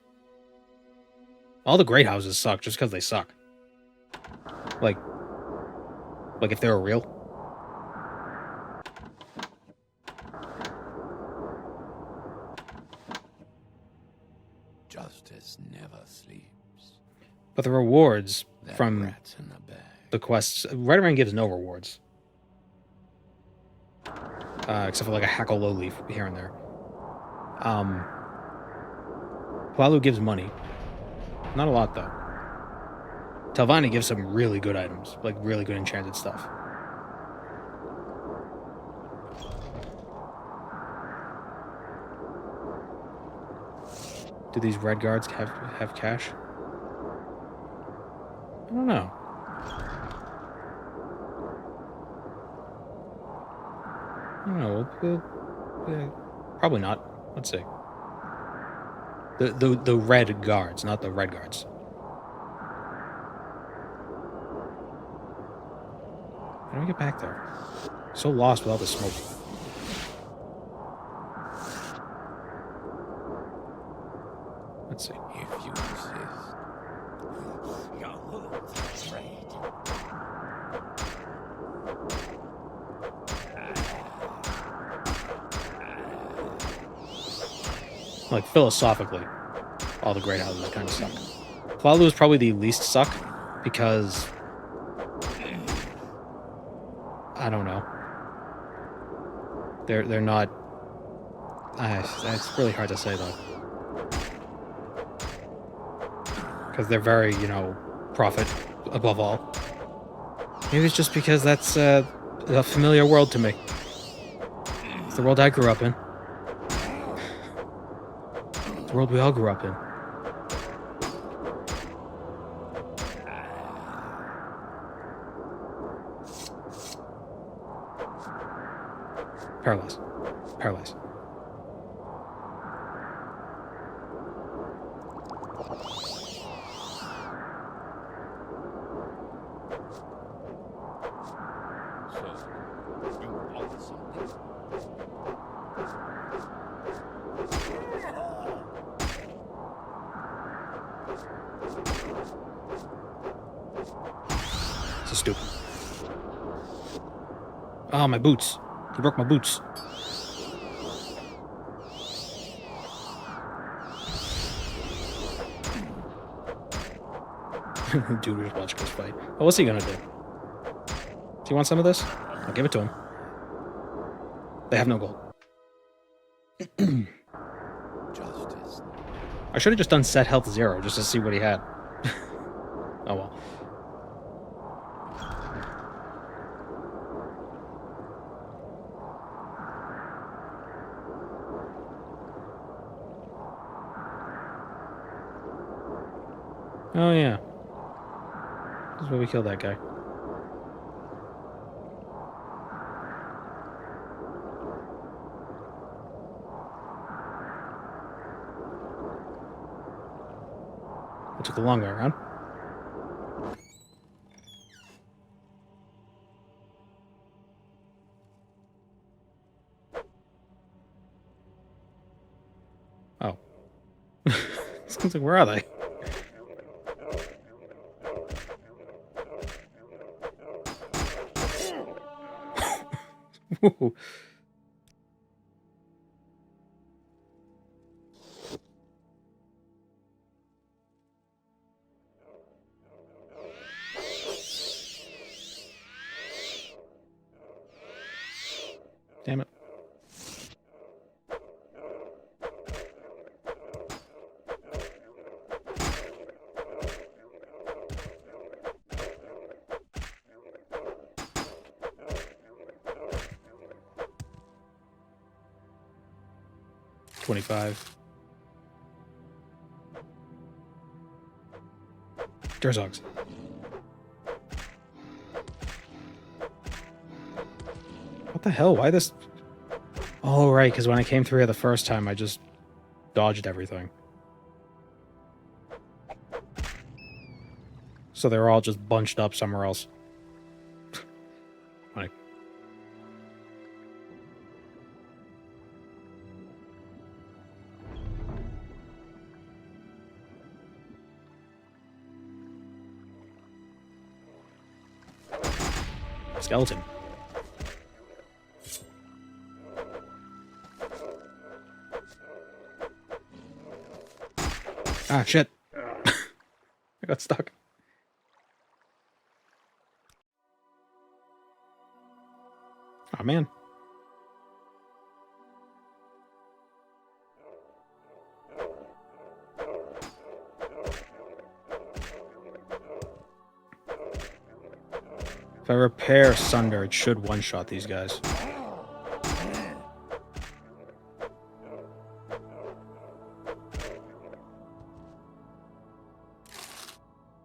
All the great houses suck just because they suck. Like if they were real. Justice never sleeps. But the rewards That from rat's in the bag. the quests... Red Ring gives no rewards. Except for like a hackle low leaf here and there. Hlalu gives money. Not a lot, though. Telvanni gives some really good items. Like, really good enchanted stuff. Do these red guards have cash? I don't know. I don't know. Probably not. Let's see. The red guards, not the red guards. How do we get back there? So lost with all the smoke. Let's see. If you insist. Your hooves are afraid. Like, philosophically, all the great houses kind of suck. Hlalu is probably the least suck, because... I don't know. They're not... it's really hard to say, though. Because they're very, profit above all. Maybe it's just because that's a familiar world to me. It's the world I grew up in. The world we all grew up in. Paralyzed. Paralyzed. So, you want something? So stupid. Oh, my boots. He broke my boots. Dude, just watching us fight. Oh, what's he gonna do? Do you want some of this? I'll give it to him. They have no gold. Justice. I should have just done set health 0 just to see what he had. Oh well. Oh, yeah. This is where we killed that guy. I took the long way around. Oh. Sounds like, where are they? Whoa. Damn it. $25. Durzogs. What the hell? Why this? Oh, right, because when I came through here the first time, I just dodged everything. So they were all just bunched up somewhere else. Funny. Skeleton. Ah, shit. I got stuck. Oh, man. If I repair Sunder, it should one-shot these guys.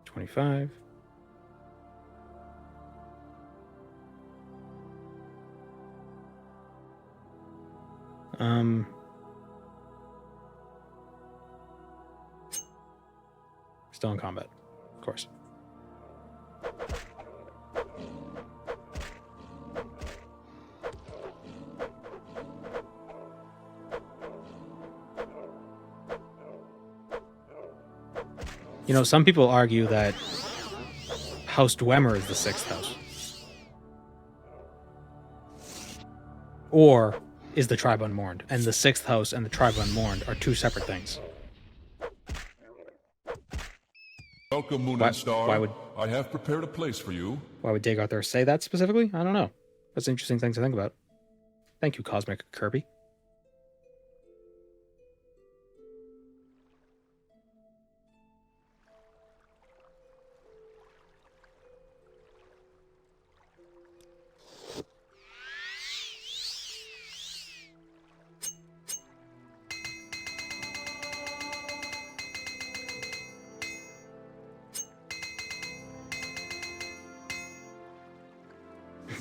$25. Still in combat, of course. You know, some people argue that House Dwemer is the 6th house. Or is the Tribe Unmourned, and the 6th house and the Tribe Unmourned are two separate things. Welcome, Moon and Star. Why would I have prepared a place for you? Why would Dagarthur say that specifically? I don't know. That's an interesting thing to think about. Thank you, Cosmic Kirby.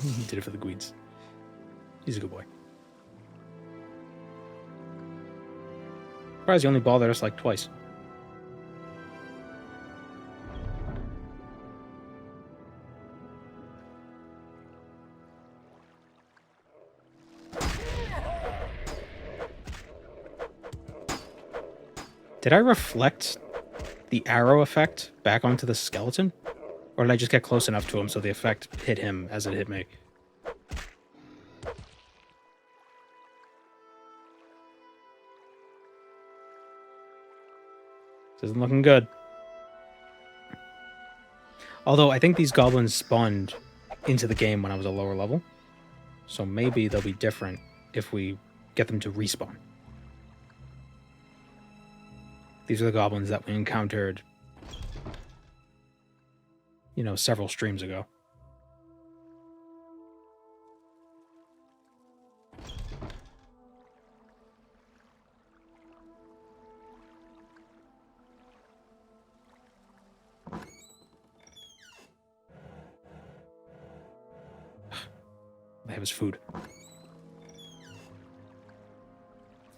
He did it for the Gweeds. He's a good boy. Surprised he only bothered us like twice. Did I reflect the arrow effect back onto the skeleton? Or did I just get close enough to him so the effect hit him as it hit me? This isn't looking good. Although I think these goblins spawned into the game when I was a lower level. So maybe they'll be different if we get them to respawn. These are the goblins that we encountered, you know, several streams ago. They have his food.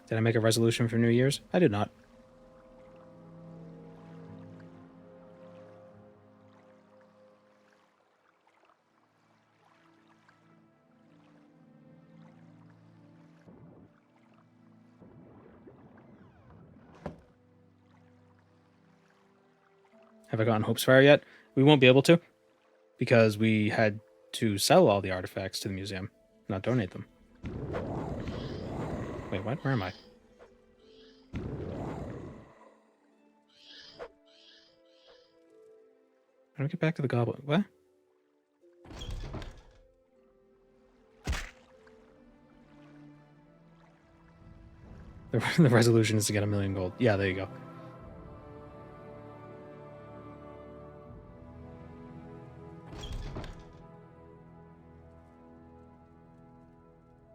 Did I make a resolution for New Year's? I did not. Have I gotten Hope's Fire yet? We won't be able to, because we had to sell all the artifacts to the museum, not donate them. Wait, what? Where am I? How do I get back to the goblin? What? The resolution is to get 1,000,000 gold. Yeah, there you go.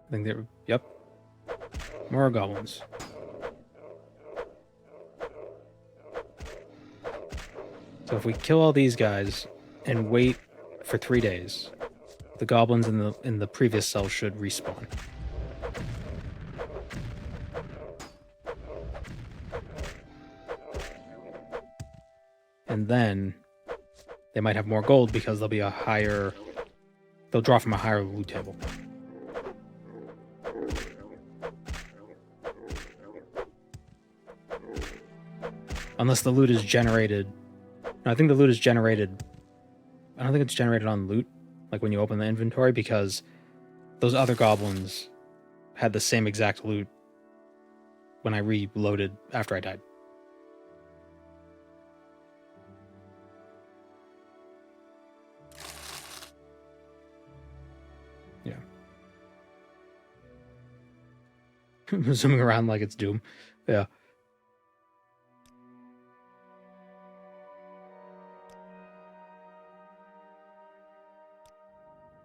I think they're... Yep. More goblins. So if we kill all these guys and wait for 3 days, the goblins in the previous cell should respawn. And then they might have more gold because they'll be a higher... They'll draw from a higher loot table. Unless the loot is generated... No, I think the loot is generated... I don't think it's generated on loot, like when you open the inventory, because those other goblins had the same exact loot when I reloaded after I died. Yeah. Zooming around like it's Doom. Yeah.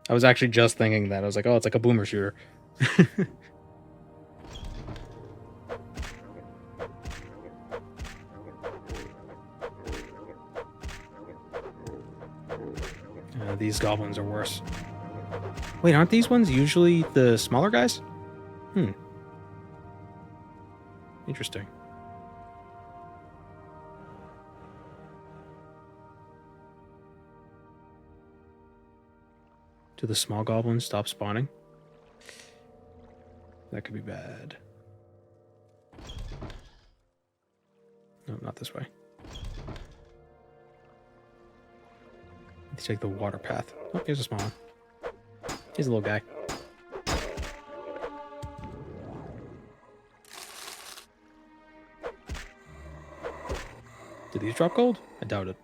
I was actually just thinking that. I was like, oh, it's like a boomer shooter. These goblins are worse. Wait, aren't these ones usually the smaller guys? Interesting. Do the small goblins stop spawning? That could be bad. No, not this way. Let's take the water path. Oh, here's a small one. He's a little guy. Did these drop gold? I doubt it.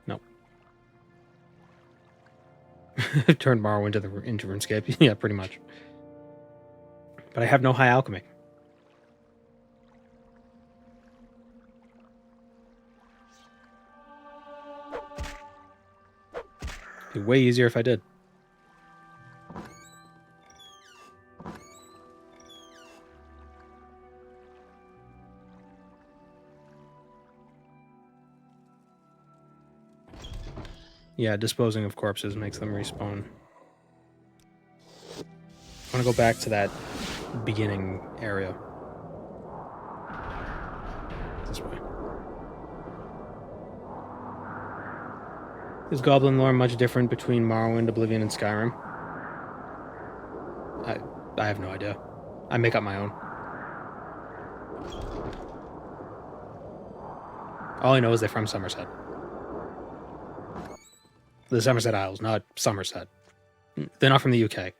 No. Turned Morrowind into RuneScape. Yeah, pretty much. But I have no high alchemy. It'd be way easier if I did. Yeah, disposing of corpses makes them respawn. I want to go back to that beginning area. This way. Is Goblin lore much different between Morrowind, Oblivion, and Skyrim? I have no idea. I make up my own. All I know is they're from Somerset. The Somerset Isles, not Somerset. They're not from the UK.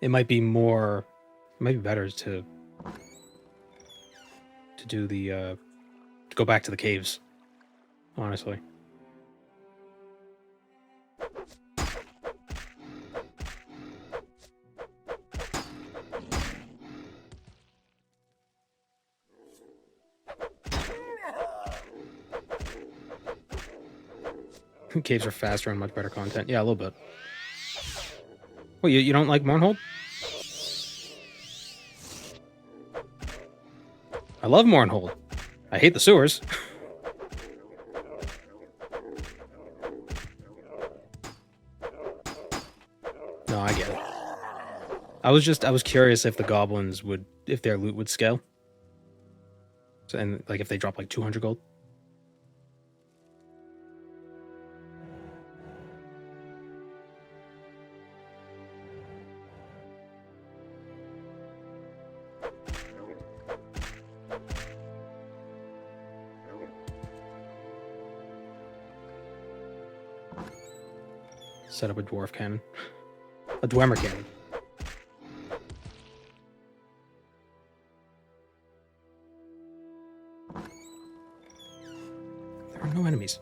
It might be more... It might be better to do the... to go back to the caves, honestly. Caves are faster and much better content. Yeah, a little bit. Well, you don't like Mournhold? I love Mournhold. I hate the sewers. No, I get it. I was curious if the goblins would, if their loot would scale. So, and like if they drop like 200 gold. Set up a dwarf cannon. A Dwemer cannon. There are no enemies.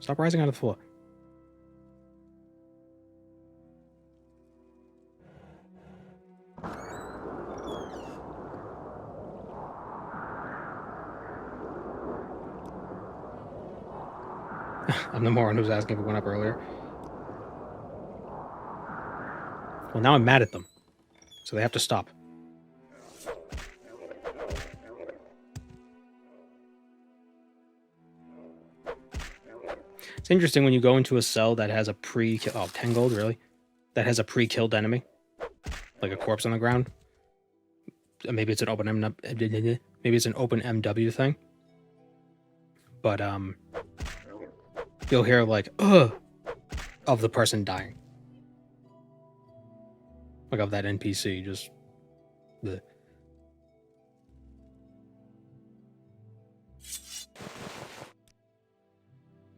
Stop rising out of the floor. I'm the moron who's asking if it went up earlier. Well, now I'm mad at them. So they have to stop. It's interesting when you go into a cell that has a pre-kill... Oh, 10 gold, really? That has a pre-killed enemy. Like a corpse on the ground. Maybe it's an open maybe it's an open MW thing. But, you'll hear like, ugh, of the person dying. Like of that NPC, just the.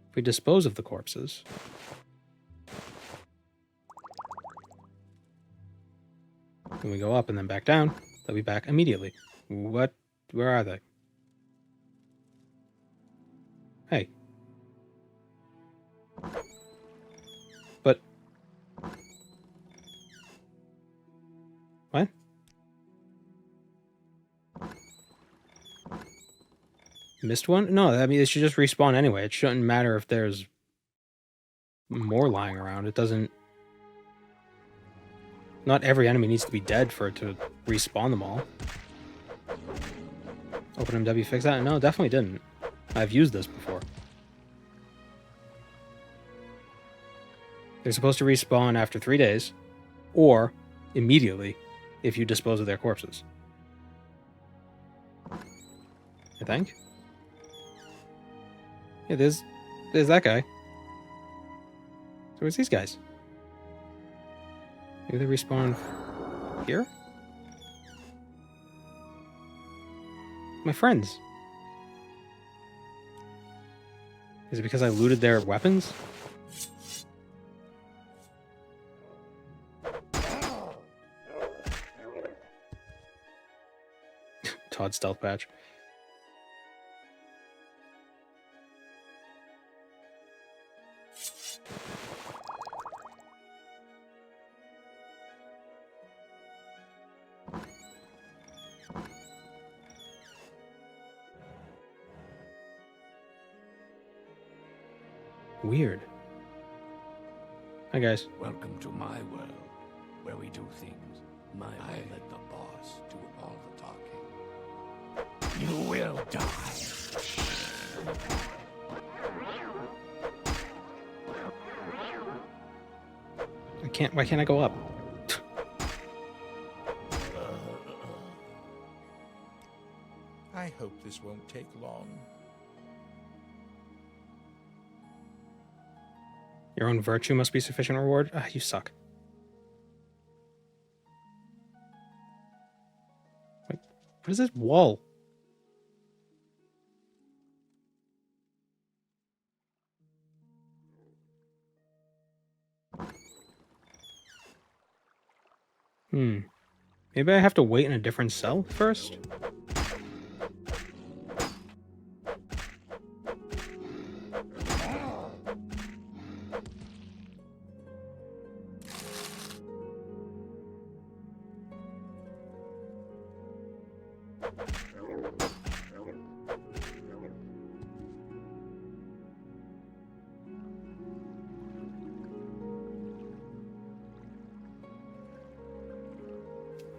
If we dispose of the corpses. When we go up and then back down, they'll be back immediately. What? Where are they? Hey. But... What? Missed one? No, I mean, it should just respawn anyway. It shouldn't matter if there's more lying around. It doesn't... Not every enemy needs to be dead for it to respawn them all. OpenMW fix that? No, definitely didn't. I've used this before. They're supposed to respawn after 3 days, or immediately if you dispose of their corpses. I think. Yeah, there's that guy. So where's these guys? Maybe they respawn here? My friends. Is it because I looted their weapons? Todd stealth patch. Weird. Hi guys. Welcome to my world, where we do things my way. I let the boss do all the talking. You will die. Why can't I go up? I hope this won't take long. Your own virtue must be sufficient reward? Ah, you suck. Wait, what is this wall? Maybe I have to wait in a different cell first?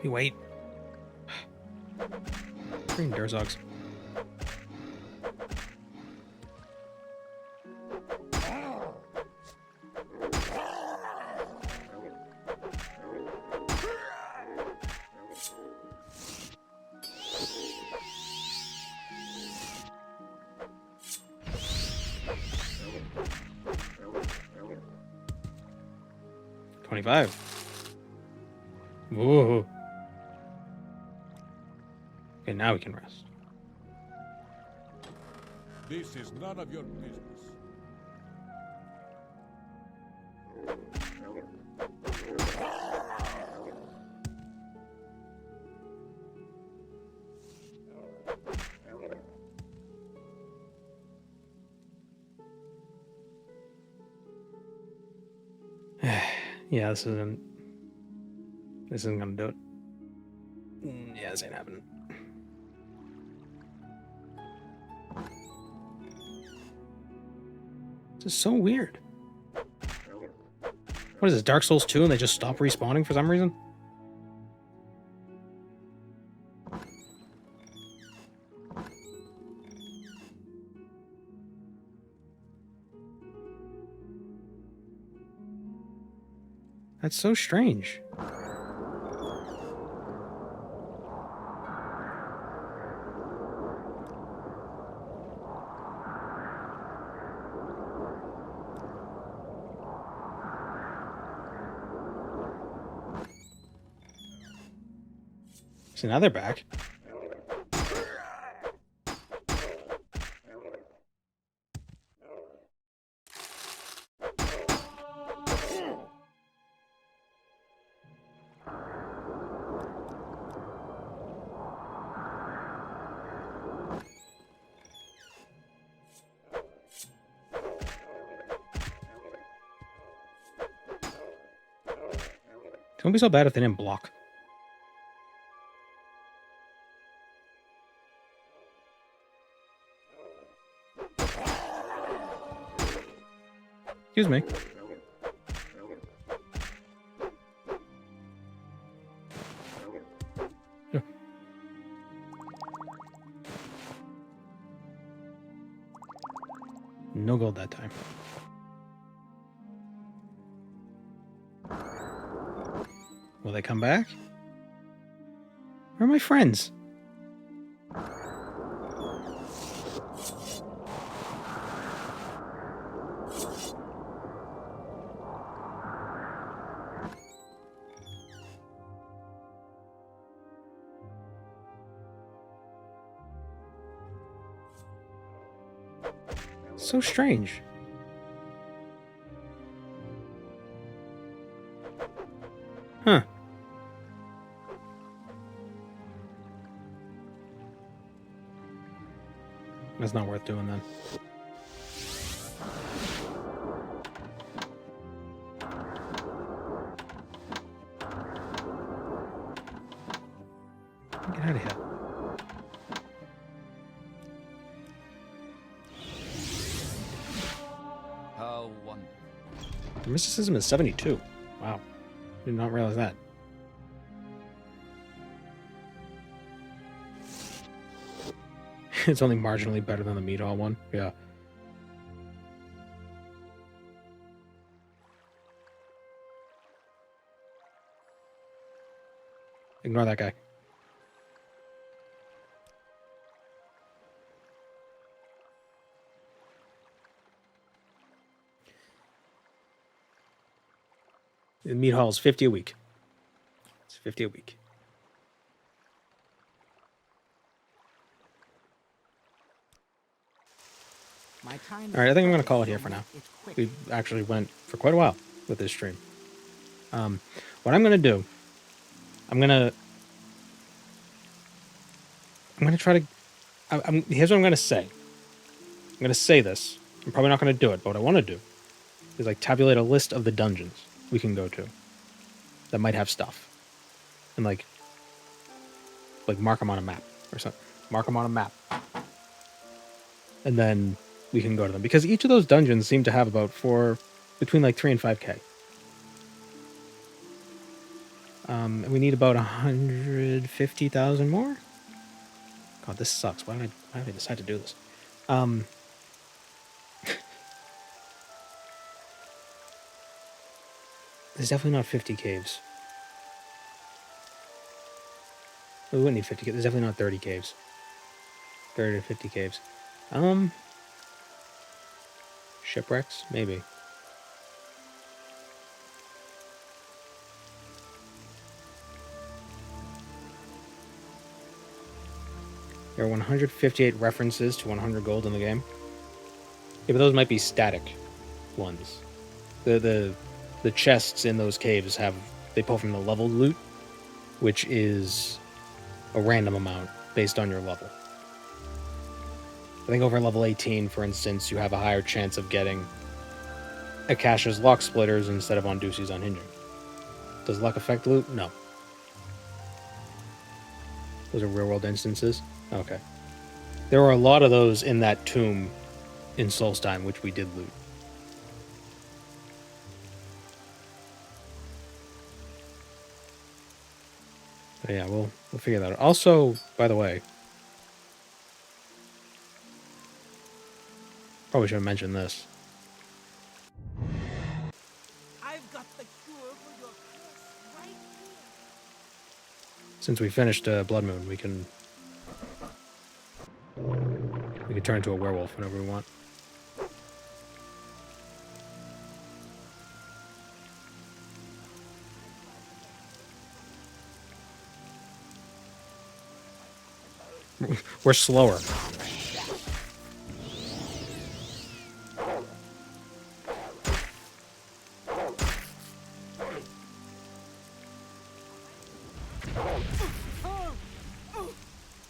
We wait. Green Durzogs. $25. Whoa. Okay, now we can rest. This is none of your business. Yeah, this isn't gonna do it. Yeah, this ain't happening. This is so weird. What is this, Dark Souls 2 and they just stop respawning for some reason? That's so strange. So now they're back. It wouldn't be so bad if they didn't block. Excuse me. Yeah. No gold that time. Will they come back? Where are my friends? So strange. Huh. That's not worth doing then. Get out of here. How wonderful. The mysticism is 72. Wow. Did not realize that. It's only marginally better than the Mead Hall one. Yeah. Ignore that guy. The Mead Hall is 50 a week. It's 50 a week. All right, I think I'm going to call it here for now. We actually went for quite a while with this stream. What I'm going to do, I'm going to try to... here's what I'm going to say. I'm going to say this. I'm probably not going to do it, but what I want to do is like tabulate a list of the dungeons we can go to that might have stuff. And like mark them on a map or something. Mark them on a map. And then we can go to them. Because each of those dungeons seem to have about between like 3 and 5k. We need about 150,000 more. God, this sucks. Why did I decide to do this? There's definitely not 50 caves. We wouldn't need 50 caves. There's definitely not 30 caves. 30 to 50 caves. Shipwrecks? Maybe. There are 158 references to 100 gold in the game. Yeah, but those might be static ones. The chests in those caves they pull from the leveled loot, which is a random amount based on your level. I think over level 18, for instance, you have a higher chance of getting Akasha's lock splitters instead of Ondusi's unhinging. Does luck affect loot? No. Those are real world instances? Okay. There were a lot of those in that tomb in Solstheim, which we did loot. But yeah, we'll figure that out. Also, by the way, probably should have mentioned this. I've got the cure for your curse right here. Since we finished Blood Moon, we can turn into a werewolf whenever we want. We're slower.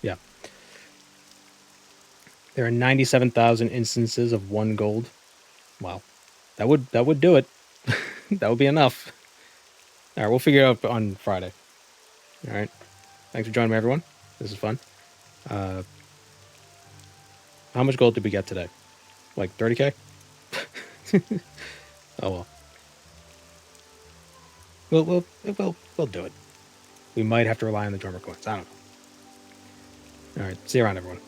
Yeah. There are 97,000 instances of 1 gold. Wow. That would do it. That would be enough. All right, we'll figure it out on Friday. All right. Thanks for joining me, everyone. This is fun. How much gold did we get today? Like 30k? Oh well. We'll do it. We might have to rely on the Dwemer coins. I don't know. All right. See you around, everyone.